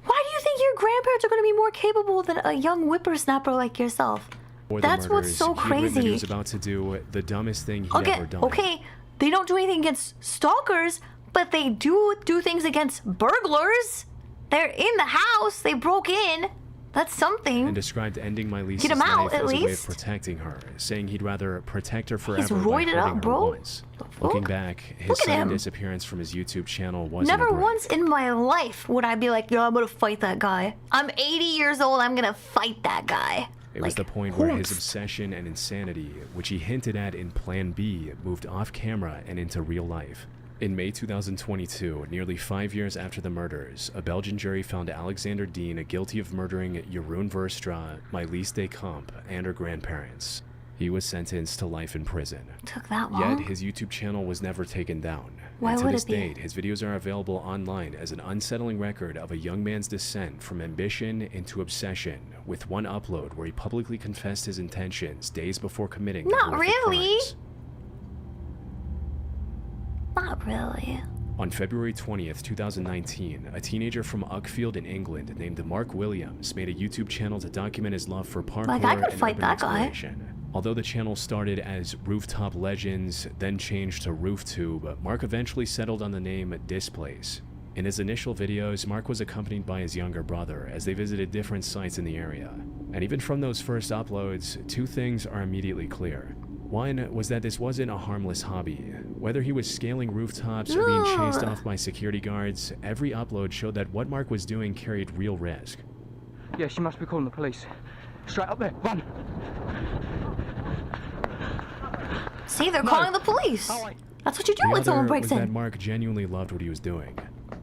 [SPEAKER 1] why do you think your grandparents are going to be more capable than a young whippersnapper like yourself?
[SPEAKER 9] For the
[SPEAKER 1] That's what's
[SPEAKER 9] murders,
[SPEAKER 1] so
[SPEAKER 9] he'd written that
[SPEAKER 1] crazy.
[SPEAKER 9] He was about to do the dumbest thing he'd ever done.
[SPEAKER 1] Okay, they don't do anything against stalkers, but they do things against burglars. They're in the house. They broke in. That's something.
[SPEAKER 9] And described ending Milese's
[SPEAKER 1] Get him out,
[SPEAKER 9] life
[SPEAKER 1] at
[SPEAKER 9] as a way of
[SPEAKER 1] least.
[SPEAKER 9] protecting her, saying he'd rather protect her forever
[SPEAKER 1] He's
[SPEAKER 9] by
[SPEAKER 1] roided
[SPEAKER 9] hurting
[SPEAKER 1] up,
[SPEAKER 9] her
[SPEAKER 1] bro.
[SPEAKER 9] once. Looking back, his
[SPEAKER 1] Look at
[SPEAKER 9] sudden
[SPEAKER 1] him.
[SPEAKER 9] disappearance from his YouTube channel wasn't
[SPEAKER 1] Never
[SPEAKER 9] a break.
[SPEAKER 1] once in my life would I be like, yo, I'm gonna fight that guy. I'm 80 years old. I'm gonna fight that guy.
[SPEAKER 9] It was the point where his obsession and insanity, which he hinted at in Plan B, moved off camera and into real life. In May 2022, nearly 5 years after the murders, a Belgian jury found Alexander Dean guilty of murdering Jeroen Verstra, Milese Decamp, and her grandparents. He was sentenced to life in prison.
[SPEAKER 1] Took that long?
[SPEAKER 9] Yet his YouTube channel was never taken down.
[SPEAKER 1] Why
[SPEAKER 9] and to
[SPEAKER 1] would
[SPEAKER 9] this
[SPEAKER 1] it be?
[SPEAKER 9] date, his videos are available online as an unsettling record of a young man's descent from ambition into obsession, with one upload where he publicly confessed his intentions days before committing the
[SPEAKER 1] Not
[SPEAKER 9] horrific
[SPEAKER 1] really.
[SPEAKER 9] crimes.
[SPEAKER 1] Not really.
[SPEAKER 9] On February 20th, 2019, a teenager from Uckfield in England named Mark Williams made a YouTube channel to document his love for parkour
[SPEAKER 1] Like, I could
[SPEAKER 9] and
[SPEAKER 1] fight
[SPEAKER 9] urban
[SPEAKER 1] that guy.
[SPEAKER 9] exploration. Although the channel started as Rooftop Legends, then changed to RoofTube, Mark eventually settled on the name Displace. In his initial videos, Mark was accompanied by his younger brother as they visited different sites in the area. And even from those first uploads, two things are immediately clear. One was that this wasn't a harmless hobby. Whether he was scaling rooftops or being chased off by security guards, every upload showed that what Mark was doing carried real risk.
[SPEAKER 10] Yeah, she must be calling the police. Straight up there, run!
[SPEAKER 1] See, they're calling the police. That's what you do when
[SPEAKER 9] The
[SPEAKER 1] someone
[SPEAKER 9] other
[SPEAKER 1] breaks
[SPEAKER 9] was that
[SPEAKER 1] in.
[SPEAKER 9] Mark genuinely loved what he was doing.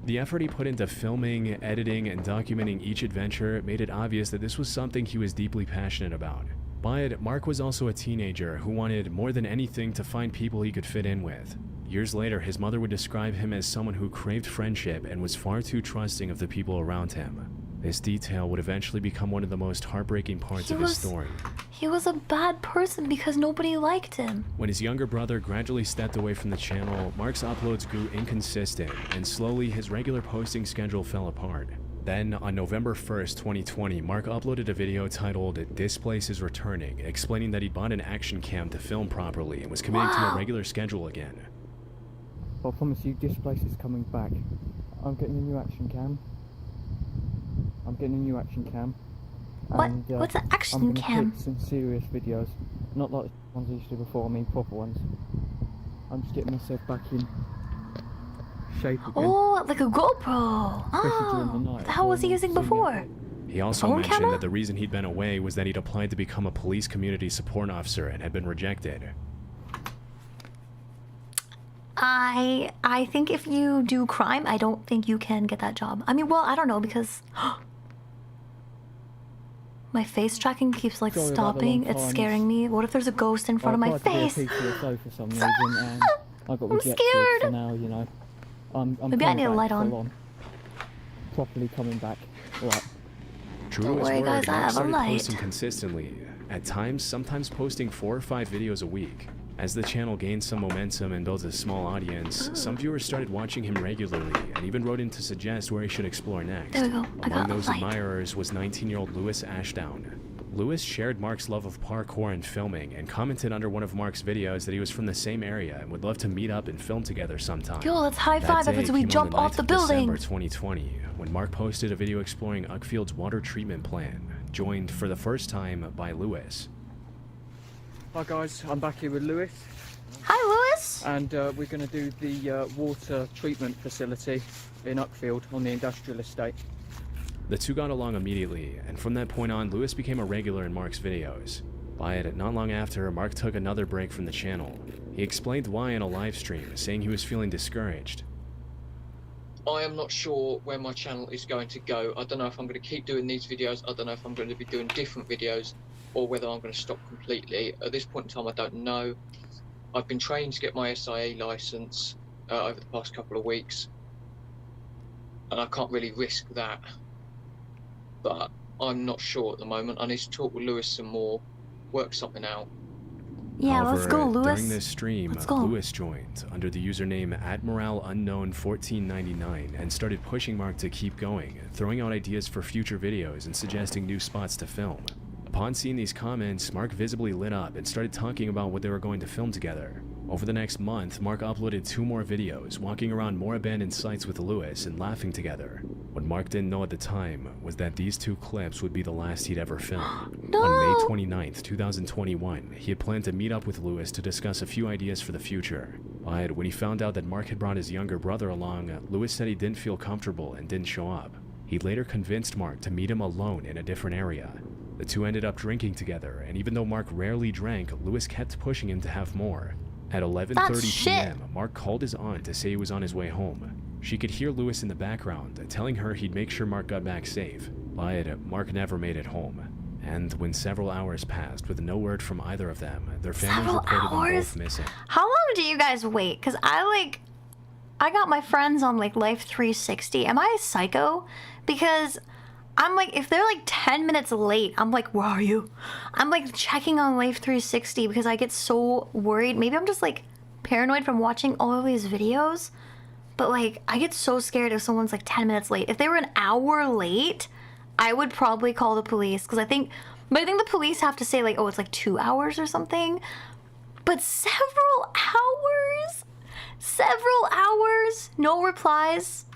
[SPEAKER 9] The effort he put into filming, editing, and documenting each adventure made it obvious that this was something he was deeply passionate about. But Mark was also a teenager who wanted more than anything to find people he could fit in with. Years later, his mother would describe him as someone who craved friendship and was far too trusting of the people around him. This detail would eventually become one of the most heartbreaking parts of his story.
[SPEAKER 1] He was a bad person because nobody liked him.
[SPEAKER 9] When his younger brother gradually stepped away from the channel, Mark's uploads grew inconsistent, and slowly his regular posting schedule fell apart. Then, on November 1st, 2020, Mark uploaded a video titled "This Place is Returning," explaining that he bought an action cam to film properly and was committing to a regular schedule again.
[SPEAKER 10] I promise you, this place is coming back. I'm getting a new action cam.
[SPEAKER 1] What?
[SPEAKER 10] And,
[SPEAKER 1] What's an action
[SPEAKER 10] I'm gonna
[SPEAKER 1] cam?
[SPEAKER 10] take some serious videos. Not like the ones I used to do before, I mean proper ones. I'm just getting myself back in shape again.
[SPEAKER 1] Oh, like a GoPro.
[SPEAKER 10] Especially during the
[SPEAKER 1] Oh,
[SPEAKER 10] night.
[SPEAKER 1] how was he using before?
[SPEAKER 9] He also
[SPEAKER 1] Phone
[SPEAKER 9] mentioned
[SPEAKER 1] camera?
[SPEAKER 9] that the reason he'd been away was that he'd applied to become a police community support officer and had been rejected.
[SPEAKER 1] I think if you do crime, I don't think you can get that job. I mean, well, I don't know because my face tracking keeps like
[SPEAKER 10] Sorry about the
[SPEAKER 1] stopping.
[SPEAKER 10] long
[SPEAKER 1] It's
[SPEAKER 10] silence.
[SPEAKER 1] scaring me. What if there's a ghost in front of my face?
[SPEAKER 10] I applied to be a PTSO for some reason, and I got
[SPEAKER 1] I'm
[SPEAKER 10] rejected,
[SPEAKER 1] scared.
[SPEAKER 10] so now, you know, I'm
[SPEAKER 1] Maybe I
[SPEAKER 10] coming
[SPEAKER 1] need a
[SPEAKER 10] back
[SPEAKER 1] light on.
[SPEAKER 10] full on. Properly coming back. Right.
[SPEAKER 9] True to
[SPEAKER 1] Don't
[SPEAKER 9] his
[SPEAKER 1] worry,
[SPEAKER 9] word,
[SPEAKER 1] guys, I
[SPEAKER 9] Mark
[SPEAKER 1] have a
[SPEAKER 9] started
[SPEAKER 1] light.
[SPEAKER 9] posting consistently. At times, sometimes posting 4 or 5 videos a week. As the channel gained some momentum and built a small audience, some viewers started watching him regularly and even wrote in to suggest where he should explore next.
[SPEAKER 1] There we go. I got
[SPEAKER 9] Among
[SPEAKER 1] a
[SPEAKER 9] those
[SPEAKER 1] light.
[SPEAKER 9] admirers was 19-year-old Lewis Ashdown. Lewis shared Mark's love of parkour and filming and commented under one of Mark's videos that he was from the same area and would love to meet up and film together sometime.
[SPEAKER 1] Yo, let's high
[SPEAKER 9] That
[SPEAKER 1] five
[SPEAKER 9] day
[SPEAKER 1] after we
[SPEAKER 9] came on
[SPEAKER 1] jump
[SPEAKER 9] the
[SPEAKER 1] off
[SPEAKER 9] 9th
[SPEAKER 1] the
[SPEAKER 9] of
[SPEAKER 1] building.
[SPEAKER 9] December 2020, when Mark posted a video exploring Uckfield's water treatment plant, joined for the first time by Lewis.
[SPEAKER 10] Hi guys, I'm back here with Lewis.
[SPEAKER 1] Hi, Lewis.
[SPEAKER 10] And we're going to do the water treatment facility in Uckfield on the industrial estate.
[SPEAKER 9] The two got along immediately, and from that point on, Lewis became a regular in Mark's videos. By it, not long after, Mark took another break from the channel. He explained why in a live stream, saying he was feeling discouraged.
[SPEAKER 14] I am not sure where my channel is going to go. I don't know if I'm going to keep doing these videos. I don't know if I'm going to be doing different videos or whether I'm going to stop completely. At this point in time, I don't know. I've been trained to get my SIA license over the past couple of weeks, and I can't really risk that. But I'm not sure at the moment. I need to talk with Lewis some more, work something out.
[SPEAKER 1] Yeah,
[SPEAKER 9] However,
[SPEAKER 1] let's go, Lewis.
[SPEAKER 9] During this stream,
[SPEAKER 1] Let's go.
[SPEAKER 9] Lewis joined under the username AdmiralUnknown1499 and started pushing Mark to keep going, throwing out ideas for future videos and suggesting new spots to film. Upon seeing these comments, Mark visibly lit up and started talking about what they were going to film together. Over the next month, Mark uploaded 2 more videos, walking around more abandoned sites with Lewis and laughing together. What Mark didn't know at the time was that these 2 clips would be the last he'd ever filmed.
[SPEAKER 1] No!
[SPEAKER 9] On May 29th, 2021, he had planned to meet up with Lewis to discuss a few ideas for the future. But when he found out that Mark had brought his younger brother along, Lewis said he didn't feel comfortable and didn't show up. He later convinced Mark to meet him alone in a different area. The two ended up drinking together, and even though Mark rarely drank, Lewis kept pushing him to have more. At 11:30 p.m., Mark called his aunt to say he was on his way home. She could hear Lewis in the background, telling her he'd make sure Mark got back safe. But Mark never made it home. And when several hours passed with no word from either of them, their families reported them both missing.
[SPEAKER 1] How long do you guys wait? Because I got my friends on like Life 360. Am I a psycho? Because I'm like, if they're like 10 minutes late, I'm like, where are you? I'm like checking on Life 360 because I get so worried. Maybe I'm just like paranoid from watching all of these videos. But like, I get so scared if someone's like 10 minutes late. If they were an hour late, I would probably call the police because I think the police have to say like, oh, it's like 2 hours or something. But several hours, no replies.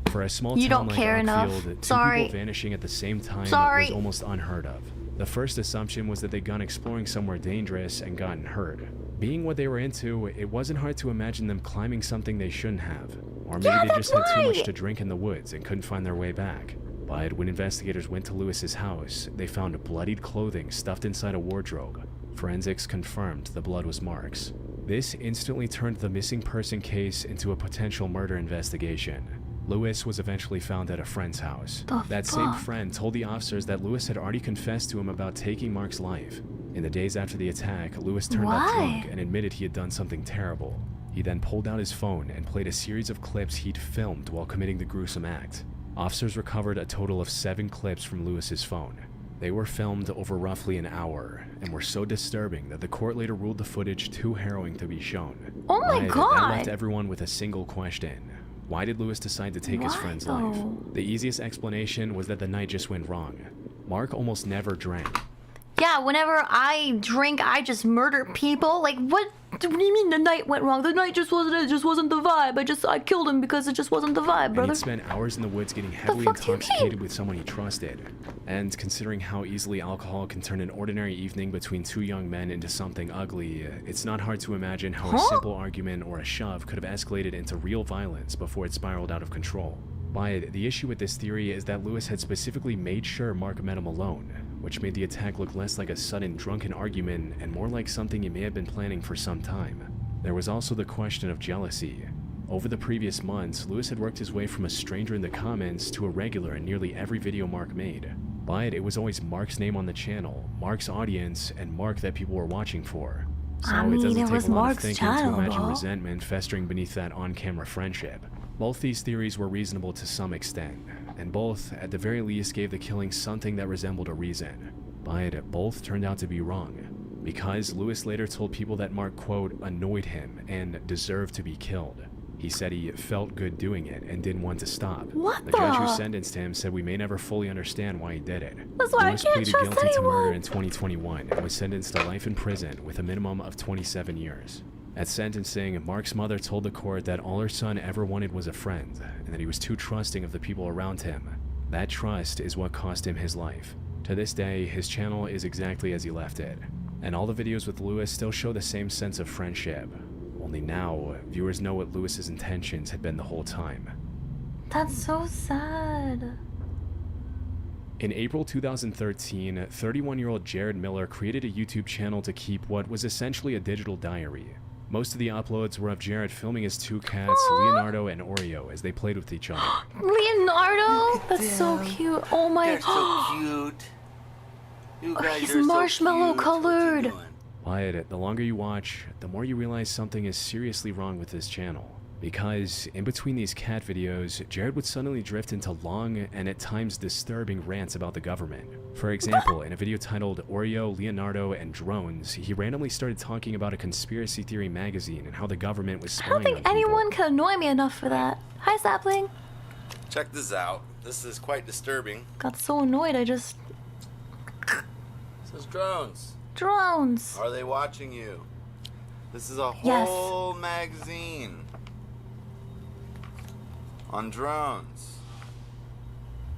[SPEAKER 9] For a small
[SPEAKER 1] You
[SPEAKER 9] town
[SPEAKER 1] don't
[SPEAKER 9] like
[SPEAKER 1] care enough.
[SPEAKER 9] Uckfield, 2
[SPEAKER 1] Sorry.
[SPEAKER 9] people vanishing at the same time
[SPEAKER 1] Sorry.
[SPEAKER 9] was almost unheard of. The first assumption was that they'd gone exploring somewhere dangerous and gotten hurt. Being what they were into, it wasn't hard to imagine them climbing something they shouldn't have. Or maybe they just had too much to drink in the woods and couldn't find their way back. But when investigators went to Lewis's house, they found bloodied clothing stuffed inside a wardrobe. Forensics confirmed the blood was Mark's. This instantly turned the missing person case into a potential murder investigation. Lewis was eventually found at a friend's house. That same friend told the officers that Lewis had already confessed to him about taking Mark's life. In the days after the attack, Lewis turned up drunk and admitted he had done something terrible. He then pulled out his phone and played a series of clips he'd filmed while committing the gruesome act. Officers recovered a total of 7 clips from Lewis's phone. They were filmed over roughly an hour and were so disturbing that the court later ruled the footage too harrowing to be shown.
[SPEAKER 1] Oh my
[SPEAKER 9] That
[SPEAKER 1] God.
[SPEAKER 9] left everyone with a single question. Why did Lewis decide to take his friend's life? The easiest explanation was that the night just went wrong. Mark almost never drank.
[SPEAKER 1] Yeah, whenever I drink, I just murder people. Like, what do you mean the night went wrong? The night just wasn't it. It just wasn't the vibe. I killed him because it just wasn't the vibe,
[SPEAKER 9] And
[SPEAKER 1] brother.
[SPEAKER 9] he'd spent hours in the woods getting heavily intoxicated with someone he trusted. And considering how easily alcohol can turn an ordinary evening between 2 young men into something ugly, it's not hard to imagine how a simple argument or a shove could have escalated into real violence before it spiraled out of control. But the issue with this theory is that Lewis had specifically made sure Mark met him alone, which made the attack look less like a sudden drunken argument and more like something he may have been planning for some time. There was also the question of jealousy. Over the previous months, Lewis had worked his way from a stranger in the comments to a regular in nearly every video Mark made. But it was always Mark's name on the channel, Mark's audience, and Mark that people were watching for. So
[SPEAKER 1] I mean,
[SPEAKER 9] it doesn't
[SPEAKER 1] it
[SPEAKER 9] take
[SPEAKER 1] was
[SPEAKER 9] a lot of
[SPEAKER 1] Mark's
[SPEAKER 9] thinking
[SPEAKER 1] channel,
[SPEAKER 9] to imagine
[SPEAKER 1] bro.
[SPEAKER 9] resentment festering beneath that on-camera friendship. Both these theories were reasonable to some extent, and both, at the very least, gave the killing something that resembled a reason. But both turned out to be wrong, because Lewis later told people that Mark, quote, annoyed him and deserved to be killed. He said he felt good doing it and didn't want to stop.
[SPEAKER 1] What
[SPEAKER 9] the judge who
[SPEAKER 1] the?
[SPEAKER 9] sentenced him said we may never fully understand why he did it.
[SPEAKER 1] That's why I
[SPEAKER 9] Lewis
[SPEAKER 1] can't
[SPEAKER 9] pleaded
[SPEAKER 1] trust
[SPEAKER 9] guilty to
[SPEAKER 1] anyone.
[SPEAKER 9] murder in 2021 and was sentenced to life in prison with a minimum of 27 years. At sentencing, Mark's mother told the court that all her son ever wanted was a friend, and that he was too trusting of the people around him. That trust is what cost him his life. To this day, his channel is exactly as he left it, and all the videos with Lewis still show the same sense of friendship. Only now, viewers know what Lewis's intentions had been the whole time.
[SPEAKER 1] That's so sad.
[SPEAKER 9] In April 2013, 31-year-old Jared Miller created a YouTube channel to keep what was essentially a digital diary. Most of the uploads were of Jared filming his two cats, Leonardo and Oreo, as they played with each other.
[SPEAKER 1] Leonardo? That's so cute. Oh my
[SPEAKER 12] They're so cute. You
[SPEAKER 1] Oh,
[SPEAKER 12] guys
[SPEAKER 1] he's
[SPEAKER 12] are so
[SPEAKER 1] marshmallow
[SPEAKER 12] cute.
[SPEAKER 1] colored.
[SPEAKER 9] But the longer you watch, the more you realize something is seriously wrong with this channel. Because in between these cat videos, Jared would suddenly drift into long and at times disturbing rants about the government. For example, in a video titled Oreo, Leonardo, and Drones, he randomly started talking about a conspiracy theory magazine and how the government was
[SPEAKER 1] I
[SPEAKER 9] spying
[SPEAKER 1] don't
[SPEAKER 9] on
[SPEAKER 1] think anyone can annoy me enough for that. Hi, Sapling.
[SPEAKER 12] Check this out. This is quite disturbing.
[SPEAKER 1] Got so annoyed I just...
[SPEAKER 12] This is drones.
[SPEAKER 1] Drones.
[SPEAKER 12] Are they watching you? This is a
[SPEAKER 1] Yes.
[SPEAKER 12] whole magazine on drones.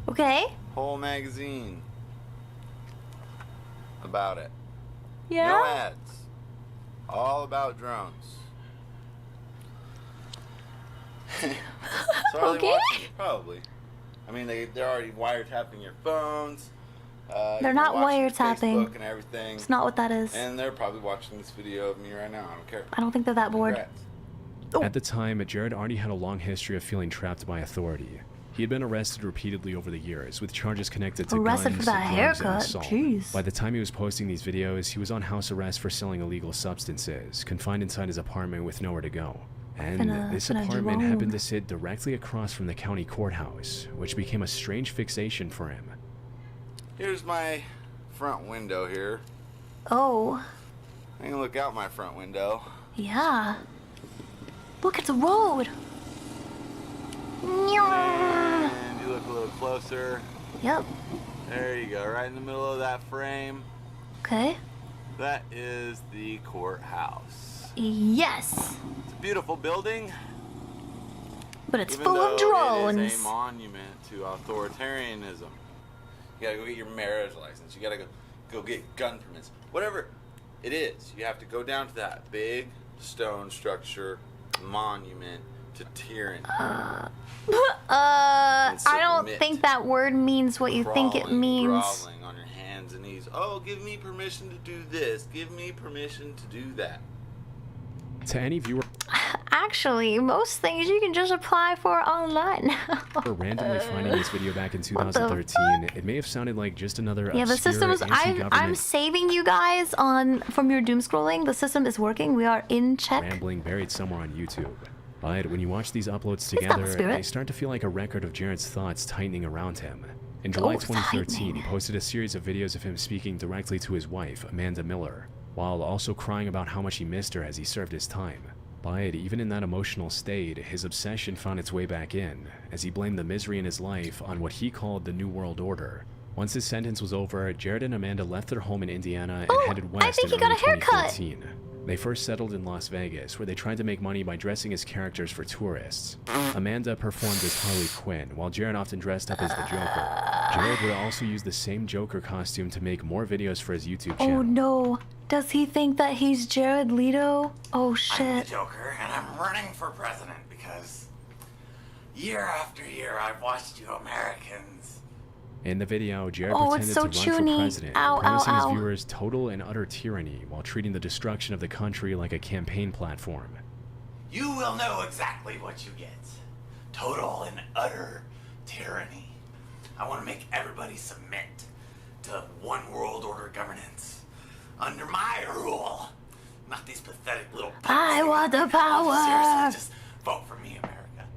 [SPEAKER 1] Okay.
[SPEAKER 12] Whole magazine about it.
[SPEAKER 1] Yeah?
[SPEAKER 12] No ads. All about drones. So are they watching you? Probably. I mean, they're already wiretapping your phones.
[SPEAKER 1] They're not wiretapping.
[SPEAKER 12] Facebook and everything.
[SPEAKER 1] It's not what that is.
[SPEAKER 12] And they're probably watching this video of me right now. I don't care.
[SPEAKER 1] I don't think they're that bored.
[SPEAKER 12] Congrats.
[SPEAKER 9] At the time, Jared already had a long history of feeling trapped by authority. He had been arrested repeatedly over the years, with charges connected to
[SPEAKER 1] Arrested
[SPEAKER 9] guns,
[SPEAKER 1] for that
[SPEAKER 9] drugs, and
[SPEAKER 1] haircut?
[SPEAKER 9] assault.
[SPEAKER 1] Jeez.
[SPEAKER 9] By the time he was posting these videos, he was on house arrest for selling illegal substances, confined inside his apartment with nowhere to go. And this apartment happened to sit directly across from the county courthouse, which became a strange fixation for him.
[SPEAKER 12] Here's my front window here.
[SPEAKER 1] Oh.
[SPEAKER 12] I can look out my front window.
[SPEAKER 1] Yeah. Look, it's a road.
[SPEAKER 12] And you look a little closer.
[SPEAKER 1] Yep.
[SPEAKER 12] There you go, right in the middle of that frame.
[SPEAKER 1] Okay.
[SPEAKER 12] That is the courthouse.
[SPEAKER 1] Yes.
[SPEAKER 12] It's a beautiful building.
[SPEAKER 1] But it's
[SPEAKER 12] even
[SPEAKER 1] full of
[SPEAKER 12] though
[SPEAKER 1] drones.
[SPEAKER 12] It is a monument to authoritarianism. You gotta go get your marriage license. You gotta go get gun permits. Whatever it is, you have to go down to that big stone structure monument to tyranny.
[SPEAKER 1] I don't think that word means what you think it means.
[SPEAKER 12] Groveling on your hands and knees. Oh, give me permission to do this. Give me permission to do that.
[SPEAKER 9] To any viewer
[SPEAKER 1] Actually, most things you can just apply for online now.
[SPEAKER 9] randomly finding this video back in 2013, it may have sounded like just another
[SPEAKER 1] Yeah, the
[SPEAKER 9] obscure
[SPEAKER 1] system is. I'm
[SPEAKER 9] anti-government
[SPEAKER 1] saving you guys from your doom scrolling. The system is working. We are in check.
[SPEAKER 9] rambling buried somewhere on YouTube. But when you watch these uploads
[SPEAKER 1] got the
[SPEAKER 9] together,
[SPEAKER 1] spirit.
[SPEAKER 9] they start to feel like a record of Jared's thoughts tightening around him. In July 2013, he posted a series of videos of him speaking directly to his wife, Amanda Miller, while also crying about how much he missed her as he served his time. But even in that emotional state, his obsession found its way back in, as he blamed the misery in his life on what he called the New World Order. Once his sentence was over, Jared and Amanda left their home in Indiana and headed west in early 2014. They first settled in Las Vegas, where they tried to make money by dressing as characters for tourists. Amanda performed as Harley Quinn, while Jared often dressed up as the Joker. Jared would also use the same Joker costume to make more videos for his YouTube channel.
[SPEAKER 1] Oh no. Does he think that he's Jared Leto? Oh
[SPEAKER 12] I'm the
[SPEAKER 1] shit.
[SPEAKER 12] Joker, and I'm running for president because year after year I've watched you Americans.
[SPEAKER 9] In the video, Jared
[SPEAKER 1] Oh, it's
[SPEAKER 9] pretended
[SPEAKER 1] so
[SPEAKER 9] to run
[SPEAKER 1] chuny.
[SPEAKER 9] for president,
[SPEAKER 1] Ow,
[SPEAKER 9] promising
[SPEAKER 1] ow,
[SPEAKER 9] his
[SPEAKER 1] ow.
[SPEAKER 9] viewers total and utter tyranny while treating the destruction of the country like a campaign platform.
[SPEAKER 12] You will know exactly what you get. Total and utter tyranny. I want to make everybody submit to one world order governance under my rule.
[SPEAKER 15] Not these pathetic little.
[SPEAKER 1] I want the power.
[SPEAKER 15] Seriously, just vote for me, America.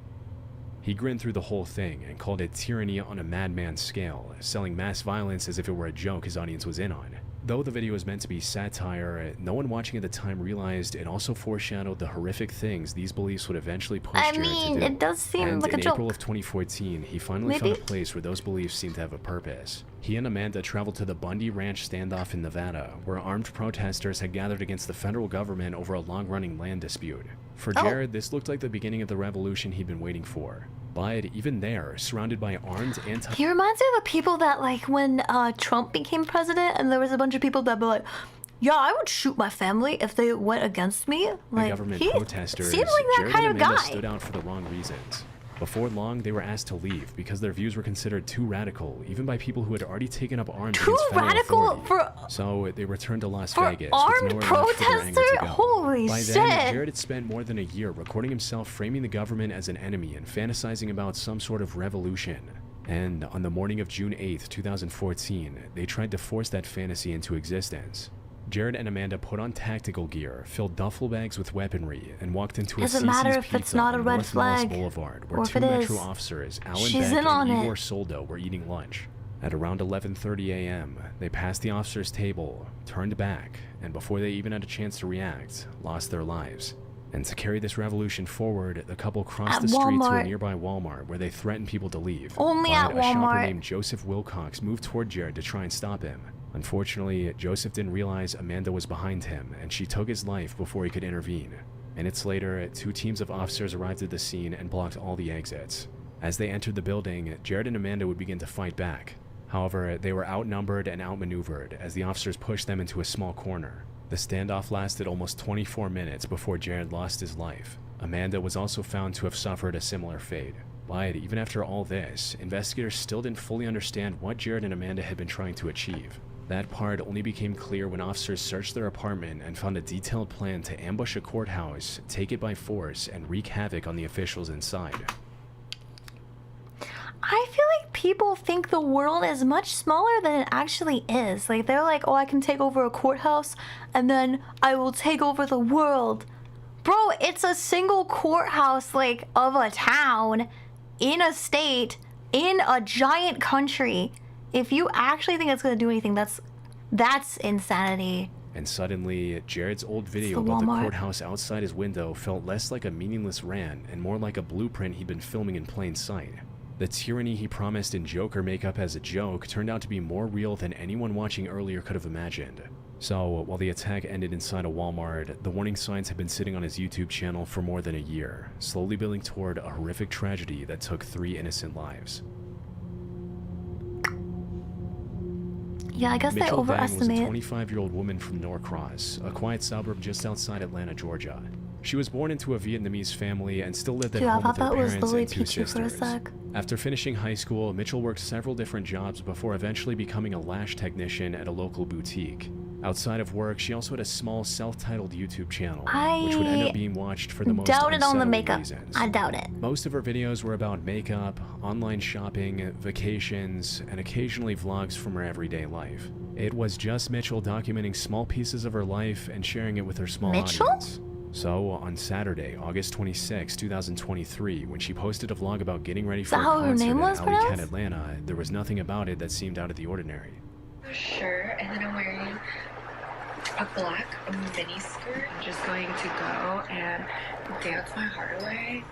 [SPEAKER 9] He grinned through the whole thing and called it tyranny on a madman's scale, selling mass violence as if it were a joke his audience was in on. Though the video was meant to be satire, no one watching at the time realized it also foreshadowed the horrific things these beliefs would eventually push Jared to do.
[SPEAKER 1] It does seem
[SPEAKER 9] And
[SPEAKER 1] like a
[SPEAKER 9] in
[SPEAKER 1] joke.
[SPEAKER 9] April of 2014, he finally found a place where those beliefs seemed to have a purpose. He and Amanda traveled to the Bundy Ranch standoff in Nevada, where armed protesters had gathered against the federal government over a long-running land dispute. For Jared, this looked like the beginning of the revolution he'd been waiting for. But even there, surrounded by armed
[SPEAKER 1] He reminds me of the people that, like, when Trump became president and there was a bunch of people that were like, yeah, I would shoot my family if they went against me. Like,
[SPEAKER 9] government
[SPEAKER 1] he
[SPEAKER 9] protesters,
[SPEAKER 1] seems like that
[SPEAKER 9] Jared
[SPEAKER 1] kind
[SPEAKER 9] and
[SPEAKER 1] of
[SPEAKER 9] Amanda
[SPEAKER 1] guy.
[SPEAKER 9] stood out for the wrong reasons. Before long, they were asked to leave because their views were considered too radical, even by people who had already taken up arms against federal authority. So they returned to Las Vegas
[SPEAKER 1] armed
[SPEAKER 9] with nowhere left for their anger to go.
[SPEAKER 1] Holy
[SPEAKER 9] By
[SPEAKER 1] shit.
[SPEAKER 9] then, Jared had spent more than a year recording himself framing the government as an enemy and fantasizing about some sort of revolution. And on the morning of June 8th, 2014, they tried to force that fantasy into existence. Jared and Amanda put on tactical gear, filled duffel bags with weaponry, and walked into a
[SPEAKER 1] Doesn't
[SPEAKER 9] CC's
[SPEAKER 1] matter if
[SPEAKER 9] Pizza
[SPEAKER 1] it's not a
[SPEAKER 9] on
[SPEAKER 1] red
[SPEAKER 9] North Morris
[SPEAKER 1] flag,
[SPEAKER 9] Boulevard, where
[SPEAKER 1] or if
[SPEAKER 9] two
[SPEAKER 1] it is.
[SPEAKER 9] Metro officers, Alan
[SPEAKER 1] She's
[SPEAKER 9] Beck
[SPEAKER 1] in on
[SPEAKER 9] and
[SPEAKER 1] it.
[SPEAKER 9] Igor Soldo, were eating lunch. At around 11:30 a.m., they passed the officer's table, turned back, and before they even had a chance to react, lost their lives. And to carry this revolution forward, the couple crossed
[SPEAKER 1] At
[SPEAKER 9] the street to a
[SPEAKER 1] Walmart.
[SPEAKER 9] nearby Walmart where they threatened people to leave.
[SPEAKER 1] Only
[SPEAKER 9] But
[SPEAKER 1] at
[SPEAKER 9] a shopper
[SPEAKER 1] Walmart.
[SPEAKER 9] named Joseph Wilcox moved toward Jared to try and stop him. Unfortunately, Joseph didn't realize Amanda was behind him, and she took his life before he could intervene. Minutes later, two teams of officers arrived at the scene and blocked all the exits. As they entered the building, Jared and Amanda would begin to fight back. However, they were outnumbered and outmaneuvered as the officers pushed them into a small corner. The standoff lasted almost 24 minutes before Jared lost his life. Amanda was also found to have suffered a similar fate. But even after all this, investigators still didn't fully understand what Jared and Amanda had been trying to achieve. That part only became clear when officers searched their apartment and found a detailed plan to ambush a courthouse, take it by force, and wreak havoc on the officials inside.
[SPEAKER 1] I feel like people think the world is much smaller than it actually is. Like, they're like, oh, I can take over a courthouse and then I will take over the world. Bro, it's a single courthouse, like, of a town, in a state, in a giant country. If you actually think it's going to do anything, that's insanity.
[SPEAKER 9] And suddenly, Jared's old video
[SPEAKER 1] the
[SPEAKER 9] about the
[SPEAKER 1] Walmart.
[SPEAKER 9] courthouse outside his window felt less like a meaningless rant and more like a blueprint he'd been filming in plain sight. The tyranny he promised in Joker makeup as a joke turned out to be more real than anyone watching earlier could have imagined. So, while the attack ended inside a Walmart, the warning signs had been sitting on his YouTube channel for more than a year, slowly building toward a horrific tragedy that took 3 innocent lives.
[SPEAKER 1] Yeah, I guess they
[SPEAKER 9] Mitchell Vang was a
[SPEAKER 1] overestimate.
[SPEAKER 9] 25-year-old woman from Norcross, a quiet suburb just outside Atlanta, Georgia. She was born into a Vietnamese family and still lived at
[SPEAKER 1] Dude, I
[SPEAKER 9] home with
[SPEAKER 1] thought
[SPEAKER 9] her
[SPEAKER 1] that was
[SPEAKER 9] parents
[SPEAKER 1] Lily
[SPEAKER 9] and 2
[SPEAKER 1] Pichu for a
[SPEAKER 9] sisters.
[SPEAKER 1] sec.
[SPEAKER 9] After finishing high school, Mitchell worked several different jobs before eventually becoming a lash technician at a local boutique. Outside of work, she also had a small self-titled YouTube channel, which would end up being watched for the most
[SPEAKER 1] Doubt it on the
[SPEAKER 9] unsettling
[SPEAKER 1] makeup.
[SPEAKER 9] reasons.
[SPEAKER 1] I doubt it.
[SPEAKER 9] Most of her videos were about makeup, online shopping, vacations, and occasionally vlogs from her everyday life. It was just Mitchell documenting small pieces of her life and sharing it with her small
[SPEAKER 1] Mitchell?
[SPEAKER 9] audience. So, on Saturday, August 26, 2023, when she posted a vlog about getting ready for a
[SPEAKER 1] that how her
[SPEAKER 9] concert
[SPEAKER 1] name was
[SPEAKER 9] at Alley Cat
[SPEAKER 1] pronounced?
[SPEAKER 9] Atlanta, there was nothing about it that seemed out of the ordinary.
[SPEAKER 17] Shirt, and then I'm wearing a black mini skirt. I'm just going to go and dance my heart away.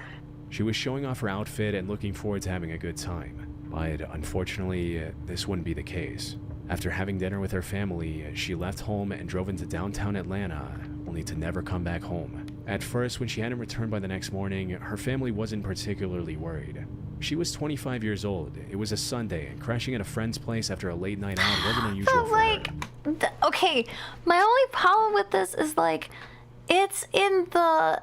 [SPEAKER 9] She was showing off her outfit and looking forward to having a good time. But unfortunately, this wouldn't be the case. After having dinner with her family, she left home and drove into downtown Atlanta, only to never come back home. At first, when she hadn't returned by the next morning, her family wasn't particularly worried. She was 25 years old. It was a Sunday, and crashing at a friend's place after a late night out wasn't unusual for her.
[SPEAKER 1] Okay, my only problem with this is, like, it's in the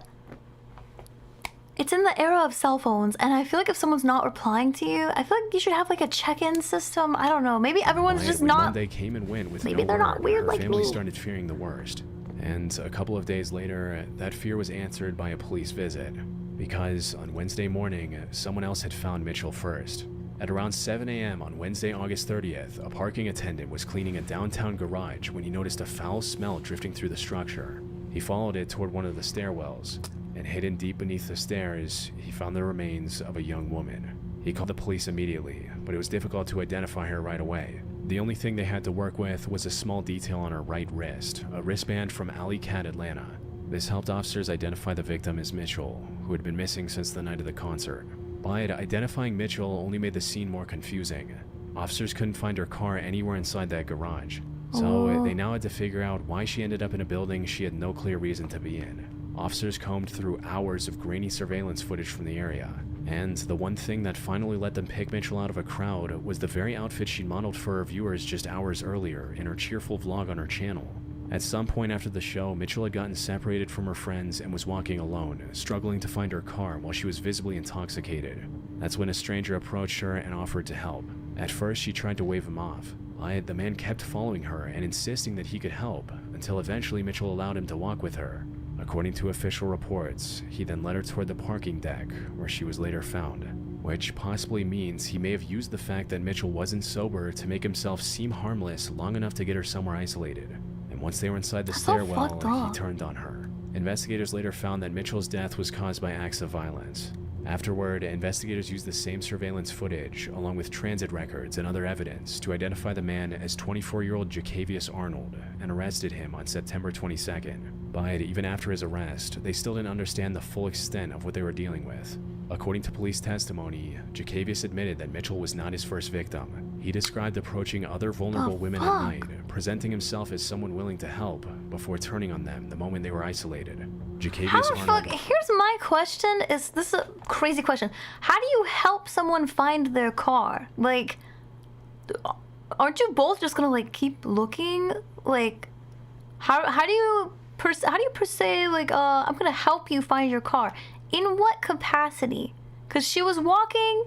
[SPEAKER 1] era of cell phones, and I feel like if someone's not replying to you, I feel like you should have, like, a check-in system. I don't know. Maybe everyone's
[SPEAKER 9] Wyatt,
[SPEAKER 1] just
[SPEAKER 9] when
[SPEAKER 1] not.
[SPEAKER 9] Monday came and went with
[SPEAKER 1] Maybe
[SPEAKER 9] no
[SPEAKER 1] they're not
[SPEAKER 9] word,
[SPEAKER 1] weird
[SPEAKER 9] her
[SPEAKER 1] like
[SPEAKER 9] family
[SPEAKER 1] me.
[SPEAKER 9] started fearing the worst. And a couple of days later, that fear was answered by a police visit. Because on Wednesday morning, someone else had found Mitchell first. At around 7 a.m. on Wednesday, August 30th, a parking attendant was cleaning a downtown garage when he noticed a foul smell drifting through the structure. He followed it toward one of the stairwells, and hidden deep beneath the stairs, he found the remains of a young woman. He called the police immediately, but it was difficult to identify her right away. The only thing they had to work with was a small detail on her right wrist, a wristband from Alley Cat Atlanta. This helped officers identify the victim as Mitchell, who had been missing since the night of the concert. But identifying Mitchell only made the scene more confusing. Officers couldn't find her car anywhere inside that garage, so they now had to figure out why she ended up in a building she had no clear reason to be in. Officers combed through hours of grainy surveillance footage from the area, and the one thing that finally let them pick Mitchell out of a crowd was the very outfit she modeled for her viewers just hours earlier in her cheerful vlog on her channel. At some point after the show, Mitchell had gotten separated from her friends and was walking alone, struggling to find her car while she was visibly intoxicated. That's when a stranger approached her and offered to help. At first, she tried to wave him off, but the man kept following her and insisting that he could help, until eventually Mitchell allowed him to walk with her. According to official reports, he then led her toward the parking deck, where she was later found, which possibly means he may have used the fact that Mitchell wasn't sober to make himself seem harmless long enough to get her somewhere isolated. And once they were inside the stairwell, he turned on her. Investigators later found that Mitchell's death was caused by acts of violence. Afterward, investigators used the same surveillance footage, along with transit records and other evidence, to identify the man as 24-year-old Jacavius Arnold and arrested him on September 22nd. But even after his arrest, they still didn't understand the full extent of what they were dealing with. According to police testimony, Jacavius admitted that Mitchell was not his first victim. He described approaching other vulnerable women at night, presenting himself as someone willing to help, before turning on them the moment they were isolated.
[SPEAKER 1] How the fuck? Here's my question. This is a crazy question. How do you help someone find their car? Like, aren't you both just gonna like keep looking? Like, how do you per se like I'm gonna help you find your car? In what capacity? Because she was walking,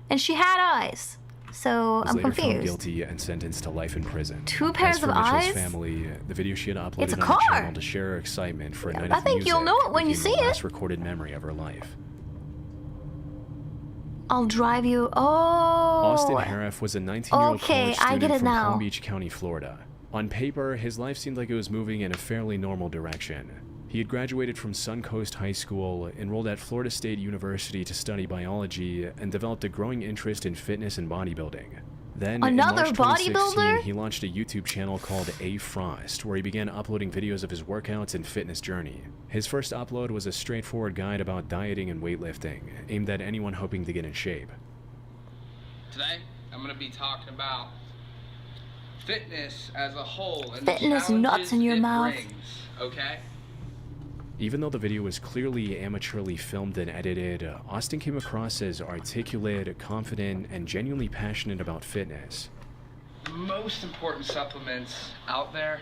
[SPEAKER 1] and she had eyes. So I'm confused.
[SPEAKER 9] Found guilty and sentenced to life in prison.
[SPEAKER 1] Two pairs of eyes.
[SPEAKER 9] Family, the video she had uploaded
[SPEAKER 1] it's a
[SPEAKER 9] on
[SPEAKER 1] car.
[SPEAKER 9] her channel to share her excitement for a night of music.
[SPEAKER 1] I think you'll know it when you see it.
[SPEAKER 9] Last recorded memory of her life.
[SPEAKER 1] I'll drive you. Oh.
[SPEAKER 9] Austin Harif was a 19-year-old college student from Palm Beach County, Florida. On paper, his life seemed like it was moving in a fairly normal direction. He had graduated from Suncoast High School, enrolled at Florida State University to study biology, and developed a growing interest in fitness and bodybuilding. Then,
[SPEAKER 1] another
[SPEAKER 9] in March 2016,
[SPEAKER 1] bodybuilder?
[SPEAKER 9] he launched a YouTube channel called A Frost, where he began uploading videos of his workouts and fitness journey. His first upload was a straightforward guide about dieting and weightlifting, aimed at anyone hoping to get in shape.
[SPEAKER 13] Today, I'm going to be talking about fitness as a whole and
[SPEAKER 1] fitness
[SPEAKER 13] the
[SPEAKER 1] nuts in your
[SPEAKER 13] it
[SPEAKER 1] mouth.
[SPEAKER 13] brings, okay?
[SPEAKER 9] Even though the video was clearly amateurly filmed and edited, Austin came across as articulate, confident, and genuinely passionate about fitness.
[SPEAKER 13] The most important supplements out there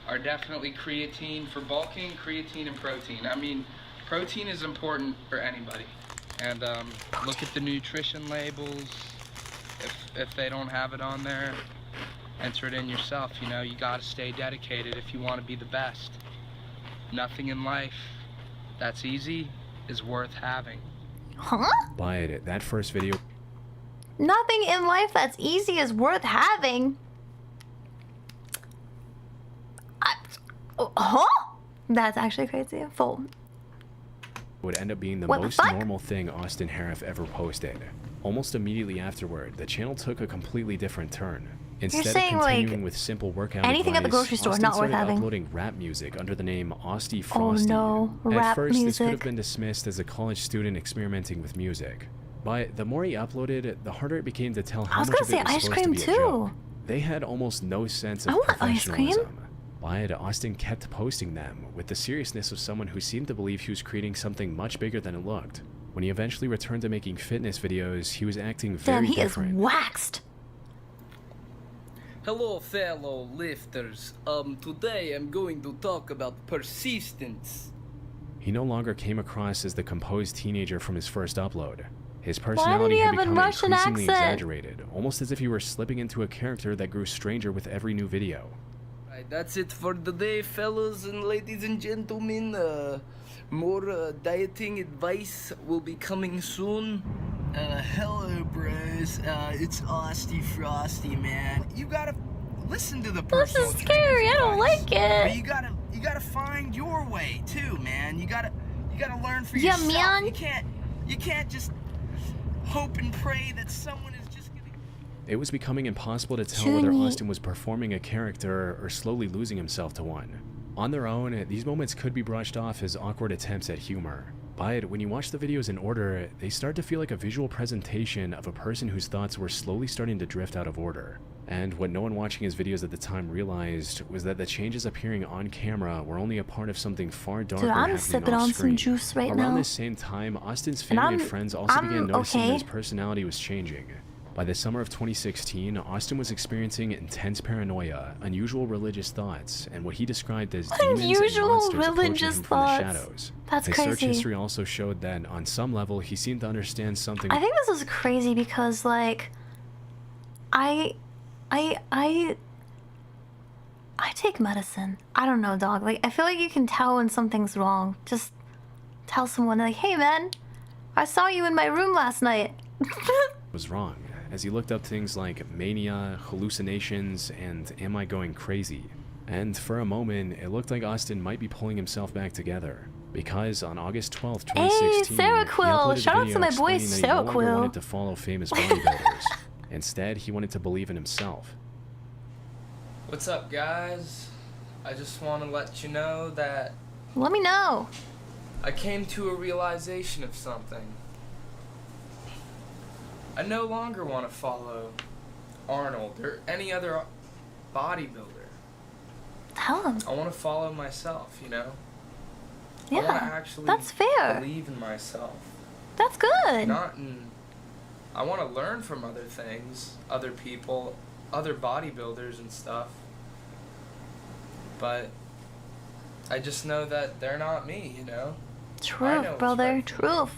[SPEAKER 13] are definitely creatine for bulking, creatine and protein. I mean, protein is important for anybody. And look at the nutrition labels. If they don't have it on there, enter it in yourself. You know, you gotta stay dedicated if you want to be the best. Nothing in life that's easy is worth having.
[SPEAKER 1] Huh?
[SPEAKER 9] But that first video...
[SPEAKER 1] Nothing in life that's easy is worth having. Huh? That's actually crazy. Full.
[SPEAKER 9] Would end up being the
[SPEAKER 1] What
[SPEAKER 9] most
[SPEAKER 1] the fuck?
[SPEAKER 9] normal thing Austin Harif ever posted. Almost immediately afterward, the channel took a completely different turn. Instead
[SPEAKER 1] saying,
[SPEAKER 9] of continuing
[SPEAKER 1] like,
[SPEAKER 9] with simple workout
[SPEAKER 1] anything at the
[SPEAKER 9] advice,
[SPEAKER 1] grocery store,
[SPEAKER 9] Austin
[SPEAKER 1] not worth
[SPEAKER 9] started
[SPEAKER 1] having.
[SPEAKER 9] uploading rap music under the name Austy
[SPEAKER 1] Oh
[SPEAKER 9] Frosty.
[SPEAKER 1] no,
[SPEAKER 9] At
[SPEAKER 1] rap
[SPEAKER 9] first, this could have
[SPEAKER 1] music.
[SPEAKER 9] been dismissed as a college student experimenting with music. But the more he uploaded, the harder it became to tell
[SPEAKER 1] I
[SPEAKER 9] how
[SPEAKER 1] was
[SPEAKER 9] much
[SPEAKER 1] gonna
[SPEAKER 9] of
[SPEAKER 1] say
[SPEAKER 9] it was
[SPEAKER 1] ice
[SPEAKER 9] supposed
[SPEAKER 1] cream
[SPEAKER 9] to be a
[SPEAKER 1] too.
[SPEAKER 9] joke. They had almost no sense of
[SPEAKER 1] I want ice cream.
[SPEAKER 9] professionalism. But Austin kept posting them with the seriousness of someone who seemed to believe he was creating something much bigger than it looked. When he eventually returned to making fitness videos, he was acting very
[SPEAKER 1] Damn, he
[SPEAKER 9] different.
[SPEAKER 1] is waxed.
[SPEAKER 18] Hello fellow lifters, today I'm going to talk about persistence.
[SPEAKER 9] He no longer came across as the composed teenager from his first upload. His
[SPEAKER 1] Why did
[SPEAKER 9] personality
[SPEAKER 1] he
[SPEAKER 9] had
[SPEAKER 1] have a
[SPEAKER 9] become
[SPEAKER 1] Russian
[SPEAKER 9] increasingly
[SPEAKER 1] accent?
[SPEAKER 9] exaggerated, almost as if he were slipping into a character that grew stranger with every new video.
[SPEAKER 18] Right, that's it for the day, fellas and ladies and gentlemen. More dieting advice will be coming soon. Hello bros, it's Austy Frosty, man. You gotta listen to the personal
[SPEAKER 1] This is scary, I don't like
[SPEAKER 18] But
[SPEAKER 1] it.
[SPEAKER 18] you gotta gotta find your way too, man. You gotta learn for
[SPEAKER 1] Yeah,
[SPEAKER 18] yourself.
[SPEAKER 1] man.
[SPEAKER 18] You can't just hope and pray that someone is just gonna.
[SPEAKER 9] It was becoming impossible to tell whether Austin was performing a character or slowly losing himself to one. On their own, these moments could be brushed off as awkward attempts at humor. But when you watch the videos in order, they start to feel like a visual presentation of a person whose thoughts were slowly starting to drift out of order. And what no one watching his videos at the time realized was that the changes appearing on camera were only a part of something far darker
[SPEAKER 1] Dude, I'm
[SPEAKER 9] happening
[SPEAKER 1] sipping
[SPEAKER 9] off
[SPEAKER 1] on
[SPEAKER 9] screen.
[SPEAKER 1] some juice right
[SPEAKER 9] Around
[SPEAKER 1] now.
[SPEAKER 9] this same time, Austin's family and friends also began noticing that his personality was changing. By the summer of 2016, Austin was experiencing intense paranoia, unusual religious thoughts, and what he described as demons and
[SPEAKER 1] Unusual
[SPEAKER 9] monsters approaching
[SPEAKER 1] religious
[SPEAKER 9] him from the
[SPEAKER 1] thoughts.
[SPEAKER 9] shadows.
[SPEAKER 1] That's
[SPEAKER 9] His
[SPEAKER 1] crazy.
[SPEAKER 9] search history also showed that, on some level, he seemed to understand something.
[SPEAKER 1] I think this is crazy because, like, I take medicine. I don't know, dog. Like, I feel like you can tell when something's wrong. Just tell someone, like, hey, man, I saw you in my room last night.
[SPEAKER 9] was wrong, as he looked up things like mania, hallucinations, and am I going crazy? And for a moment, it looked like Austin might be pulling himself back together. Because on August 12th, 2016,
[SPEAKER 1] Hey, Sarah
[SPEAKER 9] he
[SPEAKER 1] Quill!
[SPEAKER 9] uploaded a
[SPEAKER 1] Shout out to
[SPEAKER 9] video
[SPEAKER 1] my boy,
[SPEAKER 9] explaining that he
[SPEAKER 1] Sarah
[SPEAKER 9] no longer
[SPEAKER 1] Quill.
[SPEAKER 9] wanted to follow famous bodybuilders. Instead, he wanted to believe in himself.
[SPEAKER 13] What's up, guys? I just want to let you know that
[SPEAKER 1] Let me know.
[SPEAKER 13] I came to a realization of something. I no longer want to follow Arnold or any other bodybuilder.
[SPEAKER 1] Tell him.
[SPEAKER 13] I want to follow myself, you know? I
[SPEAKER 1] Yeah,
[SPEAKER 13] want to actually
[SPEAKER 1] that's fair.
[SPEAKER 13] believe in myself.
[SPEAKER 1] That's good.
[SPEAKER 13] Not in... I want to learn from other things, other people, other bodybuilders and stuff. But I just know that they're not me, you know? I know
[SPEAKER 1] Truth,
[SPEAKER 13] what's
[SPEAKER 1] brother.
[SPEAKER 13] right for me.
[SPEAKER 1] Truth.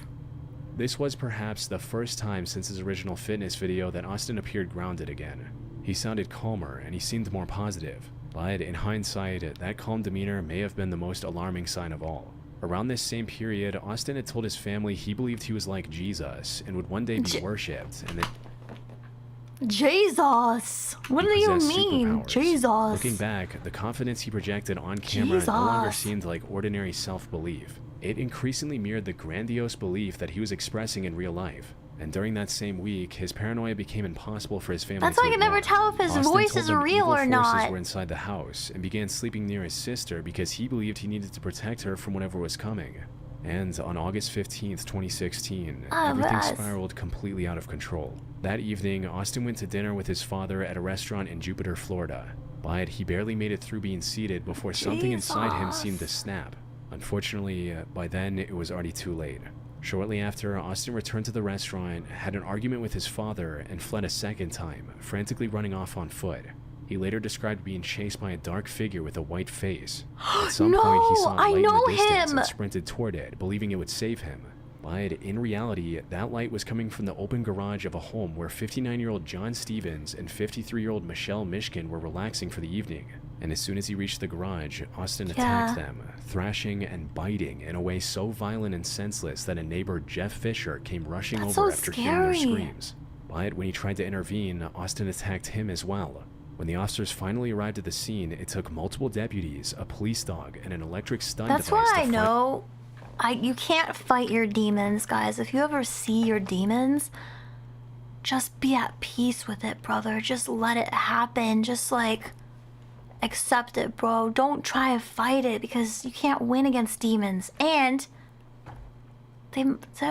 [SPEAKER 9] This was perhaps the first time since his original fitness video that Austin appeared grounded again. He sounded calmer and he seemed more positive. But in hindsight, that calm demeanor may have been the most alarming sign of all. Around this same period, Austin had told his family he believed he was like Jesus and would one day be worshipped, and that
[SPEAKER 1] Jesus. What do you
[SPEAKER 9] possessed
[SPEAKER 1] mean?
[SPEAKER 9] superpowers.
[SPEAKER 1] Jesus.
[SPEAKER 9] Looking back, the confidence he projected on camera no longer
[SPEAKER 1] Jesus.
[SPEAKER 9] seemed like ordinary self-belief. It increasingly mirrored the grandiose belief that he was expressing in real life. And during that same week, his paranoia became impossible for his family
[SPEAKER 1] That's
[SPEAKER 9] to
[SPEAKER 1] why I can never
[SPEAKER 9] ignore.
[SPEAKER 1] tell if his
[SPEAKER 9] Austin
[SPEAKER 1] voice
[SPEAKER 9] told
[SPEAKER 1] is
[SPEAKER 9] them
[SPEAKER 1] real
[SPEAKER 9] evil
[SPEAKER 1] or
[SPEAKER 9] forces
[SPEAKER 1] not.
[SPEAKER 9] were inside the house and began sleeping near his sister because he believed he needed to protect her from whatever was coming. And on August 15th, 2016, everything spiraled completely out of control. That evening, Austin went to dinner with his father at a restaurant in Jupiter, Florida. But he barely made it through being seated before something inside him seemed to snap. Unfortunately, by then it was already too late. Shortly after, Austin returned to the restaurant, had an argument with his father, and fled a second time, frantically running off on foot. He later described being chased by a dark figure with a white face. At some point, he saw a
[SPEAKER 1] I
[SPEAKER 9] light in
[SPEAKER 1] know
[SPEAKER 9] the distance
[SPEAKER 1] him!
[SPEAKER 9] and sprinted toward it, believing it would save him. But in reality, that light was coming from the open garage of a home where 59-year-old John Stevens and 53-year-old Michelle Mishkin were relaxing for the evening. And as soon as he reached the garage, Austin attacked them, thrashing and biting in a way so violent and senseless that a neighbor, Jeff Fisher, came rushing
[SPEAKER 1] That's
[SPEAKER 9] over
[SPEAKER 1] so
[SPEAKER 9] after hearing their
[SPEAKER 1] scary.
[SPEAKER 9] screams. But when he tried to intervene, Austin attacked him as well. When the officers finally arrived at the scene, it took multiple deputies, a police dog, and an electric stun
[SPEAKER 1] That's
[SPEAKER 9] device
[SPEAKER 1] why
[SPEAKER 9] to
[SPEAKER 1] I know you can't fight your demons, guys. If you ever see your demons, just be at peace with it, brother. Just let it happen. Just like accept it, bro. Don't try to fight it because you can't win against demons. And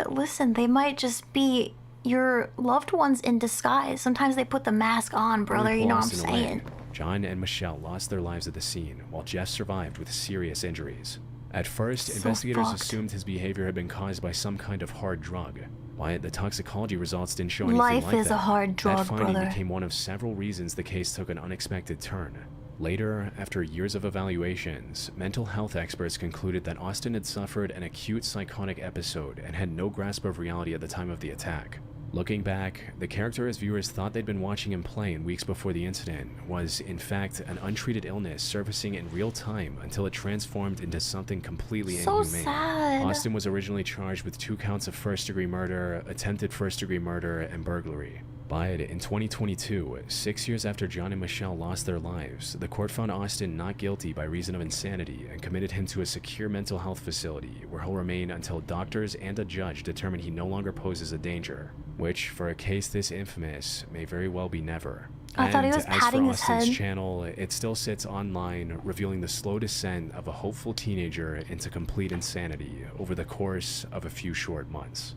[SPEAKER 1] listen, they might just be your loved ones in disguise. Sometimes they put the mask on, brother. You know what I'm
[SPEAKER 9] Austin away.
[SPEAKER 1] saying?
[SPEAKER 9] John and Michelle lost their lives at the scene, while Jeff survived with serious injuries. At first,
[SPEAKER 1] So
[SPEAKER 9] investigators
[SPEAKER 1] fucked.
[SPEAKER 9] assumed his behavior had been caused by some kind of hard drug. Why the toxicology results didn't show anything
[SPEAKER 1] Life
[SPEAKER 9] like
[SPEAKER 1] is
[SPEAKER 9] that.
[SPEAKER 1] a hard drug,
[SPEAKER 9] that finding
[SPEAKER 1] brother.
[SPEAKER 9] became one of several reasons the case took an unexpected turn. Later, after years of evaluations, mental health experts concluded that Austin had suffered an acute psychotic episode and had no grasp of reality at the time of the attack. Looking back, the character his viewers thought they'd been watching him play in weeks before the incident was, in fact, an untreated illness surfacing in real time until it transformed into something completely
[SPEAKER 1] So
[SPEAKER 9] inhumane.
[SPEAKER 1] sad.
[SPEAKER 9] Austin was originally charged with 2 counts of first-degree murder, attempted first-degree murder, and burglary. But in 2022, 6 years after John and Michelle lost their lives, the court found Austin not guilty by reason of insanity and committed him to a secure mental health facility where he'll remain until doctors and a judge determine he no longer poses a danger, which, for a case this infamous, may very well be never.
[SPEAKER 1] I thought he was patting his head.
[SPEAKER 9] As for Austin's channel, it still sits online, revealing the slow descent of a hopeful teenager into complete insanity over the course of a few short months.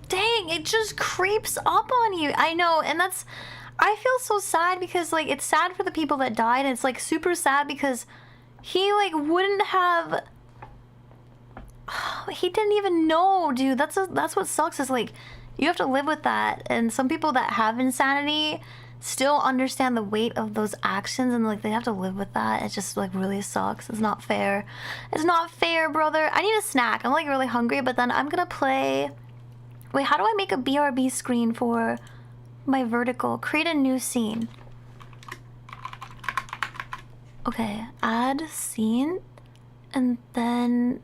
[SPEAKER 1] Dang, it just creeps up on you. I know, and that's... I feel so sad because, like, it's sad for the people that died, and it's, like, super sad because he, like, wouldn't have... He didn't even know, dude. That's what sucks, is, like, you have to live with that, and some people that have insanity still understand the weight of those actions, and, like, they have to live with that. It just, like, really sucks. It's not fair. It's not fair, brother. I need a snack. I'm, like, really hungry, but then I'm gonna play... Wait, how do I make a BRB screen for my vertical? Create a new scene. Okay, add scene. And then...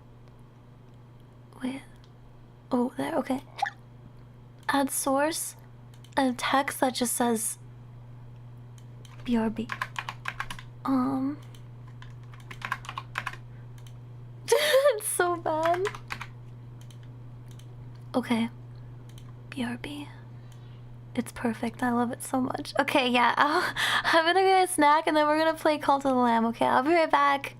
[SPEAKER 1] Wait. Oh, there, okay. Add source. A text that just says... BRB. It's so bad. Okay. BRB. It's perfect. I love it so much. Okay, yeah. I'm gonna get a snack and then we're gonna play Cult of the Lamb. Okay, I'll be right back.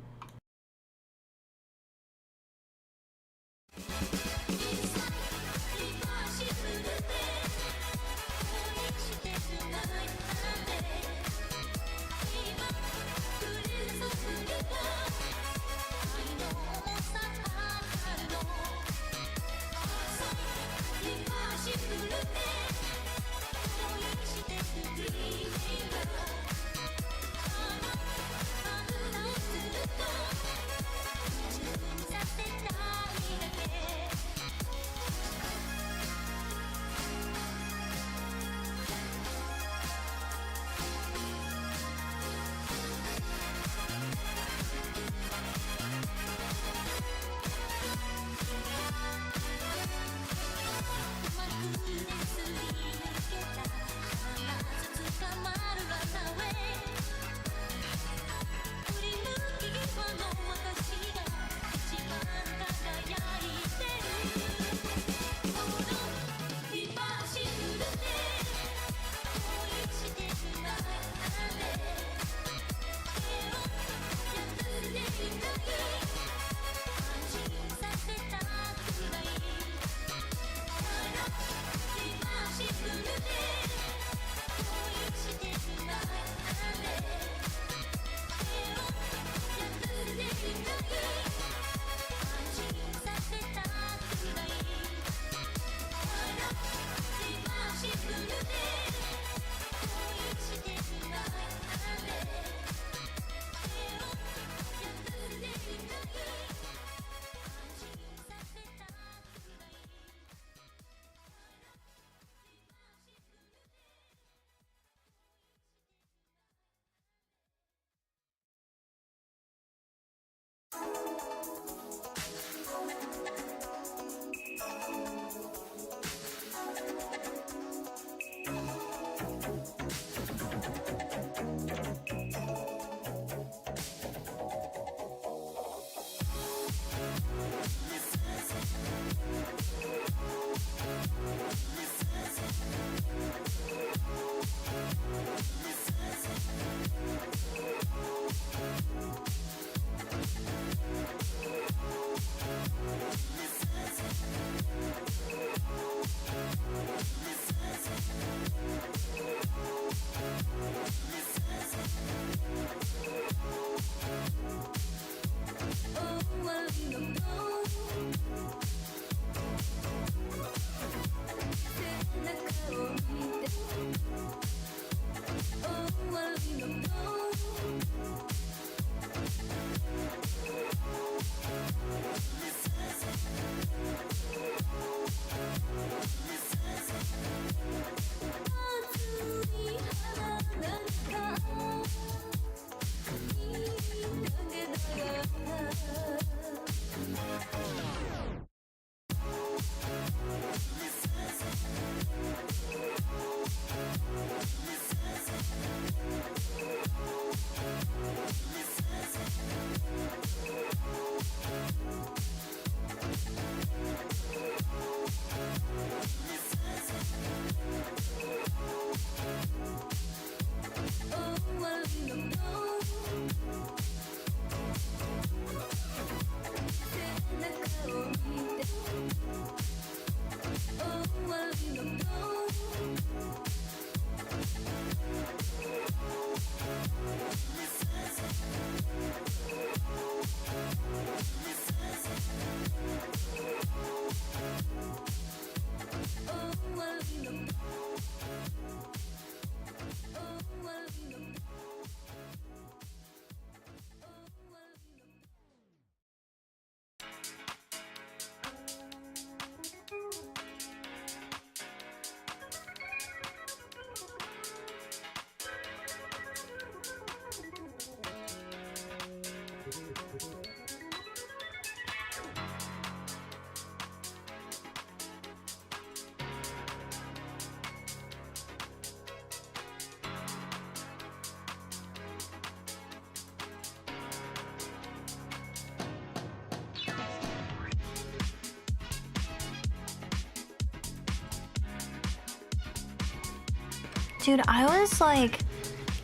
[SPEAKER 1] Dude, I was like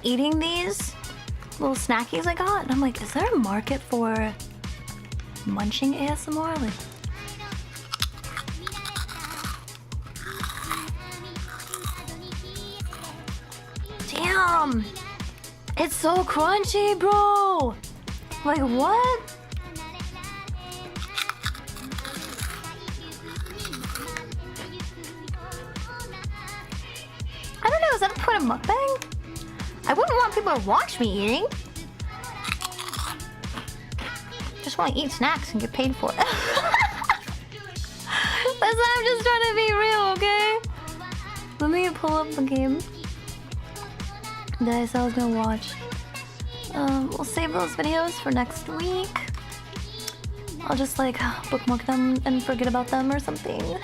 [SPEAKER 1] eating these little snackies I got, and I'm like, is there a market for munching ASMR? Like, damn, it's so crunchy, bro. Like, what? I don't know, is that the point of mukbang? I wouldn't want people to watch me eating. Just want to eat snacks and get paid for it. That's why I'm just trying to be real, okay? Let me pull up the game that I said I was gonna watch. We'll save those videos for next week. I'll just like bookmark them and forget about them or something.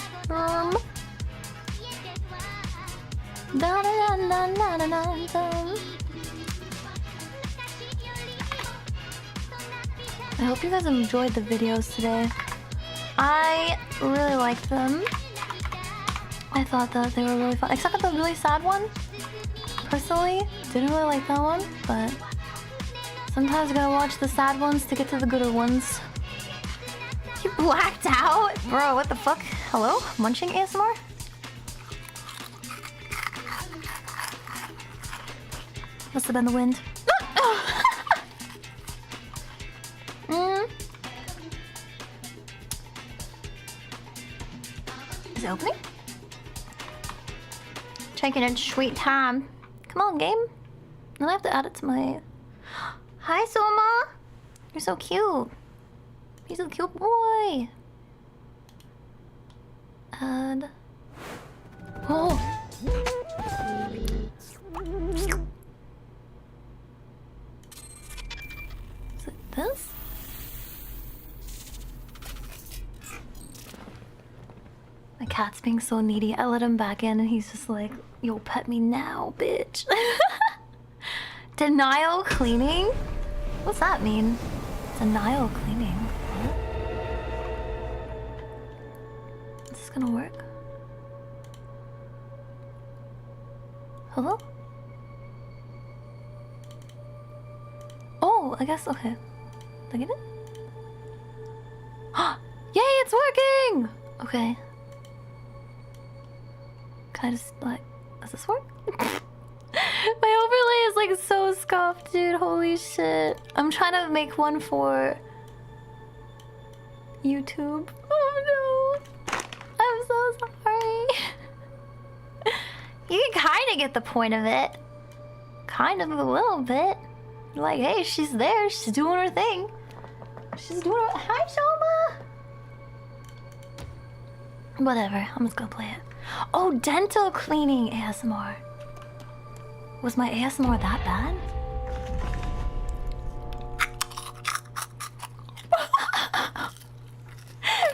[SPEAKER 1] I hope you guys enjoyed the videos today. I really liked them. I thought that they were really fun, except for the really sad one. Personally, didn't really like that one, but sometimes you gotta watch the sad ones to get to the gooder ones. You blacked out? Bro, what the fuck? Hello? Munching ASMR? Must have been the wind. Is it opening? Checking in sweet time. Come on, game. Then I have to add it to my... Hi, Soma! You're so cute. He's a cute boy. Add... Oh! Is it this? My cat's being so needy. I let him back in and he's just like, yo, pet me now, bitch. Denial cleaning? What's that mean? Denial cleaning. Is this gonna work? Hello? Oh, I guess, okay. Did I get it? Yay, it's working! Okay. Can I just, like, does this work? My overlay is like so scuffed, dude. Holy shit. I'm trying to make one for YouTube. Oh no. I'm so sorry. You can kind of get the point of it. Kind of a little bit. Like, hey, she's there. She's doing her thing. She's doing her... Hi, Shoma. Whatever. I'm just gonna play it. Oh, dental cleaning ASMR. Was my ASMR that bad?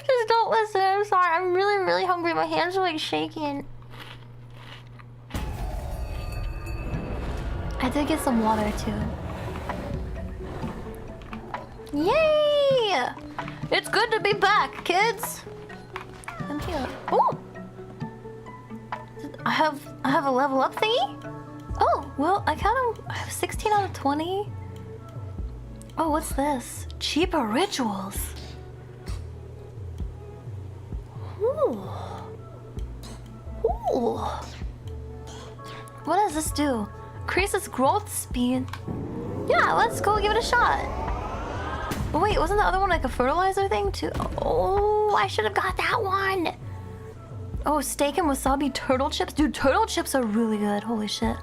[SPEAKER 1] Just don't listen. I'm sorry. I'm really, really hungry. My hands are like shaking. I did get some water too. Yay! It's good to be back, kids. I'm here. Oh! I have a level up thingy? Oh, well, I have 16 out of 20. Oh, what's this? Cheaper rituals. Ooh. Ooh. What does this do? Increases growth speed. Yeah, let's go give it a shot. But wait, wasn't the other one like a fertilizer thing too? Oh, I should have got that one. Oh, steak and wasabi turtle chips. Dude, turtle chips are really good. Holy shit.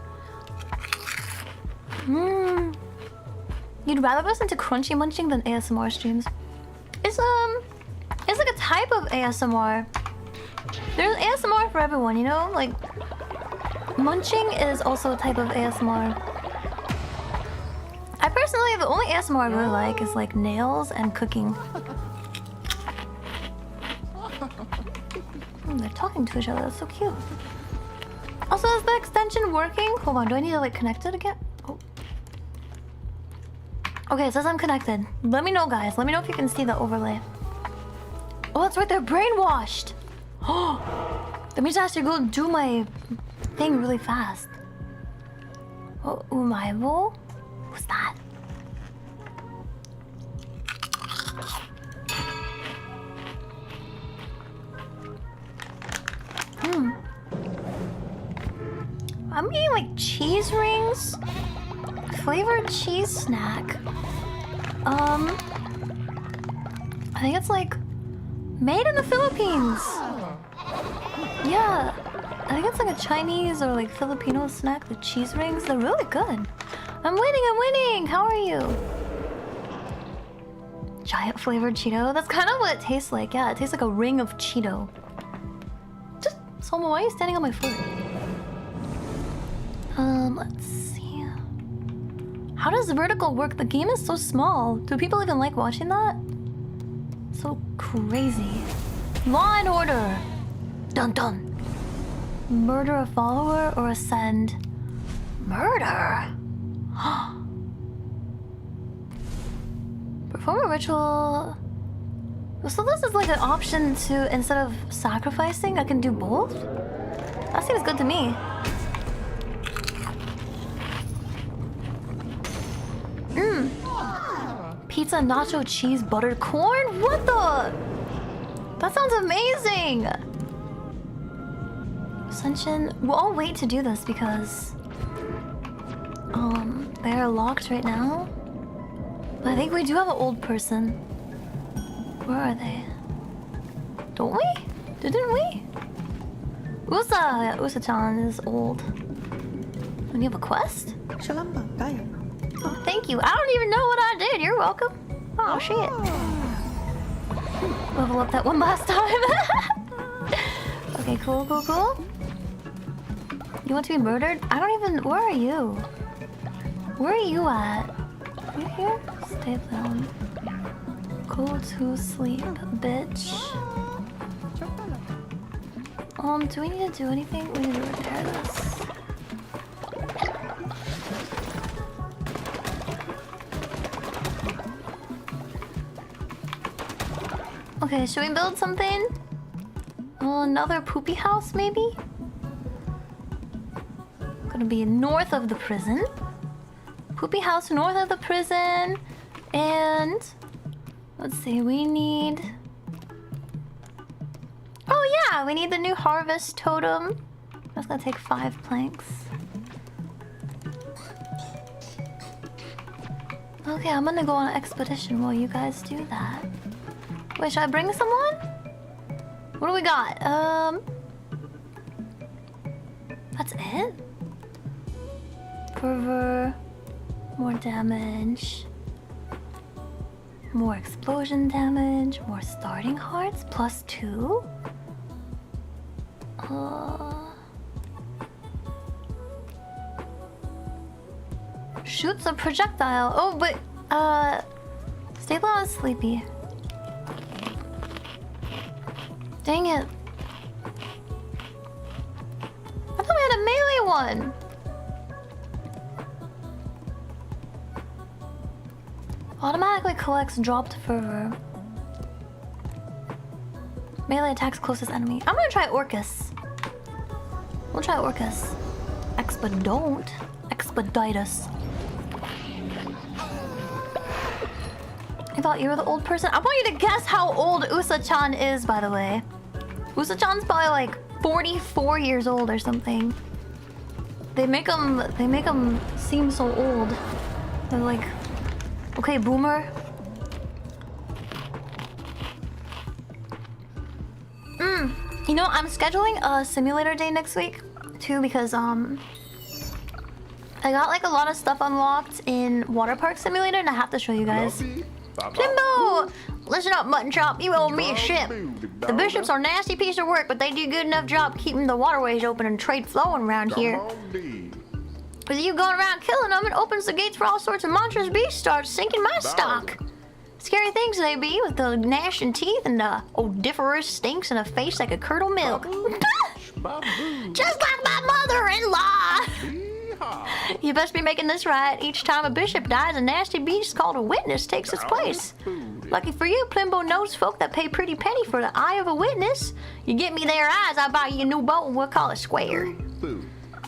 [SPEAKER 1] You'd rather listen to crunchy munching than ASMR streams. It's like a type of ASMR. There's ASMR for everyone, you know? Like, munching is also a type of ASMR. I Personally, the only ASMR I really like is like nails and cooking. They're talking to each other. That's so cute. Also, is the extension working? Hold on. Do I need to like connect it again? Oh. Okay, it says I'm connected. Let me know, guys. Let me know if you can see the overlay. Oh, that's right. They're brainwashed. Oh, that means I have to go do my thing really fast. Oh, Umaibo? What's that? I'm eating like cheese rings, flavored cheese snack. I think it's like made in the Philippines. Yeah, I think it's like a Chinese or like Filipino snack. The cheese rings, they're really good. I'm winning. How are you? Giant flavored Cheeto. That's kind of what it tastes like. Yeah, it tastes like a ring of Cheeto. Just, Soma, why are you standing on my foot? Let's see. How does vertical work? The game is so small. Do people even like watching that? So crazy. Law and Order. Dun dun. Murder a follower or ascend? Murder. Perform a ritual. So this is like an option to, instead of sacrificing, I can do both? That seems good to me. Pizza, nacho, cheese, buttered corn? What the? That sounds amazing! Ascension. We'll all wait to do this because they're locked right now. But I think we do have an old person. Where are they? Don't we? Didn't we? Usa-chan is old. And you have a quest? Oh, thank you. I don't even know what I did. You're welcome. Oh, shit. Level up that one last time. Okay, cool. You want to be murdered? I don't even... Where are you? Where are you at? You here? Stay down. Go to sleep, bitch. Do we need to do anything? We need to repair this. Okay, should we build something? Another poopy house, maybe? Gonna be north of the prison. Poopy house north of the prison. And... let's see, we need... oh yeah, we need the new harvest totem. That's gonna take 5 planks. Okay, I'm gonna go on an expedition while you guys do that. Wait, should I bring someone? What do we got? That's it? Fervor, more damage, more explosion damage, more starting hearts, +2? Shoots a projectile. Oh, but, Stapler is sleepy. Dang it. I thought we had a melee one. Automatically collects dropped fervor. Melee attacks closest enemy. I'm gonna try Orcus. We'll try Orcus. Expeditus. I thought you were the old person. I want you to guess how old Usa-chan is, by the way. Usa-chan's probably like 44 years old or something. They make him seem so old. They're like, okay, boomer. You know, I'm scheduling a simulator day next week too because I got like a lot of stuff unlocked in Water Park Simulator and I have to show you guys. Jimbo! Listen up, Mutton Chop, you owe me a ship. The bishops are a nasty piece of work, but they do a good enough job keeping the waterways open and trade flowing around here. With you going around killing them, it opens the gates for all sorts of monstrous beasts starts sinking my stock. Scary things they be, with the gnashing teeth and the odoriferous stinks and a face like a curdle milk. Just like my mother-in-law! You best be making this right. Each time a bishop dies, a nasty beast called a witness takes its place. Lucky for you, Plimbo knows folk that pay pretty penny for the eye of a witness. You get me their eyes, I'll buy you a new boat and we'll call it square.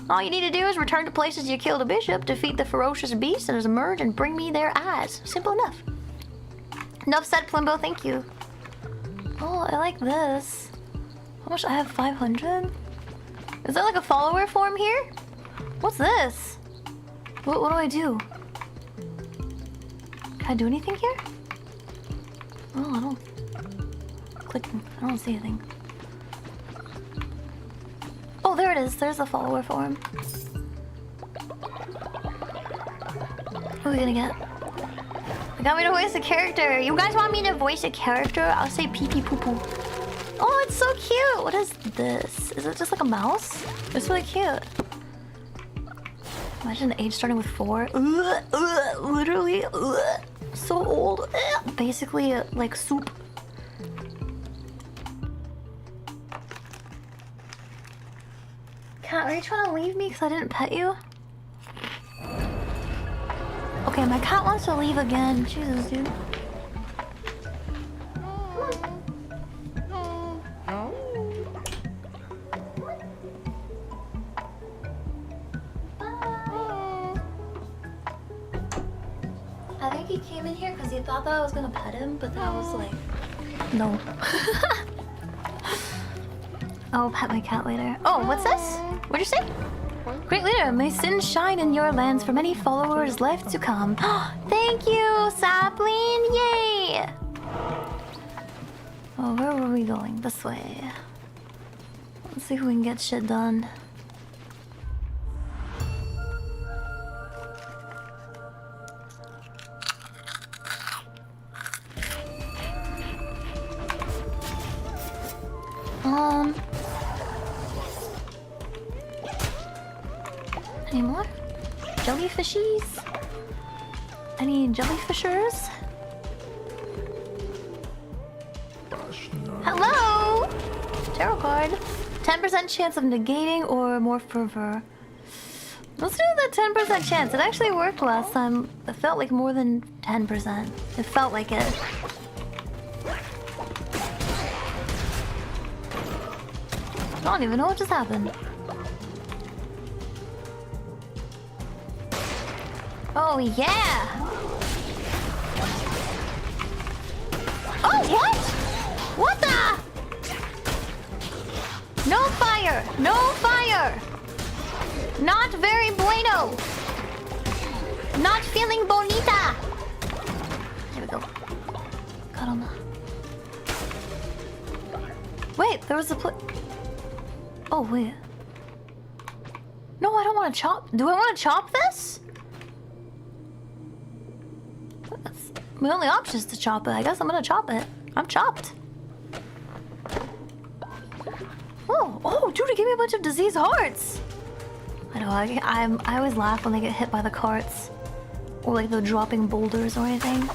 [SPEAKER 1] All you need to do is return to places you killed a bishop, defeat the ferocious beast that has emerged, and bring me their eyes. Simple enough. Enough said, Plimbo, thank you. Oh, I like this. How much? I have 500? Is there like a follower form here? What's this? What do I do? Can I do anything here? Oh, I don't... Click. I don't see anything. Oh, there it is. There's the follower form. What are we gonna get? They got me to voice a character. You guys want me to voice a character? I'll say pee pee poo poo. Oh, it's so cute. What is this? Is it just like a mouse? It's really cute. Imagine the age starting with 4. Literally. So old. Basically, like soup. Cat, are you trying to leave me because I didn't pet you? Okay, my cat wants to leave again. Jesus, dude. I think he came in here because he thought that I was gonna pet him, but then I was like, no. I'll pet my cat later. Oh, what's this? What'd you say? Great leader, may sin shine in your lands for many followers left to come. Thank you, sapling! Yay! Oh, where were we going? This way. Let's see if we can get shit done. Any more? Jellyfishies? Any jellyfishers? Hello! Tarot card. 10% chance of negating or more fervor. Let's do the 10% chance. It actually worked last time. It felt like more than 10%. It felt like it. I don't even know what just happened. Oh, yeah! Oh, what? What the? No fire! No fire! Not very bueno! Not feeling bonita! There we go. Got on the... Wait, there was a Oh, wait. No, I don't want to chop... Do I want to chop this? My only option is to chop it. I guess I'm gonna chop it. I'm chopped. Oh, dude, it gave me a bunch of diseased hearts. I know, I always laugh when they get hit by the carts. Or like the dropping boulders or anything.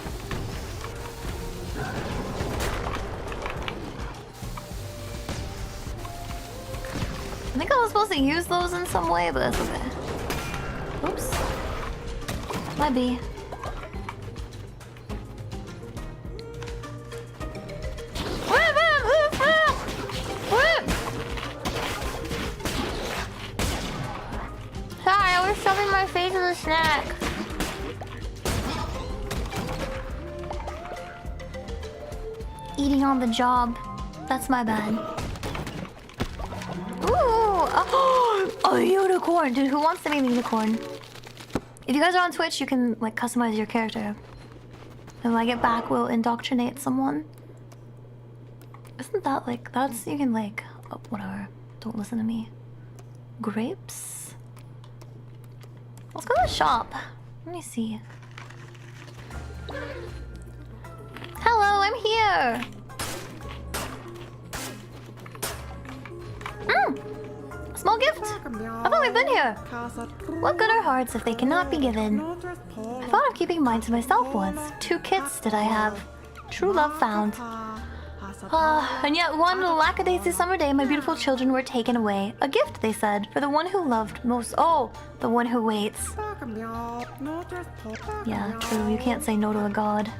[SPEAKER 1] I think I was supposed to use those in some way, but that's okay. Oops. Might be. Sorry, I was shoving my face in a snack. Eating on the job. That's my bad. Ooh! A unicorn! Dude, who wants to be a unicorn? If you guys are on Twitch, you can like customize your character. And when I get back, we'll indoctrinate someone. Isn't that like... That's... You can like... Oh, whatever. Don't listen to me. Grapes? Let's go to the shop. Let me see. Hello, I'm here! Small gift? I've only been here. What good are hearts if they cannot be given? I thought of keeping mine to myself once. 2 kits did I have. True love found. And yet one lackadaisy summer day, my beautiful children were taken away. A gift, they said, for the one who loved most. Oh, the one who waits. Yeah, true. You can't say no to a god.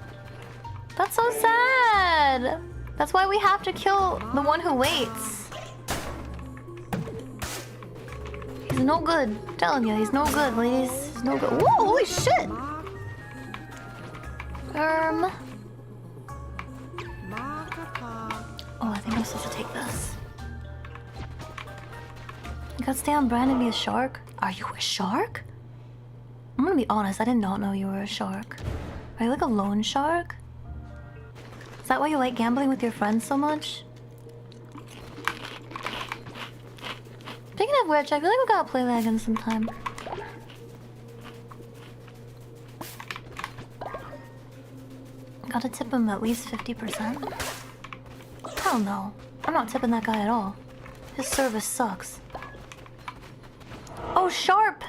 [SPEAKER 1] That's so sad. That's why we have to kill the one who waits. He's no good. I'm telling you, he's no good, ladies. He's no good. Whoa, holy shit! Oh, I think I'm supposed to take this. You gotta stay on brand and be a shark? Are you a shark? I'm gonna be honest, I did not know you were a shark. Are you like a lone shark? Is that why you like gambling with your friends so much? Speaking of which, I feel like we gotta play that again sometime. Gotta tip him at least 50%. Hell no. I'm not tipping that guy at all. His service sucks. Oh, sharp!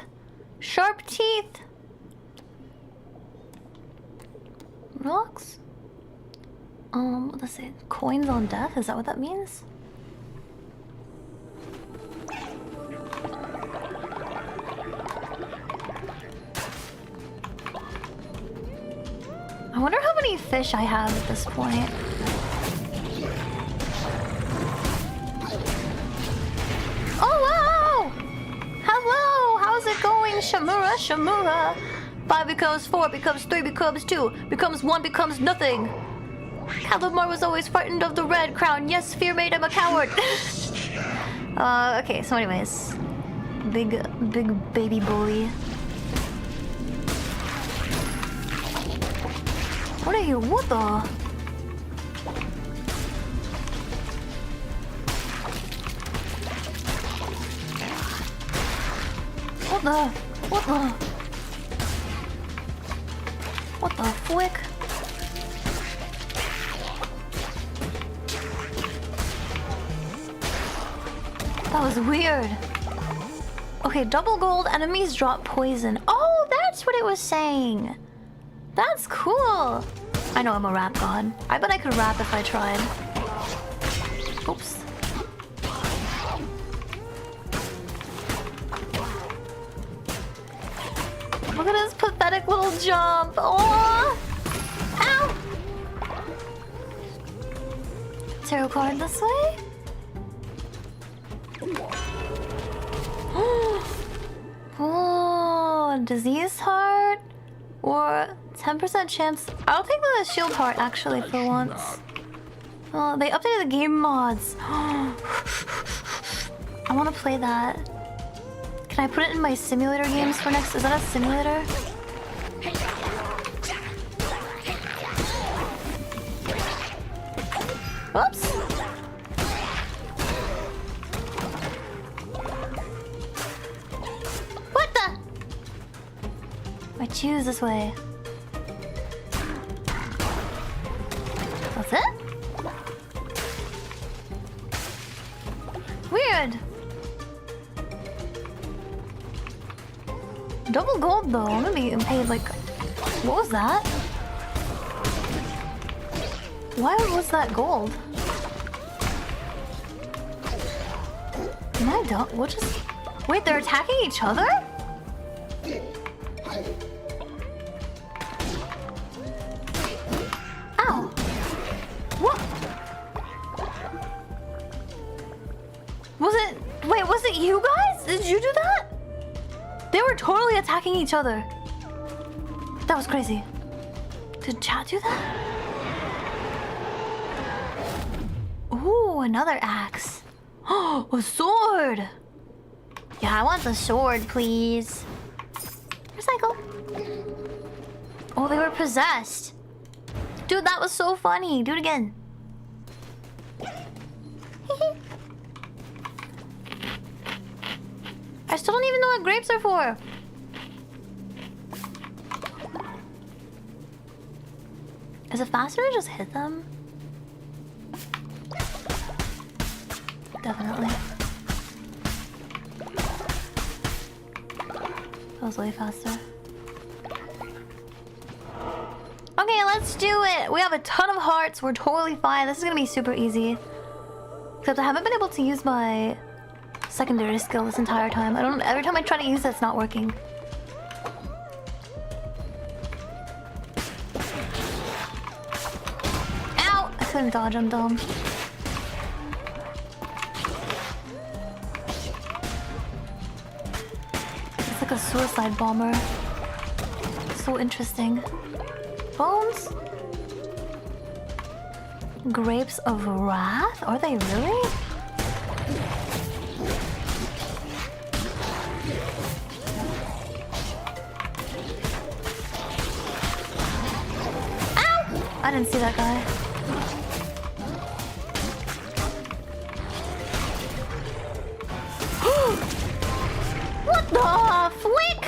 [SPEAKER 1] Sharp teeth! Rocks? What does it say? Coins on death? Is that what that means? I wonder how many fish I have at this point. Oh wow! Hello! How's it going, Shamura? Shamura! 5 becomes 4, becomes 3, becomes 2, becomes 1, becomes nothing. Calamar was always frightened of the red crown. Yes, fear made him a coward. Okay, so anyways. Big baby bully. What are you? What the? What the? What the? What the flick? That was weird. Okay, double gold enemies drop poison. Oh, that's what it was saying. That's cool. I know I'm a rap god. I bet I could rap if I tried. Oops. Look at his pathetic little jump. Oh! Ow! Tarot card this way? Oh, disease heart? Or 10% chance. I'll take the shield heart actually for once. Oh, they updated the game mods. I want to play that. Can I put it in my simulator games for next? Is that a simulator? Whoops. What the? I choose this way. That's it? Weird. Double gold though. I'm gonna be paid like... What was that? Why was that gold? Am I dumb? What just... Wait, they're attacking each other? Ow! What? Was it... Wait, was it you guys? Did you do that? They were totally attacking each other. That was crazy. Did chat do that? Ooh, another axe. Oh, a sword! Yeah, I want the sword, please. Recycle. Oh, they were possessed. Dude, that was so funny. Do it again. I still don't even know what grapes are for. Is it faster to just hit them? Definitely. That was way faster. Okay, let's do it. We have a ton of hearts. We're totally fine. This is gonna be super easy. Except I haven't been able to use my secondary skill this entire time. I don't. Every time I try to use it, it's not working. Ow! I couldn't dodge. I'm dumb. It's like a suicide bomber. So interesting. Bones? Grapes of Wrath? Are they really? Ow! I didn't see that guy. What the flick?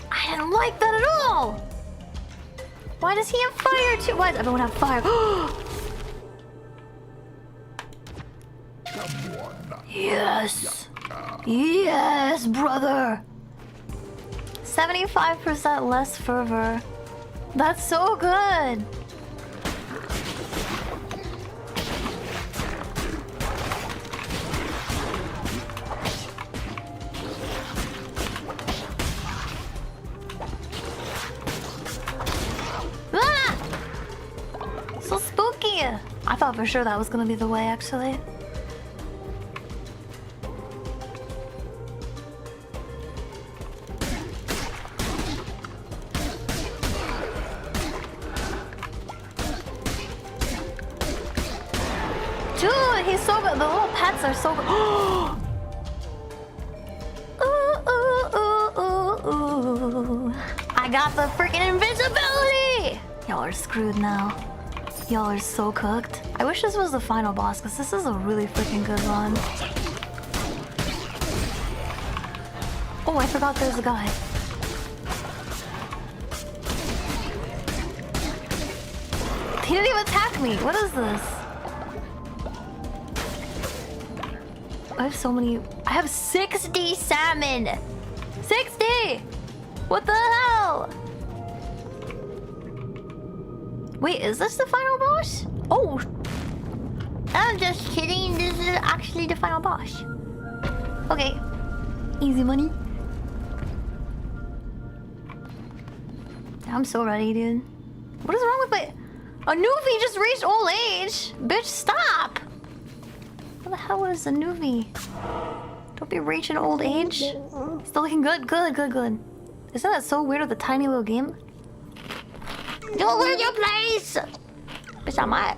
[SPEAKER 1] I didn't like that at all! Why does he have fire too? Why does everyone have fire? Yes! Yes, brother! 75% less fervor. That's so good! Ah! So spooky! I thought for sure that was gonna be the way, actually. Dude, he's so good. The little pets are so good. Ooh. I got the freaking invisibility! Y'all are screwed now. Y'all are so cooked. I wish this was the final boss, because this is a really freaking good run. Oh, I forgot there's a guy. He didn't even attack me. What is this? I have so many. I have 60 salmon. 60! What the hell? Wait, is this the final boss? Oh! I'm just kidding. This is actually the final boss. Okay. Easy money. I'm so ready, dude. What is wrong with my... Anuvi just reached old age! Bitch, stop! What the hell is Anuvi? Don't be reaching old age. Still looking good, good. Isn't that so weird with a tiny little game? Don't leave your place! Bitch, I might.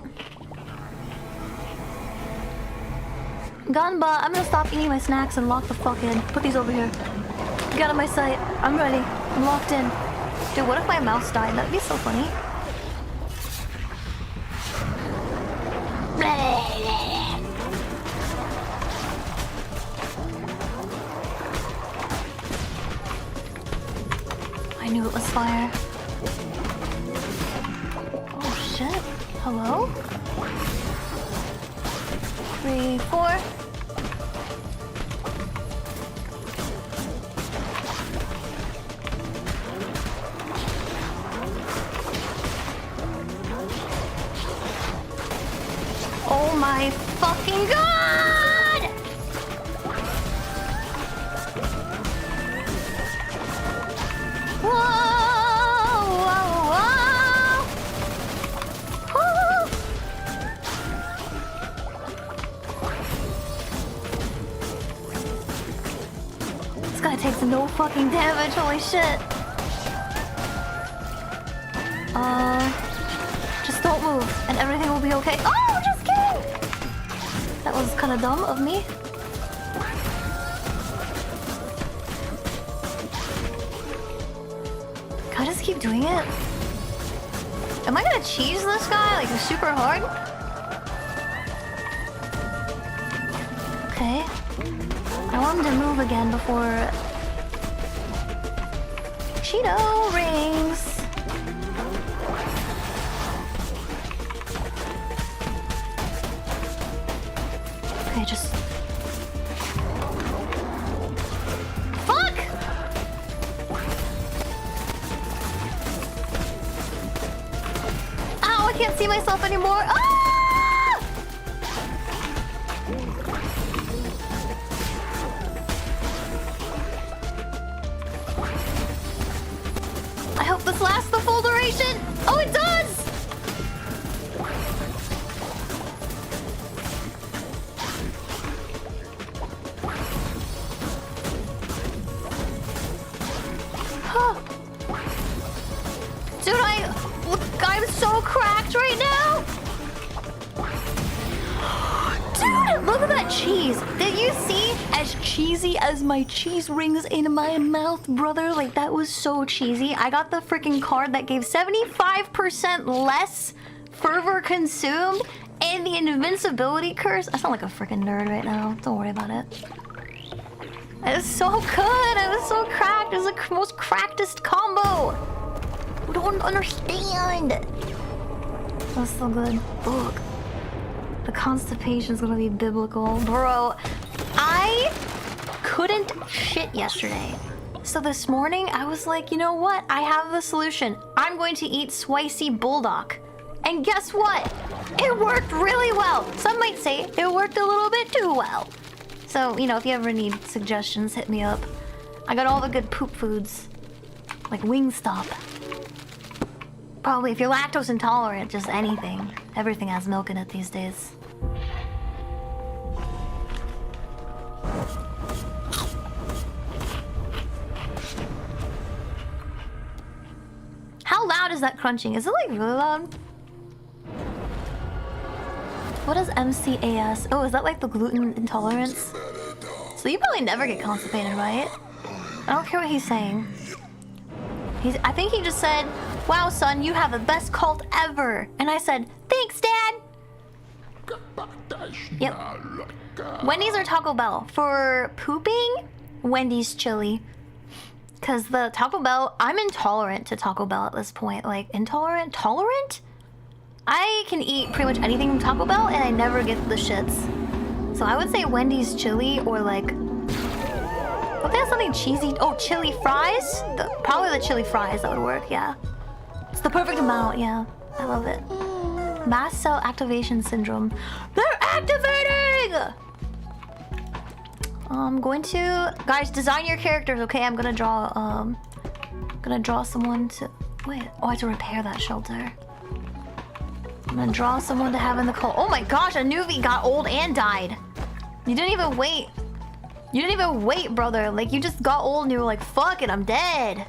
[SPEAKER 1] Ganba, I'm gonna stop eating my snacks and lock the fuck in. Put these over here. Get out of my sight. I'm ready. I'm locked in. Dude, what if my mouse died? That'd be so funny. I knew it was fire. Oh shit. Hello? 3, 4. Oh my fucking god! Whoa! This guy takes no fucking damage, holy shit. Just don't move and everything will be okay. Oh, just kidding! That was kind of dumb of me. Can I just keep doing it? Am I gonna cheese this guy like super hard? Okay. I want him to move again before Cheeto rings. Okay, just... Fuck! I can't see myself anymore. Ah! I hope this lasts the full duration. Oh, it does! Dude, I'm so cracked right now. Dude, look at that cheese. Did you see? As cheesy as my cheese rings in my mouth, brother. Like, that was so cheesy. I got the freaking card that gave 75% less fervor consumed and the invincibility curse. I sound like a freaking nerd right now. Don't worry about it. It was so good. I was so cracked. It was the most crackedest combo. We don't understand. That's so good. Look. The constipation's gonna be biblical. Bro, I couldn't shit yesterday. So this morning, I was like, you know what? I have the solution. I'm going to eat Spicy Bulldog. And guess what? It worked really well. Some might say it worked a little bit too well. So, you know, if you ever need suggestions, hit me up. I got all the good poop foods. Like Wingstop. Probably if you're lactose intolerant, just anything. Everything has milk in it these days. How loud is that crunching? Is it like really loud? What is MCAS? Oh, is that like the gluten intolerance? So you probably never get constipated, right? I don't care what he's saying. I think he just said, wow, son, you have the best cult ever. And I said, thanks, Dad. Yep. Wendy's or Taco Bell? For pooping, Wendy's chili. Because the Taco Bell, I'm intolerant to Taco Bell at this point. Like, intolerant? Tolerant? I can eat pretty much anything from Taco Bell and I never get the shits. So I would say Wendy's chili or like... But they have something cheesy. Oh, chili fries? Probably the chili fries that would work, yeah. It's the perfect amount, yeah. I love it. Mast cell activation syndrome. They're activating! I'm going to... Guys, design your characters, okay? I'm gonna draw someone to... Wait, oh, I have to repair that shelter. I'm gonna draw someone to have in the cult. Oh my gosh, a newbie got old and died. You didn't even wait. You didn't even wait, brother. Like, you just got old and you were like, fuck it, I'm dead.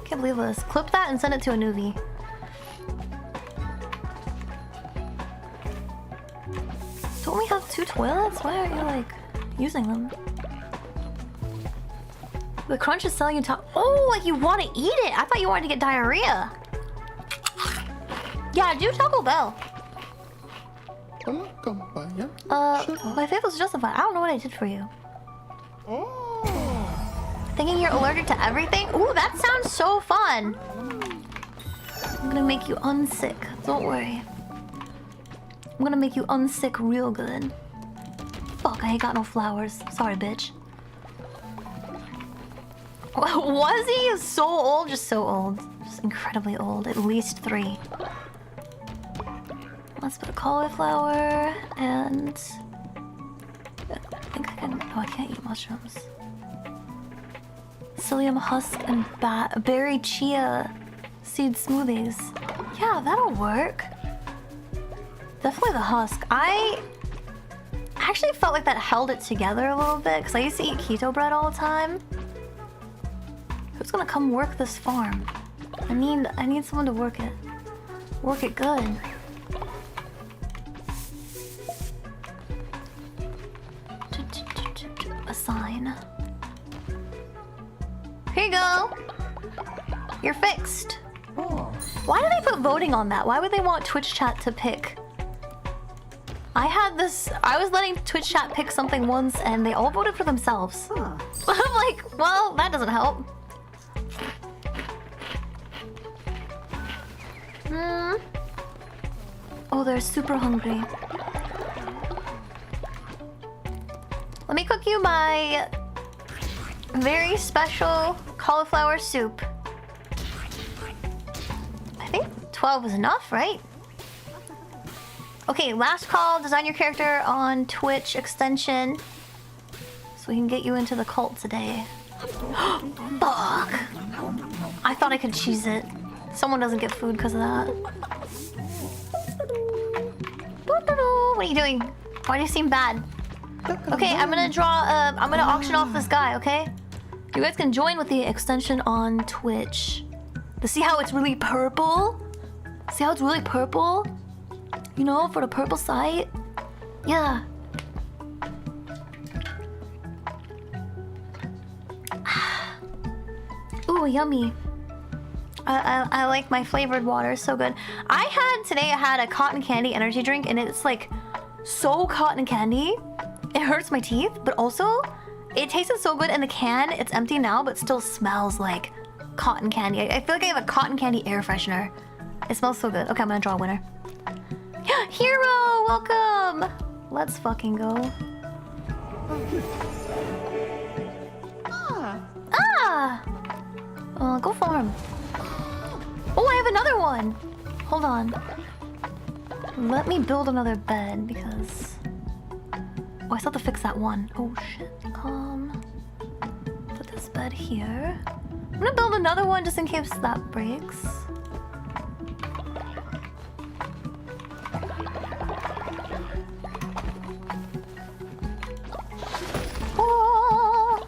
[SPEAKER 1] Can't believe this. Clip that and send it to a newbie. Don't we have 2 toilets? Why aren't you, like, using them? The crunch is selling you top. Oh, like you want to eat it. I thought you wanted to get diarrhea. Yeah, do Taco Bell. My faith was justified. I don't know what I did for you. Thinking you're allergic to everything? Ooh, that sounds so fun. I'm gonna make you unsick. Don't worry. I'm gonna make you unsick real good. Fuck, I ain't got no flowers. Sorry, bitch. Was he so old? Just so old. Just incredibly old. At least 3. Let's put a cauliflower and... I think I can... Oh, I can't eat mushrooms. Psyllium husk and berry chia seed smoothies. Yeah, that'll work. Definitely the husk. I actually felt like that held it together a little bit because I used to eat keto bread all the time. Who's gonna come work this farm? I need someone to work it. Work it good. Assign. Here you go. You're fixed. Oh. Why do they put voting on that? Why would they want Twitch chat to pick? I was letting Twitch chat pick something once and they all voted for themselves. Huh. I'm like, well, that doesn't help. Oh, they're super hungry. Let me cook you my very special cauliflower soup. I think 12 is enough, right? Okay, last call. Design your character on Twitch extension. So we can get you into the cult today. Fuck! I thought I could cheese it. Someone doesn't get food because of that. What are you doing? Why do you seem bad? Okay, I'm gonna I'm gonna auction off this guy, okay? You guys can join with the extension on Twitch. To see how it's really purple? See how it's really purple? You know, for the purple site? Yeah. Ooh, yummy. I like my flavored water, it's so good. Today I had a cotton candy energy drink and it's like so cotton candy. It hurts my teeth, but also it tasted so good in the can. It's empty now, but still smells like cotton candy. I feel like I have a cotton candy air freshener. It smells so good. Okay, I'm gonna draw a winner. Hero, welcome! Let's fucking go. Go for him. Oh, I have another one! Hold on. Let me build another bed because... Oh, I still have to fix that one. Oh, shit. Put this bed here. I'm gonna build another one just in case that breaks. Oh!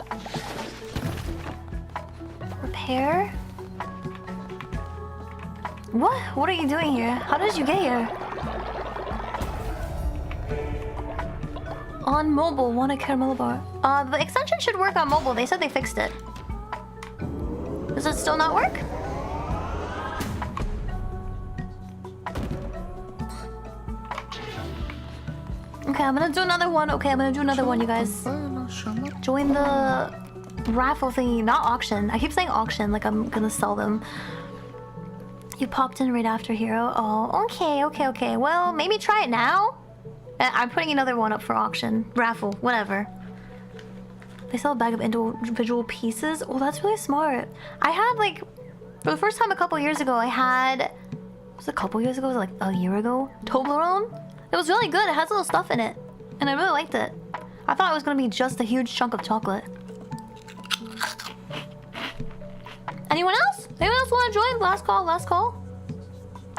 [SPEAKER 1] Repair? What? What are you doing here? How did you get here? On mobile, want a caramel bar. The extension should work on mobile. They said they fixed it. Does it still not work? Okay, I'm gonna do another one. Okay, I'm gonna do another one, you guys. Join the raffle thingy, not auction. I keep saying auction like I'm gonna sell them. You popped in right after Hero. Oh, okay. Well, maybe try it now. I'm putting another one up for auction. Raffle, whatever. They sell a bag of individual pieces. Oh, that's really smart. I had like, for the first time a couple years ago, I had, was it a couple years ago? Was it like a year ago? Toblerone? It was really good. It has little stuff in it. And I really liked it. I thought it was gonna be just a huge chunk of chocolate. Anyone else? Anyone else want to join? Last call, last call.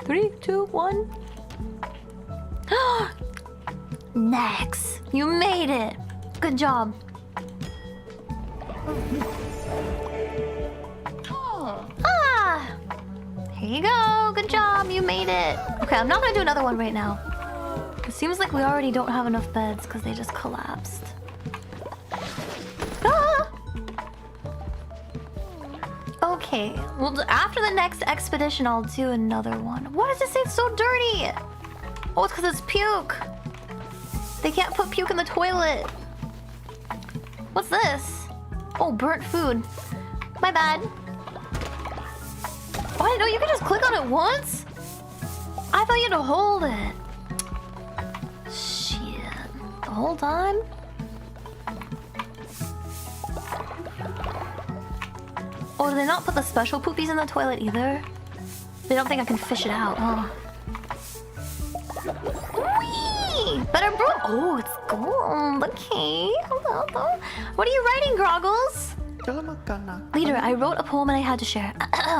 [SPEAKER 1] 3, 2, 1. Next. You made it. Good job. Here you go. Good job. You made it. Okay, I'm not gonna do another one right now. It seems like we already don't have enough beds because they just collapsed. Okay, well, after the next expedition, I'll do another one. Why does it say it's so dirty? Oh, it's because it's puke. They can't put puke in the toilet. What's this? Oh, burnt food. My bad. Oh, I didn't know you could just click on it once? I thought you had to hold it. Shit. The whole time? Oh, do they not put the special poopies in the toilet either? They don't think I can fish it out, huh? Whee! Better brew. Oh, it's gold. Okay. Hello. What are you writing, Groggles? Leader, I wrote a poem and I had to share.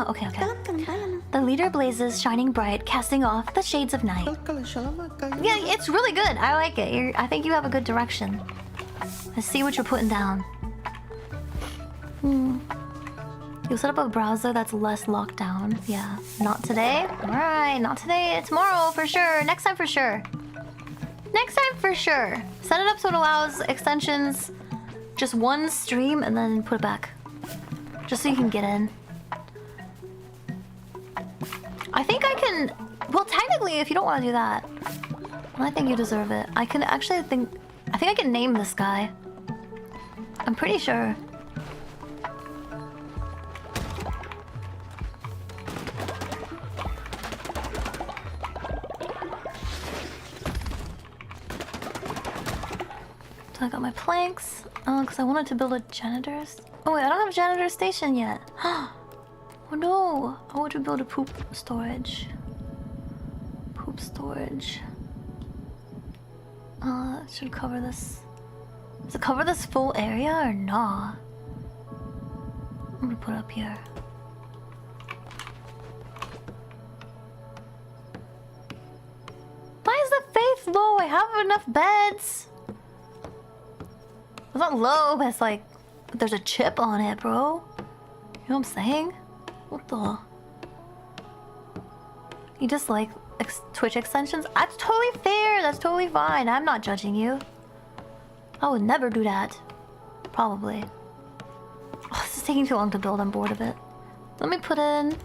[SPEAKER 1] Okay. The leader blazes, shining bright, casting off the shades of night. Yeah, it's really good. I like it. I think you have a good direction. I see what you're putting down. You'll set up a browser that's less locked down. Yeah. Not today? Alright, not today. Tomorrow for sure. Next time for sure. Next time for sure. Set it up so it allows extensions just one stream and then put it back. Just so you can get in. I think I can... Well, technically, if you don't want to do that, I think you deserve it. I can actually think... I think I can name this guy. I'm pretty sure. So I got my planks, because I wanted to build a janitor's... Oh wait, I don't have a janitor's station yet. Oh no, I want to build a poop storage. Poop storage. It should cover this. Does it cover this full area or nah? I'm gonna put it up here. Why is the faith low? I have enough beds. It's not low, but it's like there's a chip on it, bro. You know what I'm saying? What the? You just like Twitch extensions? That's totally fair. That's totally fine. I'm not judging you. I would never do that. Probably. Oh, this is taking too long to build. I'm bored of it. Let me put in...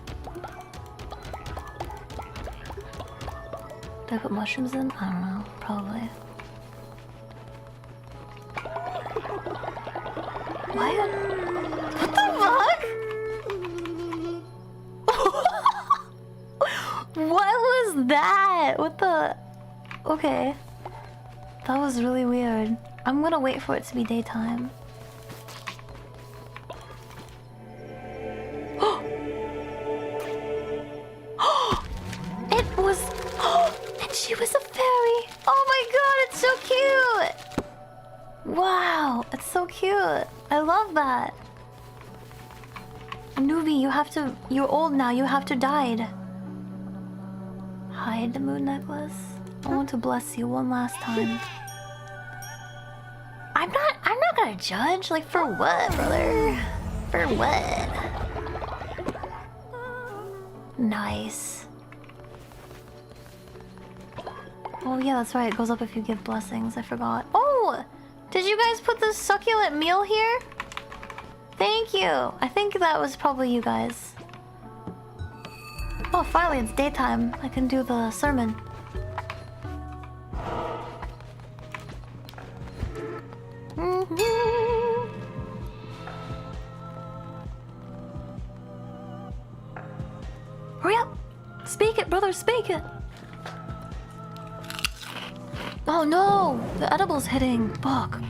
[SPEAKER 1] Did I put mushrooms in? I don't know. Probably. What? What the fuck? What was that? What the... Okay. That was really weird. I'm gonna wait for it to be daytime. It was... And she was a fairy! Oh my god, it's so cute! Wow, it's so cute. I love that. Newbie, you have to... You're old now, you have to dye. Hide the moon necklace. I want to bless you one last time. I'm not gonna judge. Like, for what, brother? For what? Nice. Oh yeah, that's right. It goes up if you give blessings. I forgot. Oh! Did you guys put the succulent meal here? Thank you. I think that was probably you guys. Oh, finally it's daytime. I can do the sermon. Hurry up! Speak it, brother, speak it! Oh no! The edible's hitting. Fuck.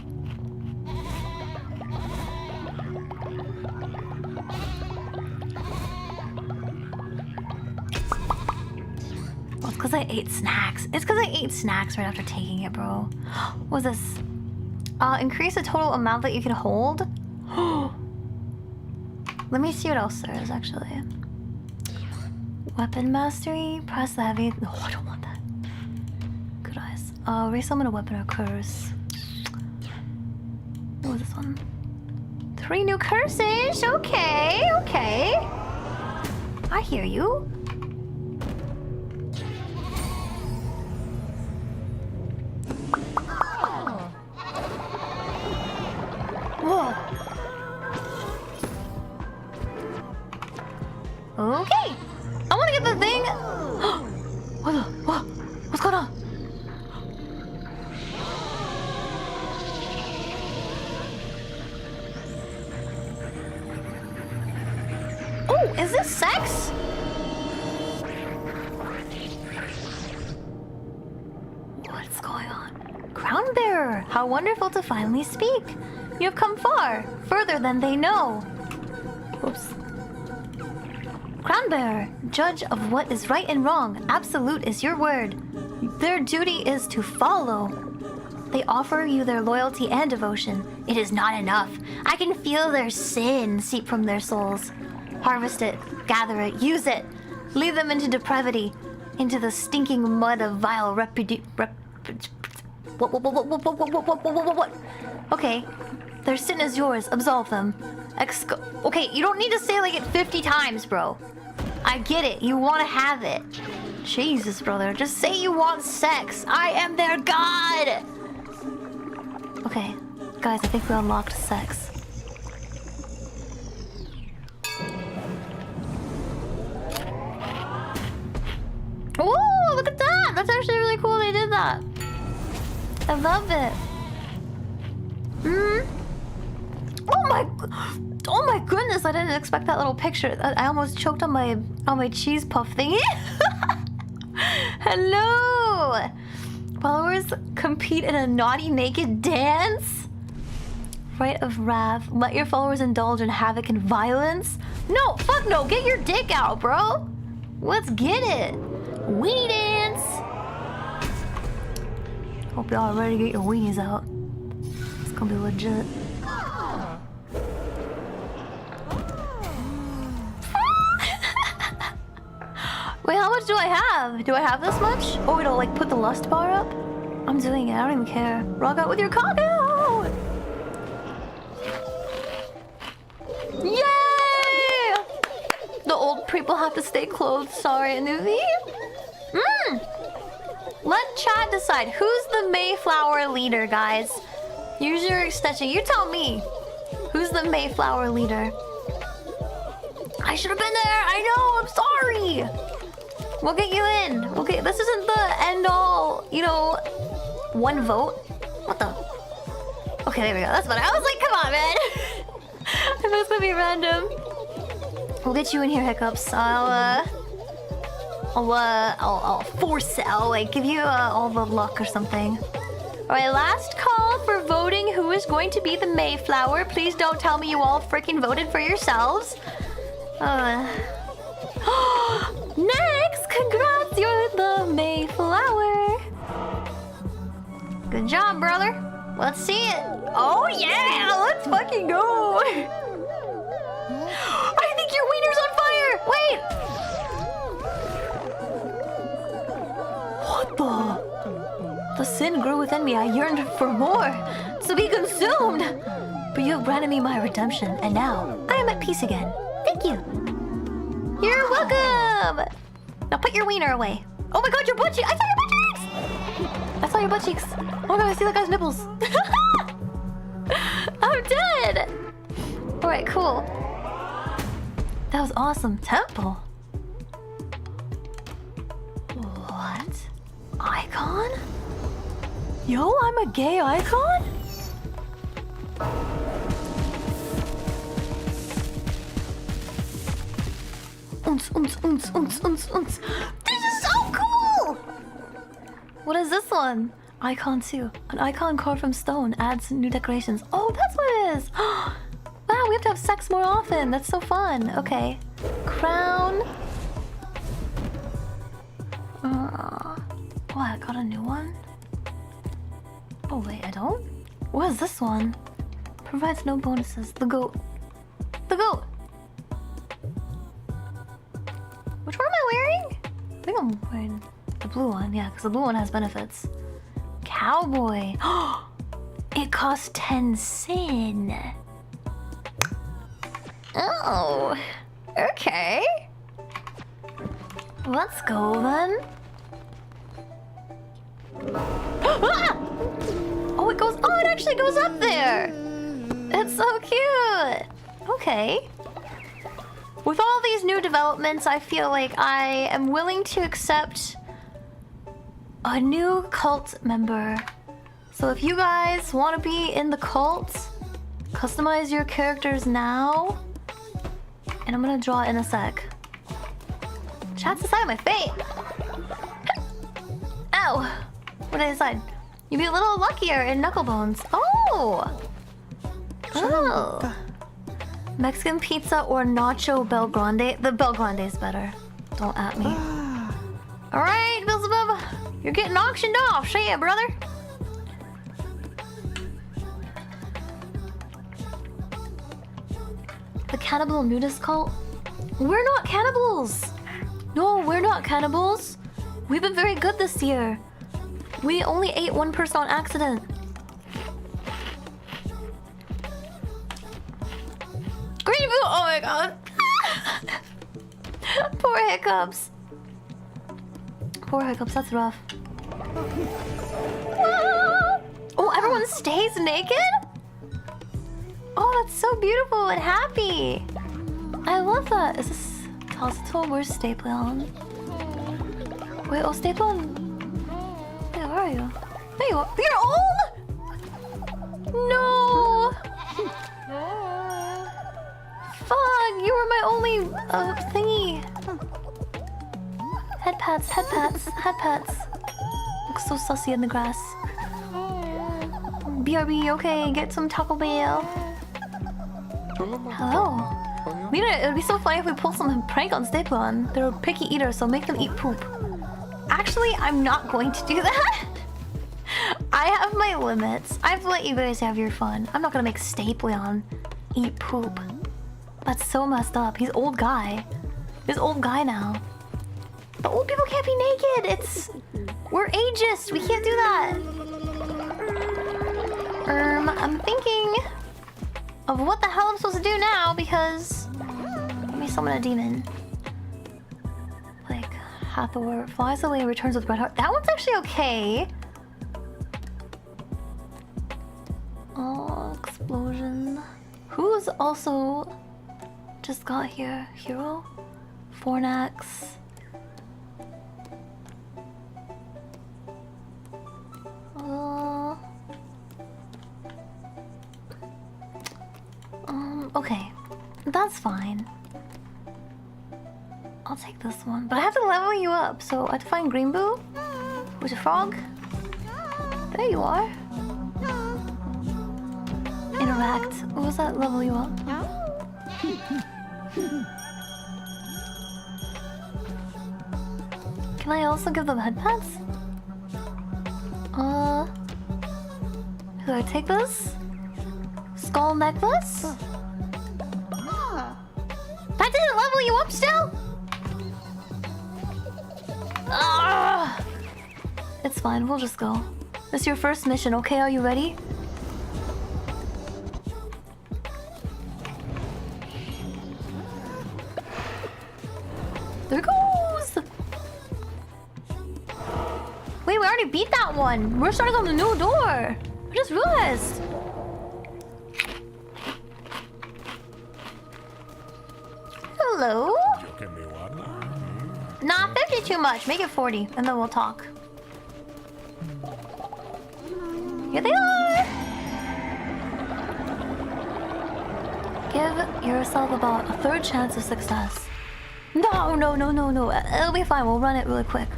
[SPEAKER 1] Well, it's because I ate snacks. It's because I ate snacks right after taking it, bro. What's this? Increase the total amount that you can hold? Let me see what else there is, actually. Weapon mastery? Press the heavy... No, I don't want that. Good eyes. Resummon a weapon or curse. What was this one? 3 new curses! Okay, okay. I hear you. Whoa. Okay. I want to get the thing. What's going on? Oh, is this sex? What's going on? Crown bearer, how wonderful to finally speak. You have come far, further than they know. Oops. Crown bearer, judge of what is right and wrong. Absolute is your word. Their duty is to follow. They offer you their loyalty and devotion. It is not enough. I can feel their sin seep from their souls. Harvest it, gather it, use it. Lead them into depravity, into the stinking mud of vile What? Okay, their sin is yours. Absolve them. Okay, you don't need to say like it 50 times, bro. I get it. You want to have it. Jesus, brother. Just say you want sex. I am their god. Okay, guys, I think we unlocked sex. Ooh, look at that. That's actually really cool they did that. I love it. Oh my goodness, I didn't expect that little picture. I almost choked on my cheese puff thingy. Hello! Followers compete in a naughty naked dance? Rite of wrath. Let your followers indulge in havoc and violence? No, fuck no, get your dick out, bro! Let's get it! Weenie dance! Hope y'all are ready to get your weenies out. It's gonna be legit. Wait, how much do I have? Do I have this much? Oh, wait, I'll like put the lust bar up? I'm doing it, I don't even care. Rock out with your cargo! Yay! The old people have to stay clothed, sorry, Anuvi. Let chat decide. Who's the Mayflower leader, guys? Use your extension. You tell me. Who's the Mayflower leader? I should have been there. I know. I'm sorry. We'll get you in. Okay, this isn't the end all, you know, one vote. What the? Okay, there we go. That's better. I was like, come on, man. I know it's gonna be random. We'll get you in here, Hiccups. I'll force it. I'll like give you all the luck or something. Alright, last call for voting who is going to be the Mayflower. Please don't tell me you all freaking voted for yourselves. Next, congrats, you're the Mayflower. Good job, brother. Let's see it. Oh yeah, let's fucking go. I think your wiener's on fire. Wait. What the? The sin grew within me. I yearned for more, to be consumed. But you have granted me my redemption, and now I am at peace again. Thank you. You're welcome. Now put your wiener away. Oh my god, your butt cheeks! I saw your butt cheeks! I saw your butt cheeks. Oh my god, I see that guy's nipples. I'm dead. All right, cool. That was awesome. Temple. What? Icon? Yo, I'm a gay icon? This is so cool! What is this one? Icon 2. An icon carved from stone adds new decorations. Oh, that's what it is! Wow, we have to have sex more often. That's so fun. Okay. Crown. Oh, I got a new one? Oh, wait, I don't? What is this one? Provides no bonuses. The goat. The goat! Which one am I wearing? I think I'm wearing the blue one. Yeah, because the blue one has benefits. Cowboy. It costs 10 sin. Oh, okay. Let's go then. Oh, it goes. Oh, it actually goes up there. It's so cute. Okay. With all these new developments, I feel like I am willing to accept a new cult member. So if you guys want to be in the cult, customize your characters now. And I'm gonna draw in a sec. Chat's inside my face. Ow! What did I decide? You'd be a little luckier in Knucklebones. Oh! Oh! Mexican pizza or nacho Bel Grande? The Bel Grande is better. Don't at me. Alright, Beelzebub. You're getting auctioned off. Say it, brother. The cannibal nudist cult? We're not cannibals! No, we're not cannibals. We've been very good this year. We only ate one person on accident. Green boot! Oh my god. Poor Hiccups. Poor Hiccups, that's rough. Oh, everyone stays naked? Oh, that's so beautiful and happy. I love that. Is this Tossitool? Where's Stapleon? Wait, oh, Stapleon. Wait, where are you? There you are. You're old? No. Fuck, you were my only thingy. Head pats, head pats, head pats. Looks so sussy in the grass. BRB, okay, get some Taco Bell. Hello. It would be so funny if we pulled some prank on Stapleon. They're a picky eater, so make them eat poop. Actually, I'm not going to do that. I have my limits. I have to let you guys have your fun. I'm not gonna make Stapleon eat poop. That's so messed up. He's old guy. He's old guy now. But old people can't be naked. We're ageist. We can't do that. I'm thinking of what the hell I'm supposed to do now because let me summon a demon. Like Hathor flies away and returns with red heart. That one's actually okay. Oh, explosion. Who's also just got here? Hero? Fornax. Okay. That's fine. I'll take this one. But I have to level you up, so I have to find Green Boo. Who's a frog? There you are. Interact. What was that? Level you up? Can I also give them headpats? Do I take this? Skull necklace? That didn't level you up still? It's fine, we'll just go. This is your first mission, okay? Are you ready? There it goes! Wait, we already beat that one. We're starting on the new door. I just realized. Hello? Nah, 50 too much. Make it 40, and then we'll talk. Here they are! Give yourself about a third chance of success. No. It'll be fine. We'll run it really quick.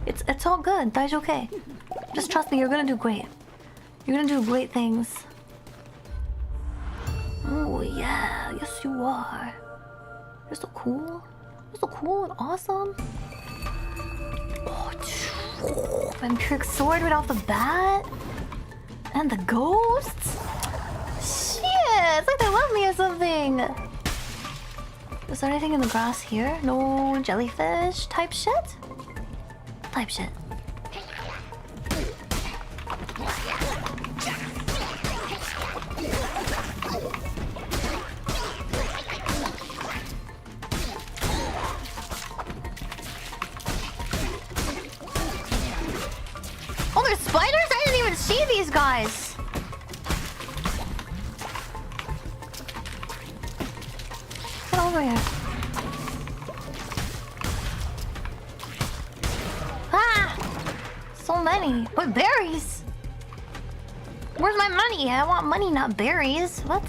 [SPEAKER 1] It's all good. That's okay. Just trust me. You're gonna do great. You're gonna do great things. Oh yeah. Yes, you are. You're so cool. You're so cool and awesome. Oh, Vampiric sword right off the bat. And the ghosts. Shit, it's like they love me or something. Is there anything in the grass here? No jellyfish type shit? Type shit. Oh, there's spiders? I didn't even see these guys. Get over here. Ah! So many. What berries? Where's my money? I want money, not berries. What?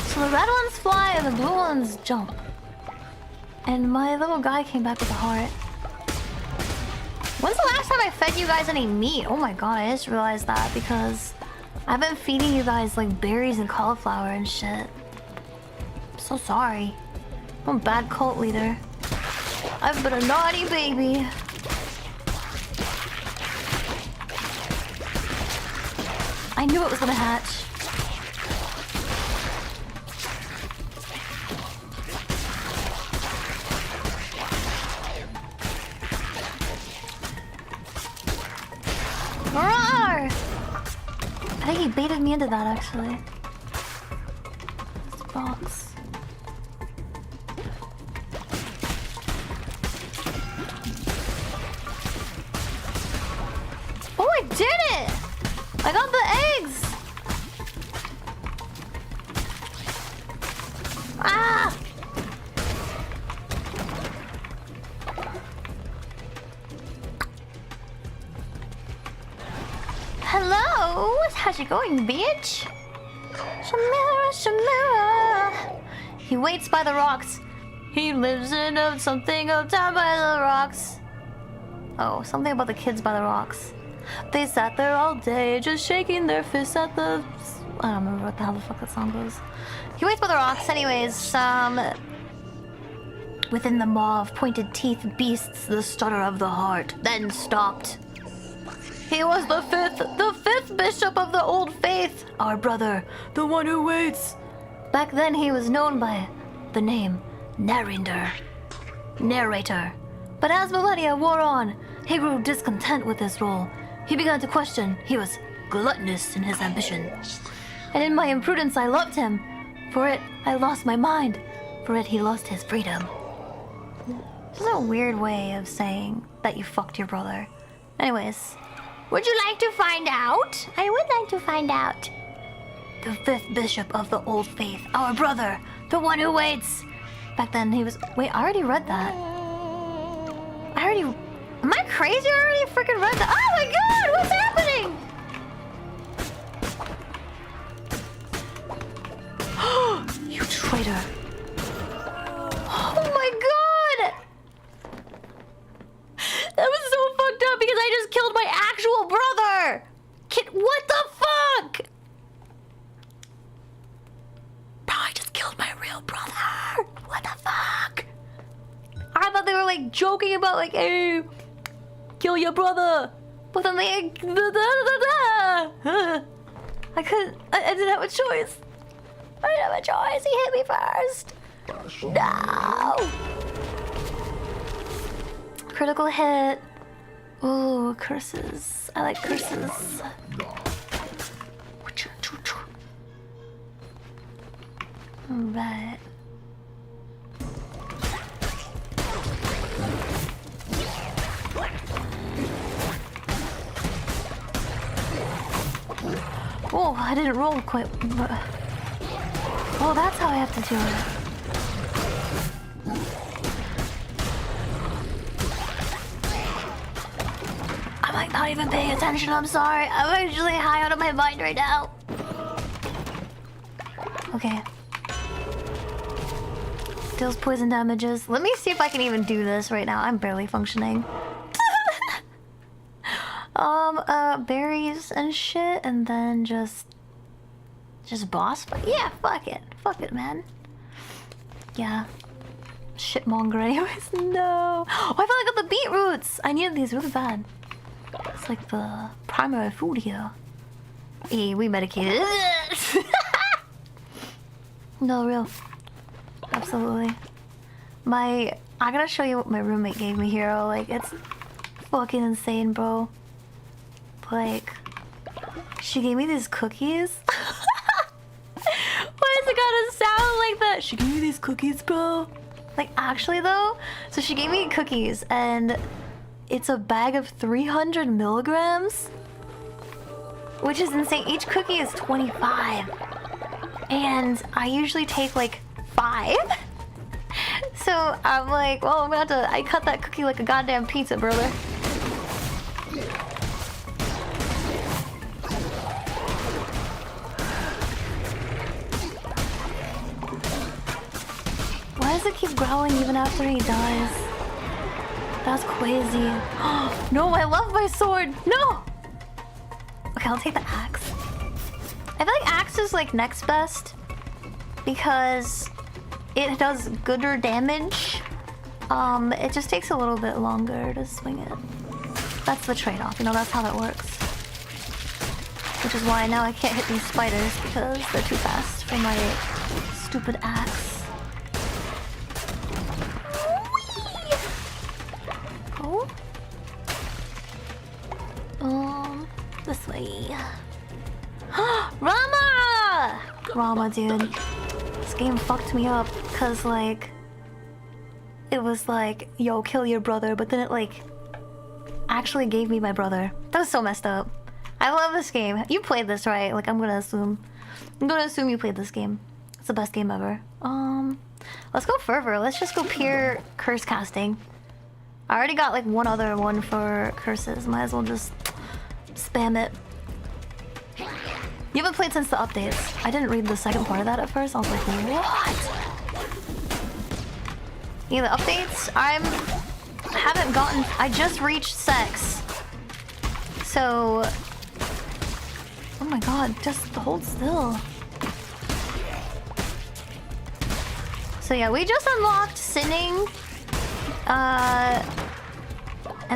[SPEAKER 1] So the red ones fly and the blue ones jump. And my little guy came back with a heart. When's the last time I fed you guys any meat? Oh my god, I just realized that because I've been feeding you guys like berries and cauliflower and shit. I'm so sorry. I'm a bad cult leader. I've been a naughty baby. I knew it was gonna hatch. Roar! I think he baited me into that actually. This box. Oh, I did it! I got the eggs! Ah! Hello? How's it going, bitch? Shamira, Shamira. He waits by the rocks. He lives in something up down by the rocks. Oh, something about the kids by the rocks. They sat there all day, just shaking their fists at the... I don't remember what the hell the fuck that song goes. He waits by the rocks. Anyways, within the maw of pointed teeth beasts, the stutter of the heart then stopped. He was the fifth bishop of the old faith, our brother, the one who waits. Back then he was known by the name Narrator. But as millennia wore on, he grew discontent with his role. He began to question. He was gluttonous in his ambition. And in my imprudence I loved him. For it, I lost my mind. For it, he lost his freedom. This is a weird way of saying that you fucked your brother. Anyways, would you like to find out? I would like to find out. The fifth bishop of the old faith, our brother, the one who waits. Back then he was... Wait, I already read that. Am I crazy? I already freaking read that. Oh my god, what's happening? You traitor. Oh my god! That was so fucked up because I just killed my actual brother! What the fuck? Bro, I just killed my real brother! What the fuck? I thought they were like joking about like, hey, kill your brother! But then they... I couldn't... I didn't have a choice. I didn't have a choice. He hit me first. No! Critical hit. Ooh, curses. I like curses. Alright. Oh, I didn't roll quite. Oh, that's how I have to do it. I'm like not even paying attention. I'm sorry. I'm actually high out of my mind right now. Okay. Deals poison damages. Let me see if I can even do this right now. I'm barely functioning. Berries and shit, and then just boss fight. Yeah, fuck it, man. Yeah, shitmonger. Anyways, no. Oh, I felt like I got the beetroots. I needed these really bad. It's like the primary food here. Hey, we medicated. No, real. Absolutely. I gotta show you what my roommate gave me here. Like, it's fucking insane, bro. Like, she gave me these cookies. Why is it gotta sound like that? She gave me these cookies, bro. Like, actually though, so she gave me cookies and it's a bag of 300 milligrams, which is insane. Each cookie is 25 and I usually take like 5. So I'm like, well, I'm gonna have to, I cut that cookie like a goddamn pizza, brother. Why does it keep growling even after he dies? That's crazy. No, I love my sword. No! Okay, I'll take the axe. I feel like axe is like next best because it does gooder damage. It just takes a little bit longer to swing it. That's the trade-off, you know, that's how that works. Which is why now I can't hit these spiders because they're too fast for my stupid axe. Oh. This way. Rama! Rama, dude. This game fucked me up because, like, it was like, yo, kill your brother, but then it, like, actually gave me my brother. That was so messed up. I love this game. You played this, right? Like, I'm gonna assume you played this game. It's the best game ever. Let's go Fervor. Let's just go pure curse casting. I already got, like, one other one for curses. Might as well just spam it. You haven't played since the updates. I didn't read the second part of that at first. I was like, what? Yeah, the updates, I haven't gotten, I just reached sex. So... Oh my god, just hold still. So yeah, we just unlocked Sinning. And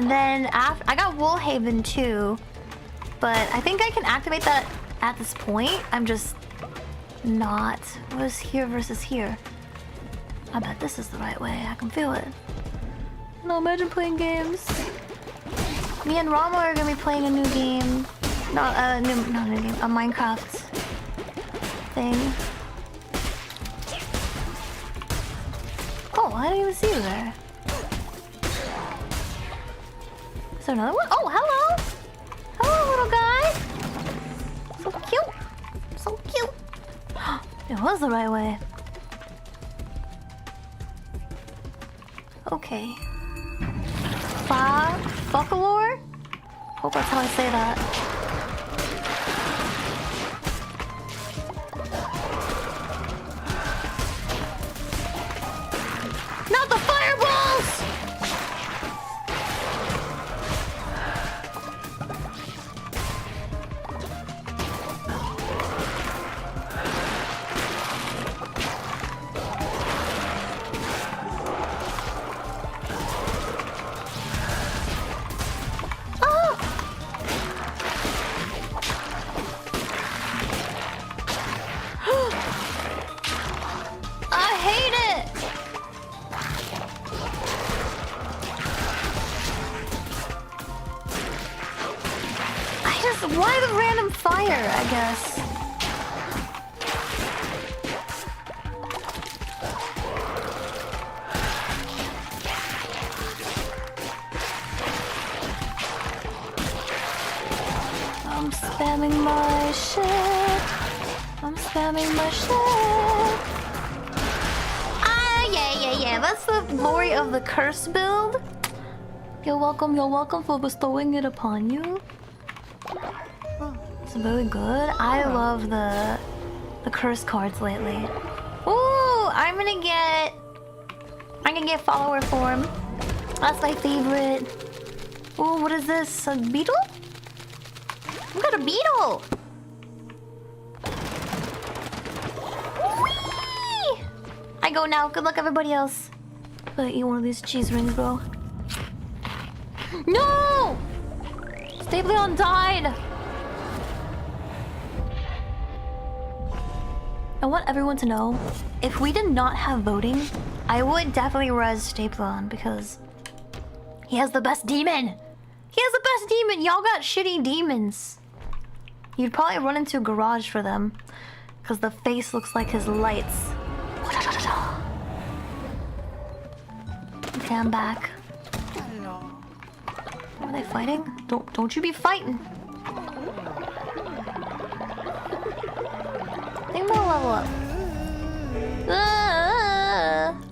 [SPEAKER 1] then after... I got Woolhaven too. But I think I can activate that at this point. I'm just not. What is here versus here? I bet this is the right way. I can feel it. No, imagine playing games. Me and Rama are gonna be playing a new game. Not a new game. A Minecraft thing. Oh, I didn't even see you there. Is there another one? Oh, hello! Hello, little guy! So cute! So cute! It was the right way. Okay. Fuckalore? Hope that's how I say that. Not the fireballs! Why the random fire, I guess? I'm spamming my shit. I'm spamming my shit. Ah, yeah. That's the glory of the curse build. You're welcome for bestowing it upon you. It's really good. I love the curse cards lately. Ooh, I'm gonna get follower form. That's my favorite. Ooh, what is this? A beetle? I got a beetle. Whee! I go now. Good luck, everybody else. Gotta eat one of these cheese rings, bro. No! Stapleon died. I want everyone to know, if we did not have voting, I would definitely res Stapleon because he has the best demon. He has the best demon. Y'all got shitty demons. You'd probably run into a garage for them because the face looks like his lights. Okay, I'm back. Are they fighting? Don't you be fighting. I think they'll level up.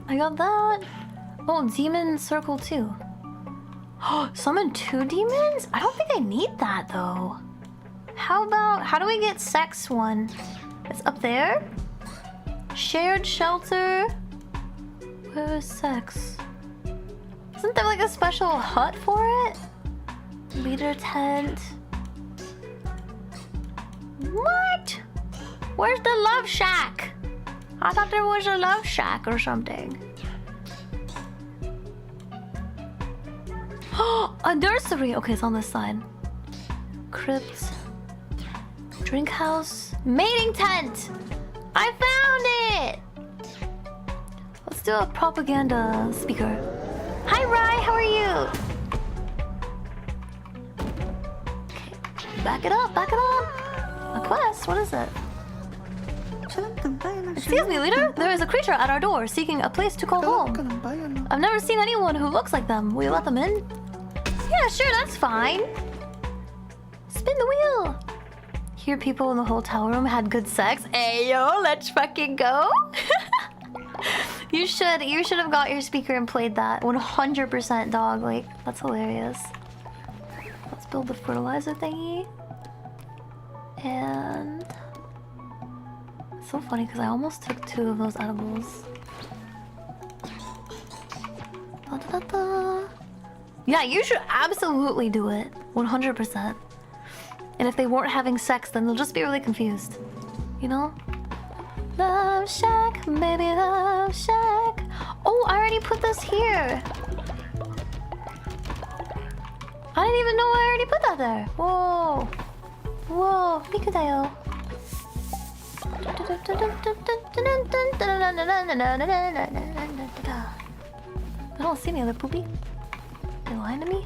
[SPEAKER 1] I got that. Oh, demon circle too. Summon 2 demons? I don't think I need that though. How do we get sex 1? It's up there? Shared shelter? Where is sex? Isn't there like a special hut for it? Leader tent. What? Where's the love shack? I thought there was a love shack or something. Oh, a nursery. Okay, it's on this side. Crypt. Drink house. Mating tent. I found it. Let's do a propaganda speaker. Hi, Rai. How are you? Okay. Back it up. Back it up. A quest. What is it? Excuse me, leader. There is a creature at our door seeking a place to call home. I've never seen anyone who looks like them. Will you let them in? Yeah, sure, that's fine. Spin the wheel. Here, people in the hotel room had good sex. Hey, yo, let's fucking go. You should have got your speaker and played that. 100% dog. Like, that's hilarious. Let's build the fertilizer thingy. And... It's so funny because I almost took 2 of those edibles. Da, da, da, da. Yeah, you should absolutely do it. 100%. And if they weren't having sex, then they'll just be really confused. You know? Love Shack, baby, Love Shack. Oh, I already put this here. I didn't even know I already put that there. Whoa. Whoa, Mikudayo. I don't see any other poopy. They lying to me?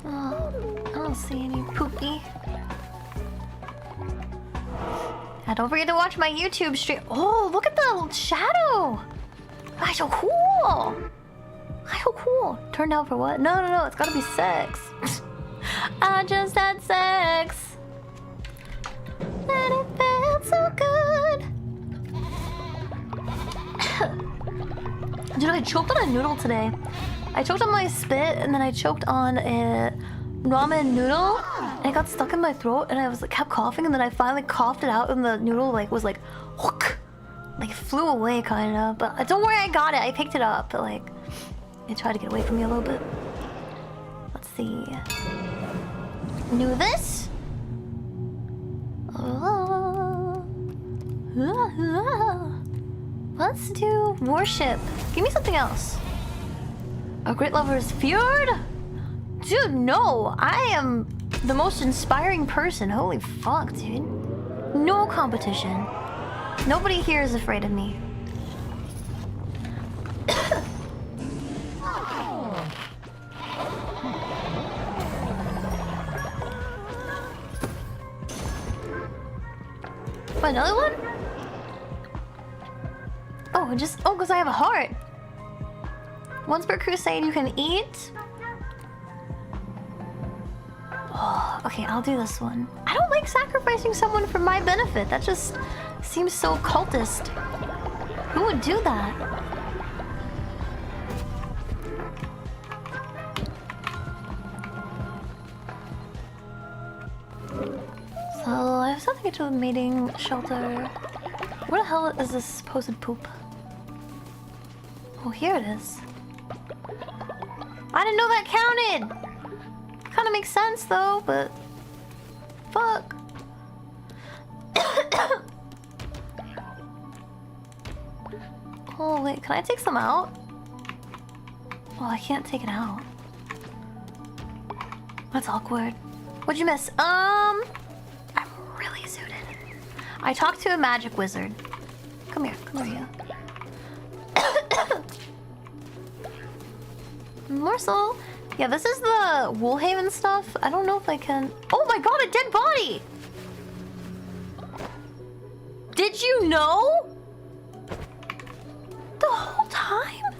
[SPEAKER 1] Oh, I don't see any poopy. And don't forget to watch my YouTube stream. Oh, look at the shadow. That's so cool. That's so cool. Turned out for what? No, it's gotta be sex. I just had sex. And it felt so good. Dude, I choked on a noodle today. I choked on my spit and then I choked on a ramen noodle and it got stuck in my throat and I was like kept coughing and then I finally coughed it out and the noodle was like hook. Like flew away kinda. But don't worry, I got it. I picked it up, but like it tried to get away from me a little bit. Let's see. Knew this? Let's do worship. Give me something else. A great lover's fjord? Dude, no. I am the most inspiring person. Holy fuck, dude. No competition. Nobody here is afraid of me. Another one? Oh, because I have a heart. Once per crusade you can eat. Oh, okay, I'll do this one. I don't like sacrificing someone for my benefit. That just seems so cultist. Who would do that? So, I have something to do with mating shelter. Where the hell is this supposed poop? Oh, here it is. I didn't know that counted! Kinda makes sense though, but... Fuck. Oh wait, can I take some out? Oh, I can't take it out. That's awkward. What'd you miss? I'm really suited. I talked to a magic wizard. Come here, you. Morsel. Yeah, this is the Woolhaven stuff. I don't know if I can... Oh my god, a dead body! Did you know? The whole time?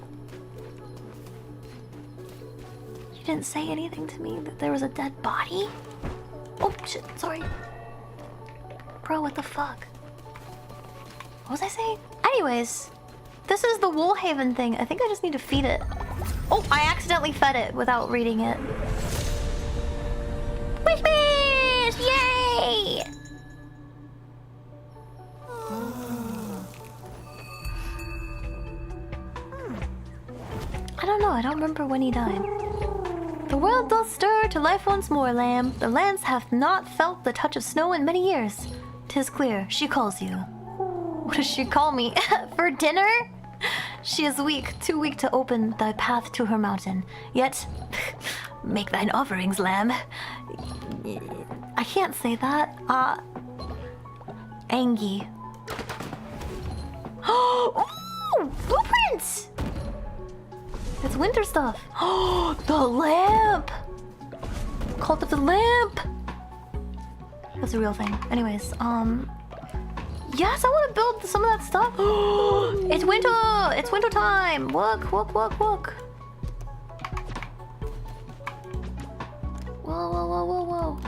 [SPEAKER 1] You didn't say anything to me that there was a dead body? Oh shit, sorry. Bro, what the fuck? What was I saying? Anyways, this is the Woolhaven thing. I think I just need to feed it. Oh, I accidentally fed it without reading it. Wish miss! Yay! I don't know, I don't remember when he died. The world doth stir to life once more, lamb. The lands hath not felt the touch of snow in many years. 'Tis clear, she calls you. What does she call me? For dinner? She is weak, too weak to open thy path to her mountain. Yet, make thine offerings, lamb. I can't say that. Angie. Oh, blueprints! It's winter stuff. Oh, the lamp! Cult of the lamp! That's a real thing. Anyways, yes, I want to build some of that stuff. It's winter! It's winter time! Look, look, look, look. Whoa, whoa, whoa, whoa, whoa.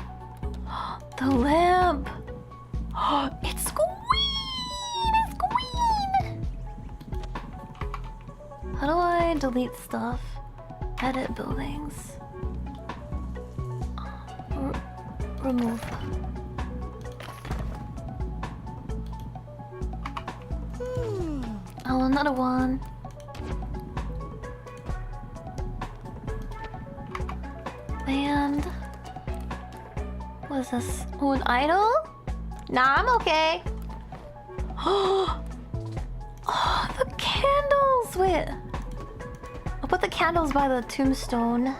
[SPEAKER 1] The lamp! It's Queen! It's Queen! How do I delete stuff? Edit buildings. Remove. Oh, another one. And what is this? Oh, an idol? Nah, I'm okay. Oh, the candles! Wait. I'll put the candles by the tombstone.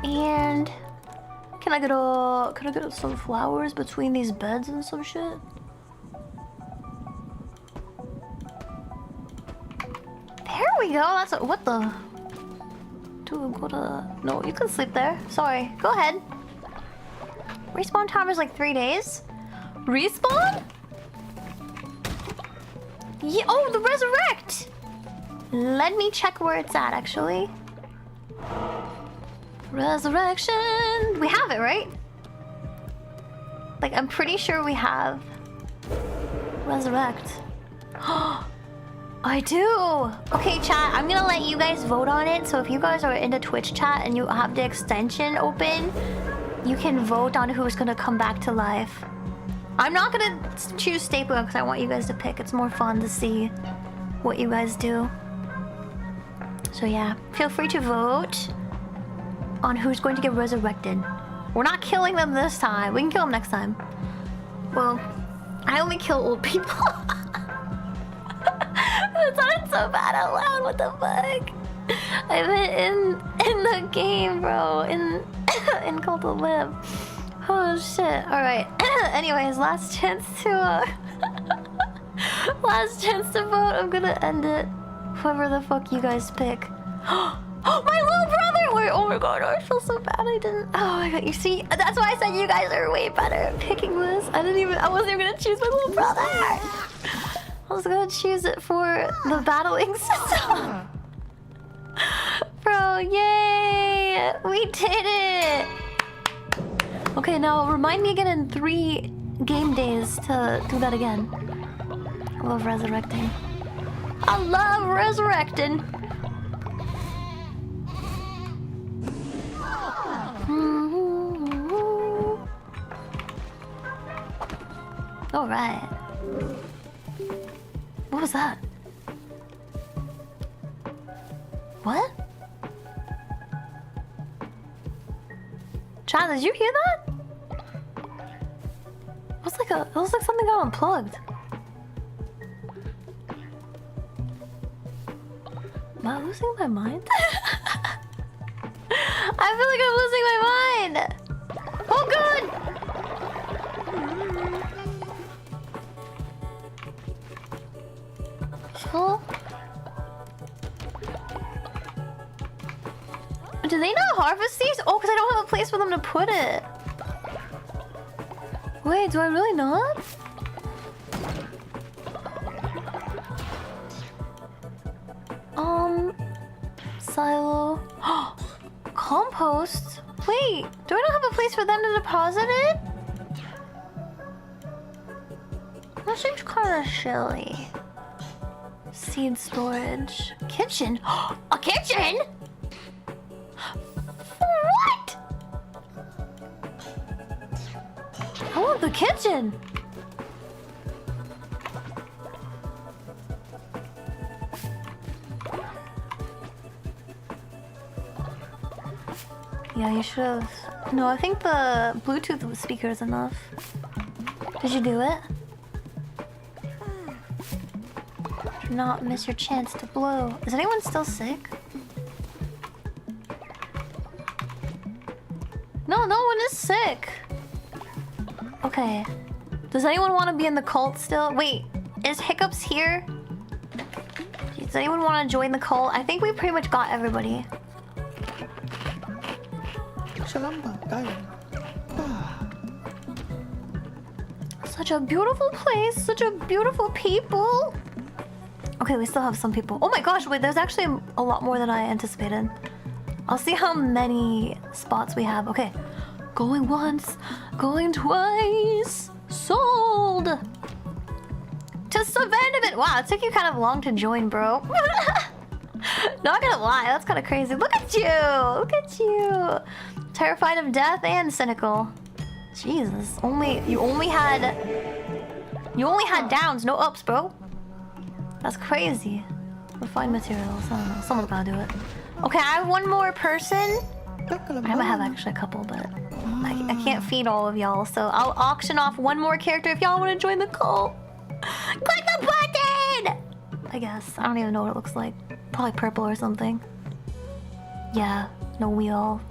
[SPEAKER 1] And can I get some flowers between these beds and some shit? There we go. That's what the. Dude, go to. No, you can sleep there. Sorry. Go ahead. Respawn time is like 3 days. Respawn? Yeah. Oh, the resurrect. Let me check where it's at. Actually. Resurrection. We have it, right? Like, I'm pretty sure we have resurrect. I do. Okay, chat, I'm gonna let you guys vote on it. So if you guys are in the Twitch chat and you have the extension open, you can vote on who's gonna come back to life. I'm not gonna choose Stapler because I want you guys to pick. It's more fun to see what you guys do. So yeah, feel free to vote on who's going to get resurrected. We're not killing them this time. We can kill them next time. Well, I only kill old people. That sounded so bad out loud. What the fuck? I meant in the game, bro. In Cult of Lib. Oh shit. All right. Anyways, last chance to last chance to vote. I'm gonna end it. Whoever the fuck you guys pick. Oh, my little brother! Wait, oh my god, I feel so bad I didn't. Oh my god, you see, that's why I said you guys are way better at picking this. I wasn't even gonna choose my little brother. I was gonna choose it for the battling system. Bro, yay! We did it! Okay, now remind me again in 3 game days to do that again. I love resurrecting. I love resurrecting. All right. What was that? What? Chad, did you hear that? It was like something got unplugged. Am I losing my mind? I feel like I'm losing my mind. Oh god! So, do they not harvest these? Oh, because I don't have a place for them to put it. Wait, do I really not? Silo. Compost? Wait, do I not have a place for them to deposit it? That seems kind of silly. Seed storage. Kitchen? A kitchen? What? I want the kitchen. Yeah, you should have. No, I think the Bluetooth speaker is enough. Did you do it? Do not miss your chance to blow. Is anyone still sick? No, no one is sick. Okay. Does anyone want to be in the cult still? Wait, is Hiccups here? Does anyone want to join the cult? I think we pretty much got everybody. Such a beautiful place, such a beautiful people. Okay, we still have some people. Oh my gosh, wait, there's actually a lot more than I anticipated. I'll see how many spots we have. Okay, going once, going twice. Sold to Savannah. Wow, it took you kind of long to join, bro. Not gonna lie, that's kind of crazy. Look at you, look at you. Terrified of death and cynical. Jesus, you only had downs, no ups, bro. That's crazy. Refined materials. I don't know. Someone's gotta do it. Okay, I have one more person. I might have actually a couple, but I can't feed all of y'all, so I'll auction off one more character if y'all want to join the cult. Click the button! I guess. I don't even know what it looks like. Probably purple or something. Yeah. No, we all.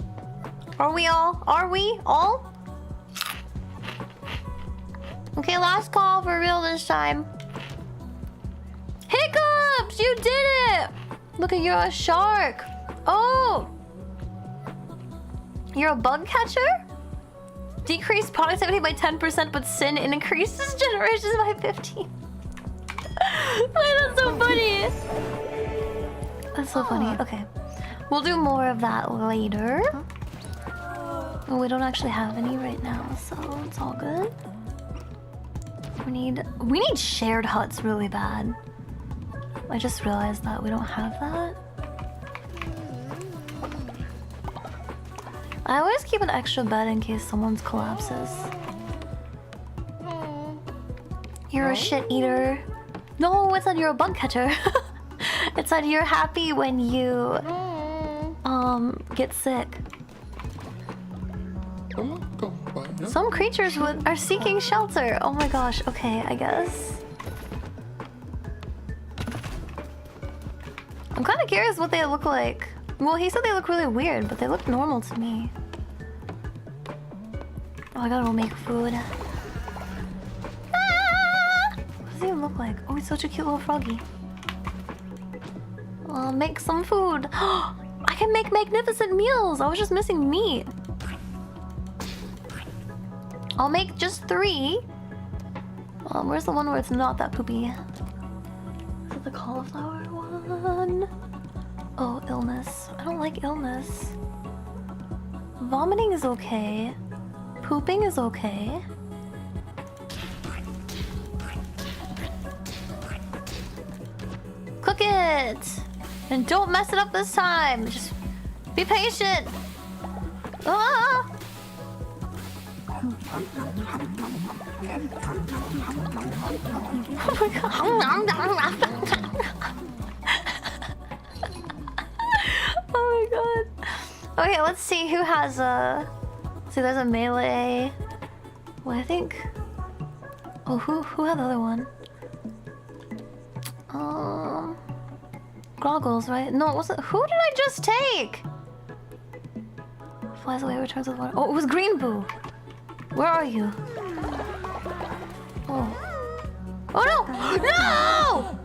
[SPEAKER 1] Are we all? Are we all? Okay, last call for real this time. Hiccups! You did it! Look at, you're a shark. Oh! You're a bug catcher? Decrease productivity by 10%, but sin increases generations by 15. Wait, that's so funny. That's so funny. Okay. We'll do more of that later. Well, we don't actually have any right now, so it's all good. We need shared huts really bad. I just realized that we don't have that. I always keep an extra bed in case someone's collapses. You're a shit eater. No, it said you're a bug catcher. It said you're happy when you get sick. Some creatures are seeking shelter. Oh my gosh. Okay, I guess. I'm kind of curious what they look like. Well, he said they look really weird, but they look normal to me. Oh, I gotta go make food. Ah! What does he even look like? Oh, he's such a cute little froggy. I'll make some food. I can make magnificent meals. I was just missing meat. I'll make just 3. Where's the one where it's not that poopy? Is it the cauliflower one? Oh, illness. I don't like illness. Vomiting is okay. Pooping is okay. Cook it! And don't mess it up this time. Just be patient. Ah! Oh my god. Oh my god. Okay, let's see who has a... See, there's a melee. Well, I think... Oh, who had the other one? Goggles, right? No, it wasn't... Who did I just take? Flies away, returns with water. Oh, it was Green Boo. Where are you? Oh. Oh no! No!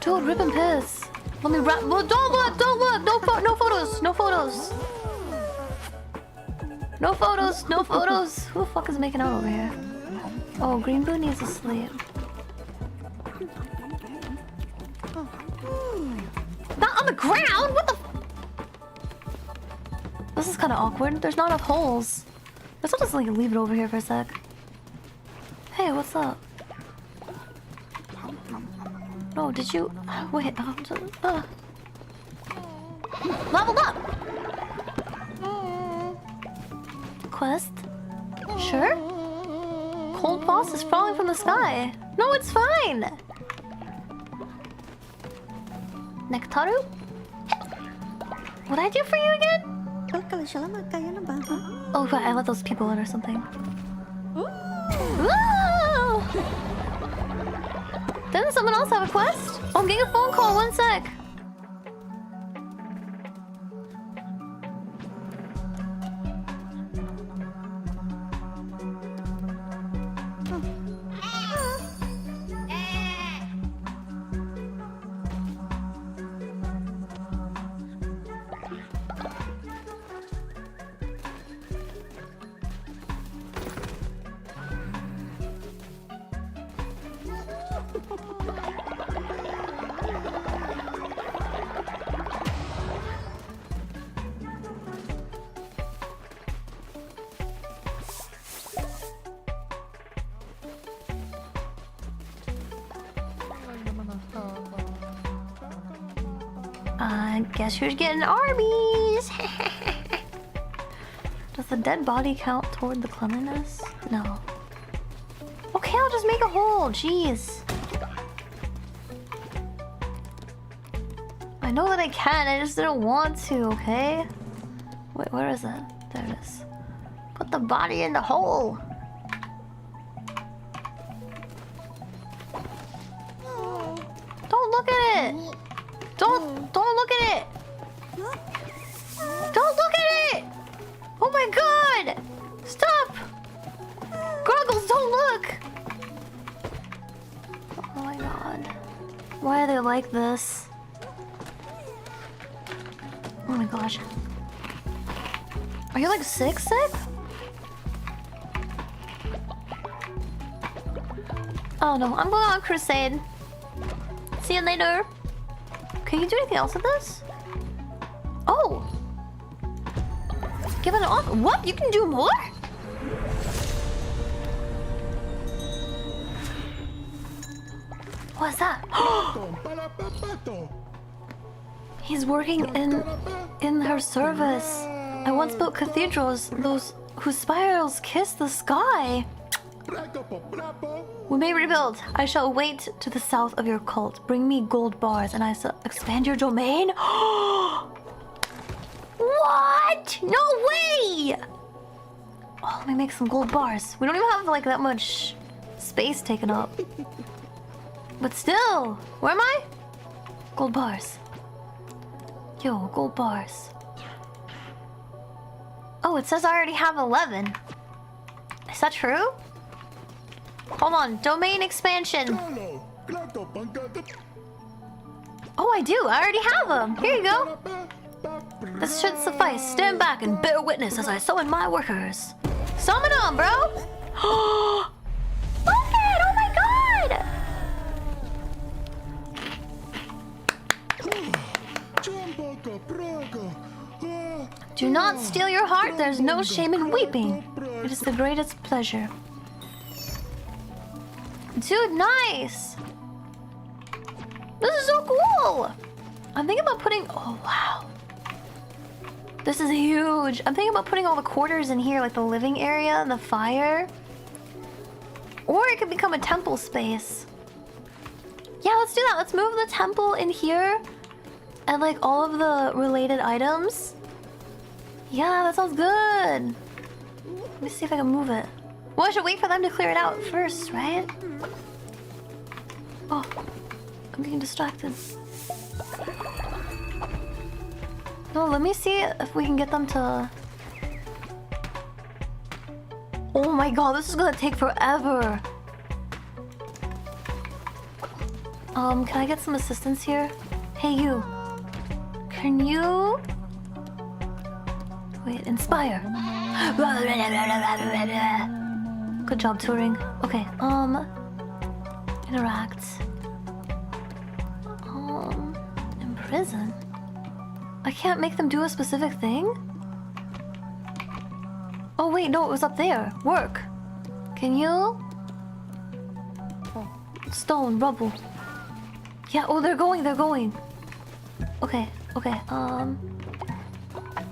[SPEAKER 1] Dude, rip and piss. Let me wrap. Well, don't look! Don't look! No photos! No photos! No photos! No photos! Who the fuck is making out over here? Oh, Green Boo needs to sleep. Not on the ground! What the? This is kind of awkward. There's not enough holes. Let's just like leave it over here for a sec. Hey, what's up? No, did you? Wait. Level up. Quest. Sure. Cold boss is falling from the sky. No, it's fine. Nectaru? What'd I do for you again? Oh, right, I let those people in or something. Ooh! Didn't someone else have a quest? Oh, I'm getting a phone call, 1 sec. Guess who's getting Arby's? Does the dead body count toward the cleanliness? No. Okay, I'll just make a hole. Jeez. I know that I can, I just didn't want to, okay? Wait, where is it? There it is. Put the body in the hole. Don't look at it! Don't look at it! Don't look at it! Oh my god! Stop! Groggles, don't look! Oh my god. Why are they like this? Oh my gosh. Are you like sick? Oh no, I'm going on crusade. See you later. Can you do anything else with this? Oh! Give it an off. What? You can do more? What's that? He's working in her service. I once built cathedrals, those whose spirals kiss the sky. We may rebuild. I shall await to the south of your cult. Bring me gold bars and I shall expand your domain. What? No way! Oh, let me make some gold bars. We don't even have like that much space taken up. But still, where am I? Gold bars. Yo, gold bars. Oh, it says I already have 11. Is that true? Hold on, domain expansion. Oh, I do. I already have them. Here you go. This should suffice. Stand back and bear witness as I summon my workers. Summon them, bro. Look at it! Oh my god! Do not steal your heart. There's no shame in weeping. It is the greatest pleasure. Dude, nice! This is so cool! I'm thinking about putting... Oh, wow. This is huge. I'm thinking about putting all the quarters in here, like the living area and the fire. Or it could become a temple space. Yeah, let's do that. Let's move the temple in here. And like all of the related items. Yeah, that sounds good. Let me see if I can move it. Well, I should wait for them to clear it out first, right? Oh, I'm getting distracted. No, let me see if we can get them to... Oh my god, this is gonna take forever. Can I get some assistance here? Hey, you. Can you... Wait, inspire. Good job, Turing. Okay, interact. Imprison? I can't make them do a specific thing? Oh wait, no, it was up there. Work. Can you? Stone, rubble. Yeah, oh, they're going. Okay.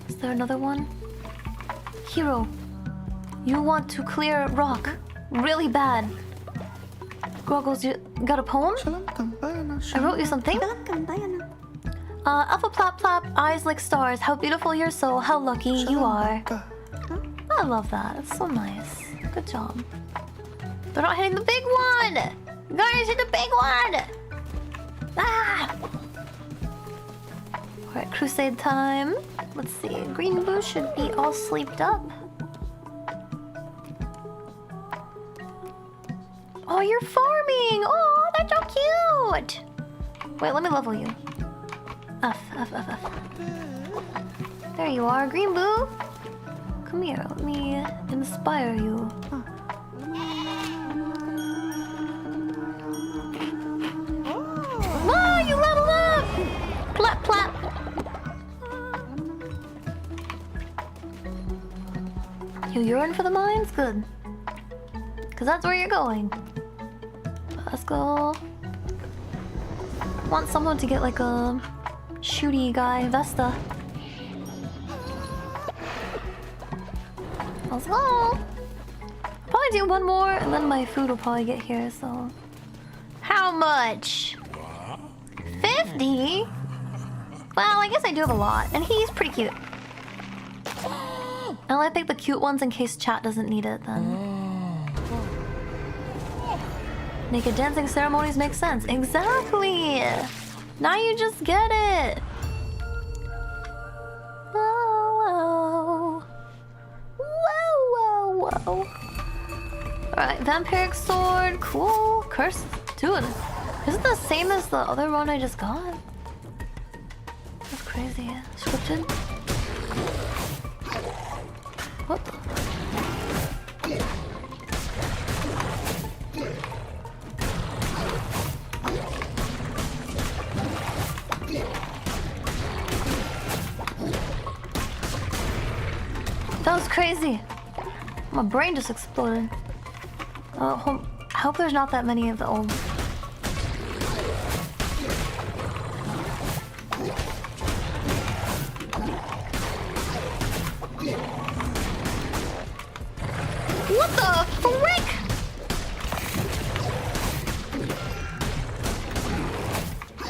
[SPEAKER 1] Is there another one? Hero. You want to clear rock really bad. Groggles, you got a poem? I wrote you something. Alpha Plop Plop, eyes like stars. How beautiful your soul. How lucky you are. I love that. It's so nice. Good job. They're not hitting the big one. Guys, hit the big one. Ah! Alright, crusade time. Let's see. Green Boo should be all sleeped up. Oh, you're farming! Oh, that's so cute! Wait, let me level you. F. There you are, Green Boo! Come here, let me inspire you. Whoa, you leveled up! Plap, plap! You're in for the mines? Good. Because that's where you're going. Let's go. Want someone to get like a shooty guy, Vesta. Let's go. Probably do one more and then my food will probably get here, so. How much? 50? Well, I guess I do have a lot, and he's pretty cute. I'll I pick the cute ones in case chat doesn't need it then. Naked dancing ceremonies make sense. Exactly! Now you just get it! Whoa, whoa. Whoa, whoa, whoa. Alright, vampiric sword, cool. Curse, dude. Is it the same as the other one I just got? That's crazy. Scripted? What the? That was crazy. My brain just exploded. I hope there's not that many of the old. What the frick?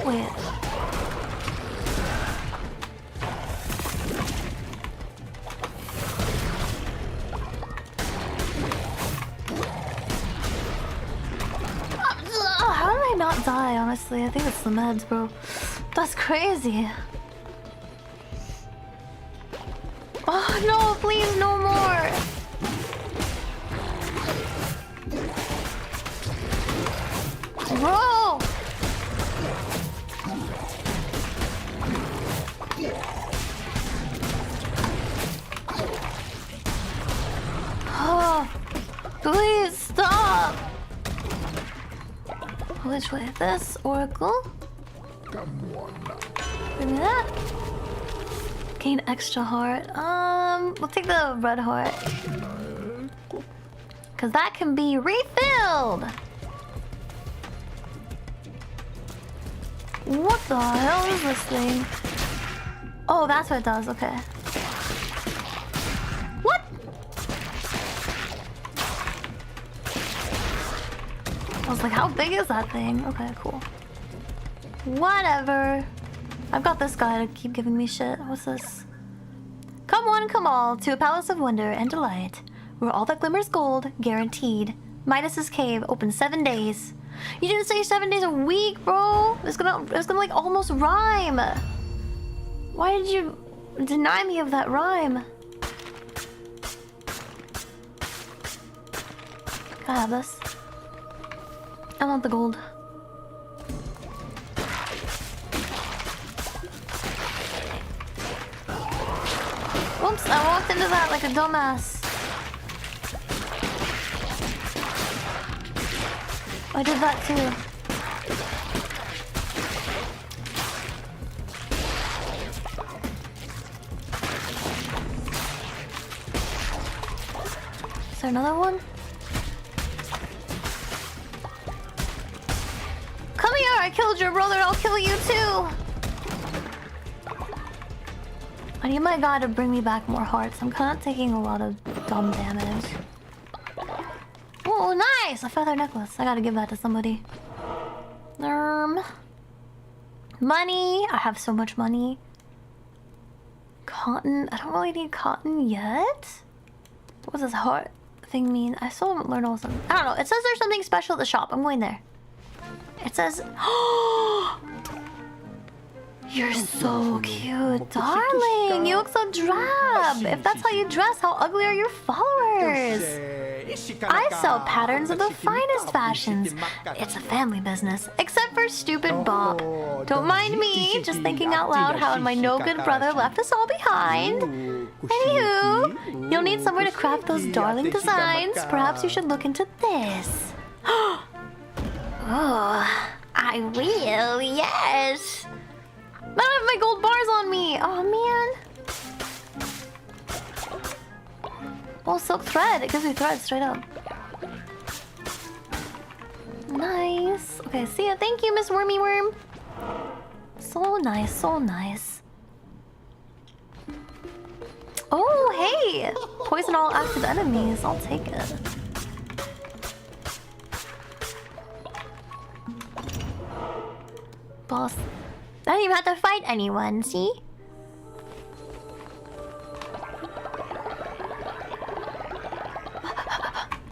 [SPEAKER 1] Wait. How did I not die, honestly? I think it's the meds, bro. That's crazy. Oh no, please, no more. Bro! Oh, please stop! Which way? This oracle? Give me that. Gain extra heart. We'll take the red heart. Cause that can be refilled! What the hell is this thing? Oh, that's what it does, okay. What? I was like, how big is that thing? Okay, cool. Whatever. I've got this guy to keep giving me shit. What's this? Come one, come all, to a palace of wonder and delight, where all that glimmers gold, guaranteed. Midas's cave, open 7 days. You didn't say 7 days a week, bro. It's gonna like almost rhyme. Why did you deny me of that rhyme? Can I have this? I want the gold. Oops, I walked into that like a dumbass. I did that too. Is there another one? Come here, I killed your brother, I'll kill you too! I need my god to bring me back more hearts. I'm kind of taking a lot of dumb damage. Oh, nice! A feather necklace. I gotta give that to somebody. Money. I have so much money. Cotton. I don't really need cotton yet. What does this heart thing mean? I still haven't learned all of I don't know. It says there's something special at the shop. I'm going there. It says... You're so cute, darling. You look so drab. If that's how you dress, how ugly are your followers? I sell patterns of the finest fashions. It's a family business, except for stupid Bob. Don't mind me, just thinking out loud how my no-good brother left us all behind. Anywho, you'll need somewhere to craft those darling designs. Perhaps you should look into this. Oh, I will, yes. I don't have my gold bars on me. Oh man. Oh, silk thread. It gives me thread straight up. Nice. Okay, see ya. Thank you, Miss Wormy Worm. So nice, so nice. Oh, hey. Poison all active enemies. I'll take it. Boss. I didn't even have to fight anyone, see?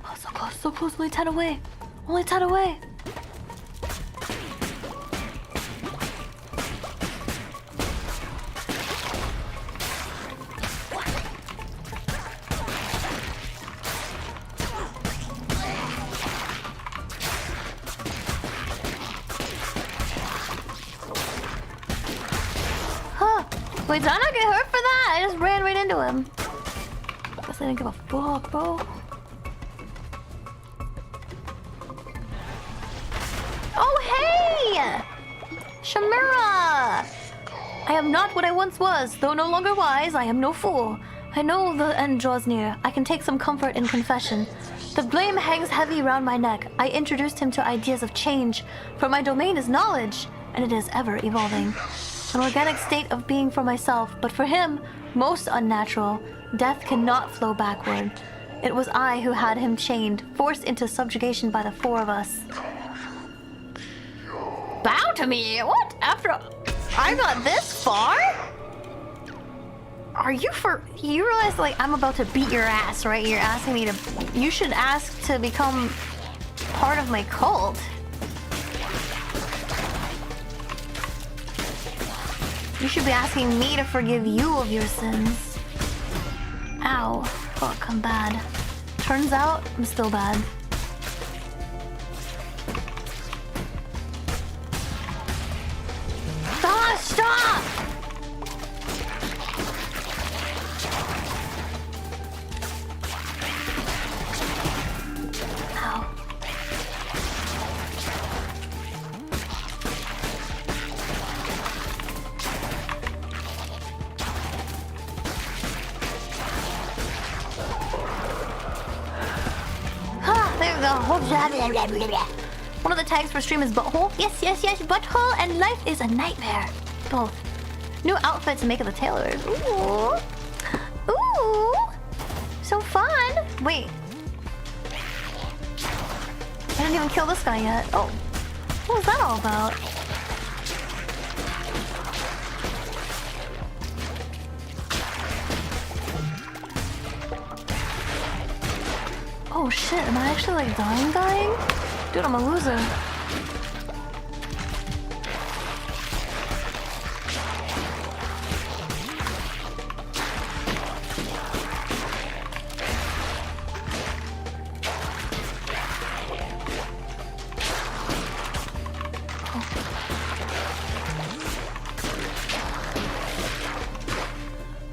[SPEAKER 1] Oh, so close, so close. Only 10 away. Only 10 away. Wait, did I not get hurt for that? I just ran right into him. Guess I didn't give a fuck, bro. Oh, hey! Shamira! I am not what I once was. Though no longer wise, I am no fool. I know the end draws near. I can take some comfort in confession. The blame hangs heavy around my neck. I introduced him to ideas of change, for my domain is knowledge, and it is ever evolving. An organic state of being for myself, but for him, most unnatural. Death cannot flow backward. It was I who had him chained, forced into subjugation by the four of us. Bow to me? What? After I got this far? Are you for... You realize, like, I'm about to beat your ass, right? You're asking me to... You should ask to become part of my cult. You should be asking me to forgive you of your sins. Ow. Fuck, I'm bad. Turns out, I'm still bad. Ah, stop! Ow. There we go. One of the tags for stream is butthole. Yes, yes, yes, butthole and life is a nightmare. Both. New outfit to make it the tailors. Ooh. Ooh. So fun. Wait. I didn't even kill this guy yet. Oh. What was that all about? Oh shit, am I actually like dying? Dude, I'm a loser.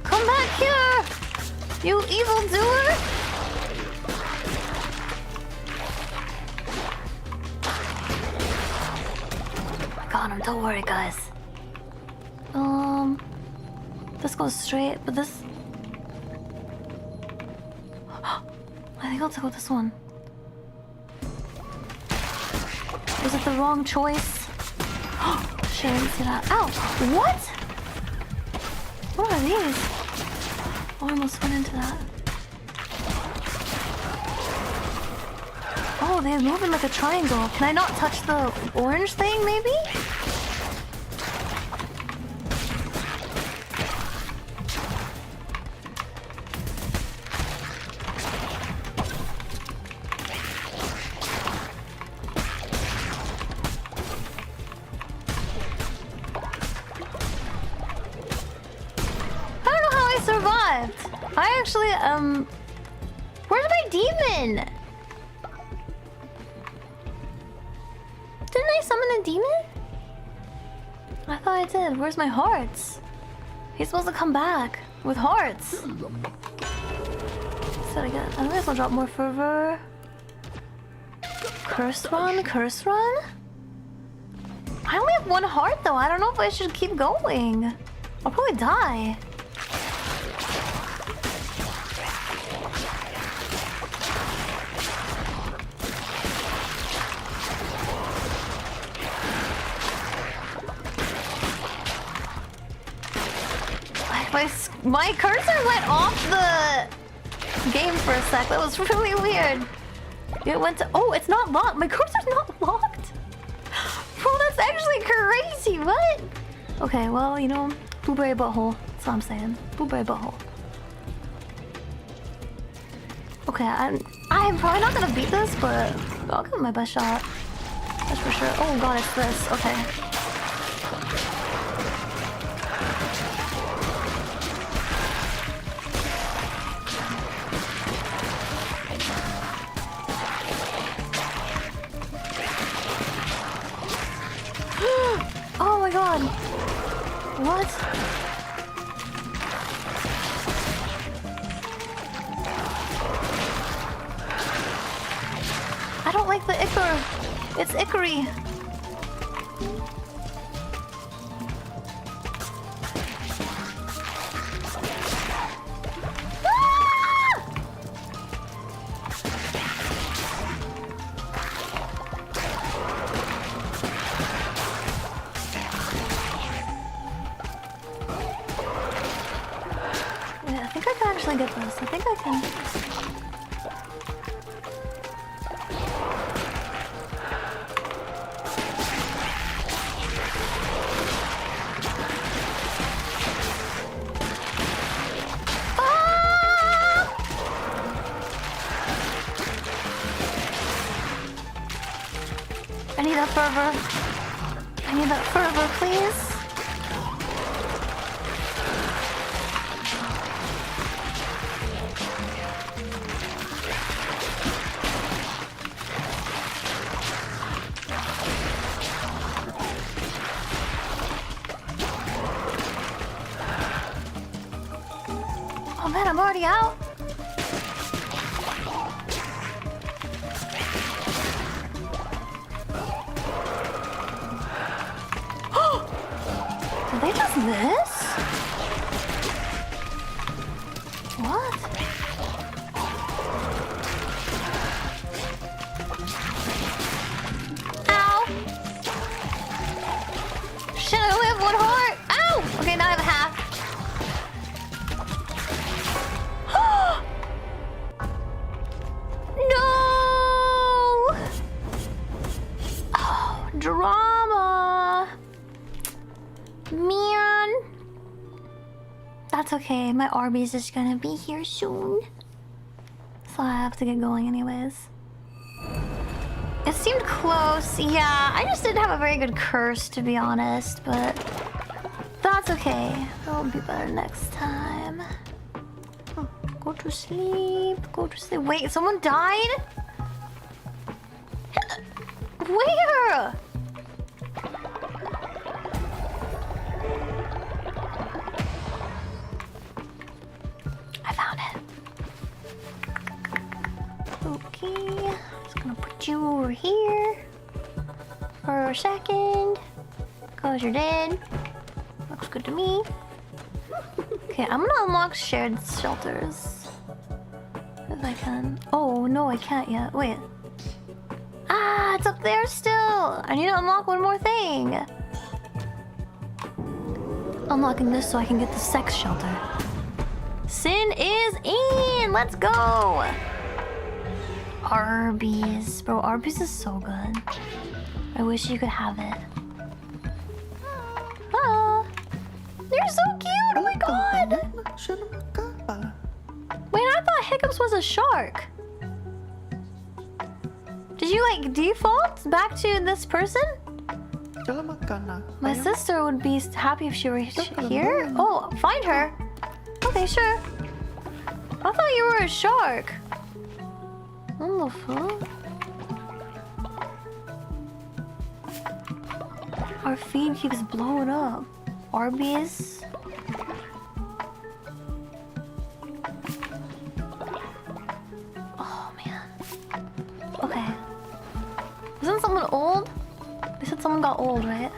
[SPEAKER 1] Come back here, you evildoer! Got him, don't worry, guys. This goes straight, but this... I think I'll take this one. Was it the wrong choice? Shit, I didn't see that. Ow! What? What are these? Oh, I almost went into that. Oh, they move in like a triangle. Can I not touch the orange thing, maybe? I don't know how I survived. I actually, where's my demon? Didn't I summon a demon? I thought I did. Where's my hearts? He's supposed to come back with hearts. So I guess I'll drop more fervor. Curse run, curse run? I only have one heart though. I don't know if I should keep going. I'll probably die. My cursor went off the game for a sec. That was really weird. It went to... Oh, it's not locked. My cursor's not locked. Bro, that's actually crazy. What? Okay, well, you know, blueberry butthole. That's what I'm saying. Blueberry butthole. Okay, I'm probably not gonna beat this, but I'll give it my best shot. That's for sure. Oh god, it's this. Okay. Oh my god. What? I don't like the ichor. It's ichory. Yeah, I think I can actually get this. I think I can. I need that fervor. I need that fervor, please. Oh man, I'm already out. Did they just this? What? Ow! Shit, I only have one heart! Ow! Okay, now I have a half. No! Oh, drama! Man. That's okay. My Arby's is gonna be here soon. So I have to get going anyways. It seemed close. Yeah, I just didn't have a very good curse, to be honest, but that's okay. It'll be better next time. Oh, go to sleep. Go to sleep. Wait, someone died? Where? I found it. Okay, just gonna put you over here for a second, cause you're dead. Looks good to me. Okay, I'm gonna unlock shared shelters if I can. Oh no, I can't yet. Wait. Ah, it's up there still. I need to unlock one more thing. Unlocking this so I can get the sex shelter. Sin is in! Let's go! Arby's. Bro, Arby's is so good. I wish you could have it. Ah! They're so cute! Oh my god! Wait, I thought Hiccups was a shark. Did you like default back to this person? My sister would be happy if she were here. Oh, find her. Okay, sure. I thought you were a shark. What the fuck? Our feed keeps blowing up. Arby's. Oh man. Okay. Isn't someone old? They said someone got old, right?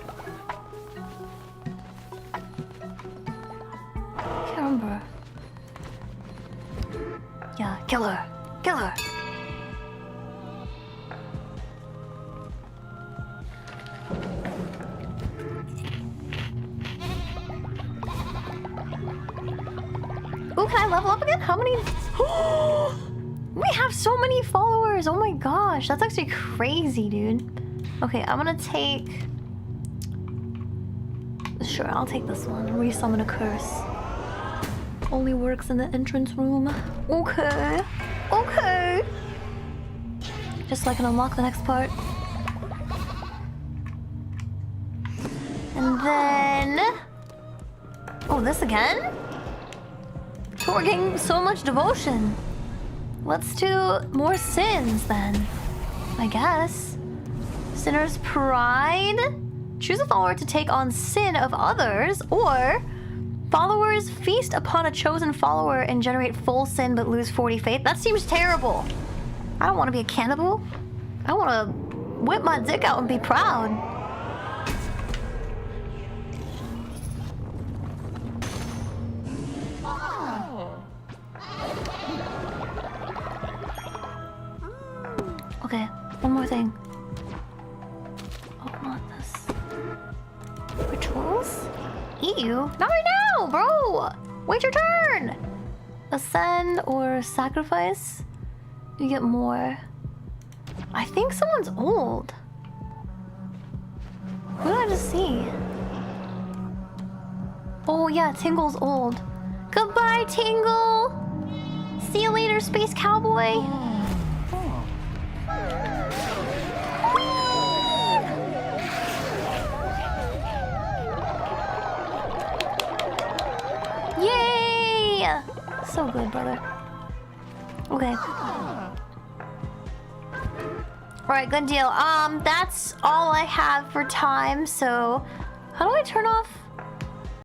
[SPEAKER 1] Can't remember. Yeah, kill her. Kill her. Ooh, can I level up again? How many? We have so many followers. Oh my gosh, that's actually crazy, dude. Okay, I'm gonna take Sure, I'll take this one. Resummon a curse. Only works in the entrance room. Okay. Okay. Just so I can unlock the next part. And then... Oh, this again? But we're getting so much devotion. Let's do more sins then. I guess. Sinner's Pride. Choose a follower to take on sin of others, or followers feast upon a chosen follower and generate full sin but lose 40 faith. That seems terrible. I don't want to be a cannibal. I want to whip my dick out and be proud. Okay, one more thing. Oh, not this. Rituals? Ew, not right now, bro! Wait your turn! Ascend or sacrifice? You get more. I think someone's old. Who did I just see? Oh yeah, Tingle's old. Goodbye, Tingle! See you later, Space Cowboy! Yay! So good, brother. Okay. Alright, good deal. That's all I have for time, so how do I turn off